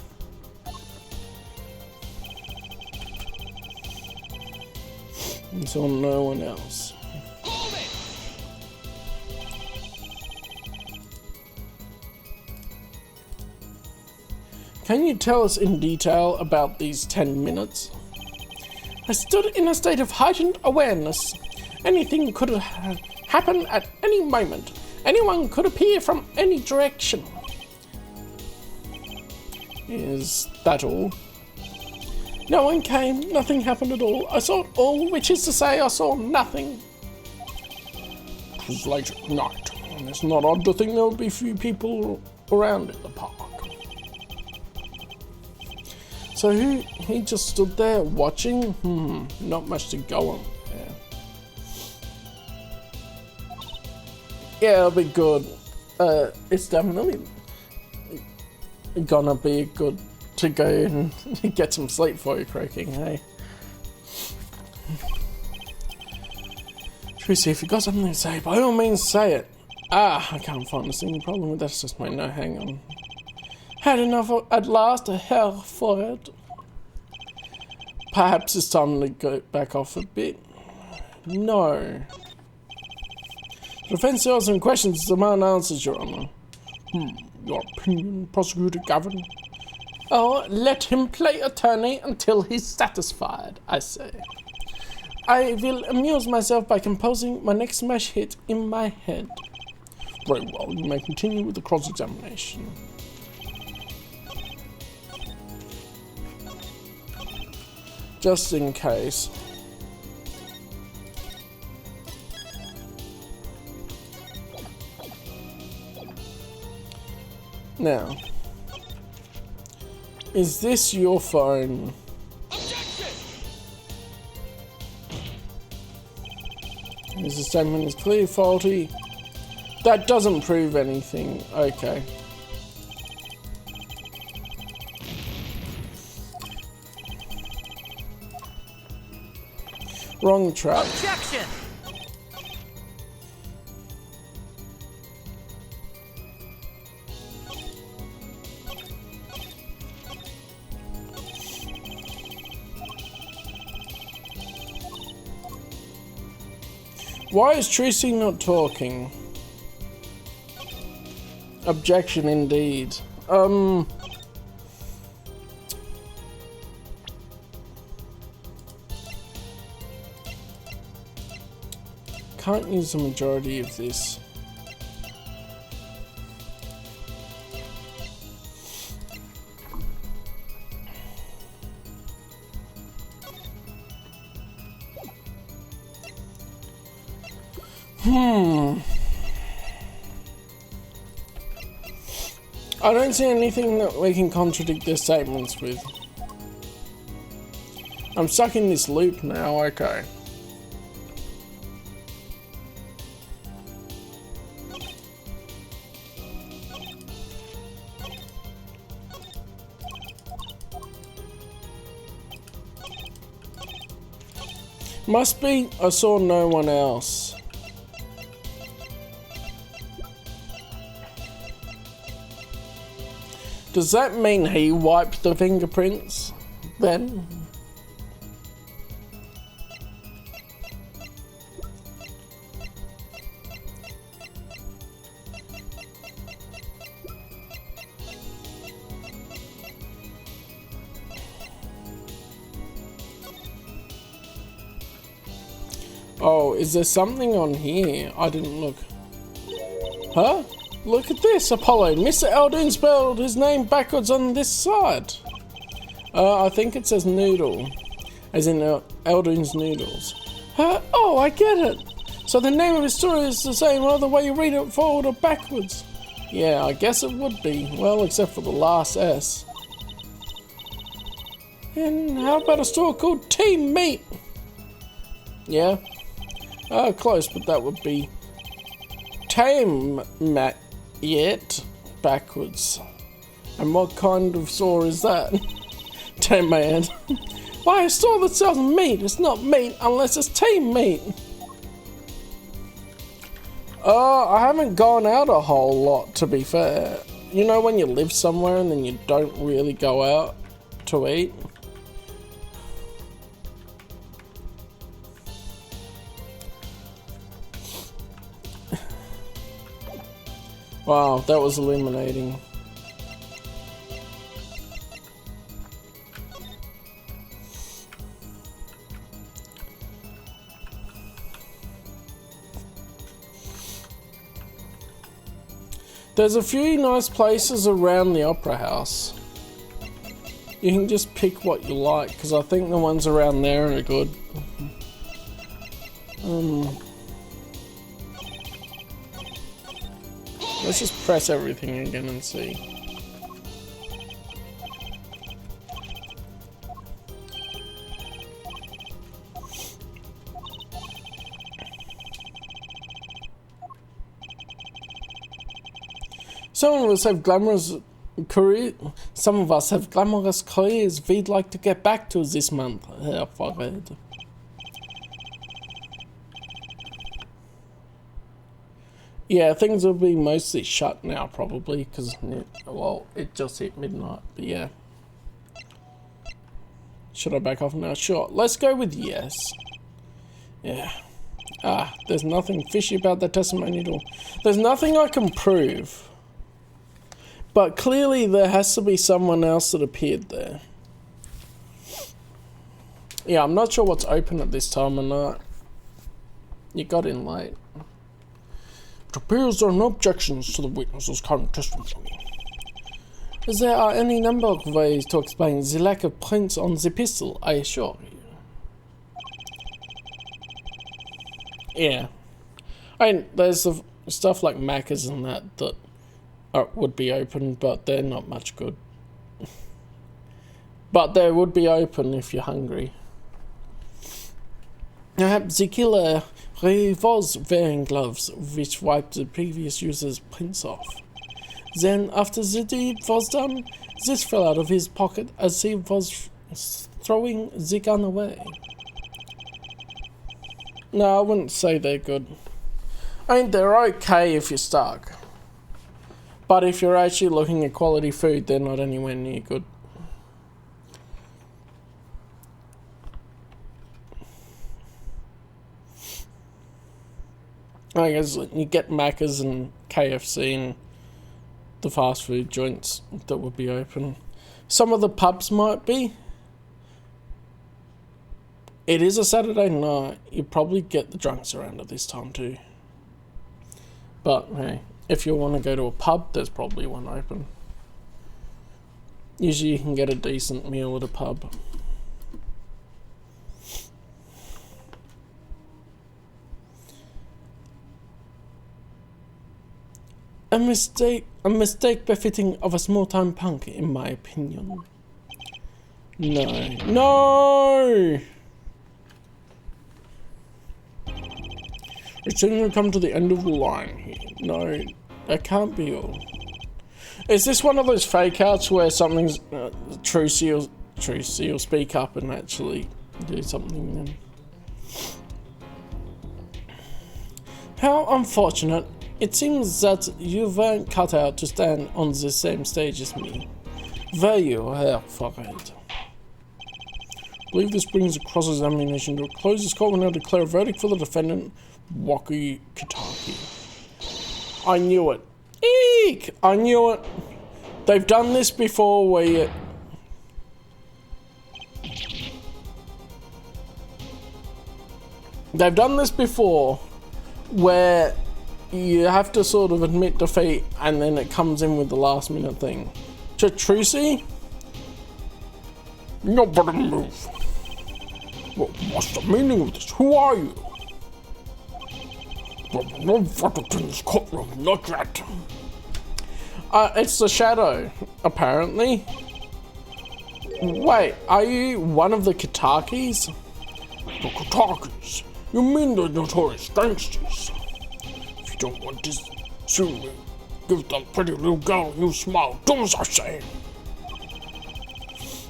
And so no one else. Can you tell us in detail about these 10 minutes? I stood in a state of heightened awareness. Anything could happen at any moment. Anyone could appear from any direction. Is that all? No one came, nothing happened at all. I saw it all, which is to say I saw nothing. It was late at night, and it's not odd to think there would be few people around in the park. So he just stood there watching? Not much to go on there. Yeah, it'll be good. It's definitely gonna be good to go and get some sleep for you, croaking, hey? Tracy, if you got something to say, by all means say it. I can't find a single problem with that system. Wait, no, hang on. Had enough at last, a hell for it. Perhaps it's time to go back off a bit. No. The defense asks some questions, demand answers, Your Honour. Your opinion, Prosecutor Gavin? Oh, let him play attorney until he's satisfied, I say. I will amuse myself by composing my next smash hit in my head. Very well, you may continue with the cross-examination. Just in case. Now, is this your phone? Is the statement is clear faulty? That doesn't prove anything. Okay. Wrong track. Objection! Why is Tracy not talking? Objection indeed. Can't use the majority of this. I don't see anything that we can contradict their statements with. I'm stuck in this loop now, okay. Must be, I saw no one else. Does that mean he wiped the fingerprints then? Oh, is there something on here? I didn't look. Huh? Look at this, Apollo. Mr. Eldoon spelled his name backwards on this side. I think it says noodle. As in Eldoon's noodles. Huh? Oh, I get it. So the name of his story is the same whether way you read it, forward or backwards. Yeah, I guess it would be. Well, except for the last S. And how about a store called Team Meat? Yeah. Close, but that would be Tame Mat Yet backwards. And what kind of store is that? Tame Man. Why, a store that sells meat? It's not meat unless it's team meat. I haven't gone out a whole lot, to be fair. You know when you live somewhere and then you don't really go out to eat? Wow, that was illuminating. There's a few nice places around the Opera House. You can just pick what you like, because I think the ones around there are good. Let's just press everything again and see. Some of us have glamorous careers we'd like to get back to this month. Yeah, fuck it. Yeah, things will be mostly shut now, probably, because, well, it just hit midnight, but yeah. Should I back off now? Sure, let's go with yes. Yeah. There's nothing fishy about that testimonial. There's nothing I can prove. But clearly there has to be someone else that appeared there. Yeah, I'm not sure what's open at this time of night. You got in late. It appears there are no objections to the witness's current testimony. There are any number of ways to explain the lack of prints on the pistol, I assure you. Yeah. I mean, there's the stuff like Macca's and that would be open, but they're not much good. But they would be open if you're hungry. Perhaps the killer was wearing gloves which wiped the previous user's prints off. Then, after the deed was done, this fell out of his pocket as he was throwing the gun away. No, I wouldn't say they're good. I mean, they're okay if you're stuck. But if you're actually looking at quality food, they're not anywhere near good. I guess you get Macca's and KFC and the fast food joints that would be open. Some of the pubs might be. It is a Saturday night. You probably get the drunks around at this time too. But hey, if you want to go to a pub, there's probably one open. Usually you can get a decent meal at a pub. A mistake befitting of a small-time punk, in my opinion. No! It seems we've come to the end of the line here. No, that can't be all. Is this one of those fake outs where something's Trucy will speak up and actually do something then? How unfortunate. It seems that you weren't cut out to stand on the same stage as me. There you are for it. I believe this brings the cross-examination to a close. This court will now declare a verdict for the defendant, Waki Kitaki. I knew it. Eek! I knew it. They've done this before where They've done this before where you have to sort of admit defeat and then it comes in with the last minute thing. Trucy? Nobody move. What's the meaning of this? Who are you? No verdict in this courtroom, not yet. It's the Shadow, apparently. Wait, are you one of the Kitakis? The Kitakis? You mean the notorious gangsters? If you don't want to sue me, give that pretty little girl you smile. Do as I say.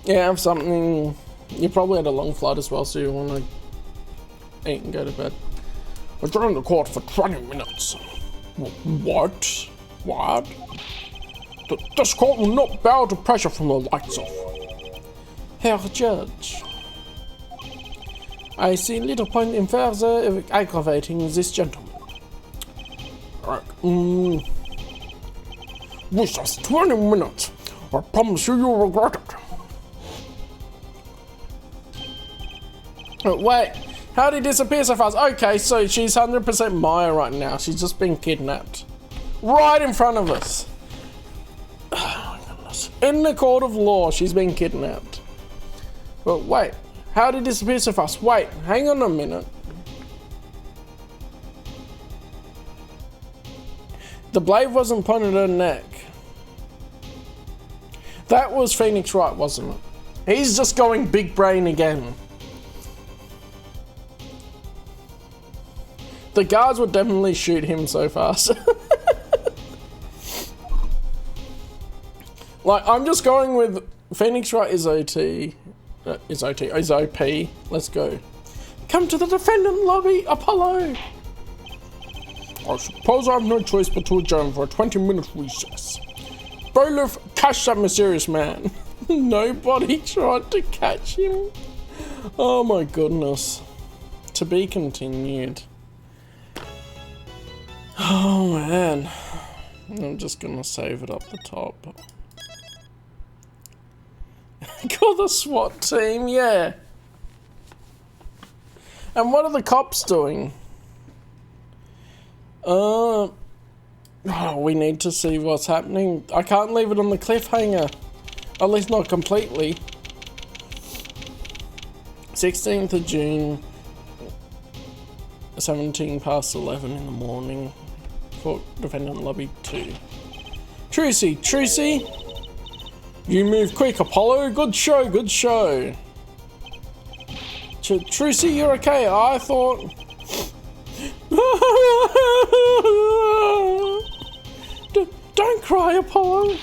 Yeah, I have something. You probably had a long flight as well, so you want to eat and go to bed. Adjourn the court for 20 minutes. What? What? This court will not bow to pressure from the lights off. Herr Judge, I see little point in further aggravating this gentleman. This is 20 minutes. I promise you'll regret it. Wait, how did he disappear so fast? Okay, so she's 100% Maya right now. She's just been kidnapped. Right in front of us. Oh my goodness. In the court of law, she's been kidnapped. But wait, how did he disappear so fast? Wait, hang on a minute. The blade wasn't pointed at her neck. That was Phoenix Wright, wasn't it? He's just going big brain again. The guards would definitely shoot him so fast. Like, I'm just going with Phoenix Wright is OT. Is OP. Let's go. Come to the defendant lobby, Apollo. I suppose I have no choice but to adjourn for a 20-minute recess. Bailiff, catch that mysterious man. Nobody tried to catch him. Oh my goodness. To be continued. Oh man, I'm just gonna save it up the top. Call the SWAT team, yeah. And what are the cops doing? We need to see what's happening. I can't leave it on the cliffhanger. At least not completely. 16th of June, 17 past 11 in the morning. Court defendant lobby 2. Trucy! You move quick, Apollo. Good show, good show. Trucy, you're okay. I thought... Don't cry, Apollo.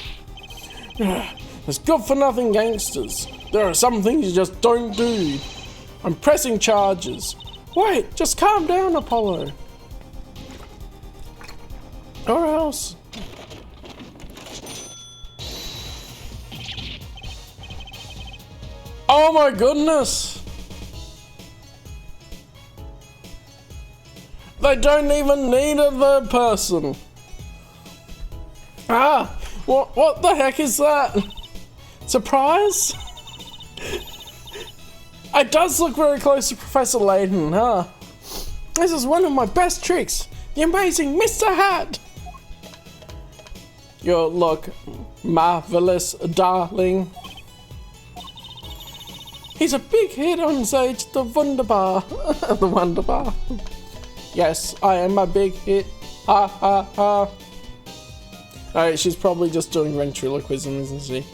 There's good-for-nothing gangsters. There are some things you just don't do. I'm pressing charges. Wait, just calm down, Apollo. Or else. Oh my goodness. They don't even need a third person. Ah, what the heck is that? Surprise? It does look very close to Professor Layton, huh? This is one of my best tricks. The amazing Mr. Hat. You look marvelous, darling. He's a big hit on stage, the Wunderbar. The Wunderbar. Yes, I am a big hit. Ha ha ha. Alright, she's probably just doing ventriloquism, isn't she?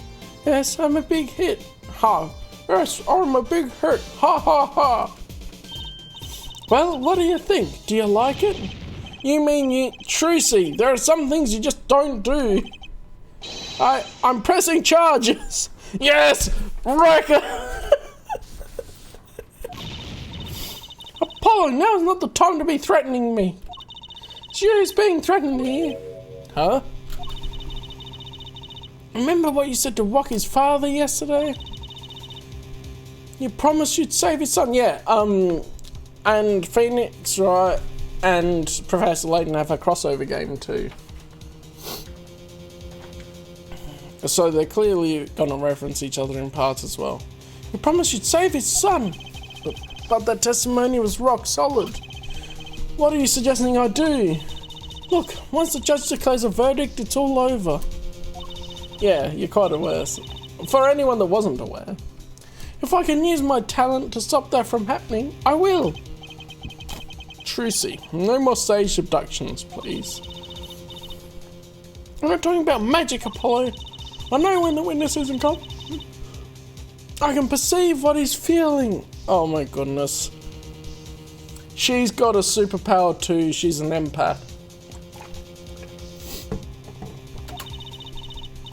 Yes, I'm a big hit. Ha. Yes, I'm a big hit. Ha ha ha. Well, what do you think? Do you like it? You mean you... Trucy, there are some things you just don't do. I'm pressing charges. Yes! Wrecker! Apollo, now's not the time to be threatening me. Who's being threatened here? Huh? Remember what you said to Rocky's father yesterday? You promised you'd save his son. Yeah, and Phoenix, right, and Professor Layton have a crossover game too. So they're clearly gonna reference each other in parts as well. You promised you'd save his son, but that testimony was rock solid. What are you suggesting I do? Look, once the judge declares a verdict, it's all over. Yeah, you're quite aware. For anyone that wasn't aware. If I can use my talent to stop that from happening, I will. Trucy, no more stage abductions, please. I'm not talking about magic, Apollo. I know when the witness isn't competent. I can perceive what he's feeling. Oh my goodness. She's got a superpower too. She's an empath.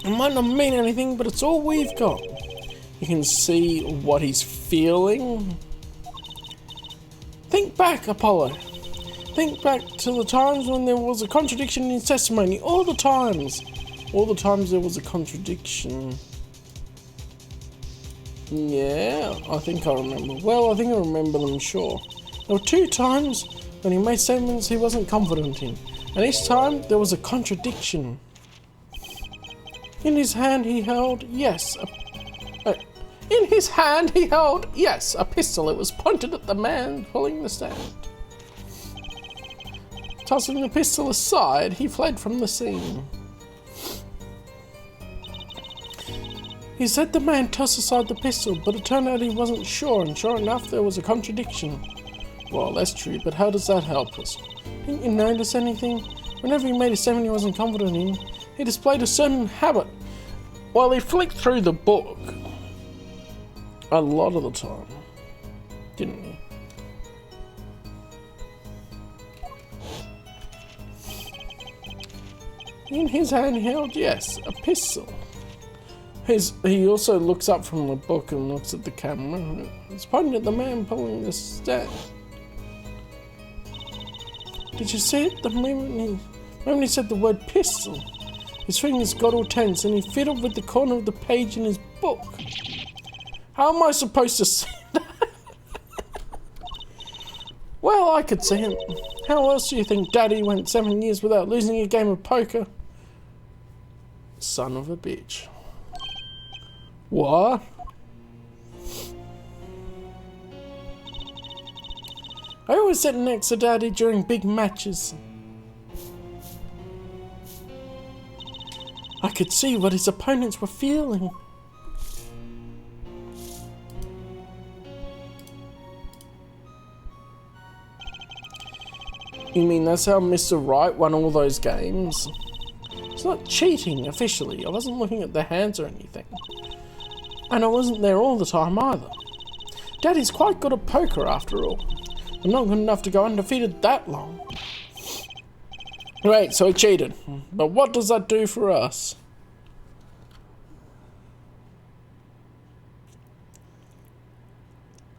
It might not mean anything, but it's all we've got. You can see what he's feeling. Think back, Apollo. Think back to the times when there was a contradiction in his testimony. All the times. All the times there was a contradiction. Yeah, I think I remember. Well, I think I remember them, sure. There were 2 times when he made statements he wasn't confident in. And each time there was a contradiction. In his hand he held, yes, a pistol. It was pointed at the man pulling the stand. Tossing the pistol aside, he fled from the scene. He said the man tossed aside the pistol, but it turned out he wasn't sure, and sure enough there was a contradiction. Well, that's true, but how does that help us? Didn't you notice anything? Whenever he made a statement he wasn't confident in, he displayed a certain habit. Well, he flicked through the book a lot of the time, didn't he? In his hand held, yes, a pistol. He also looks up from the book and looks at the camera. It's pointing at the man pulling the stand. Did you see it? The moment he said the word pistol, his fingers got all tense and he fiddled with the corner of the page in his book. How am I supposed to see that? Well, I could see him. How else do you think Daddy went 7 years without losing a game of poker? Son of a bitch. What? I always sit next to Daddy during big matches. I could see what his opponents were feeling. You mean that's how Mr. Right won all those games? It's not cheating officially. I wasn't looking at their hands or anything. And I wasn't there all the time either. Daddy's quite good at poker after all. I'm not good enough to go undefeated that long. Right, so he cheated. But what does that do for us?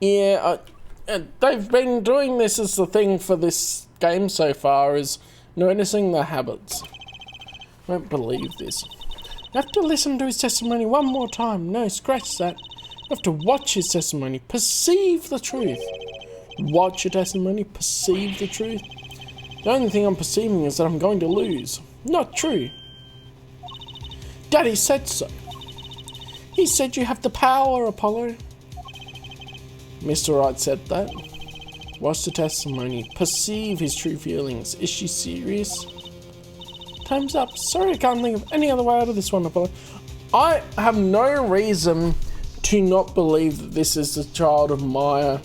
Yeah, they've been doing this as the thing for this game so far, is noticing the habits. I don't believe this. You have to listen to his testimony one more time. No, scratch that. You have to watch his testimony. Perceive the truth. Watch your testimony. Perceive the truth. The only thing I'm perceiving is that I'm going to lose. Not true. Daddy said so. He said you have the power, Apollo. Mr. Wright said that. Watch the testimony. Perceive his true feelings. Is she serious? Time's up. Sorry, I can't think of any other way out of this one, Apollo. I have no reason to not believe that this is the child of Maya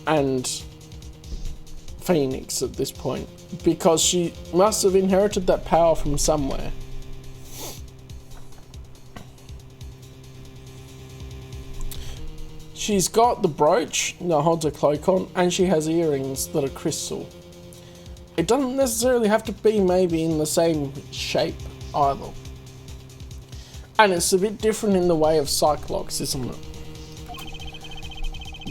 and Phoenix at this point, because she must have inherited that power from somewhere. She's got the brooch that holds her cloak on, and she has earrings that are crystal. It doesn't necessarily have to be maybe in the same shape either. And it's a bit different in the way of Cyclops, isn't it?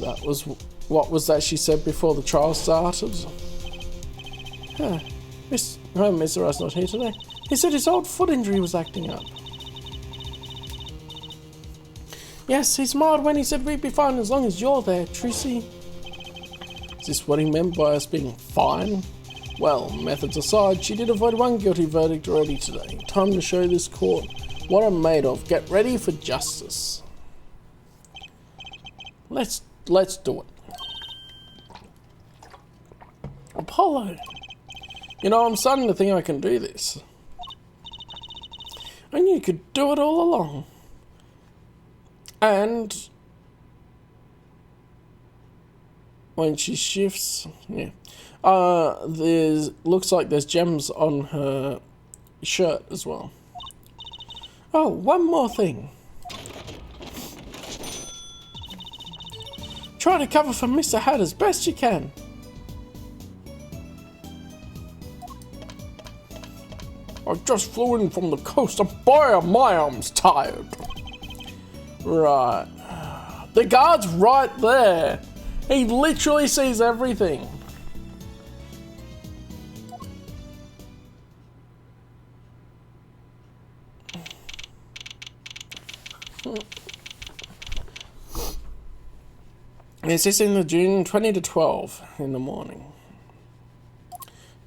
That was, what was that she said before the trial started? Mr. Wright's not here today. He said his old foot injury was acting up. Yes, he smiled when he said we'd be fine as long as you're there, Tracy. Is this what he meant by us being fine? Well, methods aside, she did avoid one guilty verdict already today. Time to show this court what I'm made of. Get ready for justice. Let's do it. Apollo. You know, I'm starting to think I can do this. And you could do it all along. And when she shifts, yeah. Looks like there's gems on her shirt as well. Oh, one more thing. Try to cover for Mr. Hatt as best you can. I just flew in from the coast and boy, my arm's tired. Right. The guard's right there. He literally sees everything. Is this in the June 20 to 12 in the morning?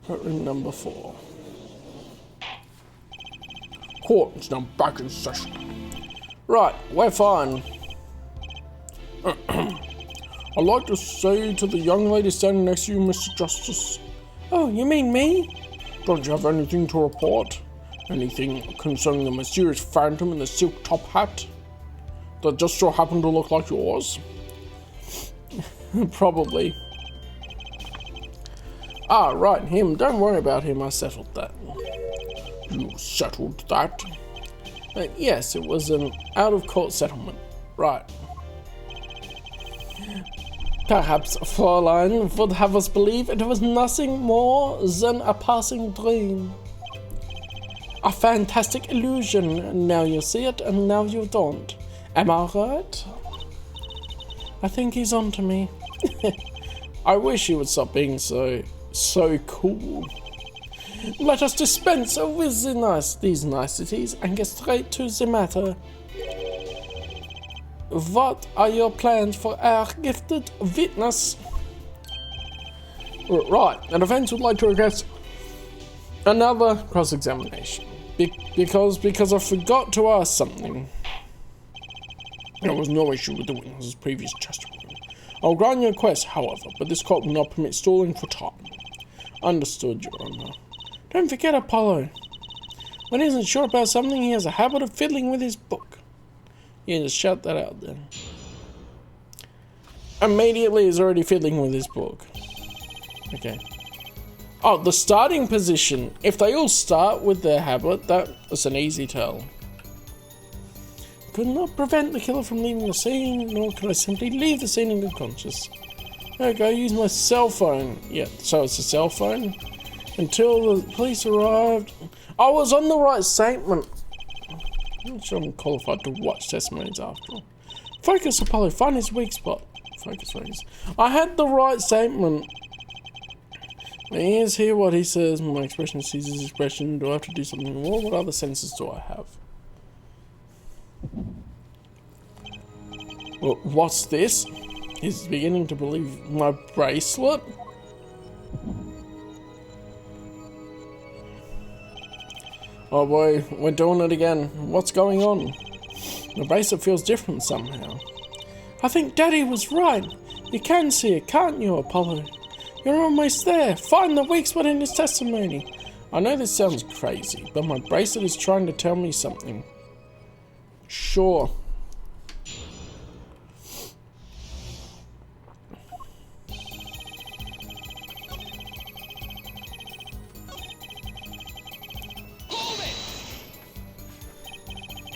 Room number 4. Court is now back in session. Right, we're fine. I'd like to say to the young lady standing next to you, Mr. Justice. Oh, you mean me? Don't you have anything to report? Anything concerning the mysterious phantom in the silk top hat? That just so happened to look like yours? Probably. Ah, right, him. Don't worry about him, I settled that. You settled that? Yes, it was an out-of-court settlement. Right. Perhaps Fräulein would have us believe it was nothing more than a passing dream. A fantastic illusion. Now you see it and now you don't. Am I right? I think he's on to me. I wish he would stop being so cool. Let us dispense with these niceties and get straight to the matter. What are your plans for our gifted witness? Right, the defense would like to request another cross-examination. Because I forgot to ask something. There was no issue with the witness's previous testimony. I'll grant your request, however, but this court will not permit stalling for time. Understood, Your Honor. Don't forget Apollo. When he isn't sure about something, he has a habit of fiddling with his book. Yeah, just shout that out then. Immediately he's already fiddling with his book. Okay. Oh, the starting position. If they all start with their habit, that's an easy tell. Could not prevent the killer from leaving the scene, nor could I simply leave the scene in good conscience. There we go, use my cell phone. Yeah, so it's a cell phone. Until the police arrived. I was on the right statement. I'm not sure I'm qualified to watch testimonies after all. Focus, Apollo, find his weak spot. Focus. I had the right statement. Here's here what he says. My expression sees his expression. Do I have to do something more? What other senses do I have? Well, what's this? He's beginning to believe my bracelet? Oh boy, we're doing it again. What's going on? The bracelet feels different somehow. I think Daddy was right. You can see it, can't you, Apollo? You're almost there. Find the weak spot in his testimony. I know this sounds crazy, but my bracelet is trying to tell me something. Sure.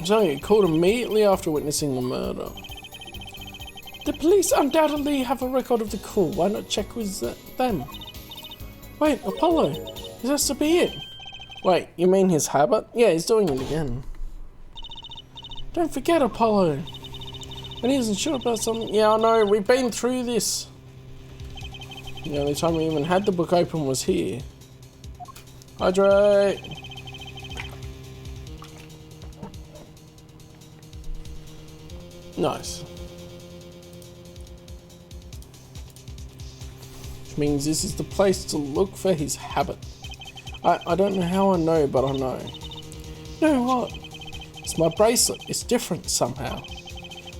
So you called immediately after witnessing the murder. The police undoubtedly have a record of the call. Why not check with them? Wait, Apollo. This has to be it. Wait, you mean his habit? Yeah, he's doing it again. Don't forget, Apollo. When he isn't sure about something. Yeah, I know. We've been through this. The only time we even had the book open was here. Hydrate. Nice. Which means this is the place to look for his habit. I don't know how I know, but I know. You know what? It's my bracelet. It's different somehow.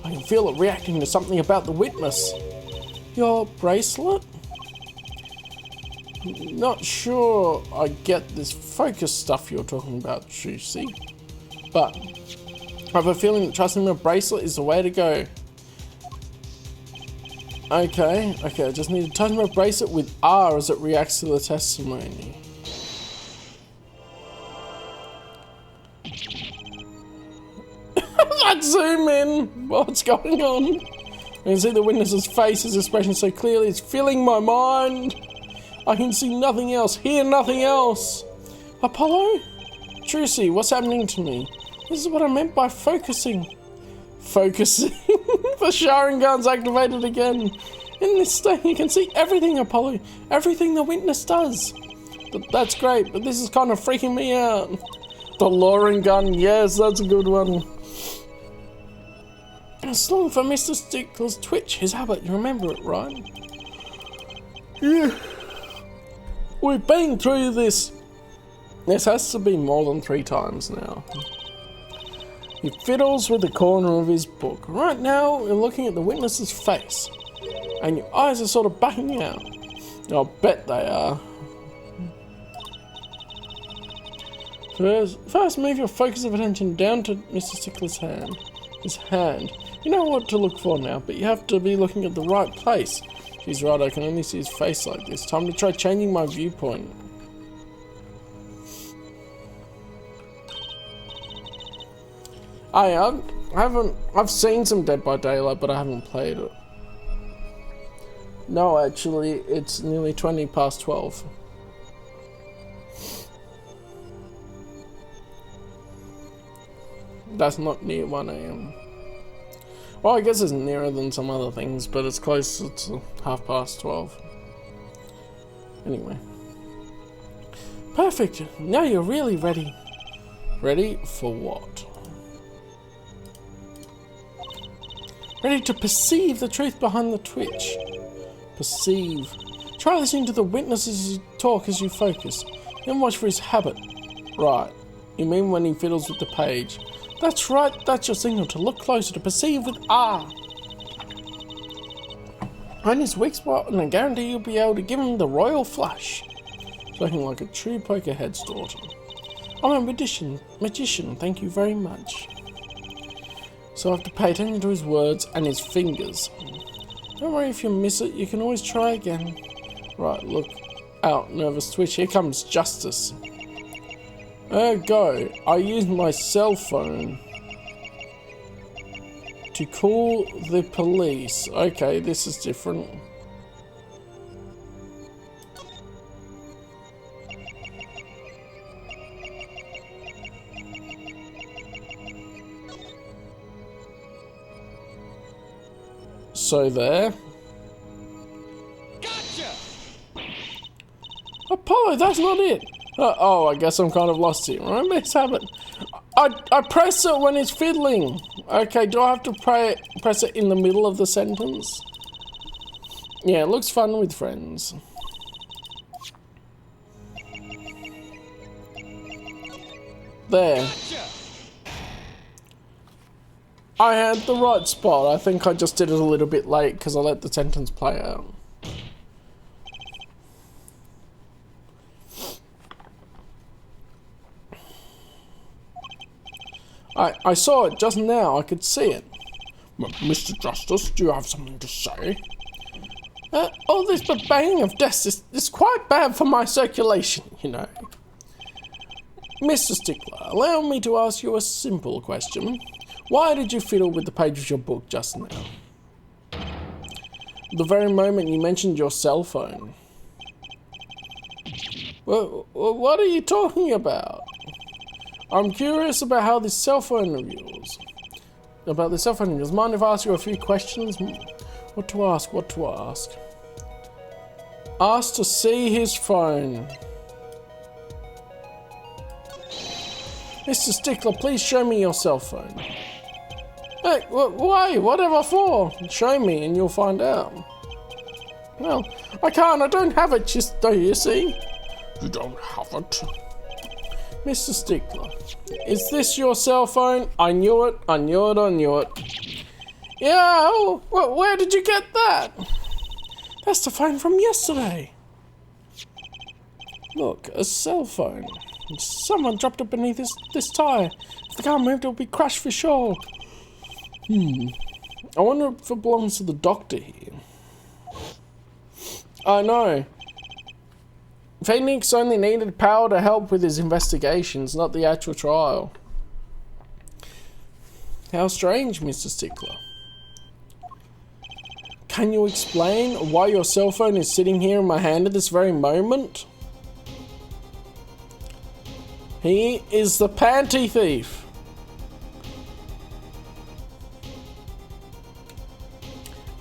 I can feel it reacting to something about the witness. Your bracelet? Not sure I get this focus stuff you're talking about, Juicy. But I have a feeling that trusting my bracelet is the way to go. Okay, I just need to touch my bracelet with R as it reacts to the testimony. Let's zoom in! What's going on? I can see the witness's face, his expression so clearly, it's filling my mind. I can see nothing else, hear nothing else. Apollo? Trucy, what's happening to me? This is what I meant by focusing. Focusing? The Sharingan's activated again. In this state, you can see everything, Apollo. Everything the witness does. That's great, but this is kind of freaking me out. The luring gun, yes, that's a good one. It's long for Mr. Stickler's twitch, his habit, you remember it, right? Yeah. We've been through this. This has to be more than 3 times now. He fiddles with the corner of his book. Right now, you're looking at the witness's face. And your eyes are sort of backing out. I'll bet they are. First move your focus of attention down to Mr. Stickler's hand. His hand. You know what to look for now, but you have to be looking at the right place. He's right, I can only see his face like this. Time to try changing my viewpoint. I've seen some Dead by Daylight, but I haven't played it. No, actually, it's nearly 20 past 12. That's not near 1 AM. Well, I guess it's nearer than some other things, but it's closer to 12:30. Anyway. Perfect. Now you're really ready. Ready for what? Ready to perceive the truth behind the twitch. Perceive. Try listening to the witnesses talk as you focus. Then watch for his habit. Right. You mean when he fiddles with the page. That's right, that's your signal to look closer, to perceive with R. Find his weak spot and I guarantee you'll be able to give him the royal flush. Looking like a true poker head's daughter. I'm a magician, thank you very much. So I have to pay attention to his words and his fingers. Don't worry if you miss it, you can always try again. Right, look out, nervous twitch, here comes justice. Go. I used my cell phone to call the police. Okay, this is different. So there. Gotcha! Apollo, that's not it. Oh, I guess I'm kind of lost here. Remember his habit? I press it when it's fiddling. Okay, do I have to press it in the middle of the sentence? Yeah, it looks fun with friends. There. I had the right spot. I think I just did it a little bit late because I let the sentence play out. I saw it just now. I could see it. Mr. Justice, do you have something to say? All this banging of desks is quite bad for my circulation, you know. Mr. Stickler, allow me to ask you a simple question. Why did you fiddle with the page of your book just now? The very moment you mentioned your cell phone. Well, what are you talking about? I'm curious about how this cell phone of yours. Mind if I ask you a few questions? What to ask? Ask to see his phone. Mr. Stickler, please show me your cell phone. Hey, why? Whatever for? Show me and you'll find out. Well, I can't. I don't have it, don't you see? You don't have it? Mr. Stickler, is this your cell phone? I knew it. Yeah, where did you get that? That's the phone from yesterday. Look, a cell phone. Someone dropped it beneath this tire. If the car moved, it'll be crushed for sure. I wonder if it belongs to the doctor here. I know. Phoenix only needed power to help with his investigations, not the actual trial. How strange, Mr. Stickler. Can you explain why your cell phone is sitting here in my hand at this very moment? He is the panty thief.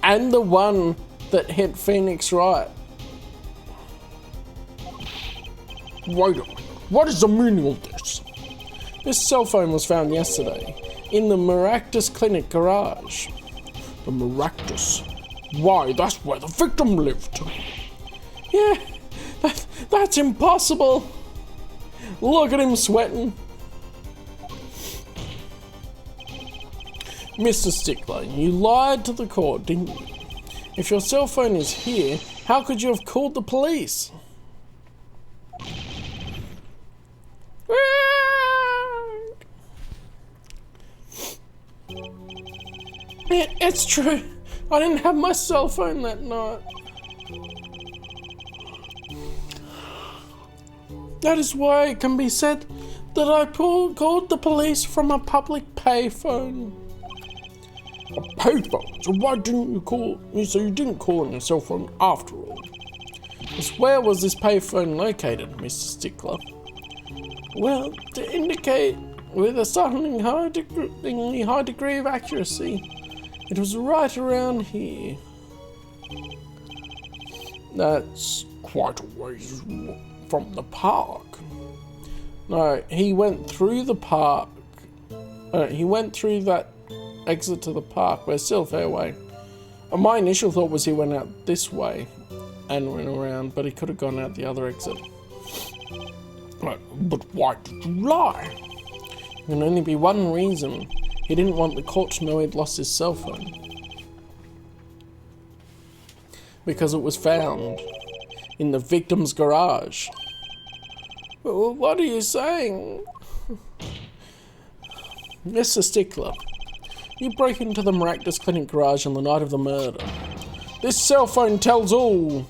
And the one that hit Phoenix right. Wait a minute. What is the meaning of this? This cell phone was found yesterday in the Maractus Clinic garage. The Maractus? Why, that's where the victim lived. Yeah, that's impossible. Look at him sweating. Mr. Stickler, you lied to the court, didn't you? If your cell phone is here, how could you have called the police? It's true. I didn't have my cell phone that night. That is why it can be said that I called the police from a public payphone. A payphone? So why didn't you call? So you didn't call on your cell phone after all? Because where was this payphone located, Mr. Stickler? Well, to indicate with a startlingly high degree of accuracy, it was right around here. That's quite a ways from the park. No, he went through the park. He went through that exit to the park, but it's still a fair way. My initial thought was he went out this way and went around, but he could have gone out the other exit. But why did you lie? There can only be one reason. He didn't want the court to know he'd lost his cell phone. Because it was found in the victim's garage. Well, what are you saying? Mr. Stickler, you broke into the Maractus Clinic garage on the night of the murder. This cell phone tells all.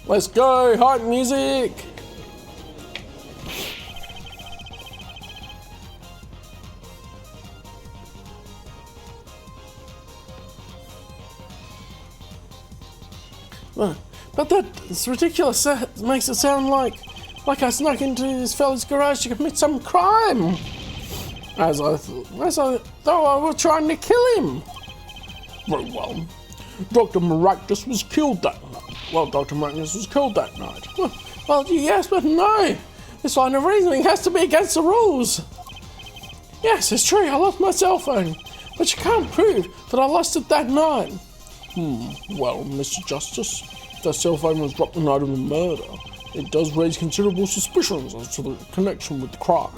Let's go, hype music! But that's ridiculous. That makes it sound like I snuck into this fella's garage to commit some crime. As I thought I was trying to kill him. Very well. Dr. Maractus was killed that night. Well, Dr. Maractus was killed that night. Well, yes, but no. This line of reasoning has to be against the rules. Yes, it's true, I lost my cell phone. But you can't prove that I lost it that night. Well, Mr. Justice, if the cell phone was dropped the night of the murder, It does raise considerable suspicions as to the connection with the crime.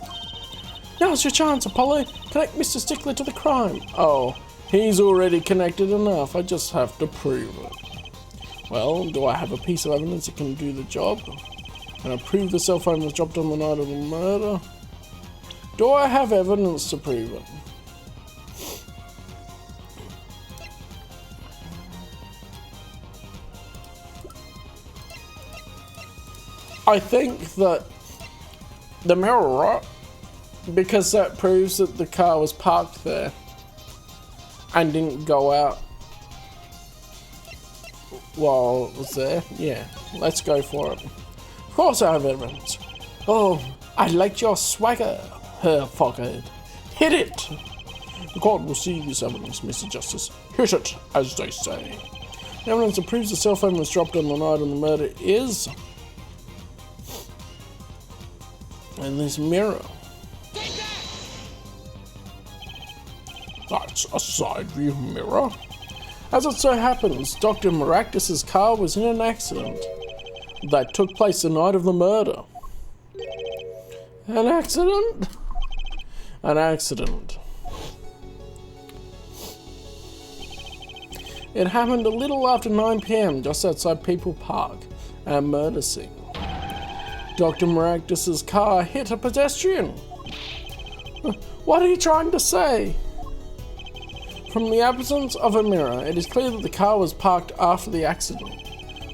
Now's your chance, Apollo. Connect Mr. Stickler to the crime. Oh, he's already connected enough. I just have to prove it. Well, do I have a piece of evidence that can do the job? Can I prove the cell phone was dropped on the night of the murder? Do I have evidence to prove it? I think that the mirror, right? Because that proves that the car was parked there and didn't go out while it was there. Yeah, let's go for it. Of course I have evidence. Oh, I liked your swagger, Herr Foghead. Hit it! The court will see this evidence, Mr. Justice. Hit it, as they say. The evidence that proves the cell phone was dropped on the night of the murder is in this mirror. That's a side view mirror. As it so happens, Dr. Maractus's car was in an accident that took place the night of the murder. An accident? An accident. It happened a little after 9 PM just outside People Park, a murder scene. Dr. Maractus's car hit a pedestrian. What are you trying to say? From the absence of a mirror, it is clear that the car was parked after the accident,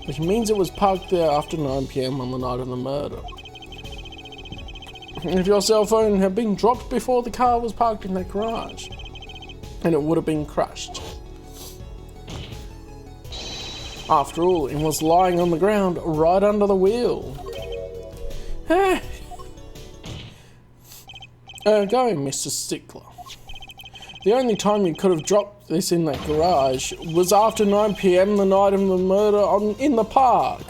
which means it was parked there after 9 PM on the night of the murder. If your cell phone had been dropped before the car was parked in that garage, then it would have been crushed. After all, it was lying on the ground right under the wheel. Going, Mr. Stickler. The only time you could have dropped this in that garage was after 9 PM the night of the murder in the park.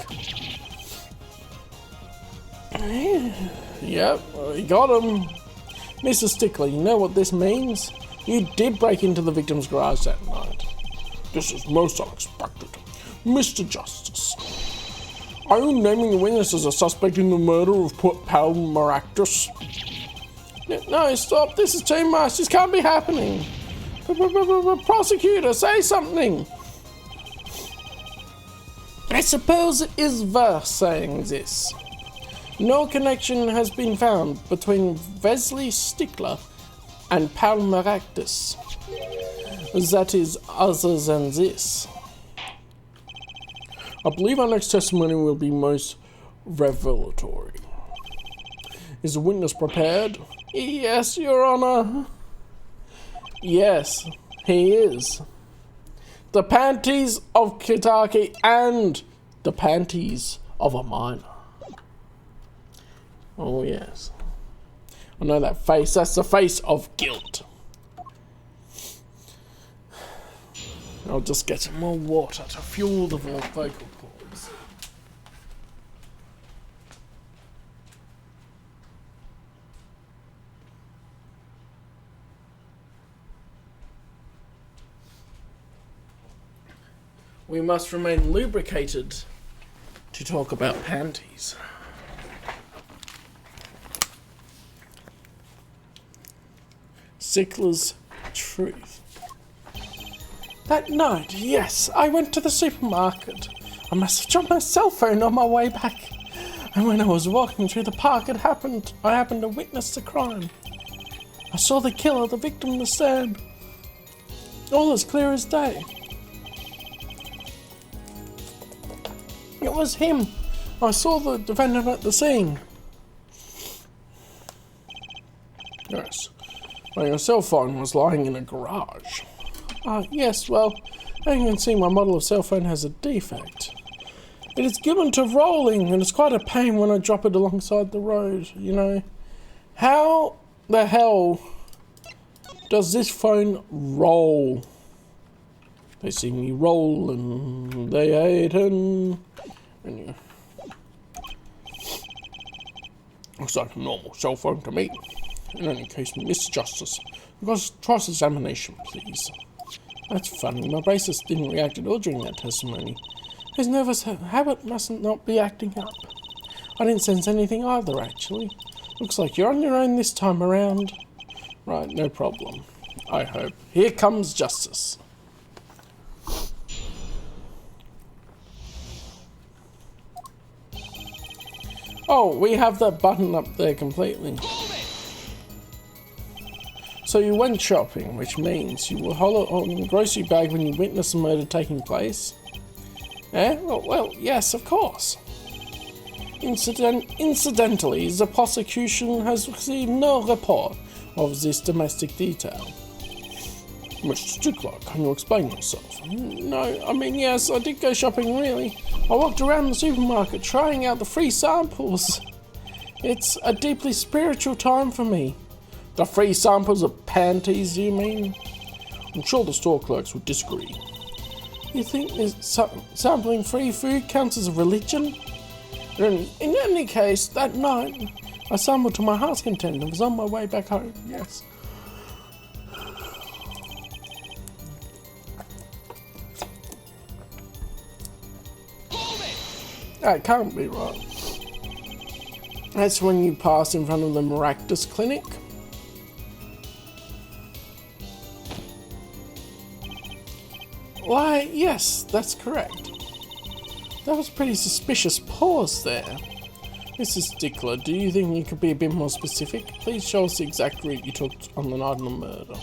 Yep, you got him. Mr. Stickler, you know what this means? You did break into the victim's garage that night. This is most unexpected. Mr. Justice, are you naming the witness as a suspect in the murder of Pal Maractus? No, stop. This is too much. This can't be happening. Prosecutor, say something. I suppose it is worth saying this. No connection has been found between Wesley Stickler and Pal Maractus. That is, other than this. I believe our next testimony will be most revelatory. Is the witness prepared? Yes, Your Honor. Yes, he is. The panties of Kitaki and the panties of a minor. Oh, yes. I know that face. That's the face of guilt. I'll just get some more water to fuel the vocal cords. We must remain lubricated to talk about panties. Stickler's truth. That night, yes, I went to the supermarket. I must have dropped my cell phone on my way back. And when I was walking through the park, I happened to witness the crime. I saw the killer, the victim, the stand. All as clear as day. It was him. I saw the defendant at the scene. Yes. Well, your cell phone was lying in a garage. Yes, well, as you can see, my model of cell phone has a defect. It is given to rolling, and it's quite a pain when I drop it alongside the road, you know. How the hell does this phone roll? They see me roll, and they hate and yeah. Looks like a normal cell phone to me. In any case, Mr. Justice, because cross-examination, please. That's funny, my basis didn't react at all during that testimony. His nervous habit mustn't not be acting up. I didn't sense anything either, actually. Looks like you're on your own this time around. Right, no problem. I hope. Here comes justice. Oh, we have that button up there completely. So you went shopping, which means you will hold it on the grocery bag when you witness a murder taking place. Eh? Well, yes, of course. Incidentally, the prosecution has received no report of this domestic detail. Mr. Stickler, can you explain yourself? No, I mean, yes, I did go shopping, really. I walked around the supermarket trying out the free samples. It's a deeply spiritual time for me. The free samples of panties, you mean? I'm sure the store clerks would disagree. You think sampling free food counts as a religion? In any case, that night, I sampled to my heart's content and was on my way back home, yes. That can't be right. That's when you pass in front of the Maractus Clinic. Why, yes, that's correct. That was a pretty suspicious pause there. Mrs. Stickler, do you think you could be a bit more specific? Please show us the exact route you took on the night of the murder.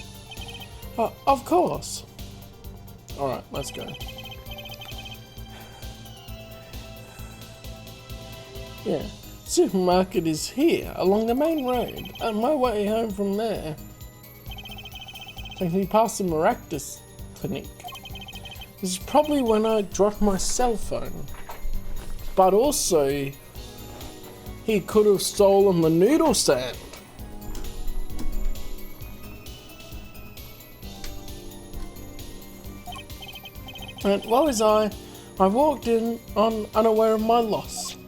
Of course. Alright, let's go. Yeah, supermarket is here, along the main road. On my way home from there. Taking me past the Maractus Clinic. This is probably when I dropped my cell phone. But also, he could have stolen the noodle stand. And well as I walked in unaware of my loss.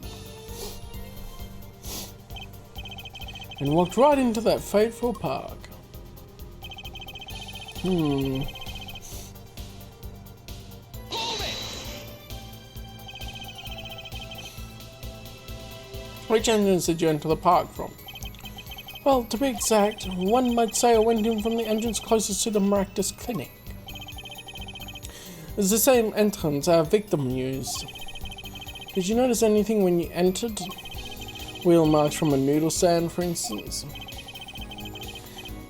And walked right into that fateful park. Which entrance did you enter the park from? Well, to be exact, one might say I went in from the entrance closest to the Maractus Clinic. It's the same entrance our victim used. Did you notice anything when you entered? Wheel marks from a noodle stand, for instance?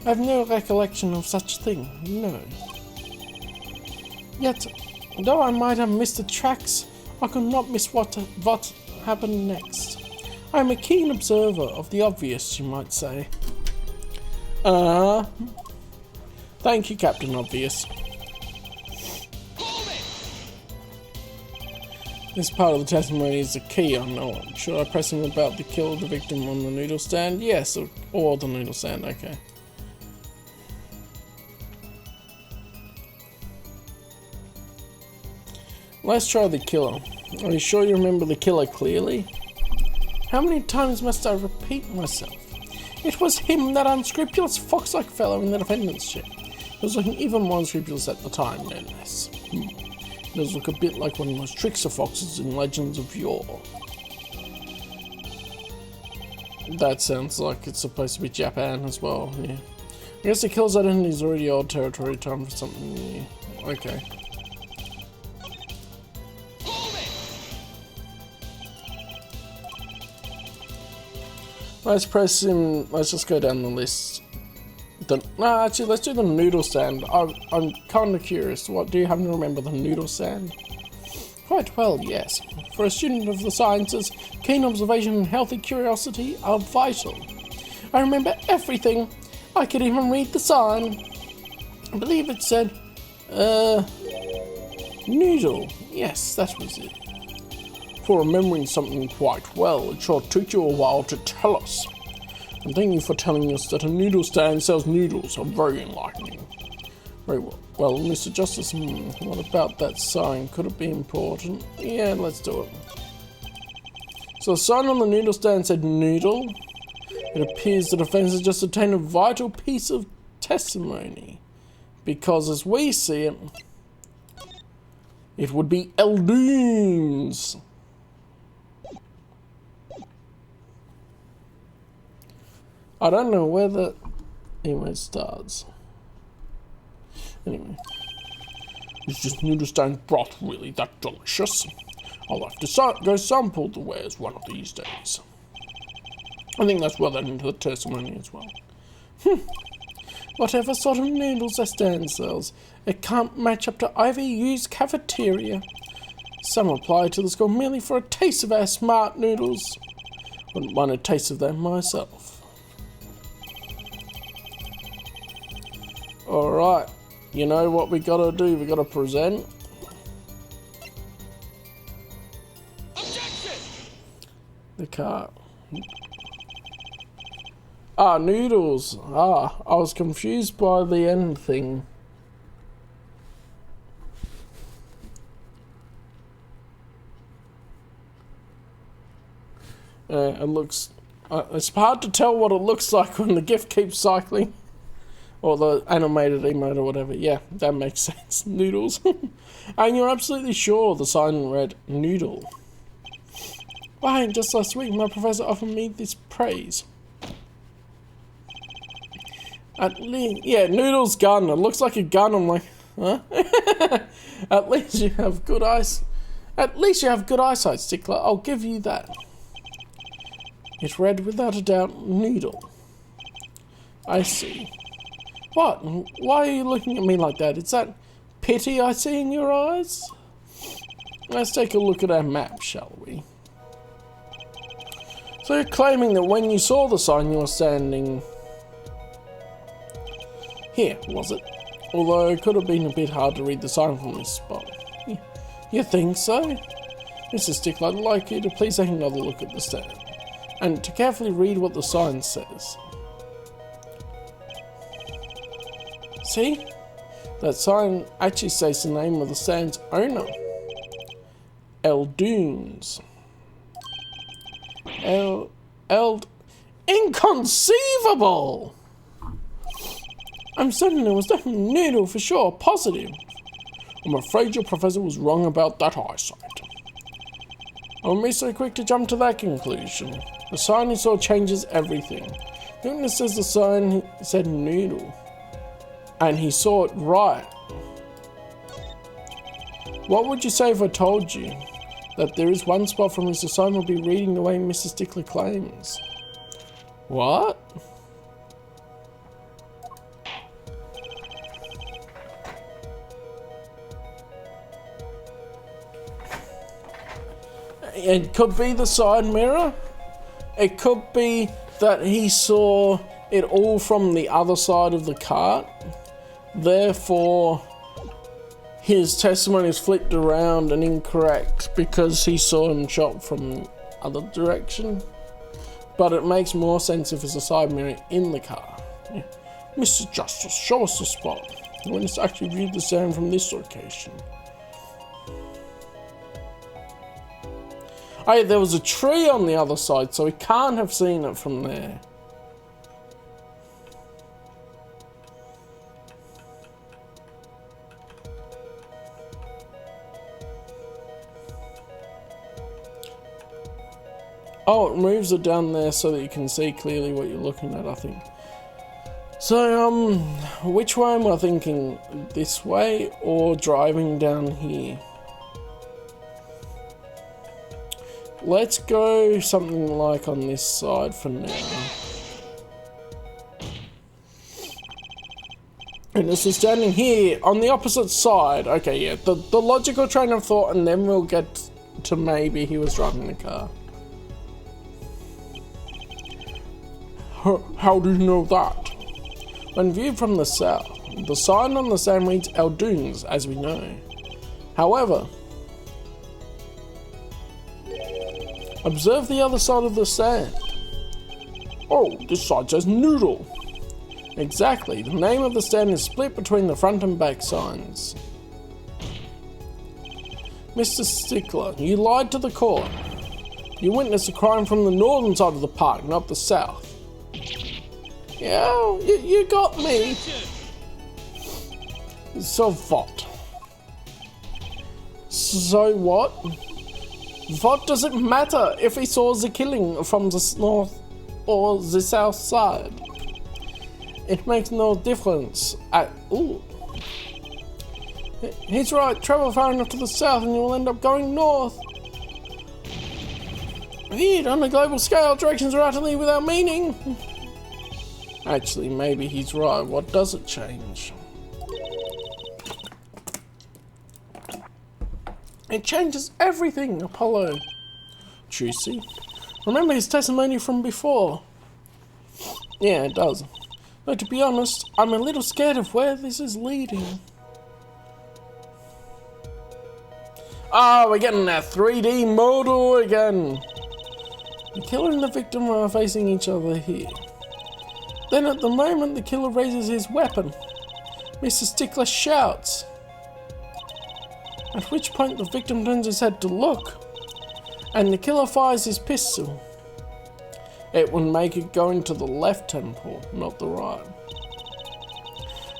I have no recollection of such thing, no. Yet, though I might have missed the tracks, I could not miss what happened next. I am a keen observer of the obvious, you might say. Thank you, Captain Obvious. This part of the testimony is the key unknown. Should I press him about the kill of the victim on the noodle stand? Yes, or the noodle stand, okay. Let's try the killer. Are you sure you remember the killer clearly? How many times must I repeat myself? It was him, that unscrupulous fox-like fellow in the defendant's chair. He was looking even more unscrupulous at the time, no less. It does look a bit like one of those trickster foxes in Legends of Yore. That sounds like it's supposed to be Japan as well, yeah. I guess the killer's identity is already old territory, time for something new. Okay. Let's press him, let's just go down the list. No, actually, let's do the noodle stand. I'm kind of curious. What, do you happen to remember the noodle stand? Quite well, yes. For a student of the sciences, keen observation and healthy curiosity are vital. I remember everything. I could even read the sign. I believe it said, noodle. Yes, that was it. For remembering something quite well, it sure took you a while to tell us. And thank you for telling us that a noodle stand sells noodles. I'm very enlightening. Very well. Well, Mr. Justice, what about that sign? Could it be important? Yeah, let's do it. So the sign on the noodle stand said noodle. It appears the defense has just obtained a vital piece of testimony. Because as we see it, it would be Eldoon's. I don't know whether... Anyway, it starts. Anyway. Is just noodle stand broth really that delicious? I'll have to go sample the wares one of these days. I think that's well into the testimony as well. Whatever sort of noodles that stand sells, it can't match up to IVU's cafeteria. Some apply to the school merely for a taste of our smart noodles. Wouldn't mind a taste of them myself. Alright, you know what we gotta do? We gotta present. Objection! The cart. Ah, noodles. Ah, I was confused by the end thing. It looks... it's hard to tell what it looks like when the GIF keeps cycling. Or the animated emote or whatever. Yeah, that makes sense. Noodles. And you're absolutely sure the sign read noodle. Why, just last week my professor offered me this praise. At least, yeah, noodle's gun. It looks like a gun. I'm like, huh? At least you have good eyes. At least you have good eyesight, Stickler. I'll give you that. It read without a doubt noodle. I see. What? Why are you looking at me like that? Is that pity I see in your eyes? Let's take a look at our map, shall we? So you're claiming that when you saw the sign you were standing here, was it? Although it could have been a bit hard to read the sign from this spot. You think so? Mr. Stickler, I'd like you to please take another look at the stand, and to carefully read what the sign says. See? That sign actually says the name of the stand's owner. Eldoons. Inconceivable! I'm certain it was definitely noodle for sure, positive. I'm afraid your professor was wrong about that eyesight. I won't be so quick to jump to that conclusion. The sign he saw changes everything. The witness says the sign said noodle, and he saw it right. What would you say if I told you that there is one spot from which the sign will be reading the way Mr. Stickler claims? What? It could be the side mirror. It could be that he saw it all from the other side of the cart. Therefore, his testimony is flipped around and incorrect because he saw him shot from the other direction. But it makes more sense if it's a side mirror in the car. Yeah. Mr. Justice, show us the spot. When it's actually viewed the sound from this location. Oh, there was a tree on the other side, so he can't have seen it from there. Oh, it moves it down there so that you can see clearly what you're looking at, I think. So, which way am I thinking? This way or driving down here? Let's go something like on this side for now. And this is standing here on the opposite side. Okay, yeah, the logical train of thought, and then we'll get to maybe he was driving the car. How do you know that? When viewed from the south, the sign on the stand reads Eldoons, as we know. However, observe the other side of the stand. Oh, this side says noodle. Exactly, the name of the stand is split between the front and back signs. Mr. Stickler, you lied to the court. You witnessed a crime from the northern side of the park, not the south. Yeah, you got me. So what? So what? What does it matter if he saw the killing from the north? or the south side. It makes no difference. Ooh. He's right, travel far enough to the south and you'll end up going north. Weird, on a global scale, directions are utterly without meaning. Actually, maybe he's right. What does it change? It changes everything, Apollo. Juicy. Remember his testimony from before? Yeah, it does. Though to be honest, I'm a little scared of where this is leading. Ah, we're getting that 3D model again. The killer and the victim are facing each other here. Then at the moment the killer raises his weapon. Mr. Stickler shouts. At which point the victim turns his head to look. And the killer fires his pistol. It would make it go into the left temple, not the right.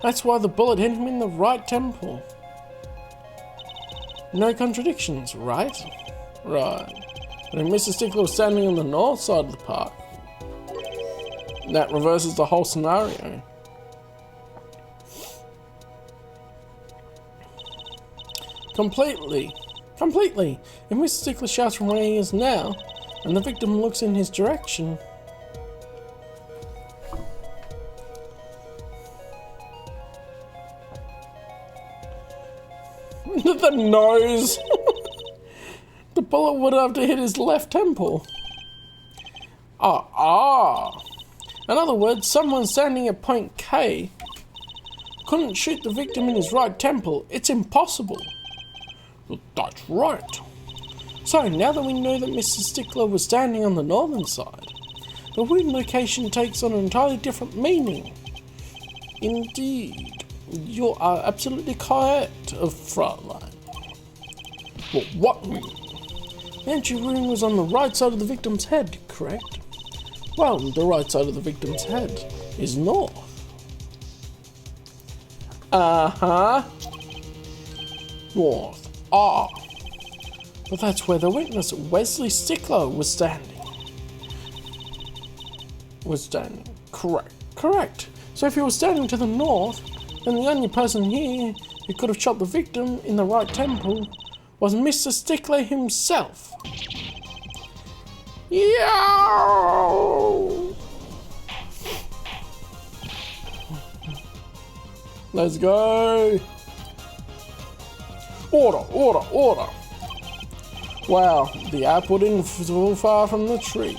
That's why the bullet hit him in the right temple. No contradictions, right? Right. But if Mr. Stickler was standing on the north side of the park, that reverses the whole scenario. Completely. If Mr. Stickler shouts from where he is now, and the victim looks in his direction, the nose! The bullet would have to hit his left temple. In other words, someone standing at point K couldn't shoot the victim in his right temple. It's impossible. Well, that's right. So, now that we know that Mr. Stickler was standing on the northern side, the weird location takes on an entirely different meaning. Indeed, you are absolutely correct, Fraulein. Well, what meaning? The entry room was on the right side of the victim's head, correct? Well, the right side of the victim's head is north. North. But that's where the witness, Wesley Stickler, was standing. Correct. So if he was standing to the north, then the only person here who could have shot the victim in the right temple was Mr. Stickler himself. Yo! Let's go. Order. Wow, the apple didn't fall far from the tree.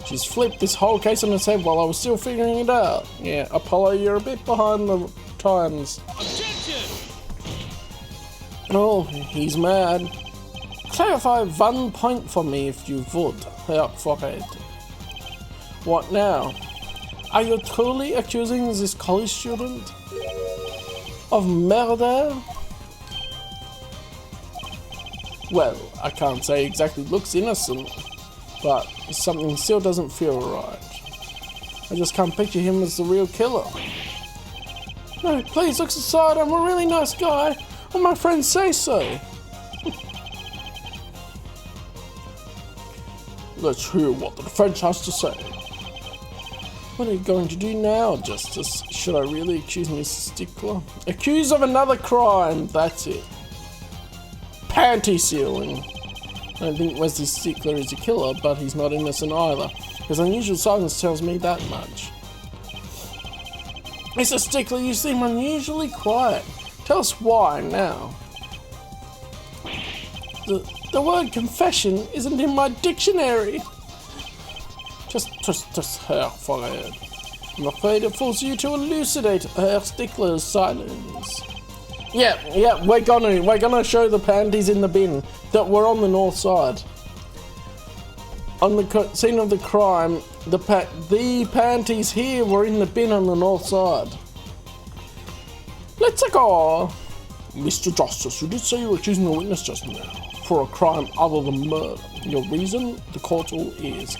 She's flipped this whole case on its head while I was still figuring it out. Yeah, Apollo, you're a bit behind the times. Objection! Oh, he's mad. Clarify 1 point for me if you would. Yeah, fuck it. What now? Are you truly accusing this college student of murder? Well, I can't say exactly looks innocent, but something still doesn't feel right. I just can't picture him as the real killer. No, please look aside, I'm a really nice guy. All my friends say so. Let's hear what the defense has to say. What are you going to do now, Justice? Should I really accuse Mr. Stickler? Accused of another crime, that's it. Panty sealing. I don't think Wesley Stickler is a killer, but he's not innocent either. His unusual silence tells me that much. Mr. Stickler, you seem unusually quiet. Tell us why now. The word confession isn't in my dictionary. Just Herr Forehead. I'm afraid it forces you to elucidate Herr Stickler's silence. Yeah, we're gonna show the panties in the bin that were on the north side. On the scene of the crime, the panties here were in the bin on the north side. Let's go. Mr. Justice, you did say you were accusing the witness just now for a crime other than murder. Your reason? The court's all ears.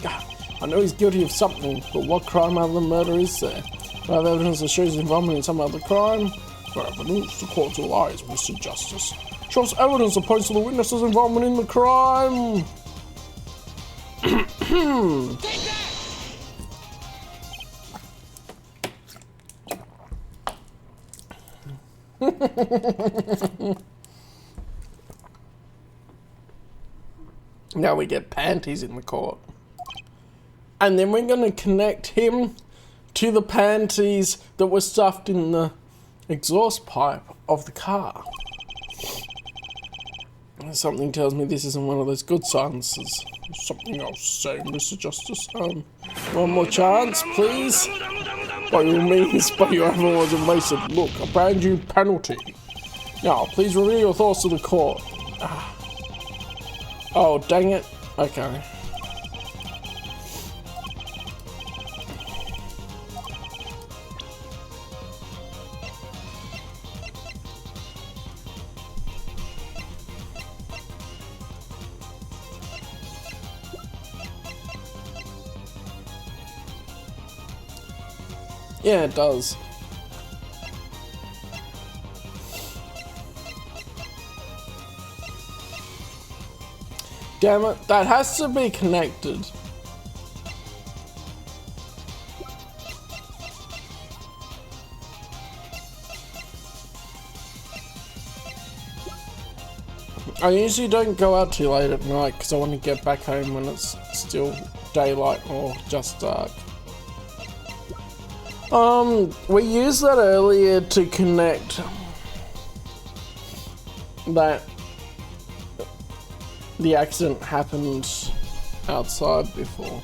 I know he's guilty of something, but what crime other than murder is there? Do I have evidence that shows his involvement in some other crime? For evidence, the court's all eyes, Mr. Justice. Show us evidence opposed to the witness's involvement in the crime. Now we get panties in the court. And then we're going to connect him to the panties that were stuffed in the exhaust pipe of the car. Something tells me this isn't one of those good silences. Something else say, Mr. Justice. One more chance, please. By all means, but you have always wasted. Look, a brand new penalty. Now, please reveal your thoughts to the court. Oh, dang it. Okay. Yeah, it does. Damn it, that has to be connected. I usually don't go out too late at night because I want to get back home when it's still daylight or just dark. We used that earlier to connect that the accident happened outside before.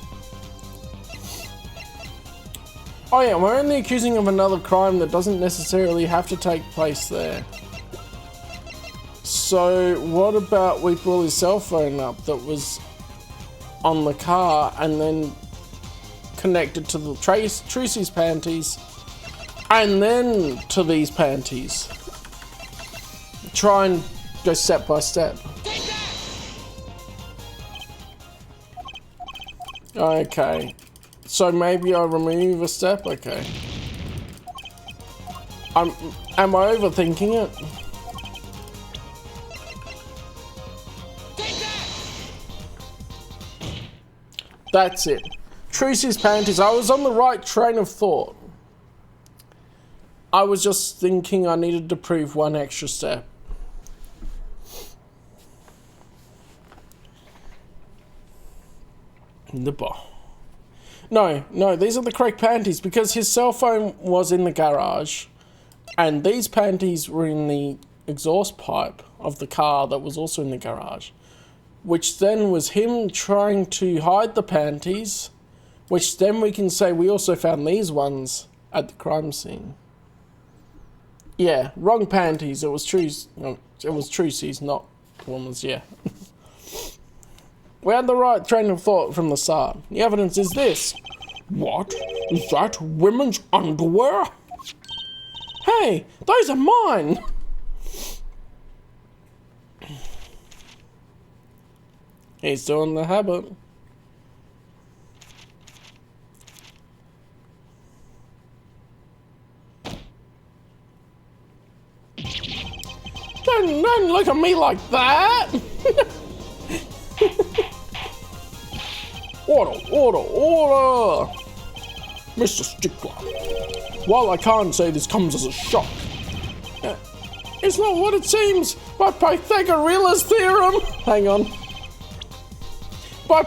Oh yeah, we're only accusing of another crime that doesn't necessarily have to take place there. So what about we pull his cell phone up that was on the car and then connected to the Tracy's panties and then to these panties. Try and go step by step. Okay, so maybe I remove a step. Okay, am I overthinking it? That's it. Tracy's panties. I was on the right train of thought. I was just thinking I needed to prove one extra step. No, these are the correct panties because his cell phone was in the garage and these panties were in the exhaust pipe of the car that was also in the garage, which then was him trying to hide the panties, which then we can say we also found these ones at the crime scene. Yeah, wrong panties. It was Tracy's, not woman's. Yeah. We had the right train of thought from the start. The evidence is this. What? Is that women's underwear? Hey, those are mine! He's doing the habit. Don't look at me like that! Order! Mr. Stickler, while I can't say this comes as a shock, it's not what it seems by Pythagoras theorem. Hang on. By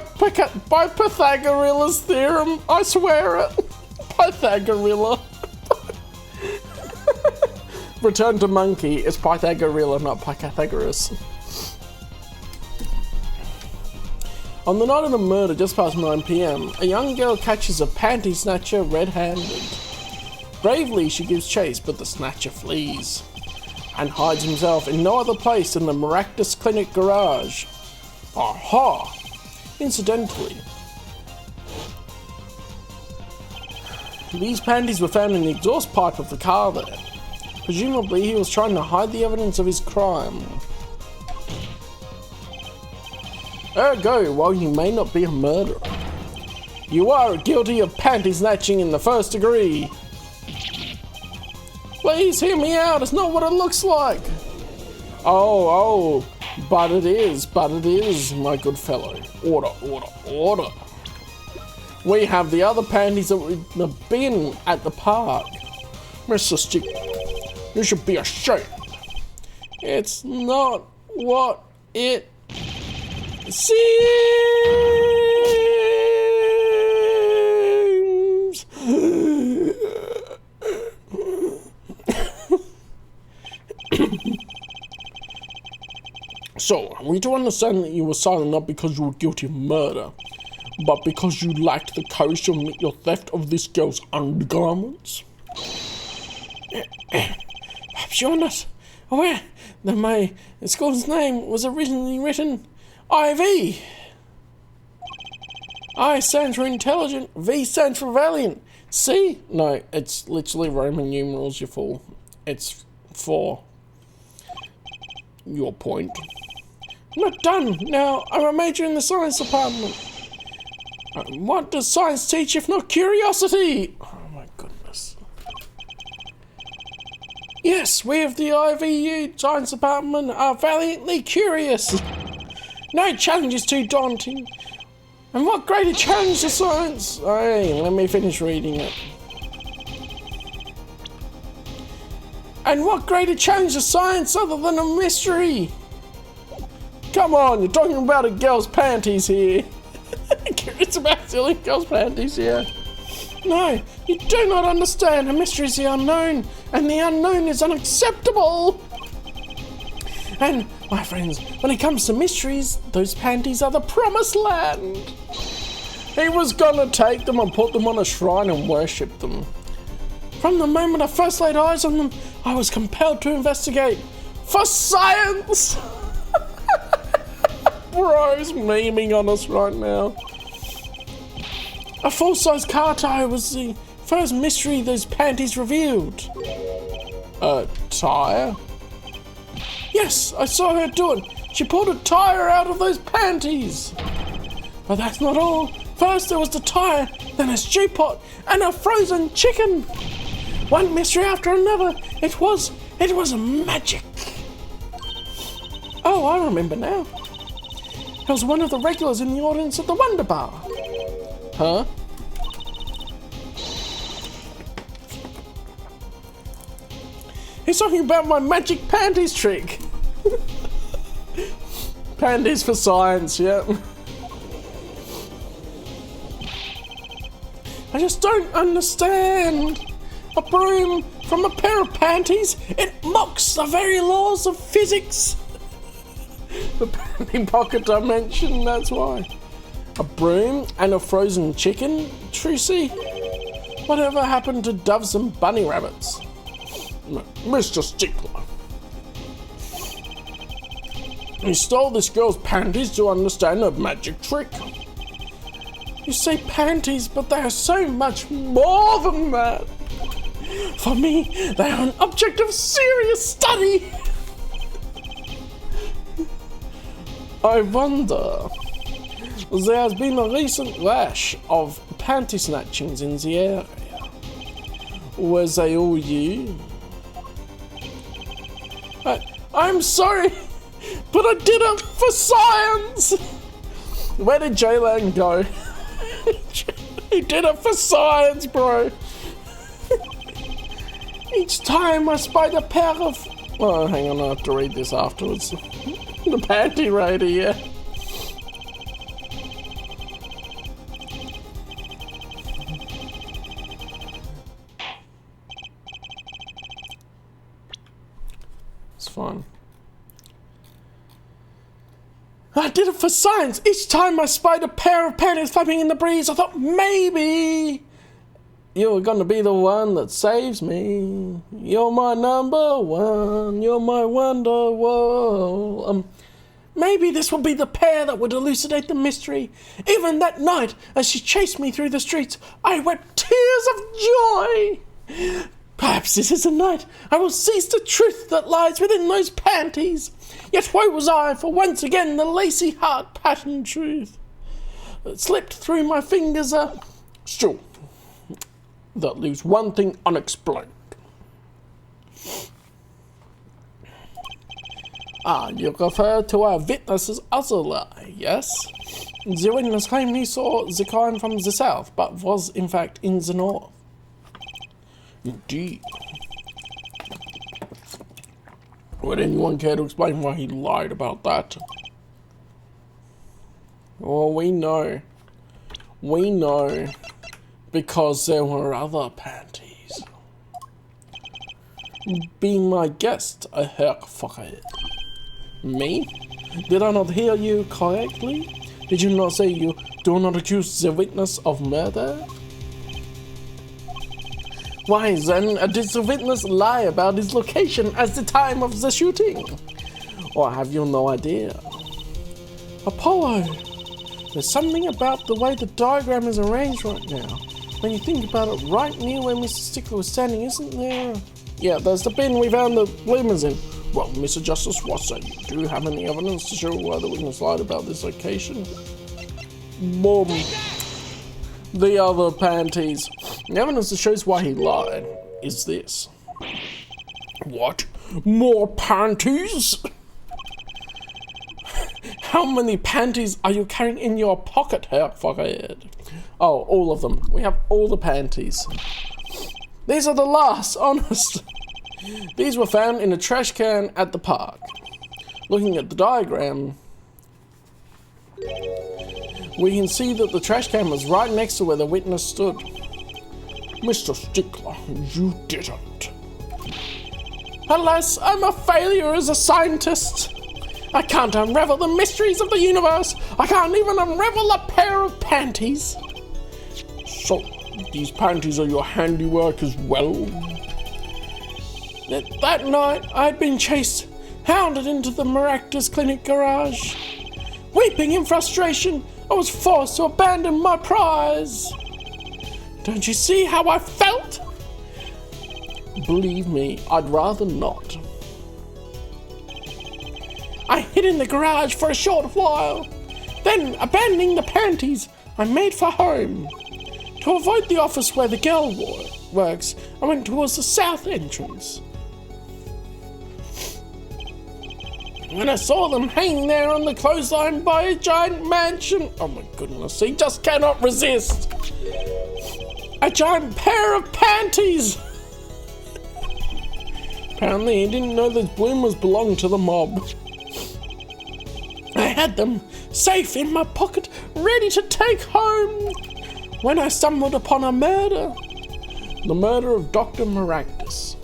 Pythagoras theorem, I swear it. Pythagoras. Return to monkey, it's Pythagoras, not Pythagoras. On the night of the murder, just past 9 PM, a young girl catches a panty snatcher red-handed. Bravely, she gives chase, but the snatcher flees and hides himself in no other place than the Maractus Clinic garage. Aha! Incidentally, these panties were found in the exhaust pipe of the car there. Presumably, he was trying to hide the evidence of his crime. Ergo, while you may not be a murderer, you are guilty of panty snatching in the first degree. Please hear me out, it's not what it looks like. Oh, but it is, my good fellow. Order. We have the other panties that were in the bin at the park. Mr. Stick, You should be ashamed. It's not what it seems. So, are we to understand that you were silent not because you were guilty of murder, but because you lacked the courage to admit your theft of this girl's undergarments? Perhaps you're not aware that my school's name was originally written IV. I stands for intelligent, V stands for valiant. C? No, it's literally Roman numerals, you fool. It's for your point. I'm not done. Now, I'm a major in the science department. What does science teach if not curiosity? Oh my goodness. Yes, we of the IVU science department are valiantly curious. No challenge is too daunting. And what greater challenge to science? Hey, let me finish reading it. And what greater challenge to science other than a mystery? Come on, you're talking about a girl's panties here. It's about stealing girls' panties here. No, you do not understand. A mystery is the unknown, and the unknown is unacceptable. And, my friends, when it comes to mysteries, those panties are the promised land. He was gonna take them and put them on a shrine and worship them. From the moment I first laid eyes on them, I was compelled to investigate. For science! Bro's memeing on us right now. A full-size car tire was the first mystery those panties revealed. A tire? Yes, I saw her do it. She pulled a tire out of those panties. But that's not all. First there was the tire, then a stew pot, and a frozen chicken. One mystery after another. It was magic. Oh, I remember now. I was one of the regulars in the audience at the Wonder Bar. Huh? He's talking about my magic panties trick. Panties for science, yeah. I just don't understand. A broom from a pair of panties? It mocks the very laws of physics. The panty pocket dimension, that's why. A broom and a frozen chicken? Trucy? Whatever happened to doves and bunny rabbits? Mr. Stickler. You stole this girl's panties to understand a magic trick. You say panties, but they are so much more than that. For me, they are an object of serious study. I wonder. There has been a recent rash of panty-snatchings in the area. Were they all you? I'm sorry, but I did it for science! Where did J-Lang go? He did it for science, bro! Each time I spied a pair of... Oh, hang on, I have to read this afterwards. The panty raider, yeah. It's fine. I did it for science. Each time I spied a pair of panties flapping in the breeze, I thought maybe you're gonna be the one that saves me. You're my number one. You're my wonderwall. Maybe this will be the pair that would elucidate the mystery. Even that night, as she chased me through the streets, I wept tears of joy. Perhaps this is the night I will seize the truth that lies within those panties. Yet woe was I, for once again the lacy heart pattern truth that slipped through my fingers still, that leaves one thing unexplained. You refer to our witness's other lie, yes? The witness claimed he saw the crime from the south, but was in fact in the north. Indeed. Would anyone care to explain why he lied about that? Well, we know. We know. Because there were other panties. Be my guest, a Herr Fucker. Me? Did I not hear you correctly? Did you not say you do not accuse the witness of murder? Why then did the witness lie about his location at the time of the shooting? Or have you no idea? Apollo! There's something about the way the diagram is arranged right now. When you think about it, right near where Mr. Stickler was standing, isn't there? Yeah, there's the bin we found the bloomers in. Well, Mr. Justice, what's that? You do have any evidence to show why the witness lied about this location? Boom. The other panties. The evidence that shows why he lied is this. What? More panties? How many panties are you carrying in your pocket, Herr Fuckhead? Oh, all of them. We have all the panties. These are the last, honest. These were found in a trash can at the park. Looking at the diagram, we can see that the trash can was right next to where the witness stood. Mr. Stickler, you didn't. Alas, I'm a failure as a scientist. I can't unravel the mysteries of the universe. I can't even unravel a pair of panties. So, these panties are your handiwork as well? That night, I'd been chased, hounded into the Maractus Clinic garage. Weeping in frustration, I was forced to abandon my prize. Don't you see how I felt? Believe me, I'd rather not. I hid in the garage for a short while. Then, abandoning the panties, I made for home. To avoid the office where the girl works, I went towards the south entrance. When I saw them hanging there on the clothesline by a giant mansion, oh my goodness, he just cannot resist. A giant pair of panties. Apparently he didn't know those bloomers belonged to the mob. I had them safe in my pocket, ready to take home, when I stumbled upon a murder. The murder of Dr. Maractus.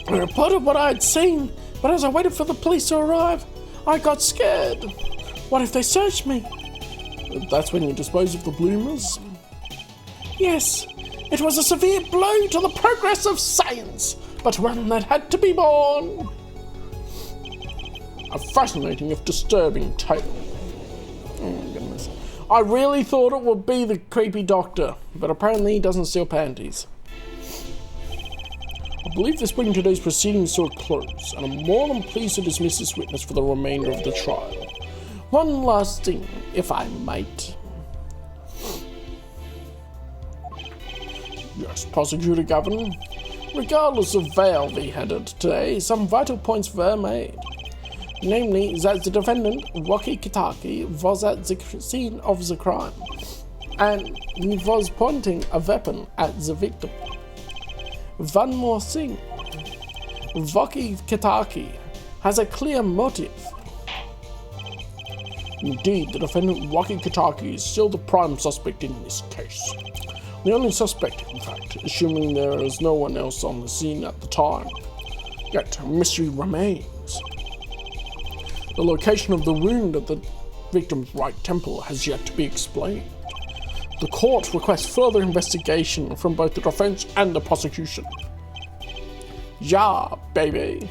I reported what I had seen, but as I waited for the police to arrive, I got scared. What if they searched me? That's when you dispose of the bloomers? Yes, it was a severe blow to the progress of science, but one that had to be borne. A fascinating if disturbing tale. Oh my goodness. I really thought it would be the creepy doctor, but apparently he doesn't steal panties. I believe this brings today's proceedings to a close, and I'm more than pleased to dismiss this witness for the remainder of the trial. One last thing, if I might. Yes, Prosecutor Governor. Regardless of bail we had today, some vital points were made. Namely, that the defendant, Rocky Kitaki, was at the scene of the crime, and he was pointing a weapon at the victim. One more thing, Rocky Kitaki has a clear motive. Indeed, the defendant, Rocky Kitaki, is still the prime suspect in this case. The only suspect, in fact, assuming there is no one else on the scene at the time. Yet, a mystery remains. The location of the wound at the victim's right temple has yet to be explained. The court requests further investigation from both the defense and the prosecution. Yeah, baby.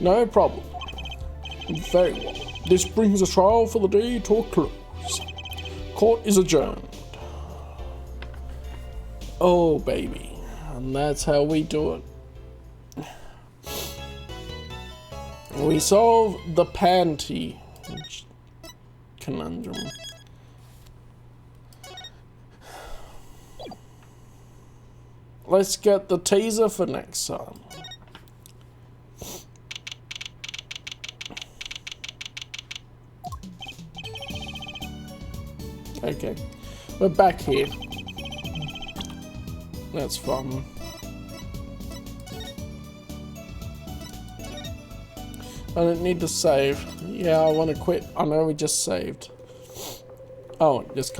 No problem. Very well. This brings the trial for the day to a close. Court is adjourned. Oh, baby. And that's how we do it. We solve the panty conundrum. Let's get the teaser for next time. Okay, we're back here. That's fun. I don't need to save. Yeah, I want to quit. I know we just saved. Oh, it just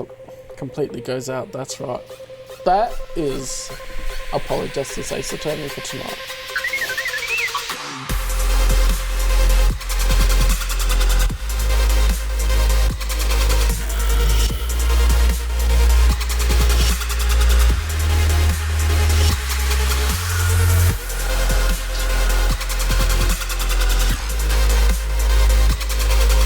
completely goes out. That's right. That is a Polyjustice Ace Attorney for tonight.